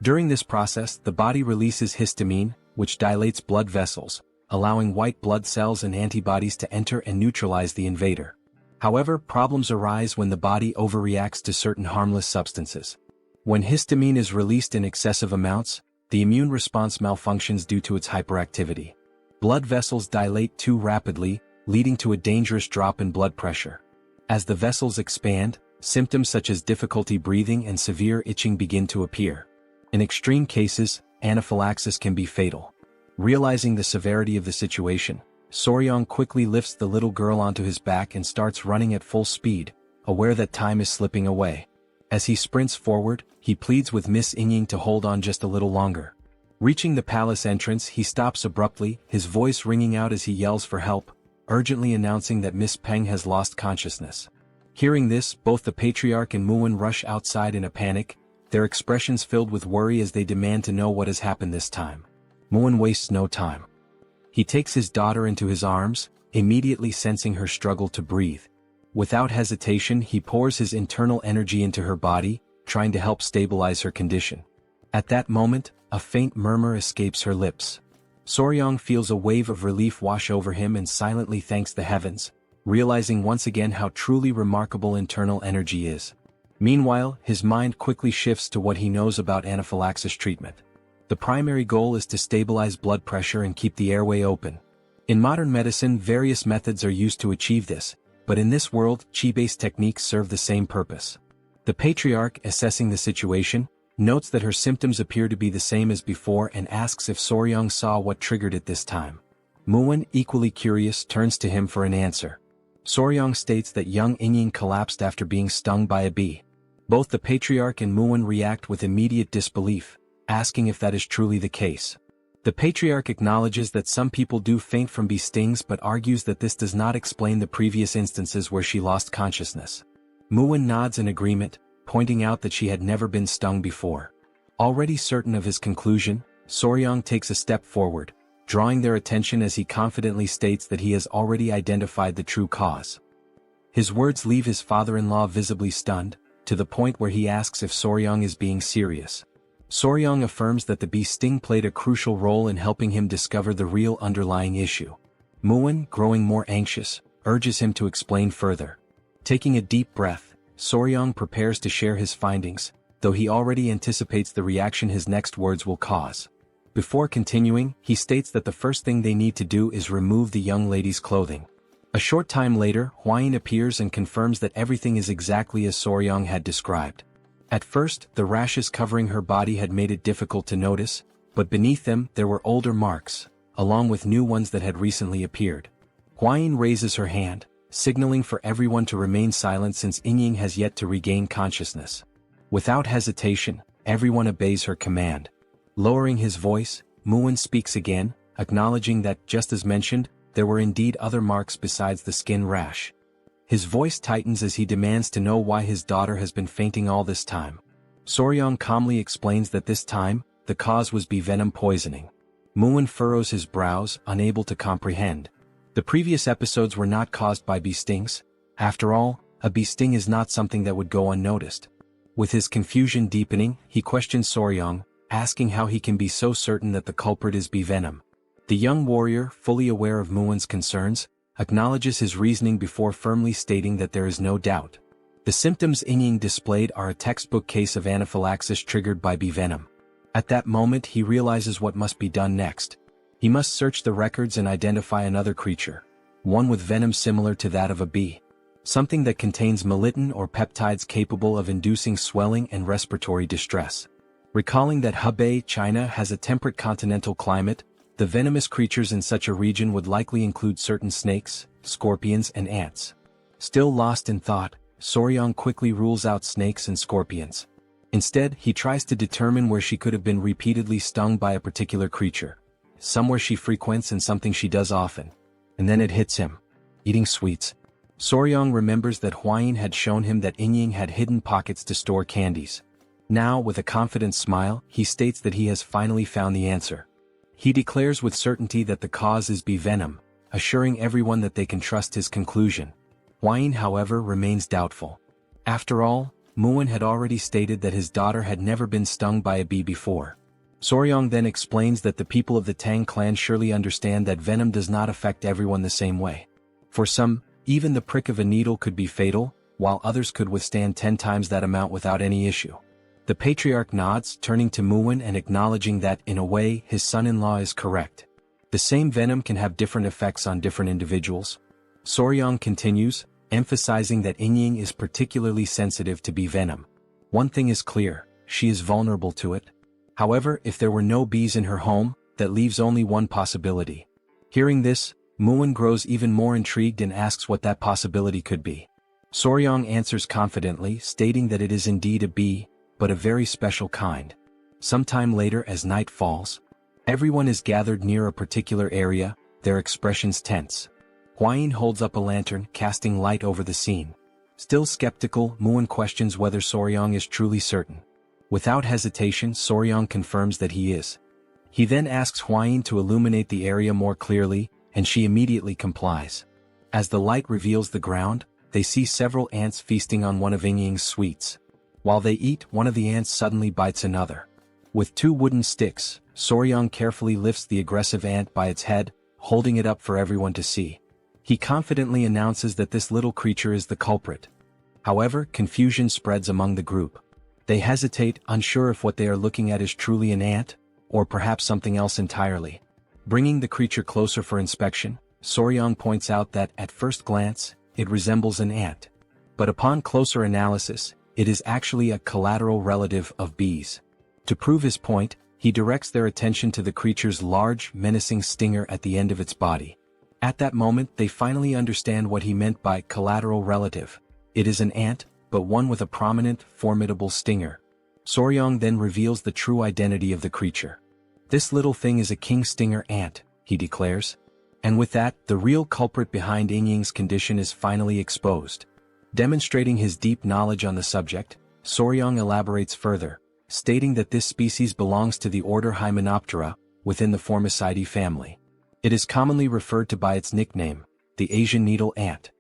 During this process, the body releases histamine, which dilates blood vessels, allowing white blood cells and antibodies to enter and neutralize the invader. However, problems arise when the body overreacts to certain harmless substances. When histamine is released in excessive amounts, the immune response malfunctions due to its hyperactivity. Blood vessels dilate too rapidly, leading to a dangerous drop in blood pressure. As the vessels expand, symptoms such as difficulty breathing and severe itching begin to appear. In extreme cases, anaphylaxis can be fatal. Realizing the severity of the situation, Soryong quickly lifts the little girl onto his back and starts running at full speed, aware that time is slipping away. As he sprints forward, he pleads with Miss Ying to hold on just a little longer. Reaching the palace entrance, he stops abruptly, his voice ringing out as he yells for help, urgently announcing that Miss Peng has lost consciousness. Hearing this, both the patriarch and Muin rush outside in a panic, their expressions filled with worry as they demand to know what has happened this time. Muin wastes no time. He takes his daughter into his arms, immediately sensing her struggle to breathe. Without hesitation, he pours his internal energy into her body, trying to help stabilize her condition. At that moment, a faint murmur escapes her lips. Soryong feels a wave of relief wash over him and silently thanks the heavens, realizing once again how truly remarkable internal energy is. Meanwhile, his mind quickly shifts to what he knows about anaphylaxis treatment. The primary goal is to stabilize blood pressure and keep the airway open. In modern medicine, various methods are used to achieve this, but in this world, qi-based techniques serve the same purpose. The patriarch, assessing the situation, notes that her symptoms appear to be the same as before and asks if Soryong saw what triggered it this time. Muin, equally curious, turns to him for an answer. Soryong states that young Ying collapsed after being stung by a bee. Both the patriarch and Muin react with immediate disbelief, asking if that is truly the case. The patriarch acknowledges that some people do faint from bee stings but argues that this does not explain the previous instances where she lost consciousness. Muin nods in agreement, pointing out that she had never been stung before. Already certain of his conclusion, Soryang takes a step forward, drawing their attention as he confidently states that he has already identified the true cause. His words leave his father-in-law visibly stunned, to the point where he asks if Soryang is being serious. Soryang affirms that the bee sting played a crucial role in helping him discover the real underlying issue. Muin, growing more anxious, urges him to explain further. Taking a deep breath, Soryang prepares to share his findings, though he already anticipates the reaction his next words will cause. Before continuing, he states that the first thing they need to do is remove the young lady's clothing. A short time later, Hwain appears and confirms that everything is exactly as Soryang had described. At first, the rashes covering her body had made it difficult to notice, but beneath them there were older marks, along with new ones that had recently appeared. Hwain raises her hand, signaling for everyone to remain silent since Inying has yet to regain consciousness. Without hesitation, everyone obeys her command. Lowering his voice, Muin speaks again, acknowledging that, just as mentioned, there were indeed other marks besides the skin rash. His voice tightens as he demands to know why his daughter has been fainting all this time. Soryang calmly explains that this time, the cause was bee venom poisoning. Muin furrows his brows, unable to comprehend. The previous episodes were not caused by bee stings. After all, a bee sting is not something that would go unnoticed. With his confusion deepening, he questions Soryang, asking how he can be so certain that the culprit is bee venom. The young warrior, fully aware of Muin's concerns, acknowledges his reasoning before firmly stating that there is no doubt. The symptoms Inying displayed are a textbook case of anaphylaxis triggered by bee venom. At that moment he realizes what must be done next. He must search the records and identify another creature, one with venom similar to that of a bee. Something that contains melittin or peptides capable of inducing swelling and respiratory distress. Recalling that Hebei, China has a temperate continental climate, the venomous creatures in such a region would likely include certain snakes, scorpions and ants. Still lost in thought, Soryang quickly rules out snakes and scorpions. Instead, he tries to determine where she could have been repeatedly stung by a particular creature. Somewhere she frequents and something she does often. And then it hits him. Eating sweets. Soryang remembers that Hwain had shown him that Inying had hidden pockets to store candies. Now, with a confident smile, he states that he has finally found the answer. He declares with certainty that the cause is bee venom, assuring everyone that they can trust his conclusion. Hwain, however, remains doubtful. After all, Muin had already stated that his daughter had never been stung by a bee before. Soryang then explains that the people of the Tang clan surely understand that venom does not affect everyone the same way. For some, even the prick of a needle could be fatal, while others could withstand 10 times that amount without any issue. The patriarch nods, turning to Muin and acknowledging that, in a way, his son-in-law is correct. The same venom can have different effects on different individuals. Soryang continues, emphasizing that Inying is particularly sensitive to bee venom. One thing is clear, she is vulnerable to it. However, if there were no bees in her home, that leaves only one possibility. Hearing this, Muin grows even more intrigued and asks what that possibility could be. Soryang answers confidently, stating that it is indeed a bee, but a very special kind. Sometime later, as night falls, everyone is gathered near a particular area, their expressions tense. Hwain holds up a lantern, casting light over the scene. Still skeptical, Muin questions whether Soryang is truly certain. Without hesitation, Soryang confirms that he is. He then asks Hwain to illuminate the area more clearly, and she immediately complies. As the light reveals the ground, they see several ants feasting on one of Inying's sweets. While they eat, one of the ants suddenly bites another. With 2 wooden sticks, Soryang carefully lifts the aggressive ant by its head, holding it up for everyone to see. He confidently announces that this little creature is the culprit. However, confusion spreads among the group. They hesitate, unsure if what they are looking at is truly an ant, or perhaps something else entirely. Bringing the creature closer for inspection, Soryang points out that, at first glance, it resembles an ant. But upon closer analysis, it is actually a collateral relative of bees. To prove his point, he directs their attention to the creature's large, menacing stinger at the end of its body. At that moment, they finally understand what he meant by collateral relative. It is an ant, but one with a prominent, formidable stinger. Soryang then reveals the true identity of the creature. "This little thing is a king stinger ant," he declares. And with that, the real culprit behind Yingying's condition is finally exposed. Demonstrating his deep knowledge on the subject, Soryong elaborates further, stating that this species belongs to the order Hymenoptera, within the Formicidae family. It is commonly referred to by its nickname, the Asian needle ant.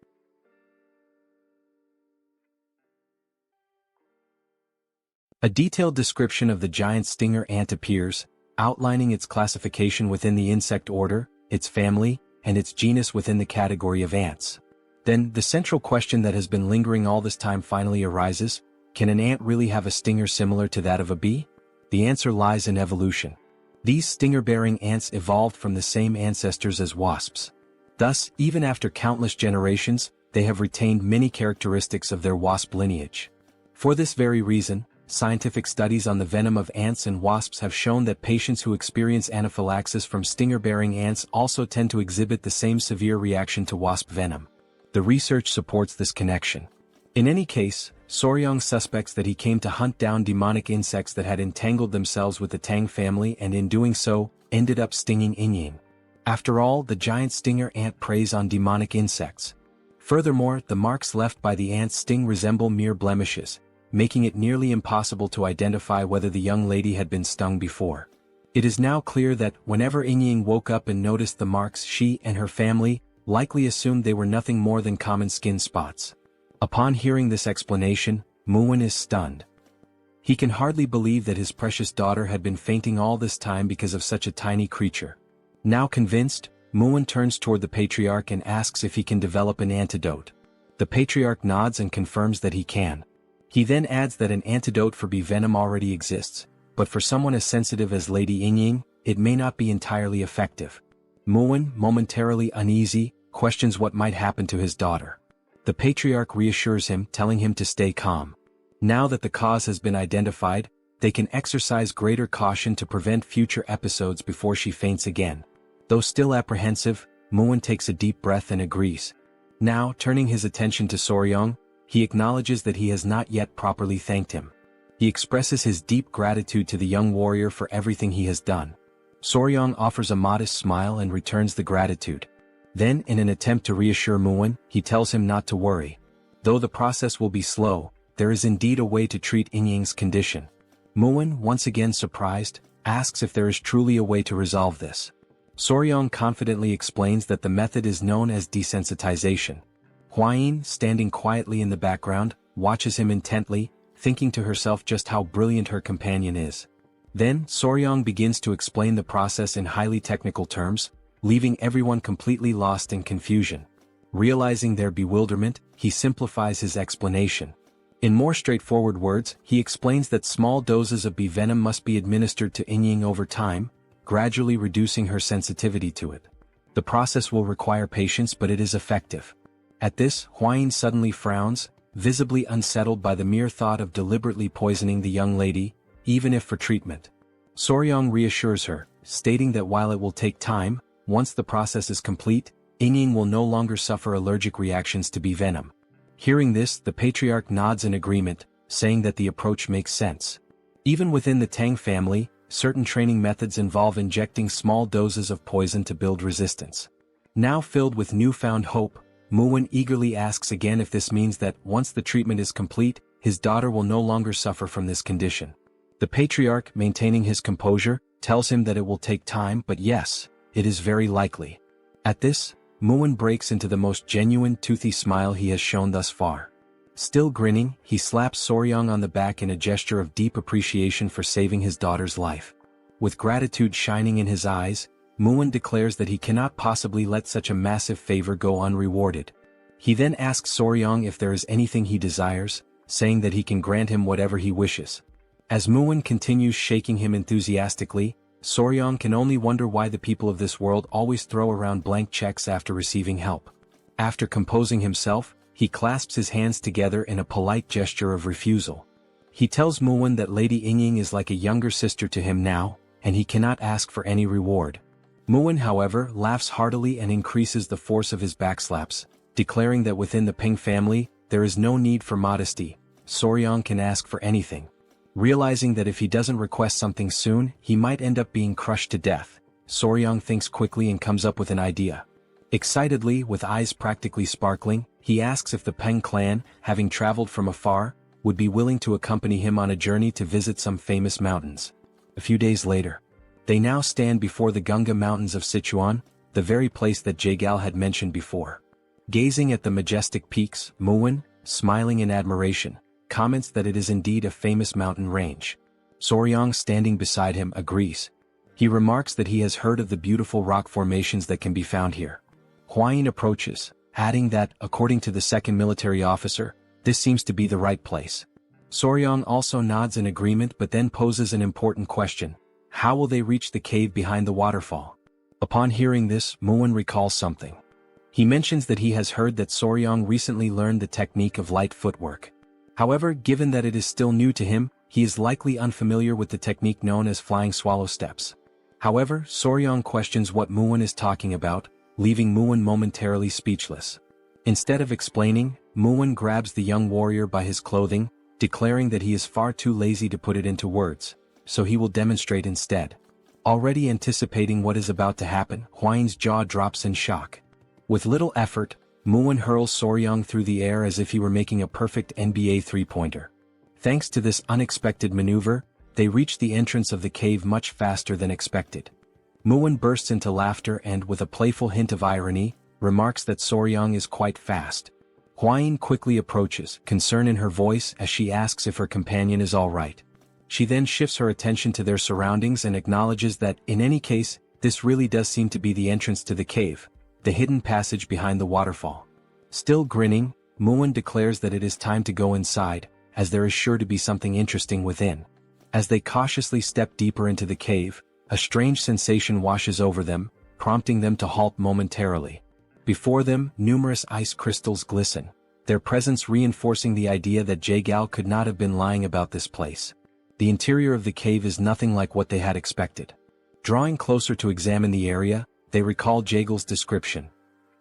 A detailed description of the giant stinger ant appears, outlining its classification within the insect order, its family, and its genus within the category of ants. Then, the central question that has been lingering all this time finally arises: can an ant really have a stinger similar to that of a bee? The answer lies in evolution. These stinger-bearing ants evolved from the same ancestors as wasps. Thus, even after countless generations, they have retained many characteristics of their wasp lineage. For this very reason, scientific studies on the venom of ants and wasps have shown that patients who experience anaphylaxis from stinger-bearing ants also tend to exhibit the same severe reaction to wasp venom. The research supports this connection. In any case, Soryong suspects that he came to hunt down demonic insects that had entangled themselves with the Tang family and in doing so, ended up stinging Yingying. After all, the giant stinger ant preys on demonic insects. Furthermore, the marks left by the ant's sting resemble mere blemishes, making it nearly impossible to identify whether the young lady had been stung before. It is now clear that, whenever Yingying woke up and noticed the marks, she and her family likely assumed they were nothing more than common skin spots. Upon hearing this explanation, Murim is stunned. He can hardly believe that his precious daughter had been fainting all this time because of such a tiny creature. Now convinced, Murim turns toward the patriarch and asks if he can develop an antidote. The patriarch nods and confirms that he can. He then adds that an antidote for bee venom already exists, but for someone as sensitive as Lady Yingying, it may not be entirely effective. Murim, momentarily uneasy, questions what might happen to his daughter. The patriarch reassures him, telling him to stay calm. Now that the cause has been identified, they can exercise greater caution to prevent future episodes before she faints again. Though still apprehensive, Murim takes a deep breath and agrees. Now, turning his attention to Soryong, he acknowledges that he has not yet properly thanked him. He expresses his deep gratitude to the young warrior for everything he has done. Soryong offers a modest smile and returns the gratitude. Then, in an attempt to reassure Murim, he tells him not to worry. Though the process will be slow, there is indeed a way to treat Yingying's condition. Murim, once again surprised, asks if there is truly a way to resolve this. Soryong confidently explains that the method is known as desensitization. Hwayin, standing quietly in the background, watches him intently, thinking to herself just how brilliant her companion is. Then, Soryong begins to explain the process in highly technical terms, leaving everyone completely lost in confusion. Realizing their bewilderment, he simplifies his explanation. In more straightforward words, he explains that small doses of bee venom must be administered to Yingying over time, gradually reducing her sensitivity to it. The process will require patience, but it is effective. At this, Hwayin suddenly frowns, visibly unsettled by the mere thought of deliberately poisoning the young lady, even if for treatment. Soryong reassures her, stating that while it will take time, once the process is complete, Yingying will no longer suffer allergic reactions to bee venom. Hearing this, the patriarch nods in agreement, saying that the approach makes sense. Even within the Tang family, certain training methods involve injecting small doses of poison to build resistance. Now filled with newfound hope, Murim eagerly asks again if this means that, once the treatment is complete, his daughter will no longer suffer from this condition. The patriarch, maintaining his composure, tells him that it will take time, but yes, it is very likely. At this, Murim breaks into the most genuine toothy smile he has shown thus far. Still grinning, he slaps Soryong on the back in a gesture of deep appreciation for saving his daughter's life. With gratitude shining in his eyes, Murim declares that he cannot possibly let such a massive favor go unrewarded. He then asks Soryong if there is anything he desires, saying that he can grant him whatever he wishes. As Murim continues shaking him enthusiastically, Soryong can only wonder why the people of this world always throw around blank checks after receiving help. After composing himself, he clasps his hands together in a polite gesture of refusal. He tells Murim that Lady Yingying is like a younger sister to him now, and he cannot ask for any reward. Murim, however, laughs heartily and increases the force of his backslaps, declaring that within the Ping family, there is no need for modesty. Soryong can ask for anything. Realizing that if he doesn't request something soon, he might end up being crushed to death, Soryang thinks quickly and comes up with an idea. Excitedly, with eyes practically sparkling, he asks if the Peng clan, having traveled from afar, would be willing to accompany him on a journey to visit some famous mountains. A few days later, they now stand before the Gunga Mountains of Sichuan, the very place that Jaegal had mentioned before. Gazing at the majestic peaks, Muin, smiling in admiration, comments that it is indeed a famous mountain range. Soryang, standing beside him, agrees. He remarks that he has heard of the beautiful rock formations that can be found here. Hwayin approaches, adding that, according to the second military officer, this seems to be the right place. Soryang also nods in agreement but then poses an important question. How will they reach the cave behind the waterfall? Upon hearing this, Muin recalls something. He mentions that he has heard that Soryang recently learned the technique of light footwork. However, given that it is still new to him, he is likely unfamiliar with the technique known as flying swallow steps. However, Soryang questions what Muin is talking about, leaving Muin momentarily speechless. Instead of explaining, Muin grabs the young warrior by his clothing, declaring that he is far too lazy to put it into words, so he will demonstrate instead. Already anticipating what is about to happen, Hwayin's jaw drops in shock. With little effort, Muin hurls Soryang through the air as if he were making a perfect NBA three-pointer. Thanks to this unexpected maneuver, they reach the entrance of the cave much faster than expected. Muin bursts into laughter and, with a playful hint of irony, remarks that Soryang is quite fast. Hwayin quickly approaches, concern in her voice as she asks if her companion is all right. She then shifts her attention to their surroundings and acknowledges that, in any case, this really does seem to be the entrance to the cave, the hidden passage behind the waterfall. Still grinning, Muin declares that it is time to go inside, as there is sure to be something interesting within. As they cautiously step deeper into the cave, a strange sensation washes over them, prompting them to halt momentarily. Before them, numerous ice crystals glisten, their presence reinforcing the idea that Jaegal could not have been lying about this place. The interior of the cave is nothing like what they had expected. Drawing closer to examine the area, they recall Jaegal's description.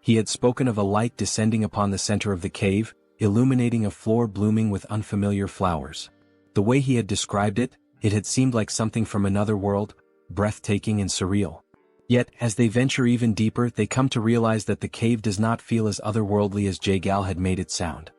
He had spoken of a light descending upon the center of the cave, illuminating a floor blooming with unfamiliar flowers. The way he had described it, it had seemed like something from another world, breathtaking and surreal. Yet, as they venture even deeper, they come to realize that the cave does not feel as otherworldly as Jaegal had made it sound.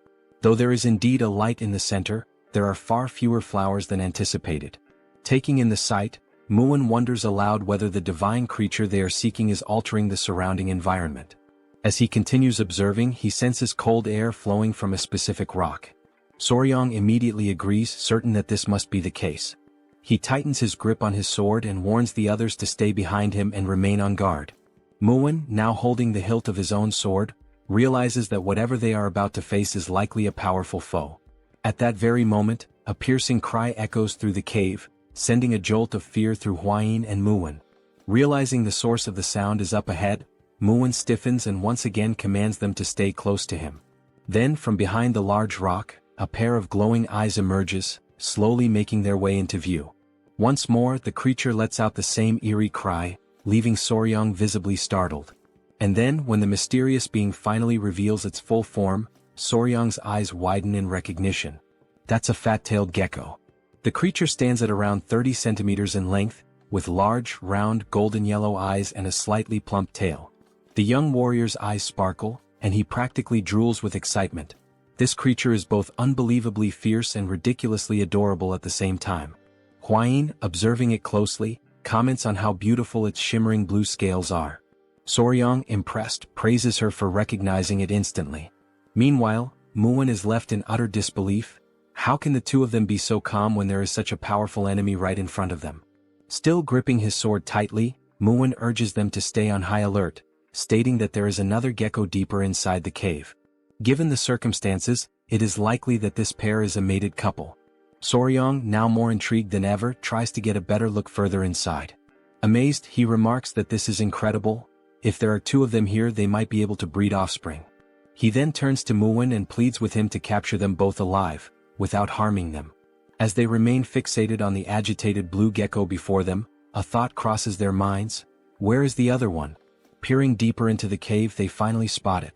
Though there is indeed a light in the center, there are far fewer flowers than anticipated. Taking in the sight, Muin wonders aloud whether the divine creature they are seeking is altering the surrounding environment. As he continues observing, he senses cold air flowing from a specific rock. Soryang immediately agrees, certain that this must be the case. He tightens his grip on his sword and warns the others to stay behind him and remain on guard. Muin, now holding the hilt of his own sword, realizes that whatever they are about to face is likely a powerful foe. At that very moment, a piercing cry echoes through the cave, sending a jolt of fear through Hwayin and Muin. Realizing the source of the sound is up ahead, Muin stiffens and once again commands them to stay close to him. Then, from behind the large rock, a pair of glowing eyes emerges, slowly making their way into view. Once more, the creature lets out the same eerie cry, leaving Soryang visibly startled. And then, when the mysterious being finally reveals its full form, Soryang's eyes widen in recognition. That's a fat-tailed gecko. The creature stands at around 30 centimeters in length, with large, round, golden-yellow eyes and a slightly plump tail. The young warrior's eyes sparkle, and he practically drools with excitement. This creature is both unbelievably fierce and ridiculously adorable at the same time. Hwayin, observing it closely, comments on how beautiful its shimmering blue scales are. Soryang, impressed, praises her for recognizing it instantly. Meanwhile, Muin is left in utter disbelief. How can the two of them be so calm when there is such a powerful enemy right in front of them? Still gripping his sword tightly, Muin urges them to stay on high alert, stating that there is another gecko deeper inside the cave. Given the circumstances, it is likely that this pair is a mated couple. Soryang, now more intrigued than ever, tries to get a better look further inside. Amazed, he remarks that this is incredible. If there are two of them here, they might be able to breed offspring. He then turns to Muin and pleads with him to capture them both alive, without harming them. As they remain fixated on the agitated blue gecko before them, a thought crosses their minds. Where is the other one? Peering deeper into the cave, they finally spot it.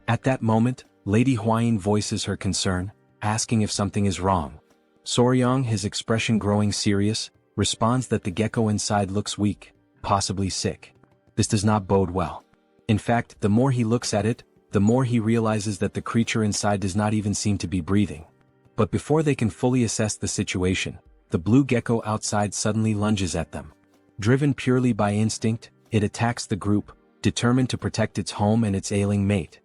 At that moment, Lady Hwayin voices her concern, asking if something is wrong. Soryong, his expression growing serious, responds that the gecko inside looks weak, possibly sick. This does not bode well. In fact, the more he looks at it, the more he realizes that the creature inside does not even seem to be breathing. But before they can fully assess the situation, the blue gecko outside suddenly lunges at them. Driven purely by instinct, it attacks the group, determined to protect its home and its ailing mate.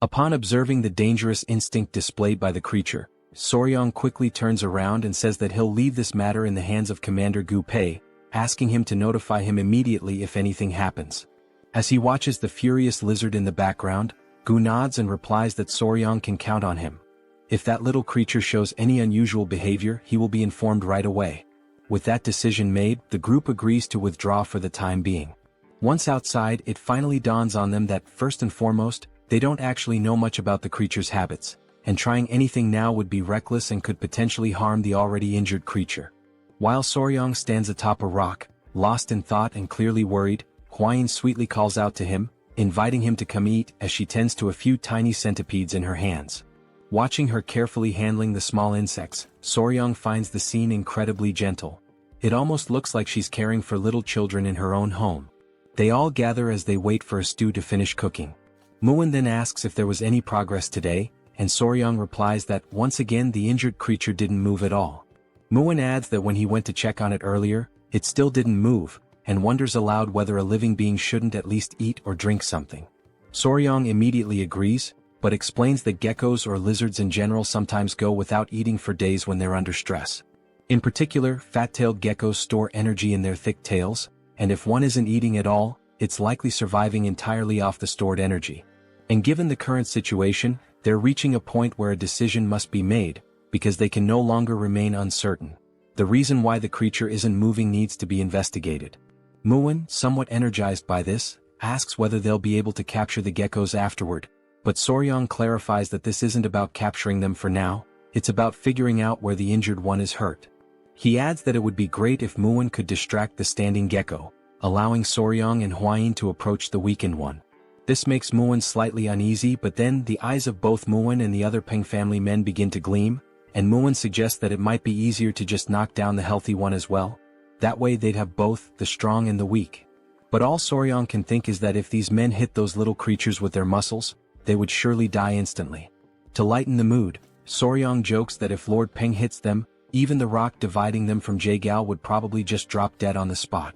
Upon observing the dangerous instinct displayed by the creature, Soryong quickly turns around and says that he'll leave this matter in the hands of Commander Gu Pei, asking him to notify him immediately if anything happens. As he watches the furious lizard in the background, Gu nods and replies that Soryong can count on him. If that little creature shows any unusual behavior, he will be informed right away. With that decision made, the group agrees to withdraw for the time being. Once outside, it finally dawns on them that, first and foremost, they don't actually know much about the creature's habits, and trying anything now would be reckless and could potentially harm the already injured creature. While Soryong stands atop a rock, lost in thought and clearly worried, Hwayin sweetly calls out to him, inviting him to come eat as she tends to a few tiny centipedes in her hands. Watching her carefully handling the small insects, Soryong finds the scene incredibly gentle. It almost looks like she's caring for little children in her own home. They all gather as they wait for a stew to finish cooking. Muin then asks if there was any progress today, and Soryong replies that once again the injured creature didn't move at all. Muin adds that when he went to check on it earlier, it still didn't move, and wonders aloud whether a living being shouldn't at least eat or drink something. Soryong immediately agrees, but explains that geckos or lizards in general sometimes go without eating for days when they're under stress. In particular, fat-tailed geckos store energy in their thick tails, and if one isn't eating at all, it's likely surviving entirely off the stored energy. And given the current situation, they're reaching a point where a decision must be made, because they can no longer remain uncertain. The reason why the creature isn't moving needs to be investigated. Muin, somewhat energized by this, asks whether they'll be able to capture the geckos afterward, but Soryong clarifies that this isn't about capturing them for now, it's about figuring out where the injured one is hurt. He adds that it would be great if Muin could distract the standing gecko, allowing Soryong and Hwayin to approach the weakened one. This makes Muin slightly uneasy, but then the eyes of both Muin and the other Peng family men begin to gleam, and Muin suggests that it might be easier to just knock down the healthy one as well. That way they'd have both, the strong and the weak. But all Soryong can think is that if these men hit those little creatures with their muscles, they would surely die instantly. To lighten the mood, Soryong jokes that if Lord Peng hits them, even the rock dividing them from Jaegal would probably just drop dead on the spot.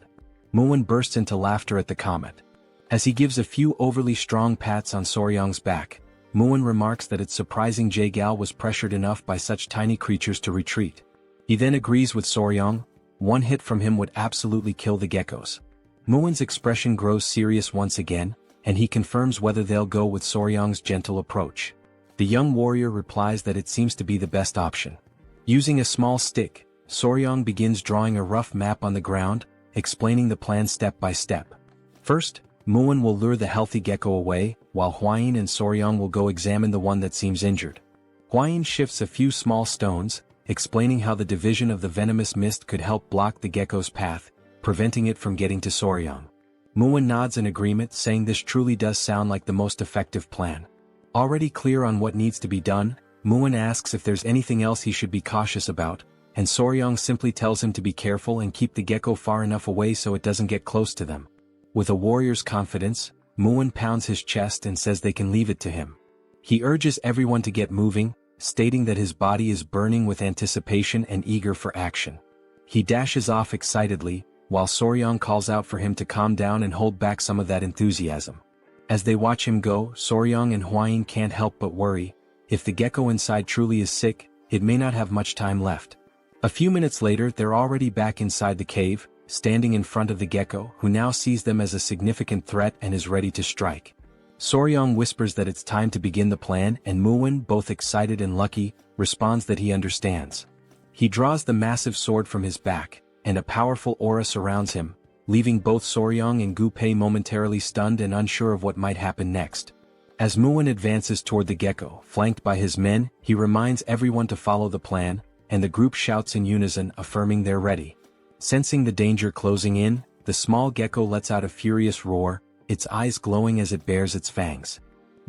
Muin bursts into laughter at the comment. As he gives a few overly strong pats on Soryong's back, Muin remarks that it's surprising Jaegal was pressured enough by such tiny creatures to retreat. He then agrees with Soryong, one hit from him would absolutely kill the geckos. Muin's expression grows serious once again, and he confirms whether they'll go with Soryong's gentle approach. The young warrior replies that it seems to be the best option. Using a small stick, Soryong begins drawing a rough map on the ground, explaining the plan step by step. First, Muin will lure the healthy gecko away, while Hwayin and Soryong will go examine the one that seems injured. Hwayin shifts a few small stones, explaining how the division of the venomous mist could help block the gecko's path, preventing it from getting to Soryong. Muin nods in agreement, saying this truly does sound like the most effective plan. Already clear on what needs to be done, Muin asks if there's anything else he should be cautious about, and Soryong simply tells him to be careful and keep the gecko far enough away so it doesn't get close to them. With a warrior's confidence, Muin pounds his chest and says they can leave it to him. He urges everyone to get moving, stating that his body is burning with anticipation and eager for action. He dashes off excitedly, while Soryong calls out for him to calm down and hold back some of that enthusiasm. As they watch him go, Soryong and Hwayin can't help but worry. If the gecko inside truly is sick, it may not have much time left. A few minutes later, they're already back inside the cave, standing in front of the gecko, who now sees them as a significant threat and is ready to strike. Soryong whispers that it's time to begin the plan, and Muin, both excited and lucky, responds that he understands. He draws the massive sword from his back, and a powerful aura surrounds him, leaving both Soryong and Gu Pei momentarily stunned and unsure of what might happen next. As Muin advances toward the gecko, flanked by his men, he reminds everyone to follow the plan, and the group shouts in unison, affirming they're ready. Sensing the danger closing in, the small gecko lets out a furious roar, its eyes glowing as it bares its fangs.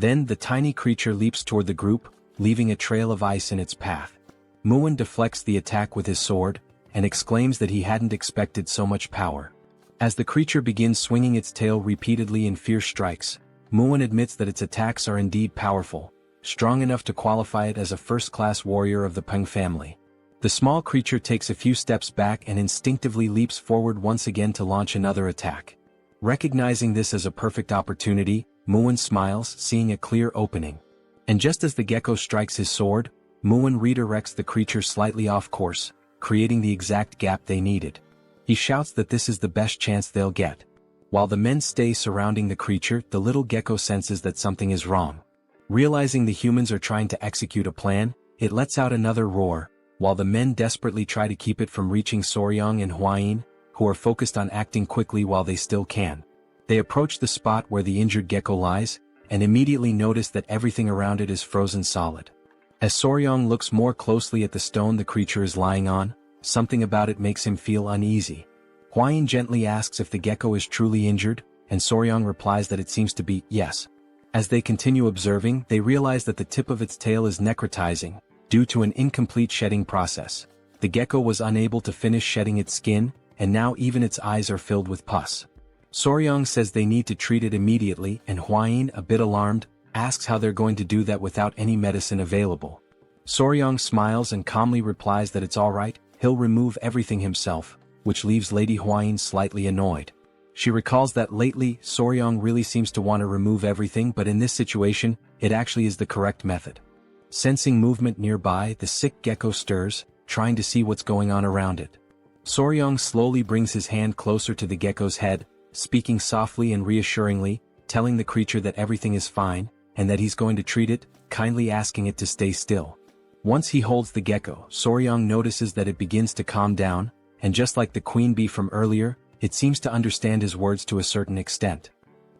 Then the tiny creature leaps toward the group, leaving a trail of ice in its path. Muin deflects the attack with his sword, and exclaims that he hadn't expected so much power. As the creature begins swinging its tail repeatedly in fierce strikes, Muin admits that its attacks are indeed powerful, strong enough to qualify it as a first-class warrior of the Peng family. The small creature takes a few steps back and instinctively leaps forward once again to launch another attack. Recognizing this as a perfect opportunity, Muin smiles, seeing a clear opening. And just as the gecko strikes his sword, Muin redirects the creature slightly off course, creating the exact gap they needed. He shouts that this is the best chance they'll get. While the men stay surrounding the creature, the little gecko senses that something is wrong. Realizing the humans are trying to execute a plan, it lets out another roar, while the men desperately try to keep it from reaching Soryang and Huayin, who are focused on acting quickly while they still can. They approach the spot where the injured gecko lies, and immediately notice that everything around it is frozen solid. As Soryang looks more closely at the stone the creature is lying on, something about it makes him feel uneasy. Huayin gently asks if the gecko is truly injured, and Soryang replies that it seems to be, yes. As they continue observing, they realize that the tip of its tail is necrotizing, due to an incomplete shedding process. The gecko was unable to finish shedding its skin, and now even its eyes are filled with pus. Soryang says they need to treat it immediately, and Huayin, a bit alarmed, asks how they're going to do that without any medicine available. Soryang smiles and calmly replies that it's alright, he'll remove everything himself, which leaves Lady Huayin slightly annoyed. She recalls that lately, Soryang really seems to want to remove everything, but in this situation, it actually is the correct method. Sensing movement nearby, the sick gecko stirs, trying to see what's going on around it. Soryang slowly brings his hand closer to the gecko's head, speaking softly and reassuringly, telling the creature that everything is fine, and that he's going to treat it, kindly asking it to stay still. Once he holds the gecko, Soryang notices that it begins to calm down, and just like the queen bee from earlier, it seems to understand his words to a certain extent.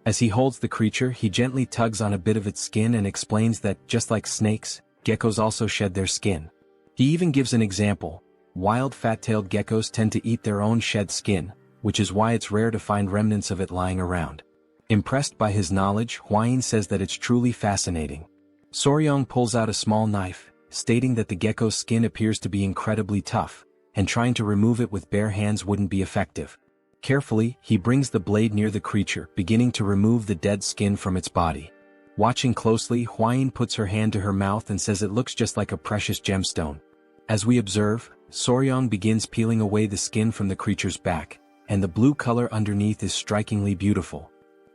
As he holds the creature, he gently tugs on a bit of its skin and explains that, just like snakes, geckos also shed their skin. He even gives an example. Wild fat-tailed geckos tend to eat their own shed skin, which is why it's rare to find remnants of it lying around. Impressed by his knowledge, Huayin says that it's truly fascinating. Soryang pulls out a small knife, stating that the gecko's skin appears to be incredibly tough, and trying to remove it with bare hands wouldn't be effective. Carefully, he brings the blade near the creature, beginning to remove the dead skin from its body. Watching closely, Huayin puts her hand to her mouth and says it looks just like a precious gemstone. As we observe, Soryang begins peeling away the skin from the creature's back, and the blue color underneath is strikingly beautiful.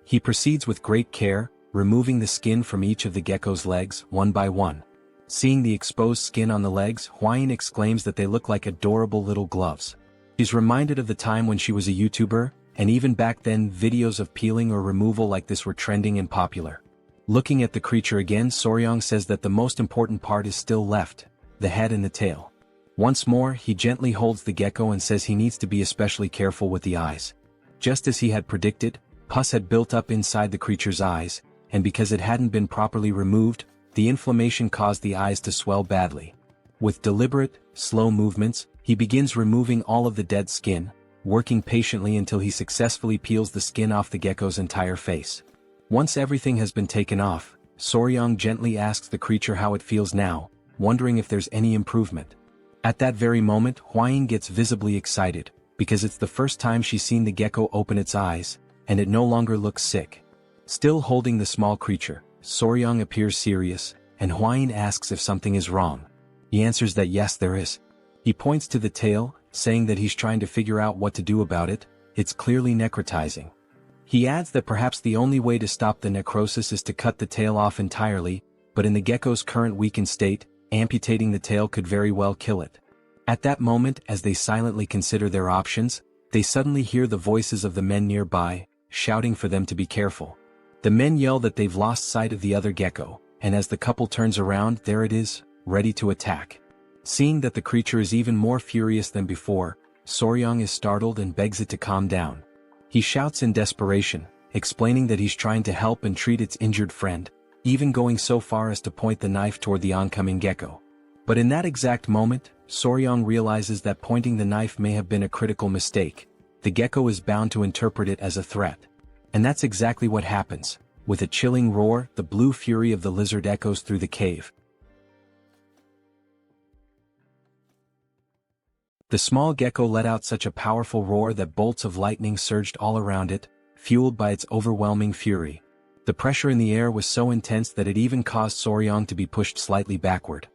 He proceeds with great care, removing the skin from each of the gecko's legs, one by one. Seeing the exposed skin on the legs, Huayin exclaims that they look like adorable little gloves. She's reminded of the time when she was a YouTuber, and even back then videos of peeling or removal like this were trending and popular. Looking at the creature again, Soryang says that the most important part is still left, the head and the tail. Once more, he gently holds the gecko and says he needs to be especially careful with the eyes. Just as he had predicted, pus had built up inside the creature's eyes, and because it hadn't been properly removed, the inflammation caused the eyes to swell badly. With deliberate, slow movements, he begins removing all of the dead skin, working patiently until he successfully peels the skin off the gecko's entire face. Once everything has been taken off, Soryang gently asks the creature how it feels now, wondering if there's any improvement. At that very moment, Huayin gets visibly excited, because it's the first time she's seen the gecko open its eyes, and it no longer looks sick. Still holding the small creature, Soryang appears serious, and Huayin asks if something is wrong. He answers that yes, there is. He points to the tail, saying that he's trying to figure out what to do about it. It's clearly necrotizing. He adds that perhaps the only way to stop the necrosis is to cut the tail off entirely, but in the gecko's current weakened state, amputating the tail could very well kill it. At that moment, as they silently consider their options, they suddenly hear the voices of the men nearby, shouting for them to be careful. The men yell that they've lost sight of the other gecko, and as the couple turns around, there it is, ready to attack. Seeing that the creature is even more furious than before, Soryang is startled and begs it to calm down. He shouts in desperation, explaining that he's trying to help and treat its injured friend, even going so far as to point the knife toward the oncoming gecko. But in that exact moment, Soryang realizes that pointing the knife may have been a critical mistake. The gecko is bound to interpret it as a threat. And that's exactly what happens. With a chilling roar, the blue fury of the lizard echoes through the cave. The small gecko let out such a powerful roar that bolts of lightning surged all around it, fueled by its overwhelming fury. The pressure in the air was so intense that it even caused Soryang to be pushed slightly backward.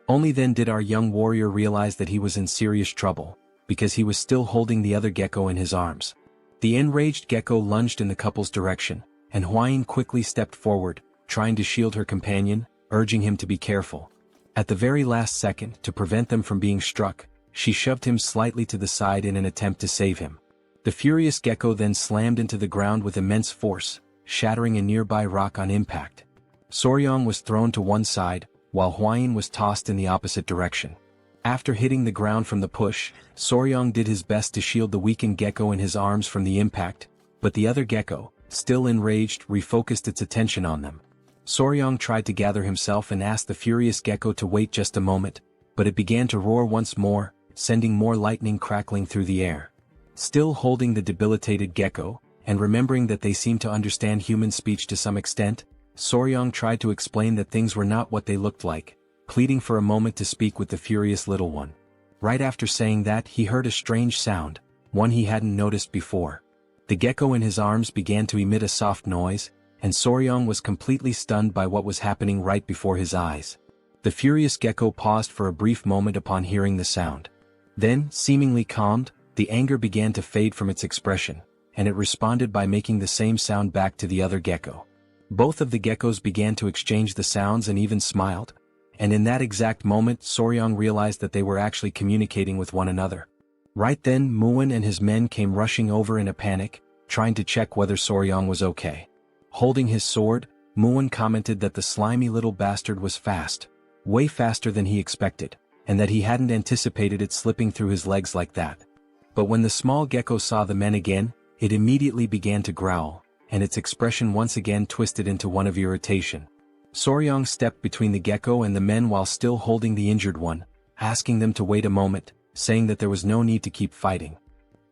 Only then did our young warrior realize that he was in serious trouble, because he was still holding the other gecko in his arms. The enraged gecko lunged in the couple's direction, and Hwayin quickly stepped forward, trying to shield her companion, urging him to be careful. At the very last second, to prevent them from being struck, she shoved him slightly to the side in an attempt to save him. The furious gecko then slammed into the ground with immense force, shattering a nearby rock on impact. Soryang was thrown to one side, while Hwayin was tossed in the opposite direction. After hitting the ground from the push, Soryang did his best to shield the weakened gecko in his arms from the impact, but the other gecko, still enraged, refocused its attention on them. Soryang tried to gather himself and asked the furious gecko to wait just a moment, but it began to roar once more, sending more lightning crackling through the air. Still holding the debilitated gecko, and remembering that they seemed to understand human speech to some extent, Soryang tried to explain that things were not what they looked like, pleading for a moment to speak with the furious little one. Right after saying that, he heard a strange sound, one he hadn't noticed before. The gecko in his arms began to emit a soft noise, and Soryang was completely stunned by what was happening right before his eyes. The furious gecko paused for a brief moment upon hearing the sound. Then, seemingly calmed, the anger began to fade from its expression, and it responded by making the same sound back to the other gecko. Both of the geckos began to exchange the sounds and even smiled, and in that exact moment Soryang realized that they were actually communicating with one another. Right then Muin and his men came rushing over in a panic, trying to check whether Soryang was okay. Holding his sword, Muin commented that the slimy little bastard was fast, way faster than he expected, and that he hadn't anticipated it slipping through his legs like that. But when the small gecko saw the men again, it immediately began to growl, and its expression once again twisted into one of irritation. Soryang stepped between the gecko and the men while still holding the injured one, asking them to wait a moment, saying that there was no need to keep fighting.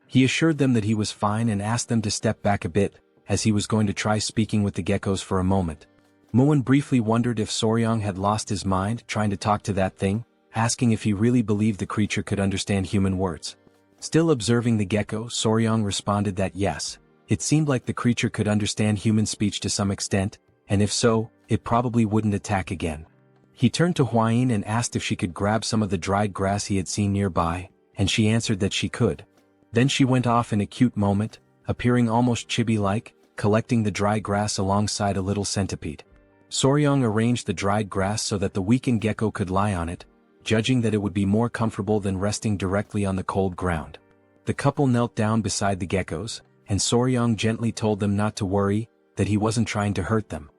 He assured them that he was fine and asked them to step back a bit, as he was going to try speaking with the geckos for a moment. Muin briefly wondered if Soryang had lost his mind trying to talk to that thing, asking if he really believed the creature could understand human words. Still observing the gecko, Soryang responded that yes, it seemed like the creature could understand human speech to some extent, and if so, it probably wouldn't attack again. He turned to Hwayin and asked if she could grab some of the dried grass he had seen nearby, and she answered that she could. Then she went off in a cute moment, appearing almost chibi-like, collecting the dry grass alongside a little centipede. Soryang arranged the dried grass so that the weakened gecko could lie on it, judging that it would be more comfortable than resting directly on the cold ground. The couple knelt down beside the geckos, and Soryang gently told them not to worry, that he wasn't trying to hurt them.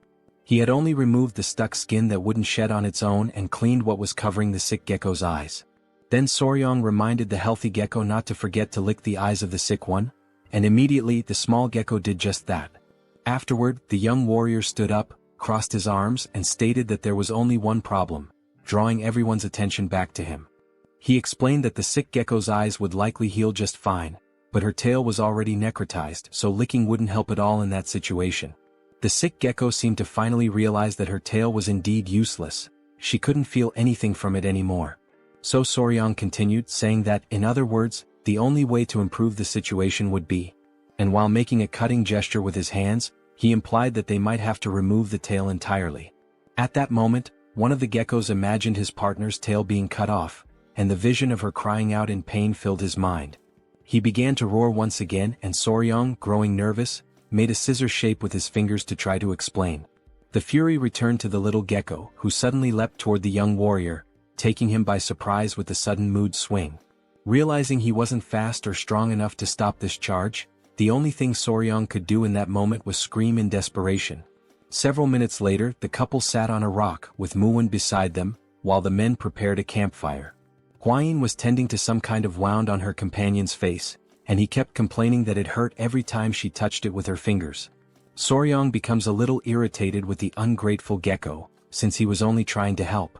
He had only removed the stuck skin that wouldn't shed on its own and cleaned what was covering the sick gecko's eyes. Then Soryang reminded the healthy gecko not to forget to lick the eyes of the sick one, and immediately the small gecko did just that. Afterward, the young warrior stood up, crossed his arms and stated that there was only one problem, drawing everyone's attention back to him. He explained that the sick gecko's eyes would likely heal just fine, but her tail was already necrotized, so licking wouldn't help at all in that situation. The sick gecko seemed to finally realize that her tail was indeed useless. She couldn't feel anything from it anymore. So Soryang continued, saying that, in other words, the only way to improve the situation would be, and while making a cutting gesture with his hands, he implied that they might have to remove the tail entirely. At that moment, one of the geckos imagined his partner's tail being cut off, and the vision of her crying out in pain filled his mind. He began to roar once again, and Soryang, growing nervous, made a scissor shape with his fingers to try to explain. The fury returned to the little gecko, who suddenly leapt toward the young warrior, taking him by surprise with the sudden mood swing. Realizing he wasn't fast or strong enough to stop this charge, the only thing Soryang could do in that moment was scream in desperation. Several minutes later, the couple sat on a rock with Muin beside them, while the men prepared a campfire. Hwayin was tending to some kind of wound on her companion's face, and he kept complaining that it hurt every time she touched it with her fingers. Soryang becomes a little irritated with the ungrateful gecko, since he was only trying to help.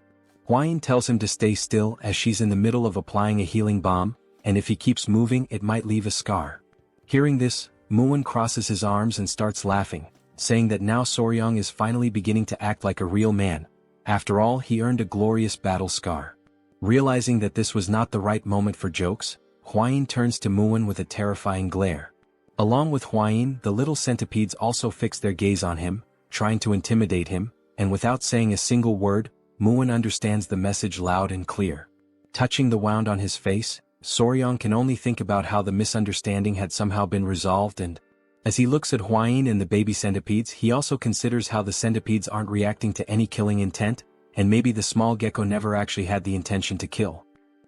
Hwayin tells him to stay still as she's in the middle of applying a healing balm, and if he keeps moving it might leave a scar. Hearing this, Muin crosses his arms and starts laughing, saying that now Soryong is finally beginning to act like a real man. After all, he earned a glorious battle scar. Realizing that this was not the right moment for jokes, Hwain turns to Muin with a terrifying glare. Along with Hwain, the little centipedes also fix their gaze on him, trying to intimidate him, and without saying a single word, Muin understands the message loud and clear. Touching the wound on his face, Soryong can only think about how the misunderstanding had somehow been resolved, and as he looks at Hwain and the baby centipedes, he also considers how the centipedes aren't reacting to any killing intent, and maybe the small gecko never actually had the intention to kill.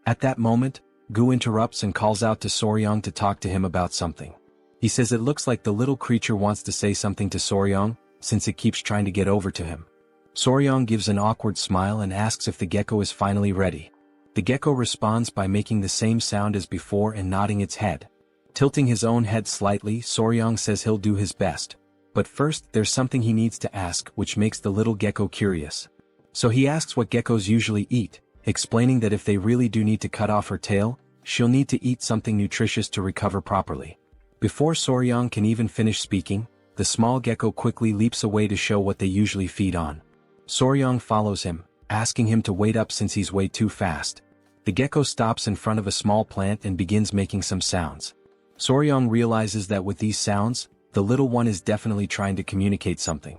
At that moment, Gu interrupts and calls out to Soryong to talk to him about something. He says it looks like the little creature wants to say something to Soryong, since it keeps trying to get over to him. Soryong gives an awkward smile and asks if the gecko is finally ready. The gecko responds by making the same sound as before and nodding its head. Tilting his own head slightly, Soryong says he'll do his best. But first, there's something he needs to ask, which makes the little gecko curious. So he asks what geckos usually eat, explaining that if they really do need to cut off her tail, she'll need to eat something nutritious to recover properly. Before Soryong can even finish speaking, the small gecko quickly leaps away to show what they usually feed on. Soryong follows him, asking him to wait up since he's way too fast. The gecko stops in front of a small plant and begins making some sounds. Soryong realizes that with these sounds, the little one is definitely trying to communicate something.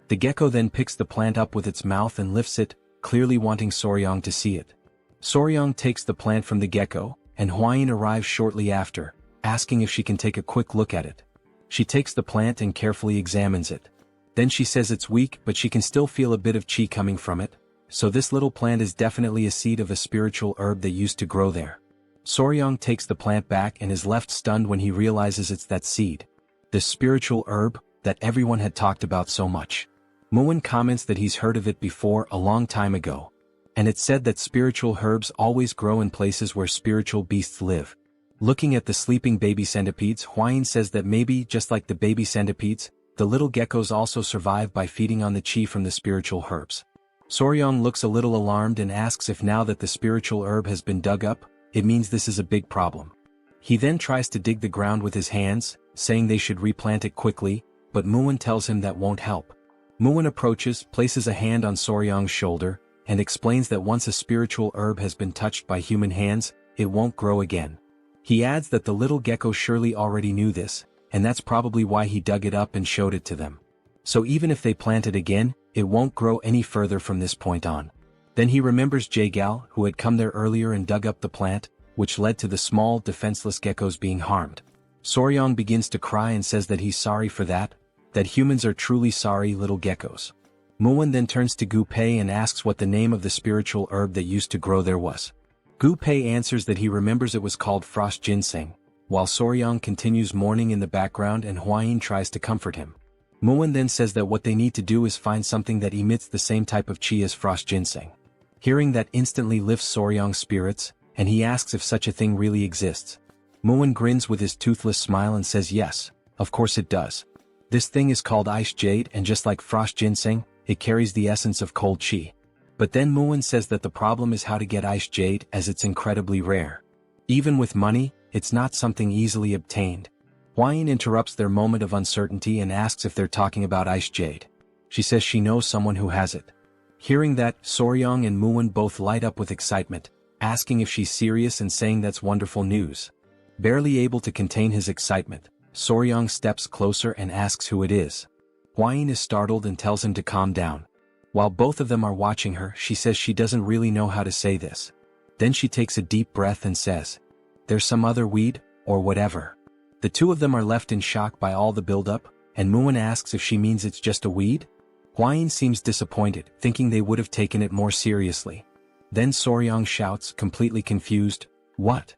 The gecko then picks the plant up with its mouth and lifts it, clearly wanting Soryong to see it. Soryong takes the plant from the gecko, and Hwain arrives shortly after, asking if she can take a quick look at it. She takes the plant and carefully examines it. Then she says it's weak, but she can still feel a bit of chi coming from it, so this little plant is definitely a seed of a spiritual herb that used to grow there. Soryong takes the plant back and is left stunned when he realizes it's that seed. This spiritual herb that everyone had talked about so much. Muin comments that he's heard of it before a long time ago. And it's said that spiritual herbs always grow in places where spiritual beasts live. Looking at the sleeping baby centipedes, Hwain says that maybe, just like the baby centipedes, the little geckos also survive by feeding on the chi from the spiritual herbs. Soryong looks a little alarmed and asks if now that the spiritual herb has been dug up, it means this is a big problem. He then tries to dig the ground with his hands, saying they should replant it quickly, but Muin tells him that won't help. Muin approaches, places a hand on Soryong's shoulder, and explains that once a spiritual herb has been touched by human hands, it won't grow again. He adds that the little gecko surely already knew this, and that's probably why he dug it up and showed it to them. So even if they plant it again, it won't grow any further from this point on. Then he remembers Jagal, who had come there earlier and dug up the plant, which led to the small, defenseless geckos being harmed. Soryong begins to cry and says that he's sorry for that humans are truly sorry little geckos. Muin then turns to Gu Pei and asks what the name of the spiritual herb that used to grow there was. Gu Pei answers that he remembers it was called frost ginseng, while Soryong continues mourning in the background and Hwain tries to comfort him. Muin then says that what they need to do is find something that emits the same type of chi as frost ginseng. Hearing that instantly lifts Soryong's spirits, and he asks if such a thing really exists. Muin grins with his toothless smile and says yes, of course it does. This thing is called ice jade, and just like frost ginseng, it carries the essence of cold chi. But then Muin says that the problem is how to get ice jade, as it's incredibly rare. Even with money, it's not something easily obtained. Hwain interrupts their moment of uncertainty and asks if they're talking about ice jade. She says she knows someone who has it. Hearing that, Soryong and Muin both light up with excitement, asking if she's serious and saying that's wonderful news. Barely able to contain his excitement, Soryong steps closer and asks who it is. Hwain is startled and tells him to calm down. While both of them are watching her, she says she doesn't really know how to say this. Then she takes a deep breath and says, "There's some other weed, or whatever." The two of them are left in shock by all the buildup, and Muin asks if she means it's just a weed. Hwain seems disappointed, thinking they would have taken it more seriously. Then Soryong shouts, completely confused, "What?"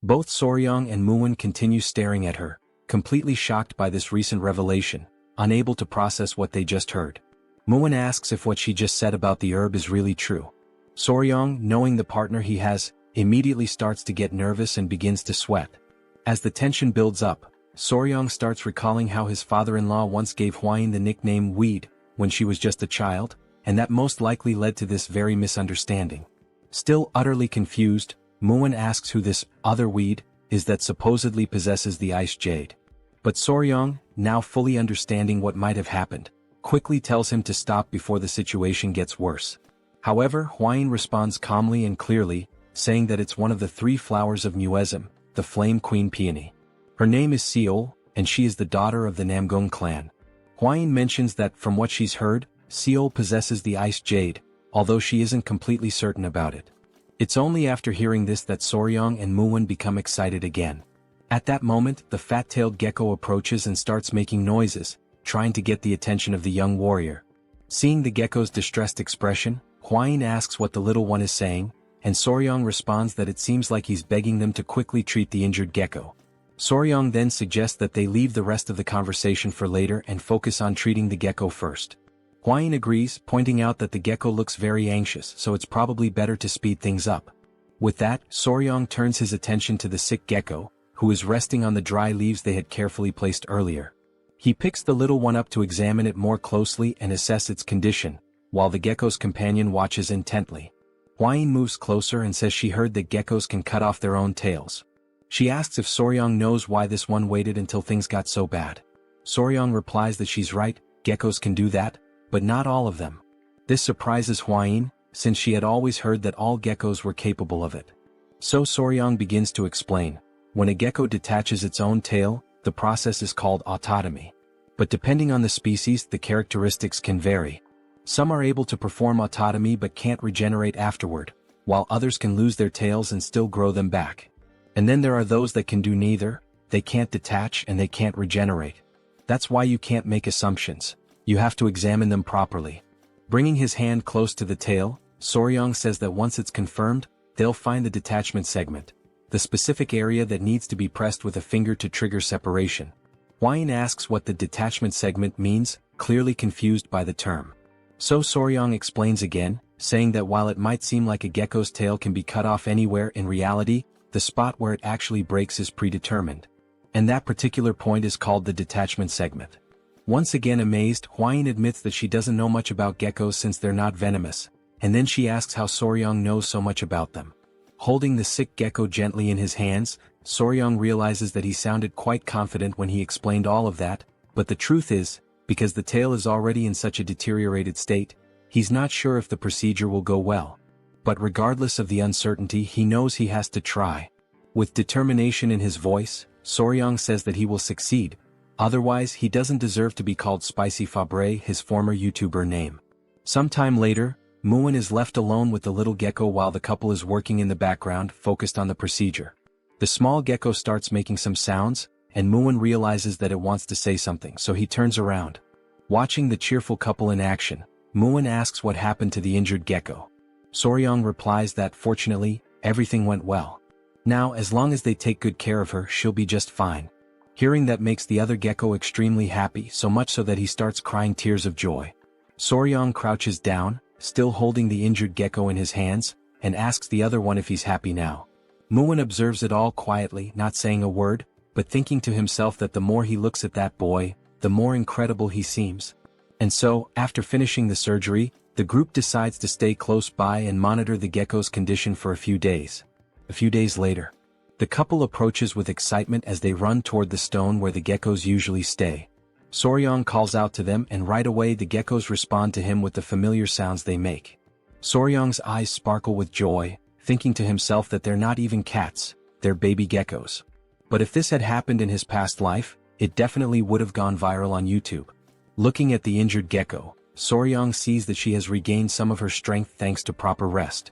Both Soryong and Muin continue staring at her, completely shocked by this recent revelation, unable to process what they just heard. Muin asks if what she just said about the herb is really true. Soryong, knowing the partner he has, immediately starts to get nervous and begins to sweat. As the tension builds up, Soryong starts recalling how his father-in-law once gave Hwain the nickname Weed when she was just a child, and that most likely led to this very misunderstanding. Still utterly confused, Muin asks who this other weed is that supposedly possesses the ice jade. But Soryong, now fully understanding what might have happened, quickly tells him to stop before the situation gets worse. However, Hwain responds calmly and clearly, saying that it's one of the 3 flowers of Muism, the Flame Queen Peony. Her name is Seol, and she is the daughter of the Namgung clan. Hwain mentions that from what she's heard, Seol possesses the ice jade, although she isn't completely certain about it. It's only after hearing this that Soryong and Muwon become excited again. At that moment, the fat-tailed gecko approaches and starts making noises, trying to get the attention of the young warrior. Seeing the gecko's distressed expression, Hwain asks what the little one is saying, and Soryong responds that it seems like he's begging them to quickly treat the injured gecko. Soryong then suggests that they leave the rest of the conversation for later and focus on treating the gecko first. Hwain agrees, pointing out that the gecko looks very anxious, so it's probably better to speed things up. With that, Soryong turns his attention to the sick gecko, who is resting on the dry leaves they had carefully placed earlier. He picks the little one up to examine it more closely and assess its condition, while the gecko's companion watches intently. Hwain moves closer and says she heard that geckos can cut off their own tails. She asks if Soryong knows why this one waited until things got so bad. Soryong replies that she's right, geckos can do that, but not all of them. This surprises Hwain, since she had always heard that all geckos were capable of it. So Soryong begins to explain. When a gecko detaches its own tail, the process is called autotomy. But depending on the species, the characteristics can vary. Some are able to perform autotomy but can't regenerate afterward, while others can lose their tails and still grow them back. And then there are those that can do neither, they can't detach and they can't regenerate. That's why you can't make assumptions. You have to examine them properly. Bringing his hand close to the tail, Soryong says that once it's confirmed, they'll find the detachment segment, the specific area that needs to be pressed with a finger to trigger separation. Hwain asks what the detachment segment means, clearly confused by the term. So Soryong explains again, saying that while it might seem like a gecko's tail can be cut off anywhere, in reality, the spot where it actually breaks is predetermined. And that particular point is called the detachment segment. Once again amazed, Hwain admits that she doesn't know much about geckos since they're not venomous, and then she asks how Soryong knows so much about them. Holding the sick gecko gently in his hands, Soryong realizes that he sounded quite confident when he explained all of that, but the truth is, because the tail is already in such a deteriorated state, he's not sure if the procedure will go well. But regardless of the uncertainty, he knows he has to try. With determination in his voice, Soryong says that he will succeed. Otherwise, he doesn't deserve to be called Spicy Fabre, his former YouTuber name. Sometime later, Muwon is left alone with the little gecko while the couple is working in the background, focused on the procedure. The small gecko starts making some sounds, and Muwon realizes that it wants to say something, so he turns around. Watching the cheerful couple in action, Muwon asks what happened to the injured gecko. Soryong replies that fortunately, everything went well. Now, as long as they take good care of her, she'll be just fine. Hearing that makes the other gecko extremely happy, so much so that he starts crying tears of joy. Soryong crouches down, still holding the injured gecko in his hands, and asks the other one if he's happy now. Muwon observes it all quietly, not saying a word, but thinking to himself that the more he looks at that boy, the more incredible he seems. And so, after finishing the surgery, the group decides to stay close by and monitor the gecko's condition for a few days. A few days later, the couple approaches with excitement as they run toward the stone where the geckos usually stay. Soryong calls out to them, and right away the geckos respond to him with the familiar sounds they make. Soryong's eyes sparkle with joy, thinking to himself that they're not even cats, they're baby geckos. But if this had happened in his past life, it definitely would have gone viral on YouTube. Looking at the injured gecko, Soryong sees that she has regained some of her strength thanks to proper rest.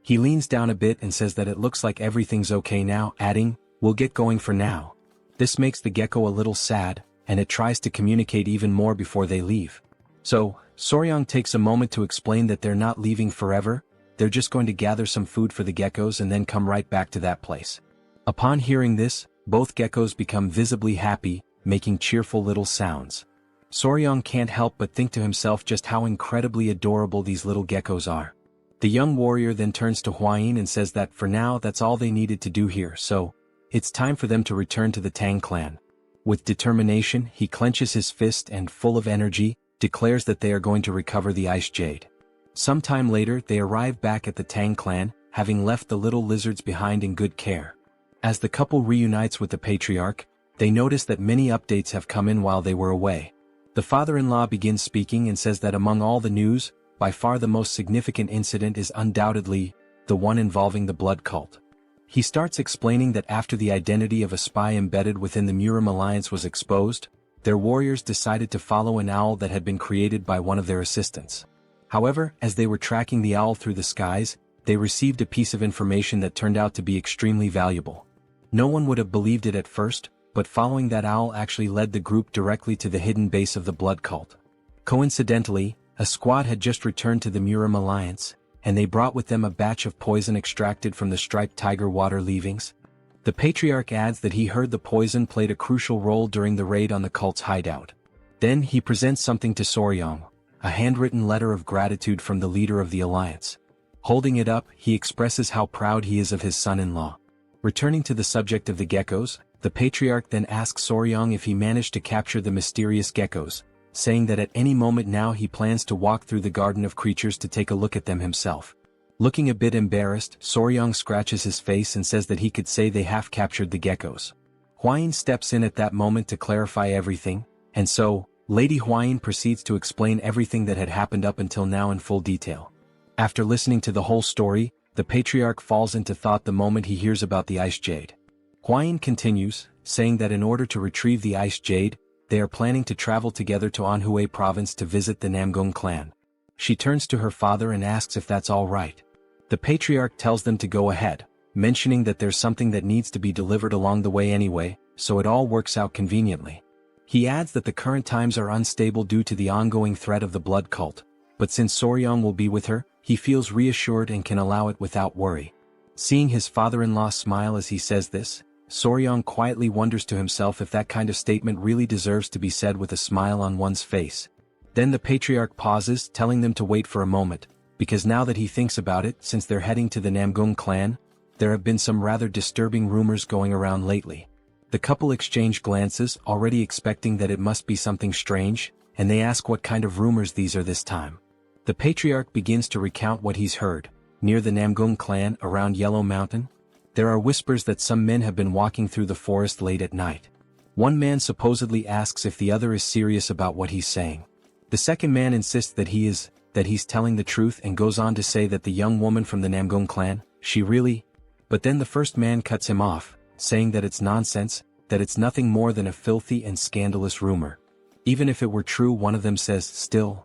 He leans down a bit and says that it looks like everything's okay now, adding, "We'll get going for now." This makes the gecko a little sad, and it tries to communicate even more before they leave. So, Soryong takes a moment to explain that they're not leaving forever, they're just going to gather some food for the geckos and then come right back to that place. Upon hearing this, both geckos become visibly happy, making cheerful little sounds. Soryong can't help but think to himself just how incredibly adorable these little geckos are. The young warrior then turns to Hwain and says that for now that's all they needed to do here, so it's time for them to return to the Tang clan. With determination, he clenches his fist and, full of energy, declares that they are going to recover the ice jade. Sometime later, they arrive back at the Tang clan, having left the little lizards behind in good care. As the couple reunites with the patriarch, they notice that many updates have come in while they were away. The father-in-law begins speaking and says that among all the news, by far the most significant incident is undoubtedly the one involving the blood cult. He starts explaining that after the identity of a spy embedded within the Murim alliance was exposed, their warriors decided to follow an owl that had been created by one of their assistants. However, as they were tracking the owl through the skies, they received a piece of information that turned out to be extremely valuable. No one would have believed it at first, but following that owl actually led the group directly to the hidden base of the blood cult. Coincidentally, a squad had just returned to the Murim alliance, and they brought with them a batch of poison extracted from the striped tiger water leavings. The patriarch adds that he heard the poison played a crucial role during the raid on the cult's hideout. Then he presents something to Soryong, a handwritten letter of gratitude from the leader of the alliance. Holding it up, he expresses how proud he is of his son-in-law. Returning to the subject of the geckos, the patriarch then asks Soryong if he managed to capture the mysterious geckos, saying that at any moment now he plans to walk through the garden of creatures to take a look at them himself. Looking a bit embarrassed, Soryong scratches his face and says that he could say they half captured the geckos. Hwain steps in at that moment to clarify everything, and so, Lady Hwain proceeds to explain everything that had happened up until now in full detail. After listening to the whole story, the patriarch falls into thought the moment he hears about the ice jade. Hwain continues, saying that in order to retrieve the ice jade, they are planning to travel together to Anhui province to visit the Namgung clan. She turns to her father and asks if that's all right. The patriarch tells them to go ahead, mentioning that there's something that needs to be delivered along the way anyway, so it all works out conveniently. He adds that the current times are unstable due to the ongoing threat of the blood cult, but since Soryong will be with her, he feels reassured and can allow it without worry. Seeing his father-in-law smile as he says this, Soryong quietly wonders to himself if that kind of statement really deserves to be said with a smile on one's face. Then the patriarch pauses, telling them to wait for a moment, because now that he thinks about it, since they're heading to the Namgung clan, there have been some rather disturbing rumors going around lately. The couple exchange glances, already expecting that it must be something strange, and they ask what kind of rumors these are this time. The patriarch begins to recount what he's heard. Near the Namgung clan, around Yellow Mountain, there are whispers that some men have been walking through the forest late at night. One man supposedly asks if the other is serious about what he's saying. The second man insists that he's telling the truth and goes on to say that the young woman from the Namgung clan, she really... But then the first man cuts him off, saying that it's nonsense, that it's nothing more than a filthy and scandalous rumor. Even if it were true, one of them says, still.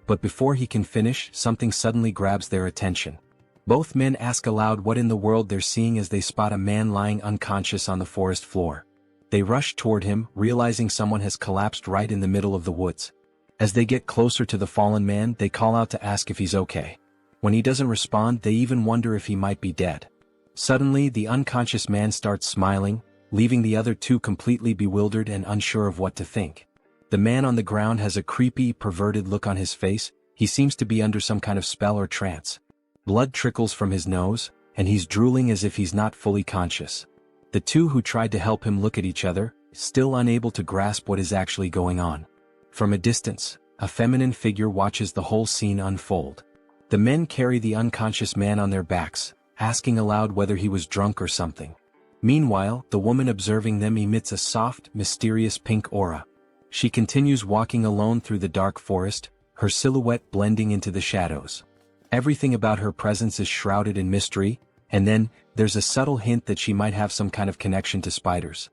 But before he can finish, something suddenly grabs their attention. Both men ask aloud what in the world they're seeing as they spot a man lying unconscious on the forest floor. They rush toward him, realizing someone has collapsed right in the middle of the woods. As they get closer to the fallen man, they call out to ask if he's okay. When he doesn't respond, they even wonder if he might be dead. Suddenly, the unconscious man starts smiling, leaving the other two completely bewildered and unsure of what to think. The man on the ground has a creepy, perverted look on his face. He seems to be under some kind of spell or trance. Blood trickles from his nose, and he's drooling as if he's not fully conscious. The two who tried to help him look at each other, still unable to grasp what is actually going on. From a distance, a feminine figure watches the whole scene unfold. The men carry the unconscious man on their backs, asking aloud whether he was drunk or something. Meanwhile, the woman observing them emits a soft, mysterious pink aura. She continues walking alone through the dark forest, her silhouette blending into the shadows. Everything about her presence is shrouded in mystery, and then, there's a subtle hint that she might have some kind of connection to spiders.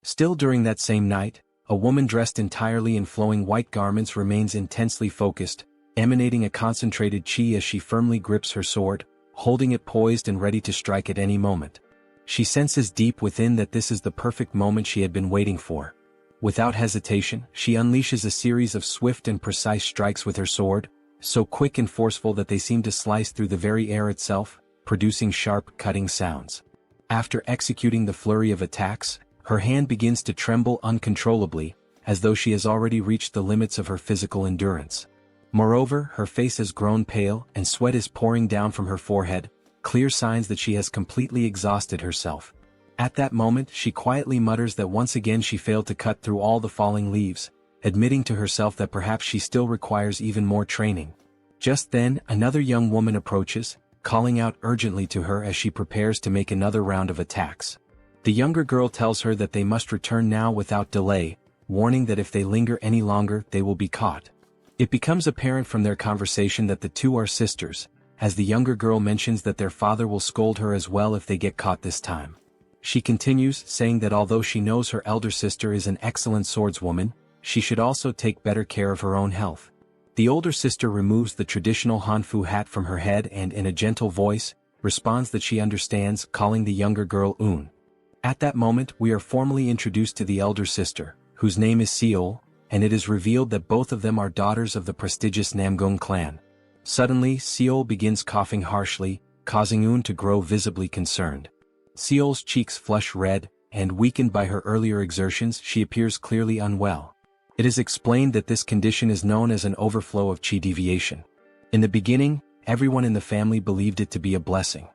Still during that same night, a woman dressed entirely in flowing white garments remains intensely focused, emanating a concentrated chi as she firmly grips her sword, holding it poised and ready to strike at any moment. She senses deep within that this is the perfect moment she had been waiting for. Without hesitation, she unleashes a series of swift and precise strikes with her sword, so quick and forceful that they seem to slice through the very air itself, producing sharp, cutting sounds. After executing the flurry of attacks, her hand begins to tremble uncontrollably, as though she has already reached the limits of her physical endurance. Moreover, her face has grown pale, and sweat is pouring down from her forehead, clear signs that she has completely exhausted herself. At that moment, she quietly mutters that once again she failed to cut through all the falling leaves, admitting to herself that perhaps she still requires even more training. Just then, another young woman approaches, calling out urgently to her as she prepares to make another round of attacks. The younger girl tells her that they must return now without delay, warning that if they linger any longer they will be caught. It becomes apparent from their conversation that the two are sisters, as the younger girl mentions that their father will scold her as well if they get caught this time. She continues, saying that although she knows her elder sister is an excellent swordswoman, she should also take better care of her own health. The older sister removes the traditional Hanfu hat from her head and in a gentle voice, responds that she understands, calling the younger girl Un. At that moment we are formally introduced to the elder sister, whose name is Seol, and it is revealed that both of them are daughters of the prestigious Namgung clan. Suddenly, Seol begins coughing harshly, causing Un to grow visibly concerned. Seol's cheeks flush red, and weakened by her earlier exertions, she appears clearly unwell. It is explained that this condition is known as an overflow of qi deviation. In the beginning, everyone in the family believed it to be a blessing.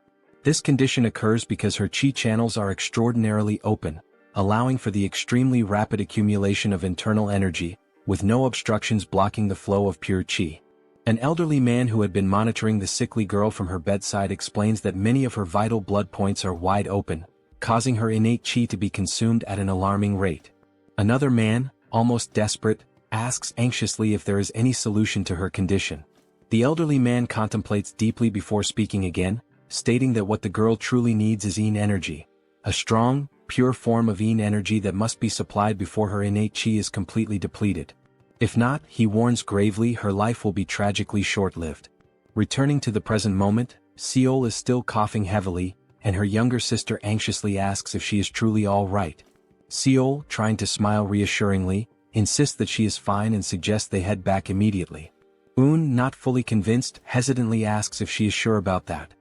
This condition occurs because her qi channels are extraordinarily open, allowing for the extremely rapid accumulation of internal energy, with no obstructions blocking the flow of pure qi. An elderly man who had been monitoring the sickly girl from her bedside explains that many of her vital blood points are wide open, causing her innate qi to be consumed at an alarming rate. Another man, almost desperate, asks anxiously if there is any solution to her condition. The elderly man contemplates deeply before speaking again, stating that what the girl truly needs is yin energy, a strong, pure form of yin energy that must be supplied before her innate qi is completely depleted. If not, he warns gravely, her life will be tragically short-lived. Returning to the present moment, Seol is still coughing heavily, and her younger sister anxiously asks if she is truly all right. Seol, trying to smile reassuringly, insists that she is fine and suggests they head back immediately. Un, not fully convinced, hesitantly asks if she is sure about that.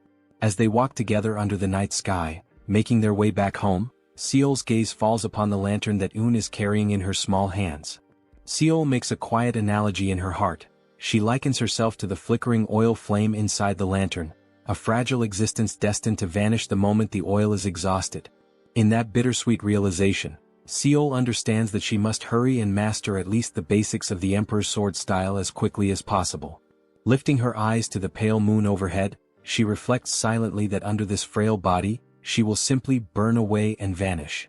As they walk together under the night sky, making their way back home, Seol's gaze falls upon the lantern that Un is carrying in her small hands. Seol makes a quiet analogy in her heart. She likens herself to the flickering oil flame inside the lantern, a fragile existence destined to vanish the moment the oil is exhausted. In that bittersweet realization, Seol understands that she must hurry and master at least the basics of the Emperor's sword style as quickly as possible. Lifting her eyes to the pale moon overhead, she reflects silently that under this frail body, she will simply burn away and vanish.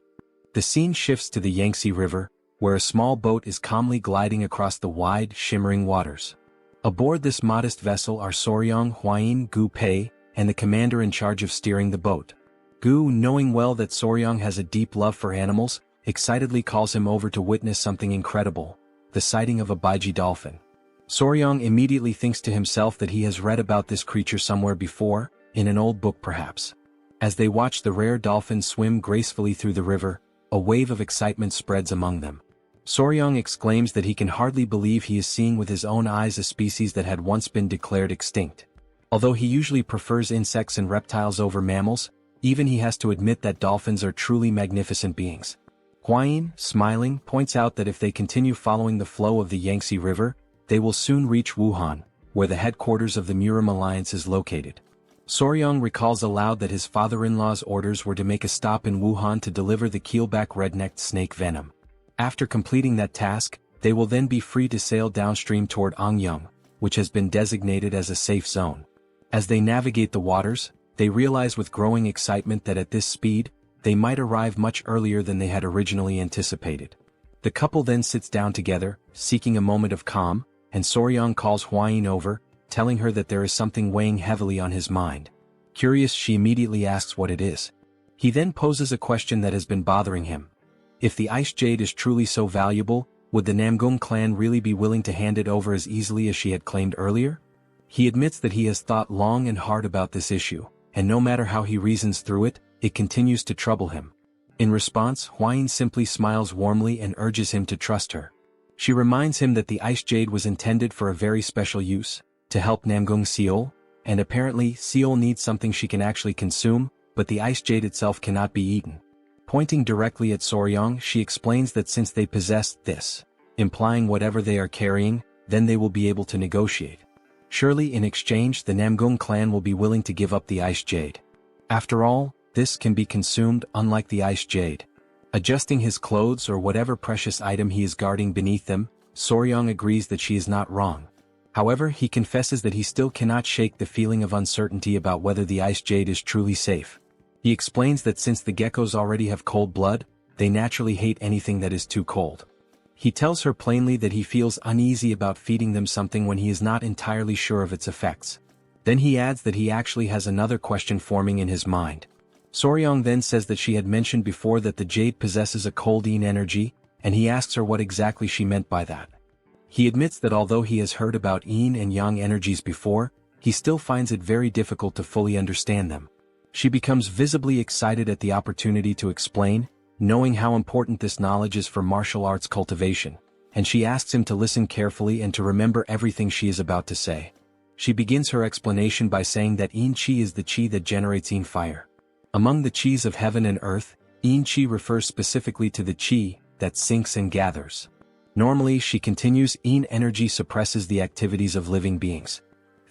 The scene shifts to the Yangtze River, where a small boat is calmly gliding across the wide, shimmering waters. Aboard this modest vessel are Soryong, Huayin, Gu Pei, and the commander in charge of steering the boat. Gu, knowing well that Soryong has a deep love for animals, excitedly calls him over to witness something incredible, the sighting of a baiji dolphin. Soryong immediately thinks to himself that he has read about this creature somewhere before, in an old book perhaps. As they watch the rare dolphin swim gracefully through the river, a wave of excitement spreads among them. Soryong exclaims that he can hardly believe he is seeing with his own eyes a species that had once been declared extinct. Although he usually prefers insects and reptiles over mammals, even he has to admit that dolphins are truly magnificent beings. Huayin, smiling, points out that if they continue following the flow of the Yangtze River, they will soon reach Wuhan, where the headquarters of the Murim alliance is located. Soryong recalls aloud that his father-in-law's orders were to make a stop in Wuhan to deliver the keelback red-necked snake venom. After completing that task, they will then be free to sail downstream toward Angyang, which has been designated as a safe zone. As they navigate the waters, they realize with growing excitement that at this speed, they might arrive much earlier than they had originally anticipated. The couple then sits down together, seeking a moment of calm, and Soryong calls Huayin over, telling her that there is something weighing heavily on his mind. Curious, she immediately asks what it is. He then poses a question that has been bothering him. If the ice jade is truly so valuable, would the Namgung clan really be willing to hand it over as easily as she had claimed earlier? He admits that he has thought long and hard about this issue, and no matter how he reasons through it, it continues to trouble him. In response, Huayin simply smiles warmly and urges him to trust her. She reminds him that the ice jade was intended for a very special use, to help Namgung Seol, and apparently Seol needs something she can actually consume, but the ice jade itself cannot be eaten. Pointing directly at Soryong, she explains that since they possess this, implying whatever they are carrying, then they will be able to negotiate. Surely in exchange the Namgung clan will be willing to give up the ice jade. After all, this can be consumed unlike the ice jade. Adjusting his clothes or whatever precious item he is guarding beneath them, Soryong agrees that she is not wrong. However, he confesses that he still cannot shake the feeling of uncertainty about whether the ice jade is truly safe. He explains that since the geckos already have cold blood, they naturally hate anything that is too cold. He tells her plainly that he feels uneasy about feeding them something when he is not entirely sure of its effects. Then he adds that he actually has another question forming in his mind. Soryong then says that she had mentioned before that the jade possesses a cold yin energy, and he asks her what exactly she meant by that. He admits that although he has heard about yin and yang energies before, he still finds it very difficult to fully understand them. She becomes visibly excited at the opportunity to explain, knowing how important this knowledge is for martial arts cultivation, and she asks him to listen carefully and to remember everything she is about to say. She begins her explanation by saying that yin qi is the qi that generates yin fire. Among the qis of heaven and earth, yin qi refers specifically to the qi that sinks and gathers. Normally, she continues, yin energy suppresses the activities of living beings.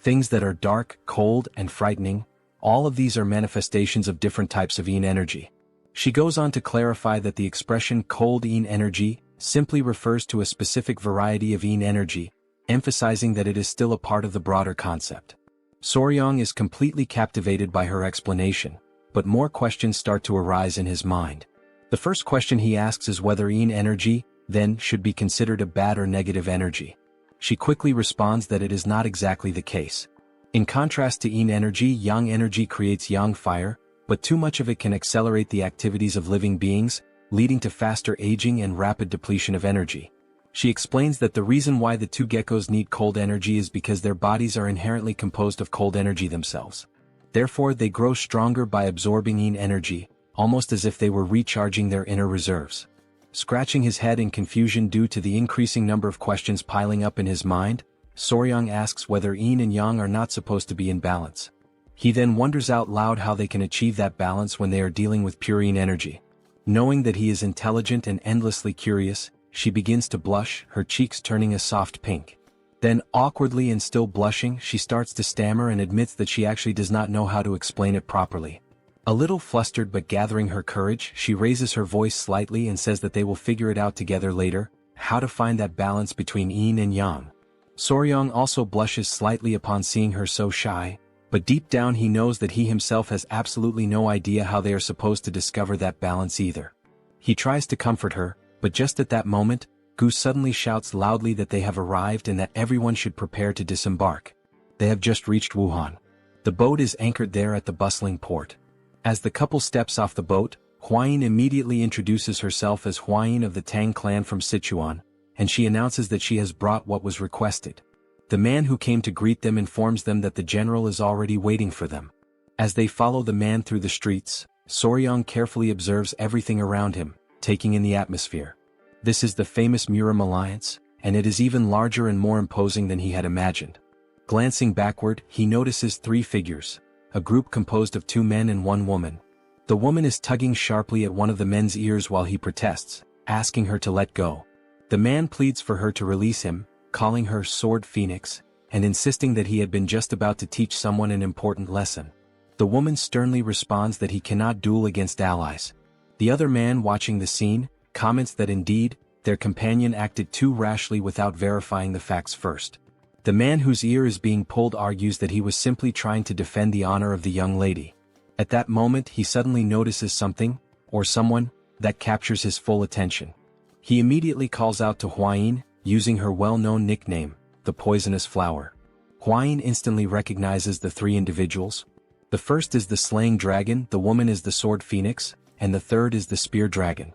Things that are dark, cold, and frightening, all of these are manifestations of different types of yin energy. She goes on to clarify that the expression cold yin energy simply refers to a specific variety of yin energy, emphasizing that it is still a part of the broader concept. Soryong is completely captivated by her explanation, but more questions start to arise in his mind. The first question he asks is whether yin energy, then, should be considered a bad or negative energy. She quickly responds that it is not exactly the case. In contrast to yin energy, yang energy creates yang fire, but too much of it can accelerate the activities of living beings, leading to faster aging and rapid depletion of energy. She explains that the reason why the two geckos need cold energy is because their bodies are inherently composed of cold energy themselves. Therefore, they grow stronger by absorbing yin energy, almost as if they were recharging their inner reserves. Scratching his head in confusion due to the increasing number of questions piling up in his mind, Soryong asks whether yin and yang are not supposed to be in balance. He then wonders out loud how they can achieve that balance when they are dealing with pure yin energy. Knowing that he is intelligent and endlessly curious, she begins to blush, her cheeks turning a soft pink. Then, awkwardly and still blushing, she starts to stammer and admits that she actually does not know how to explain it properly. A little flustered but gathering her courage, she raises her voice slightly and says that they will figure it out together later, how to find that balance between yin and yang. Soryong also blushes slightly upon seeing her so shy, but deep down he knows that he himself has absolutely no idea how they are supposed to discover that balance either. He tries to comfort her, but just at that moment, Gu suddenly shouts loudly that they have arrived and that everyone should prepare to disembark. They have just reached Wuhan. The boat is anchored there at the bustling port. As the couple steps off the boat, Huayin immediately introduces herself as Huayin of the Tang Clan from Sichuan, and she announces that she has brought what was requested. The man who came to greet them informs them that the general is already waiting for them. As they follow the man through the streets, Soryong carefully observes everything around him, taking in the atmosphere. This is the famous Murim alliance, and it is even larger and more imposing than he had imagined. Glancing backward, he notices three figures, a group composed of 2 men and 1 woman. The woman is tugging sharply at one of the men's ears while he protests, asking her to let go. The man pleads for her to release him, calling her Sword Phoenix, and insisting that he had been just about to teach someone an important lesson. The woman sternly responds that he cannot duel against allies. The other man watching the scene, comments that indeed, their companion acted too rashly without verifying the facts first. The man whose ear is being pulled argues that he was simply trying to defend the honor of the young lady. At that moment he suddenly notices something, or someone, that captures his full attention. He immediately calls out to Huayin, using her well-known nickname, the Poisonous Flower. Huayin instantly recognizes the 3 individuals. The first is the Slaying Dragon, the woman is the Sword Phoenix, and the third is the Spear Dragon.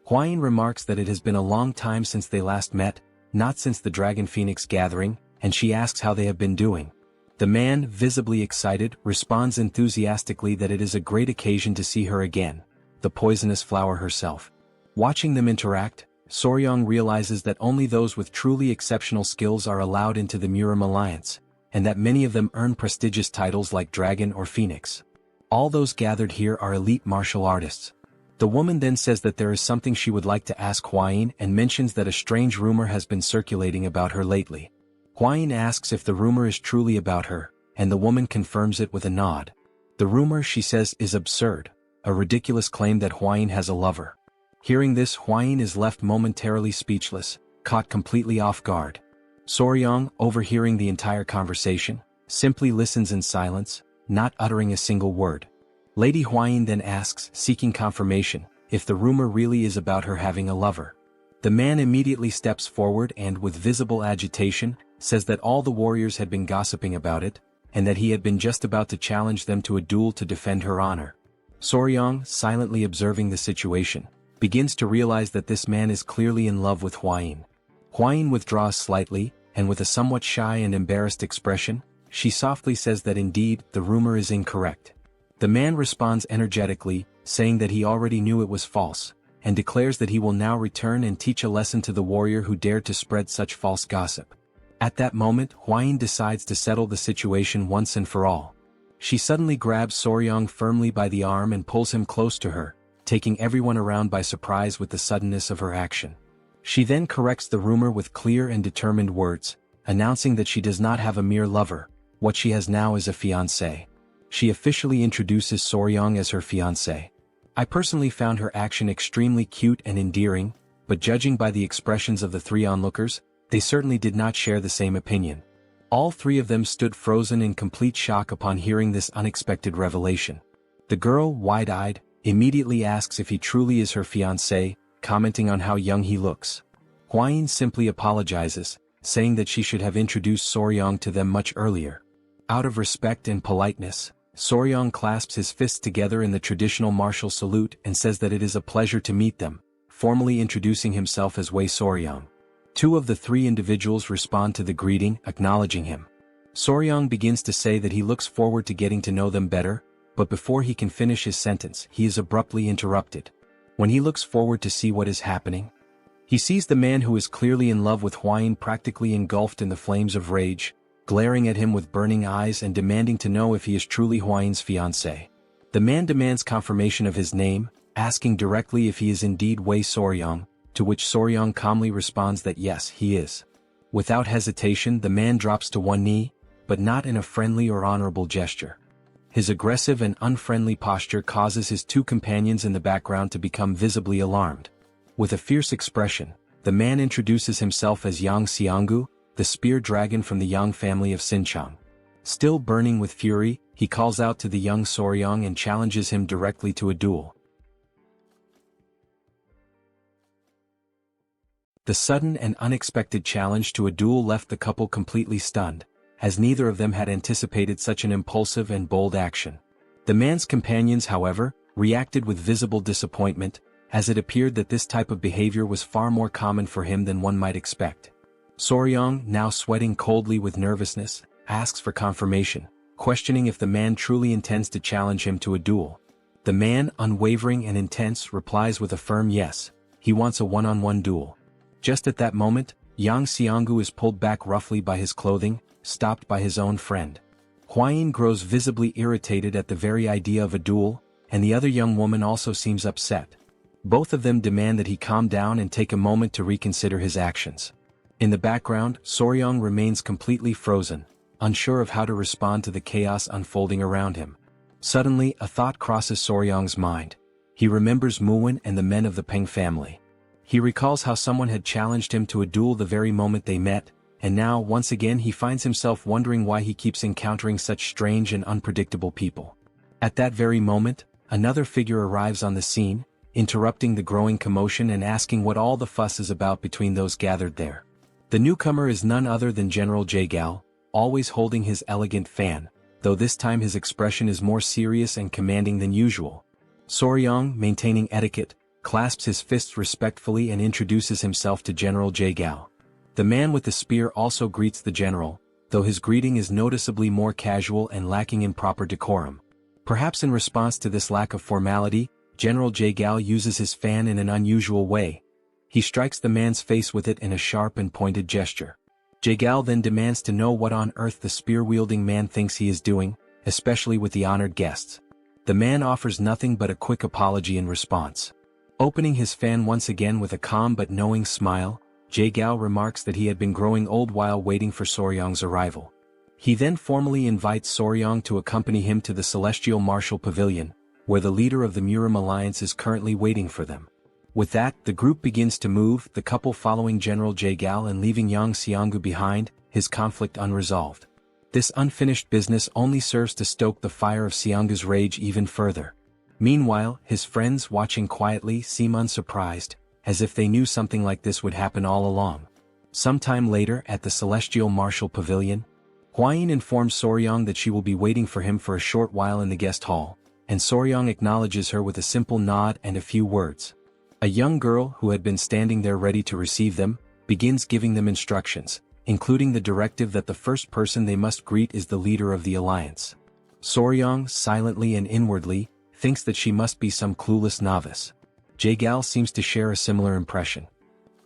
Huayin remarks that it has been a long time since they last met, not since the Dragon Phoenix gathering, and she asks how they have been doing. The man, visibly excited, responds enthusiastically that it is a great occasion to see her again, the Poisonous Flower herself. Watching them interact, Soryong realizes that only those with truly exceptional skills are allowed into the Murim Alliance, and that many of them earn prestigious titles like Dragon or Phoenix. All those gathered here are elite martial artists. The woman then says that there is something she would like to ask Huayin and mentions that a strange rumor has been circulating about her lately. Huayin asks if the rumor is truly about her, and the woman confirms it with a nod. The rumor, she says, is absurd, a ridiculous claim that Huayin has a lover. Hearing this, Huayin is left momentarily speechless, caught completely off guard. Soryang, overhearing the entire conversation, simply listens in silence, not uttering a single word. Lady Huayin then asks, seeking confirmation, if the rumor really is about her having a lover. The man immediately steps forward and, with visible agitation, says that all the warriors had been gossiping about it, and that he had been just about to challenge them to a duel to defend her honor. Soryang, silently observing the situation, begins to realize that this man is clearly in love with Huayin. Huayin withdraws slightly, and with a somewhat shy and embarrassed expression, she softly says that indeed, the rumor is incorrect. The man responds energetically, saying that he already knew it was false, and declares that he will now return and teach a lesson to the warrior who dared to spread such false gossip. At that moment, Huayin decides to settle the situation once and for all. She suddenly grabs Soryang firmly by the arm and pulls him close to her, taking everyone around by surprise with the suddenness of her action. She then corrects the rumor with clear and determined words, announcing that she does not have a mere lover, what she has now is a fiancé. She officially introduces Soryang as her fiancé. I personally found her action extremely cute and endearing, but judging by the expressions of the three onlookers, they certainly did not share the same opinion. All three of them stood frozen in complete shock upon hearing this unexpected revelation. The girl, wide-eyed, immediately asks if he truly is her fiancé, commenting on how young he looks. Huayin simply apologizes, saying that she should have introduced Soryang to them much earlier. Out of respect and politeness, Soryang clasps his fists together in the traditional martial salute and says that it is a pleasure to meet them, formally introducing himself as Wei Soryang. Two of the three individuals respond to the greeting, acknowledging him. Soryang begins to say that he looks forward to getting to know them better, but before he can finish his sentence, he is abruptly interrupted. When he looks forward to see what is happening, he sees the man who is clearly in love with Huayin practically engulfed in the flames of rage, glaring at him with burning eyes and demanding to know if he is truly Huayin's fiancé. The man demands confirmation of his name, asking directly if he is indeed Wei Soryang, to which Soryang calmly responds that yes, he is. Without hesitation, the man drops to one knee, but not in a friendly or honorable gesture. His aggressive and unfriendly posture causes his two companions in the background to become visibly alarmed. With a fierce expression, the man introduces himself as Yang Xianggu, the spear dragon from the Yang family of Sichuan. Still burning with fury, he calls out to the young Soryang and challenges him directly to a duel. The sudden and unexpected challenge to a duel left the couple completely stunned, as neither of them had anticipated such an impulsive and bold action. The man's companions, however, reacted with visible disappointment, as it appeared that this type of behavior was far more common for him than one might expect. Soryang, now sweating coldly with nervousness, asks for confirmation, questioning if the man truly intends to challenge him to a duel. The man, unwavering and intense, replies with a firm yes, he wants a one-on-one duel. Just at that moment, Yang Xianggu is pulled back roughly by his clothing, stopped by his own friend. Huayin grows visibly irritated at the very idea of a duel, and the other young woman also seems upset. Both of them demand that he calm down and take a moment to reconsider his actions. In the background, Soryang remains completely frozen, unsure of how to respond to the chaos unfolding around him. Suddenly, a thought crosses Soryang's mind. He remembers Murim and the men of the Peng family. He recalls how someone had challenged him to a duel the very moment they met, and now, once again, he finds himself wondering why he keeps encountering such strange and unpredictable people. At that very moment, another figure arrives on the scene, interrupting the growing commotion and asking what all the fuss is about between those gathered there. The newcomer is none other than General Jaegao, always holding his elegant fan, though this time his expression is more serious and commanding than usual. Soryang, maintaining etiquette, clasps his fists respectfully and introduces himself to General Jaegao. The man with the spear also greets the general, though his greeting is noticeably more casual and lacking in proper decorum. Perhaps in response to this lack of formality, General Jaegao uses his fan in an unusual way. He strikes the man's face with it in a sharp and pointed gesture. Jaegao then demands to know what on earth the spear-wielding man thinks he is doing, especially with the honored guests. The man offers nothing but a quick apology in response. Opening his fan once again with a calm but knowing smile, Jaegao remarks that he had been growing old while waiting for Soryang's arrival. He then formally invites Soryang to accompany him to the Celestial Martial Pavilion, where the leader of the Murim alliance is currently waiting for them. With that, the group begins to move, the couple following General Jaegal and leaving Yang Xianggu behind, his conflict unresolved. This unfinished business only serves to stoke the fire of Xianggu's rage even further. Meanwhile, his friends watching quietly seem unsurprised, as if they knew something like this would happen all along. Sometime later at the Celestial Martial Pavilion, Huayin informs Soryang that she will be waiting for him for a short while in the guest hall, and Soryang acknowledges her with a simple nod and a few words. A young girl who had been standing there ready to receive them, begins giving them instructions, including the directive that the first person they must greet is the leader of the alliance. Soryang, silently and inwardly, thinks that she must be some clueless novice. Jaegal seems to share a similar impression.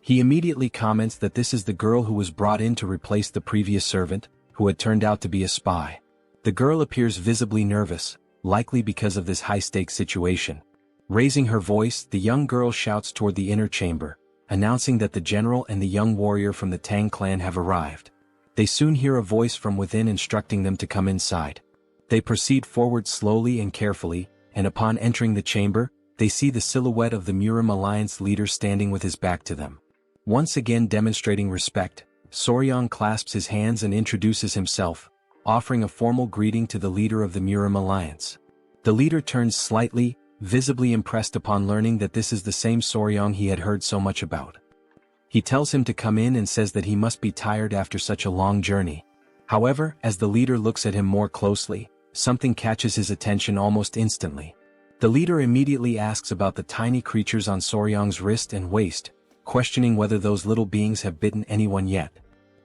He immediately comments that this is the girl who was brought in to replace the previous servant, who had turned out to be a spy. The girl appears visibly nervous, likely because of this high-stakes situation. Raising her voice, the young girl shouts toward the inner chamber, announcing that the general and the young warrior from the Tang clan have arrived. They soon hear a voice from within instructing them to come inside. They proceed forward slowly and carefully, and upon entering the chamber, they see the silhouette of the Murim alliance leader standing with his back to them. Once again demonstrating respect, Soryang clasps his hands and introduces himself, offering a formal greeting to the leader of the Murim alliance. The leader turns slightly, visibly impressed upon learning that this is the same Soryang he had heard so much about. He tells him to come in and says that he must be tired after such a long journey. However, as the leader looks at him more closely, something catches his attention almost instantly. The leader immediately asks about the tiny creatures on Soryang's wrist and waist, questioning whether those little beings have bitten anyone yet.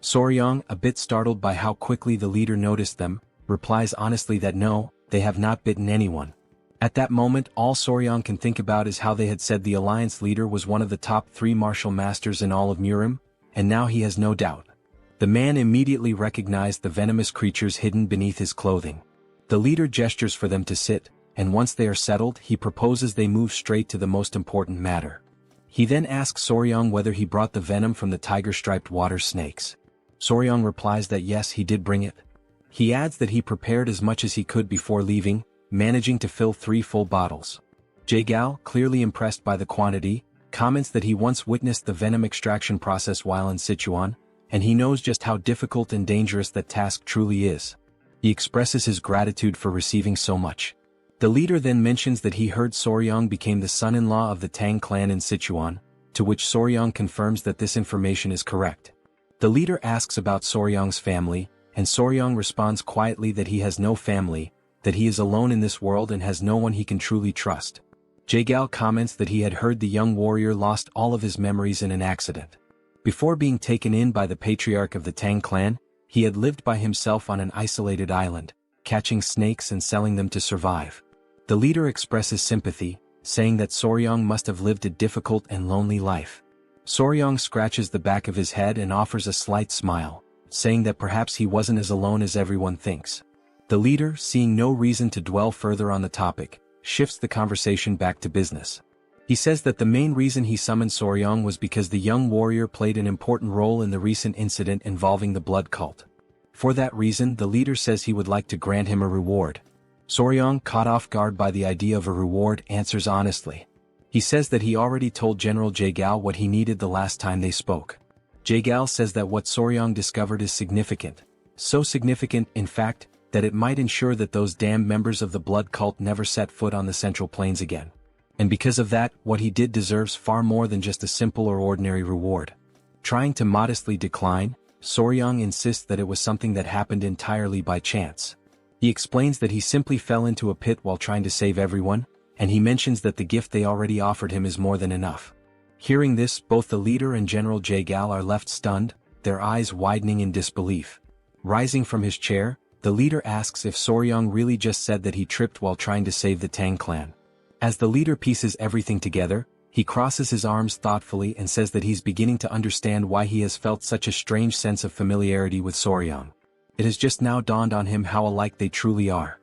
Soryang, a bit startled by how quickly the leader noticed them, replies honestly that no, they have not bitten anyone. At that moment, all Soryang can think about is how they had said the alliance leader was one of the top 3 martial masters in all of Murim, and now he has no doubt. The man immediately recognized the venomous creatures hidden beneath his clothing. The leader gestures for them to sit, and once they are settled, he proposes they move straight to the most important matter. He then asks Soryang whether he brought the venom from the tiger-striped water snakes. Soryang replies that yes, he did bring it. He adds that he prepared as much as he could before leaving, managing to fill 3 full bottles. Jaegal, clearly impressed by the quantity, comments that he once witnessed the venom extraction process while in Sichuan, and he knows just how difficult and dangerous that task truly is. He expresses his gratitude for receiving so much. The leader then mentions that he heard Soryang became the son-in-law of the Tang clan in Sichuan, to which Soryang confirms that this information is correct. The leader asks about Soryang's family, and Soryang responds quietly that he has no family, that he is alone in this world and has no one he can truly trust. Jaegal comments that he had heard the young warrior lost all of his memories in an accident. Before being taken in by the patriarch of the Tang clan, he had lived by himself on an isolated island, catching snakes and selling them to survive. The leader expresses sympathy, saying that Soryang must have lived a difficult and lonely life. Soryang scratches the back of his head and offers a slight smile, saying that perhaps he wasn't as alone as everyone thinks. The leader, seeing no reason to dwell further on the topic, shifts the conversation back to business. He says that the main reason he summoned Soryang was because the young warrior played an important role in the recent incident involving the blood cult. For that reason, the leader says he would like to grant him a reward. Soryang, caught off guard by the idea of a reward, answers honestly. He says that he already told General Jaegal what he needed the last time they spoke. Jaegal says that what Soryang discovered is significant. So significant, in fact, that it might ensure that those damned members of the blood cult never set foot on the Central Plains again. And because of that, what he did deserves far more than just a simple or ordinary reward. Trying to modestly decline, Soryang insists that it was something that happened entirely by chance. He explains that he simply fell into a pit while trying to save everyone, and he mentions that the gift they already offered him is more than enough. Hearing this, both the leader and General Jaegal are left stunned, their eyes widening in disbelief. Rising from his chair, the leader asks if Soryang really just said that he tripped while trying to save the Tang clan. As the leader pieces everything together, he crosses his arms thoughtfully and says that he's beginning to understand why he has felt such a strange sense of familiarity with Soryang. It has just now dawned on him how alike they truly are.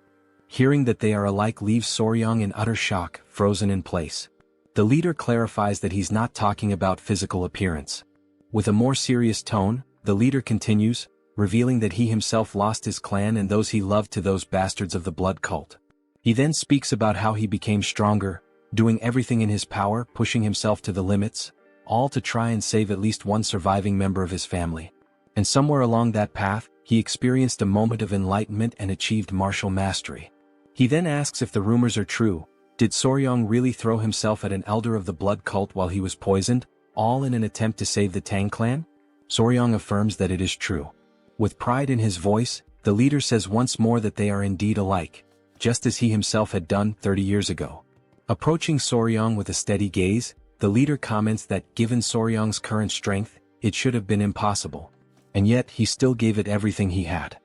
Hearing that they are alike leaves Soryang in utter shock, frozen in place. The leader clarifies that he's not talking about physical appearance. With a more serious tone, the leader continues, revealing that he himself lost his clan and those he loved to those bastards of the blood cult. He then speaks about how he became stronger, doing everything in his power, pushing himself to the limits, all to try and save at least one surviving member of his family. And somewhere along that path, he experienced a moment of enlightenment and achieved martial mastery. He then asks if the rumors are true. Did Soryong really throw himself at an elder of the blood cult while he was poisoned, all in an attempt to save the Tang clan? Soryong affirms that it is true. With pride in his voice, the leader says once more that they are indeed alike, just as he himself had done 30 years ago. Approaching Soryong with a steady gaze, the leader comments that given Soryong's current strength, it should have been impossible. And yet he still gave it everything he had.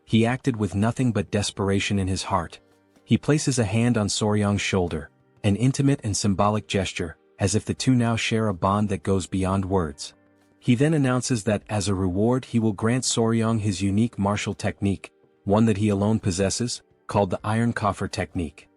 He acted with nothing but desperation in his heart. He places a hand on Soryong's shoulder, an intimate and symbolic gesture, as if the two now share a bond that goes beyond words. He then announces that as a reward he will grant Soryong his unique martial technique, one that he alone possesses, called the Iron Coffer technique.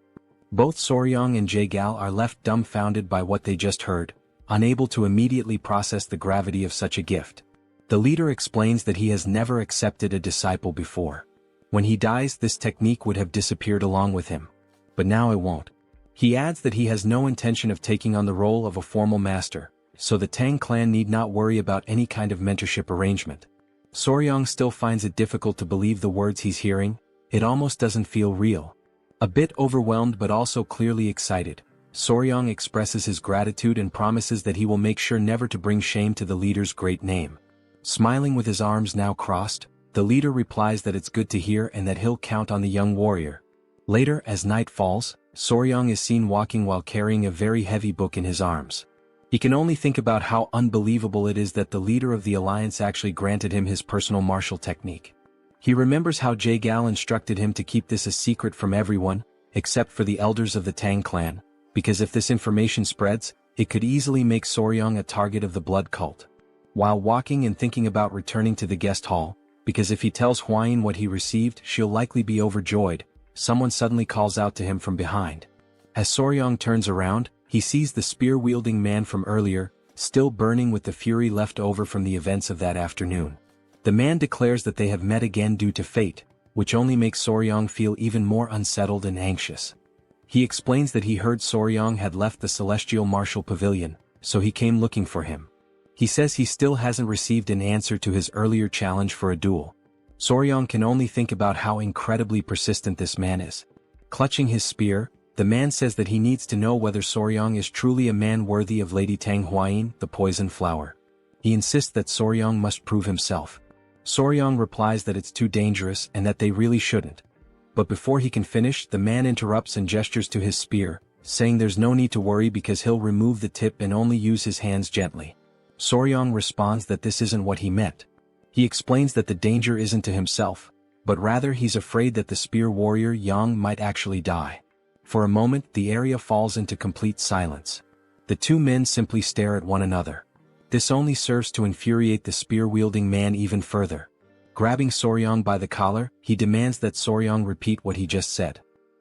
Both Soryong and Jaegal are left dumbfounded by what they just heard, unable to immediately process the gravity of such a gift. The leader explains that he has never accepted a disciple before. When he dies, this technique would have disappeared along with him. But now it won't. He adds that he has no intention of taking on the role of a formal master, so the Tang clan need not worry about any kind of mentorship arrangement. Soryong still finds it difficult to believe the words he's hearing. It almost doesn't feel real. A bit overwhelmed but also clearly excited, Soryong expresses his gratitude and promises that he will make sure never to bring shame to the leader's great name. Smiling with his arms now crossed, the leader replies that it's good to hear and that he'll count on the young warrior. Later, as night falls, Soryong is seen walking while carrying a very heavy book in his arms. He can only think about how unbelievable it is that the leader of the alliance actually granted him his personal martial technique. He remembers how Jaegal instructed him to keep this a secret from everyone, except for the elders of the Tang clan, because if this information spreads, it could easily make Soryong a target of the blood cult. While walking and thinking about returning to the guest hall, because if he tells Hwayin what he received, she'll likely be overjoyed, someone suddenly calls out to him from behind. As Soryong turns around, he sees the spear-wielding man from earlier, still burning with the fury left over from the events of that afternoon. The man declares that they have met again due to fate, which only makes Soryong feel even more unsettled and anxious. He explains that he heard Soryong had left the Celestial Martial Pavilion, so he came looking for him. He says he still hasn't received an answer to his earlier challenge for a duel. Soryong can only think about how incredibly persistent this man is. Clutching his spear, the man says that he needs to know whether Soryong is truly a man worthy of Lady Tang Hwayin, the poison flower. He insists that Soryong must prove himself. Soryong replies that it's too dangerous and that they really shouldn't. But before he can finish, the man interrupts and gestures to his spear, saying there's no need to worry because he'll remove the tip and only use his hands gently. Soryong responds that this isn't what he meant. He explains that the danger isn't to himself, but rather he's afraid that the spear warrior Yang might actually die. For a moment, the area falls into complete silence. The two men simply stare at one another. This only serves to infuriate the spear-wielding man even further. Grabbing Soryong by the collar, he demands that Soryong repeat what he just said.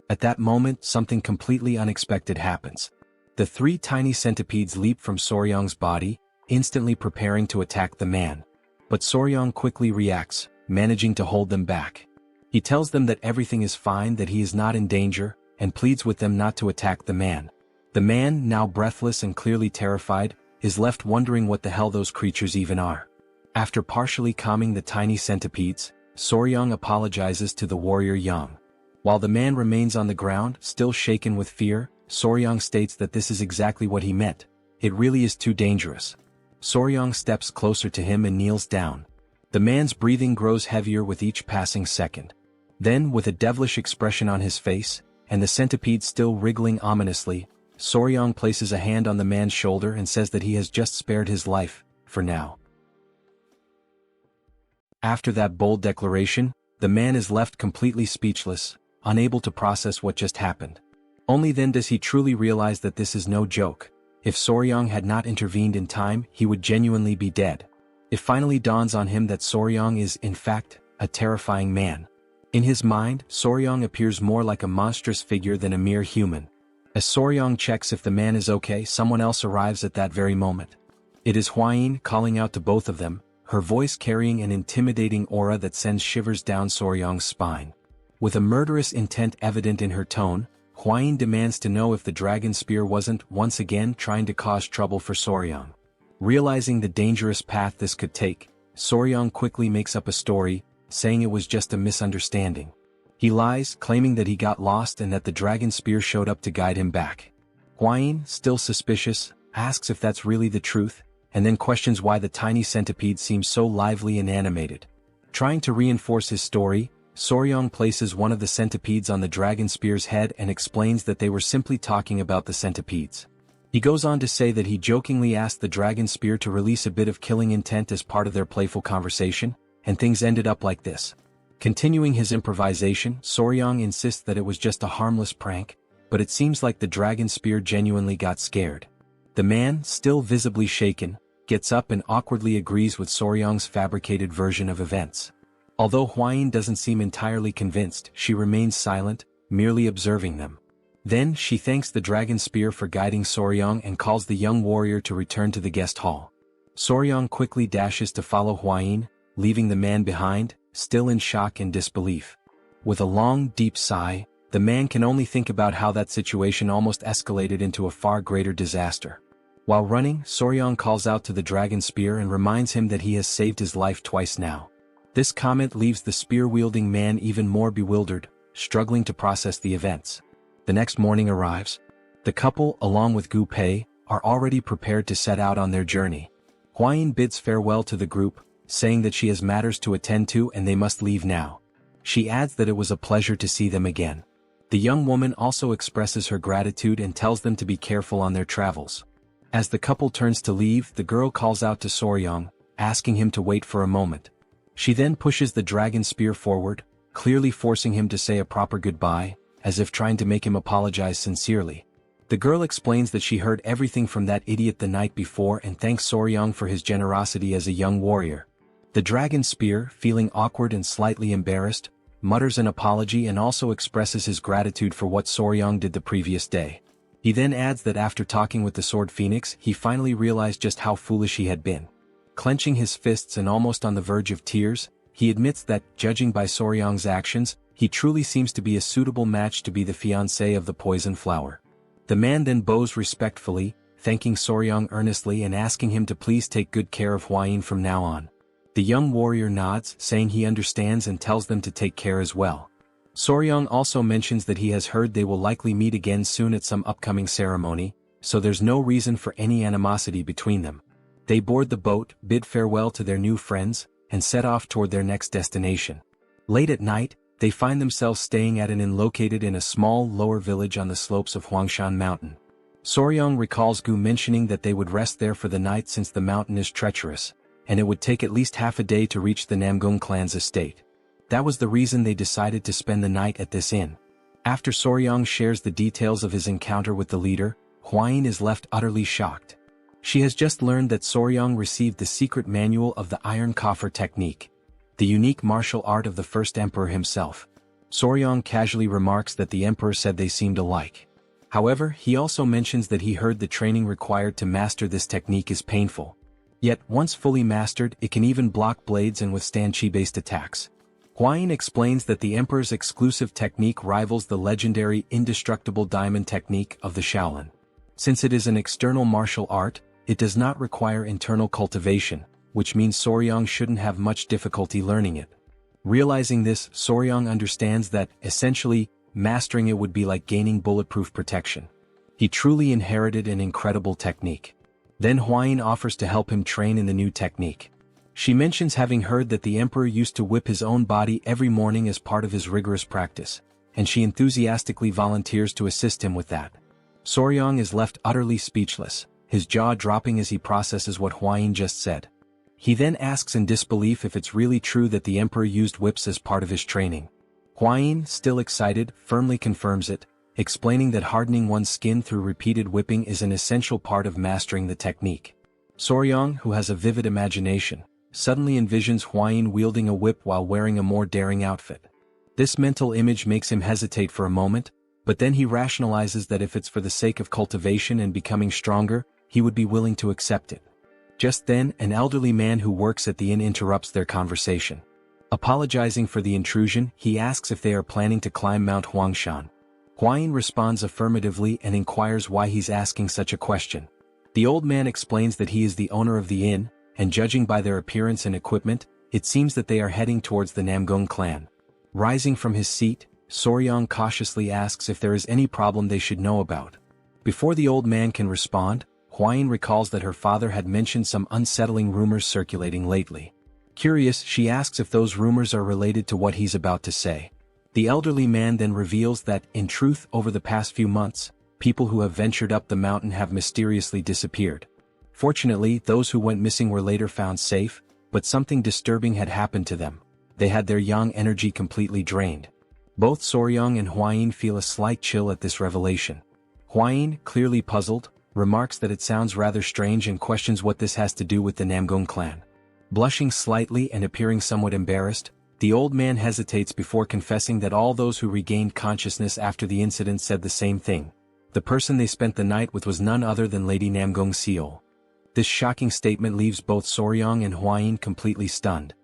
At that moment, something completely unexpected happens. The three tiny centipedes leap from Soryong's body, instantly preparing to attack the man. But Soryong quickly reacts, managing to hold them back. He tells them that everything is fine, that he is not in danger, and pleads with them not to attack the man. The man, now breathless and clearly terrified, is left wondering what the hell those creatures even are. After partially calming the tiny centipedes, Soryong apologizes to the warrior Yang. While the man remains on the ground, still shaken with fear, Soryong states that this is exactly what he meant. It really is too dangerous. Soryong steps closer to him and kneels down. The man's breathing grows heavier with each passing second. Then, with a devilish expression on his face, and the centipede still wriggling ominously, Soryong places a hand on the man's shoulder and says that he has just spared his life, for now. After that bold declaration, the man is left completely speechless, unable to process what just happened. Only then does he truly realize that this is no joke. If Soryong had not intervened in time, he would genuinely be dead. It finally dawns on him that Soryong is, in fact, a terrifying man. In his mind, Soryong appears more like a monstrous figure than a mere human. As Soryong checks if the man is okay, someone else arrives at that very moment. It is Hwayin calling out to both of them, her voice carrying an intimidating aura that sends shivers down Soryong's spine. With a murderous intent evident in her tone, Huayin demands to know if the dragon spear wasn't once again trying to cause trouble for Soryang. Realizing the dangerous path this could take, Soryang quickly makes up a story, saying it was just a misunderstanding. He lies, claiming that he got lost and that the dragon spear showed up to guide him back. Huayin, still suspicious, asks if that's really the truth, and then questions why the tiny centipede seems so lively and animated. Trying to reinforce his story, Soryang places one of the centipedes on the dragon spear's head and explains that they were simply talking about the centipedes. He goes on to say that he jokingly asked the dragon spear to release a bit of killing intent as part of their playful conversation, and things ended up like this. Continuing his improvisation, Soryang insists that it was just a harmless prank, but it seems like the dragon spear genuinely got scared. The man, still visibly shaken, gets up and awkwardly agrees with Soryang's fabricated version of events. Although Huayin doesn't seem entirely convinced, she remains silent, merely observing them. Then she thanks the dragon spear for guiding Soryang and calls the young warrior to return to the guest hall. Soryang quickly dashes to follow Huayin, leaving the man behind, still in shock and disbelief. With a long, deep sigh, the man can only think about how that situation almost escalated into a far greater disaster. While running, Soryang calls out to the dragon spear and reminds him that he has saved his life twice now. This comment leaves the spear-wielding man even more bewildered, struggling to process the events. The next morning arrives. The couple, along with Gu Pei, are already prepared to set out on their journey. Huayin bids farewell to the group, saying that she has matters to attend to and they must leave now. She adds that it was a pleasure to see them again. The young woman also expresses her gratitude and tells them to be careful on their travels. As the couple turns to leave, the girl calls out to Soryang, asking him to wait for a moment. She then pushes the dragon spear forward, clearly forcing him to say a proper goodbye, as if trying to make him apologize sincerely. The girl explains that she heard everything from that idiot the night before and thanks Soryang for his generosity as a young warrior. The dragon spear, feeling awkward and slightly embarrassed, mutters an apology and also expresses his gratitude for what Soryang did the previous day. He then adds that after talking with the Sword Phoenix, he finally realized just how foolish he had been. Clenching his fists and almost on the verge of tears, he admits that, judging by Soryang's actions, he truly seems to be a suitable match to be the fiancé of the poison flower. The man then bows respectfully, thanking Soryang earnestly and asking him to please take good care of Huayin from now on. The young warrior nods, saying he understands and tells them to take care as well. Soryang also mentions that he has heard they will likely meet again soon at some upcoming ceremony, so there's no reason for any animosity between them. They board the boat, bid farewell to their new friends, and set off toward their next destination. Late at night, they find themselves staying at an inn located in a small lower village on the slopes of Huangshan Mountain. Soryang recalls Gu mentioning that they would rest there for the night since the mountain is treacherous, and it would take at least half a day to reach the Namgung clan's estate. That was the reason they decided to spend the night at this inn. After Soryang shares the details of his encounter with the leader, Huayin is left utterly shocked. She has just learned that Soryang received the secret manual of the Iron Coffer technique, the unique martial art of the first emperor himself. Soryang casually remarks that the emperor said they seemed alike. However, he also mentions that he heard the training required to master this technique is painful. Yet, once fully mastered, it can even block blades and withstand chi-based attacks. Huayin explains that the emperor's exclusive technique rivals the legendary indestructible diamond technique of the Shaolin. Since it is an external martial art, it does not require internal cultivation, which means Soryang shouldn't have much difficulty learning it. Realizing this, Soryang understands that, essentially, mastering it would be like gaining bulletproof protection. He truly inherited an incredible technique. Then Huayin offers to help him train in the new technique. She mentions having heard that the emperor used to whip his own body every morning as part of his rigorous practice, and she enthusiastically volunteers to assist him with that. Soryang is left utterly speechless, his jaw dropping as he processes what Huayin just said. He then asks in disbelief if it's really true that the emperor used whips as part of his training. Huayin, still excited, firmly confirms it, explaining that hardening one's skin through repeated whipping is an essential part of mastering the technique. Soryang, who has a vivid imagination, suddenly envisions Huayin wielding a whip while wearing a more daring outfit. This mental image makes him hesitate for a moment, but then he rationalizes that if it's for the sake of cultivation and becoming stronger, he would be willing to accept it. Just then, an elderly man who works at the inn interrupts their conversation. Apologizing for the intrusion, he asks if they are planning to climb Mount Huangshan. Huayin responds affirmatively and inquires why he's asking such a question. The old man explains that he is the owner of the inn, and judging by their appearance and equipment, it seems that they are heading towards the Namgung clan. Rising from his seat, Soryong cautiously asks if there is any problem they should know about. Before the old man can respond, Huayin recalls that her father had mentioned some unsettling rumors circulating lately. Curious, she asks if those rumors are related to what he's about to say. The elderly man then reveals that, in truth, over the past few months, people who have ventured up the mountain have mysteriously disappeared. Fortunately, those who went missing were later found safe, but something disturbing had happened to them. They had their yang energy completely drained. Both Soryong and Huayin feel a slight chill at this revelation. Huayin, clearly puzzled, remarks that it sounds rather strange and questions what this has to do with the Namgung clan. Blushing slightly and appearing somewhat embarrassed, the old man hesitates before confessing that all those who regained consciousness after the incident said the same thing. The person they spent the night with was none other than Lady Namgung Seol. This shocking statement leaves both Soryong and Huayin completely stunned.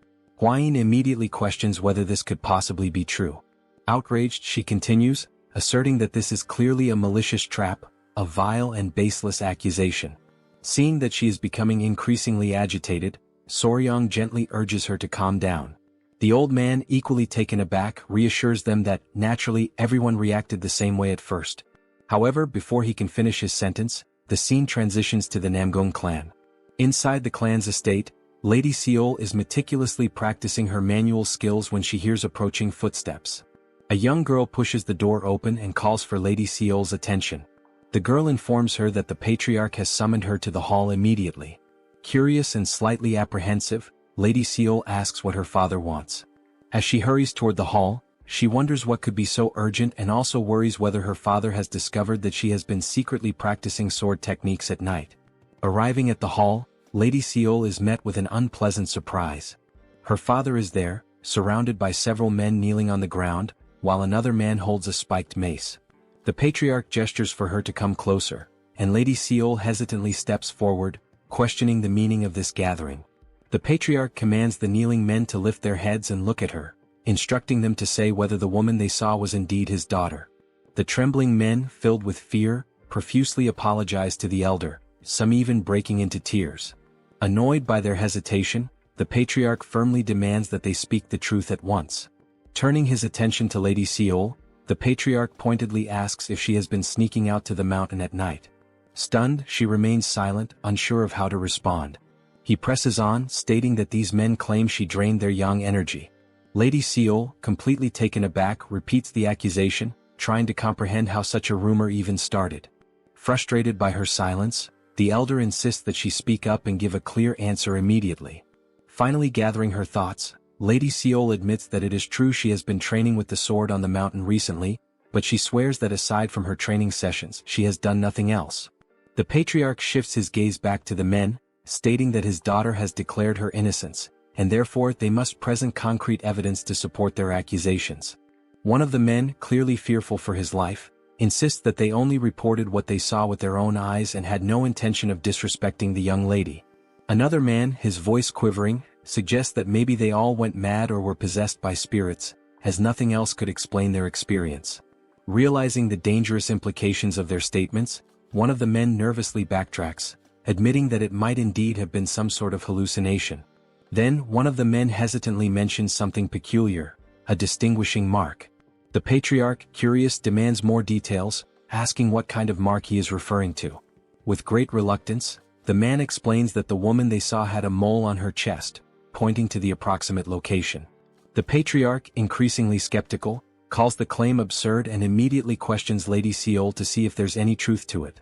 Huayin immediately questions whether this could possibly be true. Outraged, she continues, asserting that this is clearly a malicious trap, a vile and baseless accusation. Seeing that she is becoming increasingly agitated, Soryong gently urges her to calm down. The old man, equally taken aback, reassures them that, naturally, everyone reacted the same way at first. However, before he can finish his sentence, the scene transitions to the Namgung clan. Inside the clan's estate, Lady Seol is meticulously practicing her manual skills when she hears approaching footsteps. A young girl pushes the door open and calls for Lady Seol's attention. The girl informs her that the patriarch has summoned her to the hall immediately. Curious and slightly apprehensive, Lady Seol asks what her father wants. As she hurries toward the hall, she wonders what could be so urgent and also worries whether her father has discovered that she has been secretly practicing sword techniques at night. Arriving at the hall, Lady Seol is met with an unpleasant surprise. Her father is there, surrounded by several men kneeling on the ground, while another man holds a spiked mace. The patriarch gestures for her to come closer, and Lady Seol hesitantly steps forward, questioning the meaning of this gathering. The patriarch commands the kneeling men to lift their heads and look at her, instructing them to say whether the woman they saw was indeed his daughter. The trembling men, filled with fear, profusely apologize to the elder, some even breaking into tears. Annoyed by their hesitation, the patriarch firmly demands that they speak the truth at once. Turning his attention to Lady Seol, the patriarch pointedly asks if she has been sneaking out to the mountain at night. Stunned, she remains silent, unsure of how to respond. He presses on, stating that these men claim she drained their yang energy. Lady Seol, completely taken aback, repeats the accusation, trying to comprehend how such a rumor even started. Frustrated by her silence, the elder insists that she speak up and give a clear answer immediately. Finally gathering her thoughts, Lady Seol admits that it is true she has been training with the sword on the mountain recently, but she swears that aside from her training sessions, she has done nothing else. The patriarch shifts his gaze back to the men, stating that his daughter has declared her innocence, and therefore they must present concrete evidence to support their accusations. One of the men, clearly fearful for his life, insists that they only reported what they saw with their own eyes and had no intention of disrespecting the young lady. Another man, his voice quivering, suggests that maybe they all went mad or were possessed by spirits, as nothing else could explain their experience. Realizing the dangerous implications of their statements, one of the men nervously backtracks, admitting that it might indeed have been some sort of hallucination. Then, one of the men hesitantly mentions something peculiar, a distinguishing mark. The patriarch, curious, demands more details, asking what kind of mark he is referring to. With great reluctance, the man explains that the woman they saw had a mole on her chest, pointing to the approximate location. The patriarch, increasingly skeptical, calls the claim absurd and immediately questions Lady Seol to see if there's any truth to it.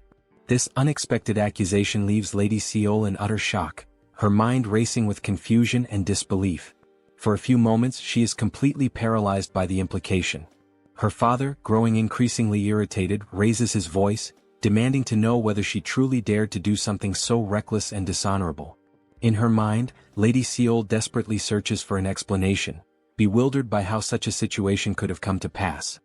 This unexpected accusation leaves Lady Seol in utter shock, her mind racing with confusion and disbelief. For a few moments she is completely paralyzed by the implication. Her father, growing increasingly irritated, raises his voice, demanding to know whether she truly dared to do something so reckless and dishonorable. In her mind, Lady Seol desperately searches for an explanation, bewildered by how such a situation could have come to pass.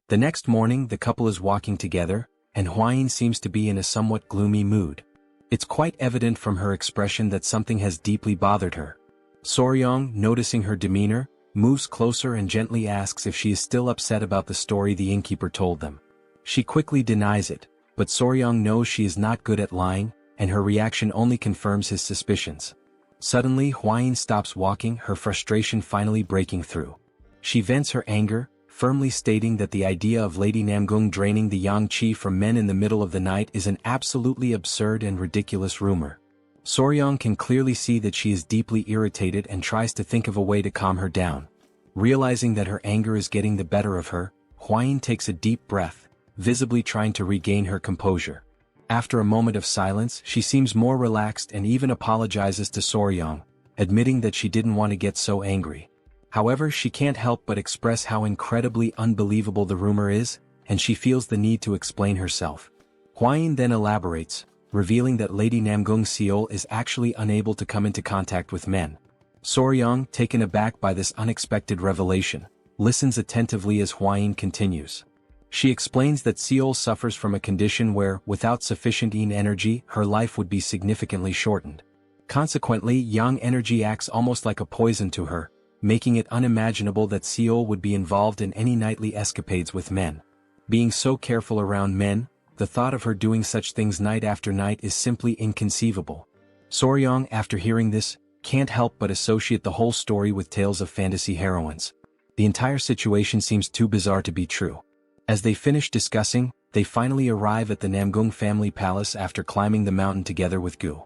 The next morning the couple is walking together, and Huayin seems to be in a somewhat gloomy mood. It's quite evident from her expression that something has deeply bothered her. Soryong, noticing her demeanor, moves closer and gently asks if she is still upset about the story the innkeeper told them. She quickly denies it, but Soryong knows she is not good at lying, and her reaction only confirms his suspicions. Suddenly Hwain stops walking, her frustration finally breaking through. She vents her anger, firmly stating that the idea of Lady Namgung draining the yang qi from men in the middle of the night is an absolutely absurd and ridiculous rumor. Soryong can clearly see that she is deeply irritated and tries to think of a way to calm her down. Realizing that her anger is getting the better of her, Hwain takes a deep breath, visibly trying to regain her composure. After a moment of silence, she seems more relaxed and even apologizes to Soryong, admitting that she didn't want to get so angry. However, she can't help but express how incredibly unbelievable the rumor is, and she feels the need to explain herself. Hwain then elaborates, revealing that Lady Namgung Seol is actually unable to come into contact with men. Soryong, taken aback by this unexpected revelation, listens attentively as Hwain continues. She explains that Seol suffers from a condition where, without sufficient yin energy, her life would be significantly shortened. Consequently, yang energy acts almost like a poison to her, making it unimaginable that Seol would be involved in any nightly escapades with men. Being so careful around men, the thought of her doing such things night after night is simply inconceivable. Soryong, after hearing this, can't help but associate the whole story with tales of fantasy heroines. The entire situation seems too bizarre to be true. As they finish discussing, they finally arrive at the Namgung family palace after climbing the mountain together with Gu.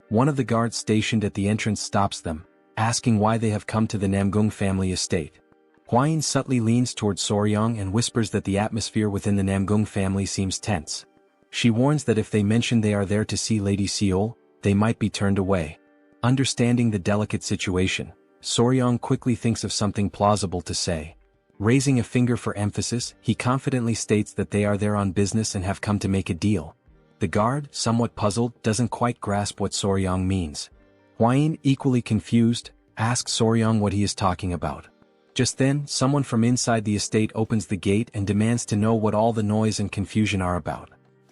One of the guards stationed at the entrance stops them, asking why they have come to the Namgung family estate. Hwain subtly leans towards Soryong and whispers that the atmosphere within the Namgung family seems tense. She warns that if they mention they are there to see Lady Seol, they might be turned away. Understanding the delicate situation, Soryong quickly thinks of something plausible to say. Raising a finger for emphasis, he confidently states that they are there on business and have come to make a deal. The guard, somewhat puzzled, doesn't quite grasp what Soryong means. Hwain, equally confused, asks Soryong what he is talking about. Just then, someone from inside the estate opens the gate and demands to know what all the noise and confusion are about.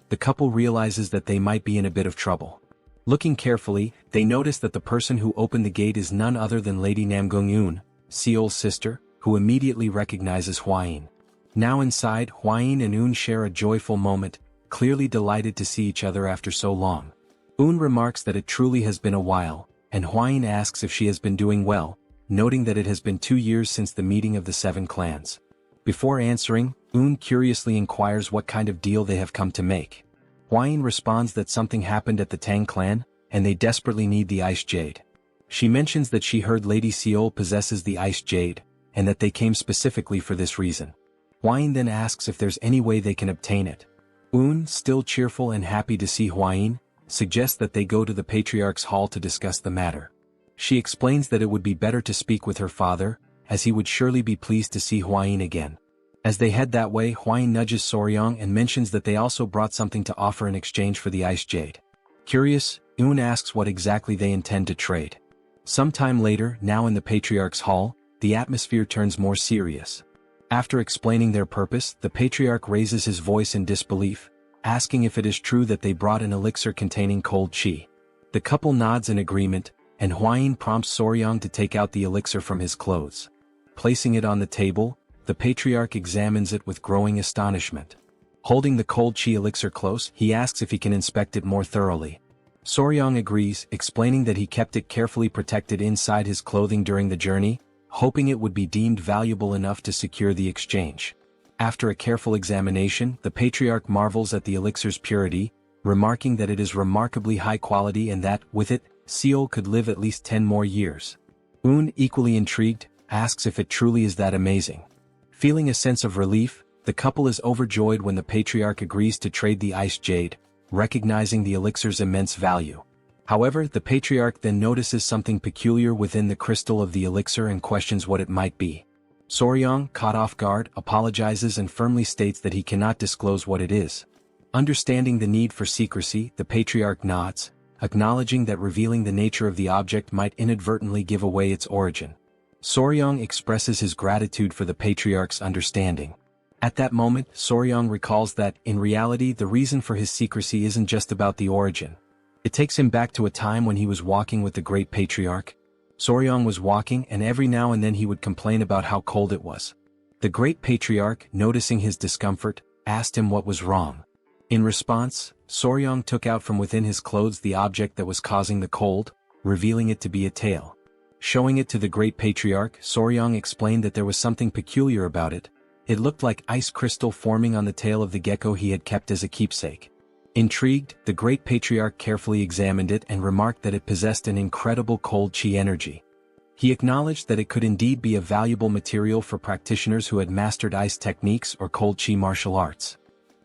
The couple realizes that they might be in a bit of trouble. Looking carefully, they notice that the person who opened the gate is none other than Lady Namgung Eun, Seol's sister, who immediately recognizes Hwain. Now inside, Hwain and Eun share a joyful moment, clearly delighted to see each other after so long. Eun remarks that it truly has been a while, and Hwain asks if she has been doing well, noting that it has been 2 years since the meeting of the 7 clans. Before answering, Eun curiously inquires what kind of deal they have come to make. Hwain responds that something happened at the Tang clan, and they desperately need the Ice Jade. She mentions that she heard Lady Seol possesses the Ice Jade, and that they came specifically for this reason. Hwain then asks if there's any way they can obtain it. Eun, still cheerful and happy to see Hwain, suggests that they go to the Patriarch's hall to discuss the matter. She explains that it would be better to speak with her father, as he would surely be pleased to see Hwain again. As they head that way, Hwain nudges Soryong and mentions that they also brought something to offer in exchange for the Ice Jade. Curious, Eun asks what exactly they intend to trade. Sometime later, now in the Patriarch's hall, the atmosphere turns more serious. After explaining their purpose, the Patriarch raises his voice in disbelief, asking if it is true that they brought an elixir containing cold qi. The couple nods in agreement, and Hwain prompts Soryong to take out the elixir from his clothes. Placing it on the table, the Patriarch examines it with growing astonishment. Holding the cold qi elixir close, he asks if he can inspect it more thoroughly. Soryong agrees, explaining that he kept it carefully protected inside his clothing during the journey, hoping it would be deemed valuable enough to secure the exchange. After a careful examination, the Patriarch marvels at the elixir's purity, remarking that it is remarkably high quality and that, with it, Seol could live at least 10 more years. Eun, equally intrigued, asks if it truly is that amazing. Feeling a sense of relief, the couple is overjoyed when the Patriarch agrees to trade the Ice Jade, recognizing the elixir's immense value. However, the Patriarch then notices something peculiar within the crystal of the elixir and questions what it might be. Soryong, caught off guard, apologizes and firmly states that he cannot disclose what it is. Understanding the need for secrecy, the Patriarch nods, acknowledging that revealing the nature of the object might inadvertently give away its origin. Soryong expresses his gratitude for the Patriarch's understanding. At that moment, Soryong recalls that, in reality, the reason for his secrecy isn't just about the origin. It takes him back to a time when he was walking with the Great Patriarch. Soryong was walking and every now and then he would complain about how cold it was. The great patriarch, noticing his discomfort, asked him what was wrong. In response, Soryong took out from within his clothes the object that was causing the cold, revealing it to be a tail. Showing it to the great patriarch, Soryong explained that there was something peculiar about it. It looked like ice crystal forming on the tail of the gecko he had kept as a keepsake. Intrigued, the great patriarch carefully examined it and remarked that it possessed an incredible cold chi energy. He acknowledged that it could indeed be a valuable material for practitioners who had mastered ice techniques or cold chi martial arts.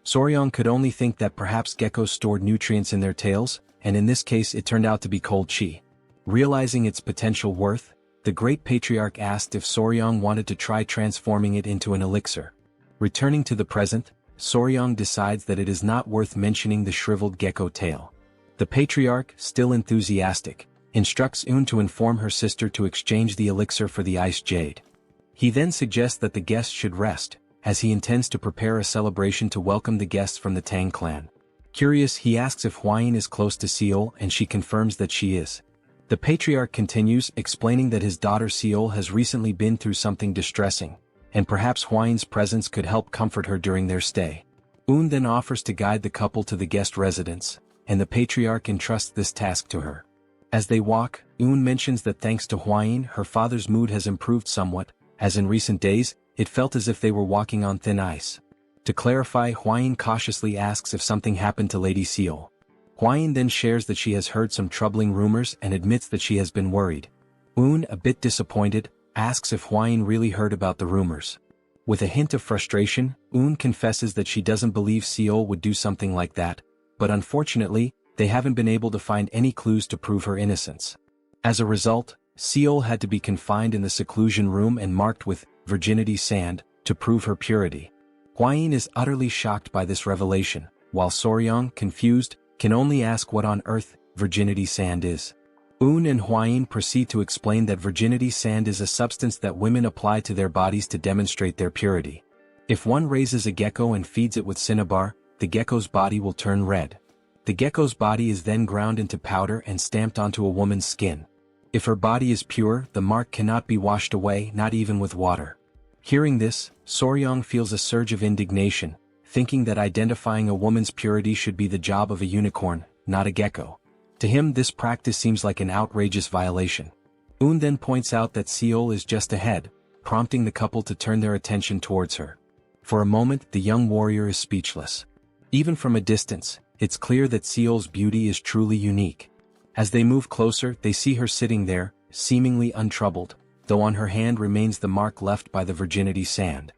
Soryong could only think that perhaps geckos stored nutrients in their tails, and in this case it turned out to be cold chi. Realizing its potential worth, the great patriarch asked if Soryong wanted to try transforming it into an elixir. Returning to the present, Soryong decides that it is not worth mentioning the shriveled gecko tail. The patriarch, still enthusiastic, instructs Un to inform her sister to exchange the elixir for the ice jade. He then suggests that the guests should rest, as he intends to prepare a celebration to welcome the guests from the Tang clan. Curious, he asks if Hwayin is close to Seol and she confirms that she is. The patriarch continues, explaining that his daughter Seol has recently been through something distressing, and perhaps Hwayin's presence could help comfort her during their stay. Un then offers to guide the couple to the guest residence, and the patriarch entrusts this task to her. As they walk, Un mentions that thanks to Hwayin, her father's mood has improved somewhat, as in recent days, it felt as if they were walking on thin ice. To clarify, Hwayin cautiously asks if something happened to Lady Seol. Hwayin then shares that she has heard some troubling rumors and admits that she has been worried. Un, a bit disappointed, asks if Hwayin really heard about the rumors. With a hint of frustration, Un confesses that she doesn't believe Seol would do something like that, but unfortunately, they haven't been able to find any clues to prove her innocence. As a result, Seol had to be confined in the seclusion room and marked with virginity sand to prove her purity. Hwayin is utterly shocked by this revelation, while Soryong, confused, can only ask what on earth virginity sand is. Un and Hwayin proceed to explain that virginity sand is a substance that women apply to their bodies to demonstrate their purity. If one raises a gecko and feeds it with cinnabar, the gecko's body will turn red. The gecko's body is then ground into powder and stamped onto a woman's skin. If her body is pure, the mark cannot be washed away, not even with water. Hearing this, Soryong feels a surge of indignation, thinking that identifying a woman's purity should be the job of a unicorn, not a gecko. To him, this practice seems like an outrageous violation. Un then points out that Seol is just ahead, prompting the couple to turn their attention towards her. For a moment, the young warrior is speechless. Even from a distance, it's clear that Seol's beauty is truly unique. As they move closer, they see her sitting there, seemingly untroubled, though on her hand remains the mark left by the virginity sand.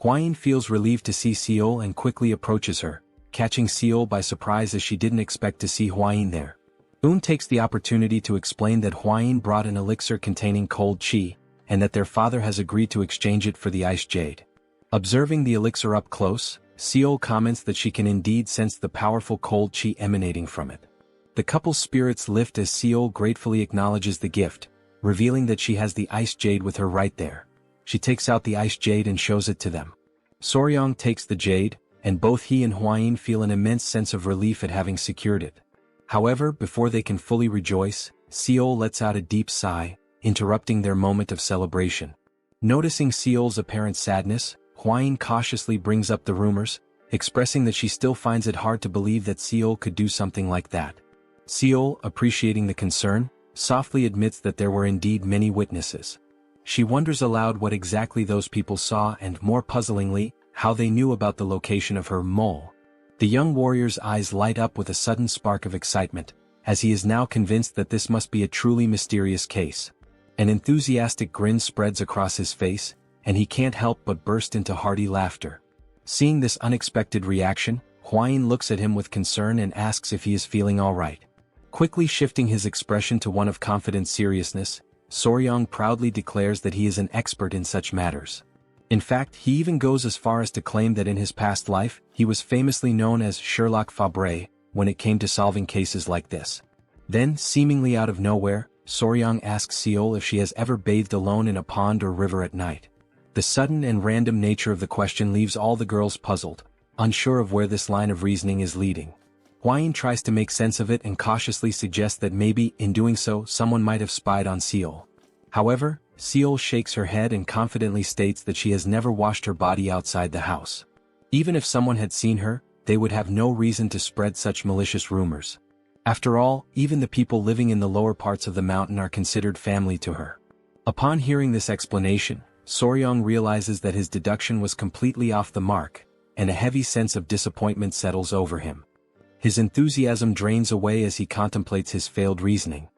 Hwayin feels relieved to see Seol and quickly approaches her, catching Seol by surprise as she didn't expect to see Hwayin there. Un takes the opportunity to explain that Hwayin brought an elixir containing cold chi, and that their father has agreed to exchange it for the ice jade. Observing the elixir up close, Seol comments that she can indeed sense the powerful cold chi emanating from it. The couple's spirits lift as Seol gratefully acknowledges the gift, revealing that she has the ice jade with her right there. She takes out the ice jade and shows it to them. Soryong takes the jade, and both he and Hwayin feel an immense sense of relief at having secured it. However, before they can fully rejoice, Seol lets out a deep sigh, interrupting their moment of celebration. Noticing Seol's apparent sadness, Hwayin cautiously brings up the rumors, expressing that she still finds it hard to believe that Seol could do something like that. Seol, appreciating the concern, softly admits that there were indeed many witnesses. She wonders aloud what exactly those people saw and, more puzzlingly, how they knew about the location of her mole. The young warrior's eyes light up with a sudden spark of excitement, as he is now convinced that this must be a truly mysterious case. An enthusiastic grin spreads across his face, and he can't help but burst into hearty laughter. Seeing this unexpected reaction, Hwayin looks at him with concern and asks if he is feeling all right. Quickly shifting his expression to one of confident seriousness, Soryong proudly declares that he is an expert in such matters. In fact, he even goes as far as to claim that in his past life, he was famously known as Sherlock Fabre when it came to solving cases like this. Then, seemingly out of nowhere, Soryong asks Seol if she has ever bathed alone in a pond or river at night. The sudden and random nature of the question leaves all the girls puzzled, unsure of where this line of reasoning is leading. Hwayin tries to make sense of it and cautiously suggests that maybe, in doing so, someone might have spied on Seol. However, Seol shakes her head and confidently states that she has never washed her body outside the house. Even if someone had seen her, they would have no reason to spread such malicious rumors. After all, even the people living in the lower parts of the mountain are considered family to her. Upon hearing this explanation, Soryong realizes that his deduction was completely off the mark, and a heavy sense of disappointment settles over him. His enthusiasm drains away as he contemplates his failed reasoning.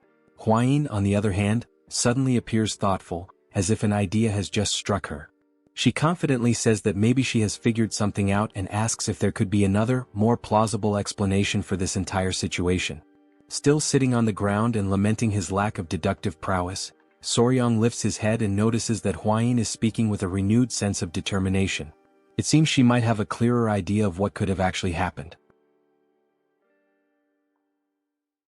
Hwayin, on the other hand, suddenly appears thoughtful, as if an idea has just struck her. She confidently says that maybe she has figured something out and asks if there could be another, more plausible explanation for this entire situation. Still sitting on the ground and lamenting his lack of deductive prowess, Soryong lifts his head and notices that Hwayin is speaking with a renewed sense of determination. It seems she might have a clearer idea of what could have actually happened.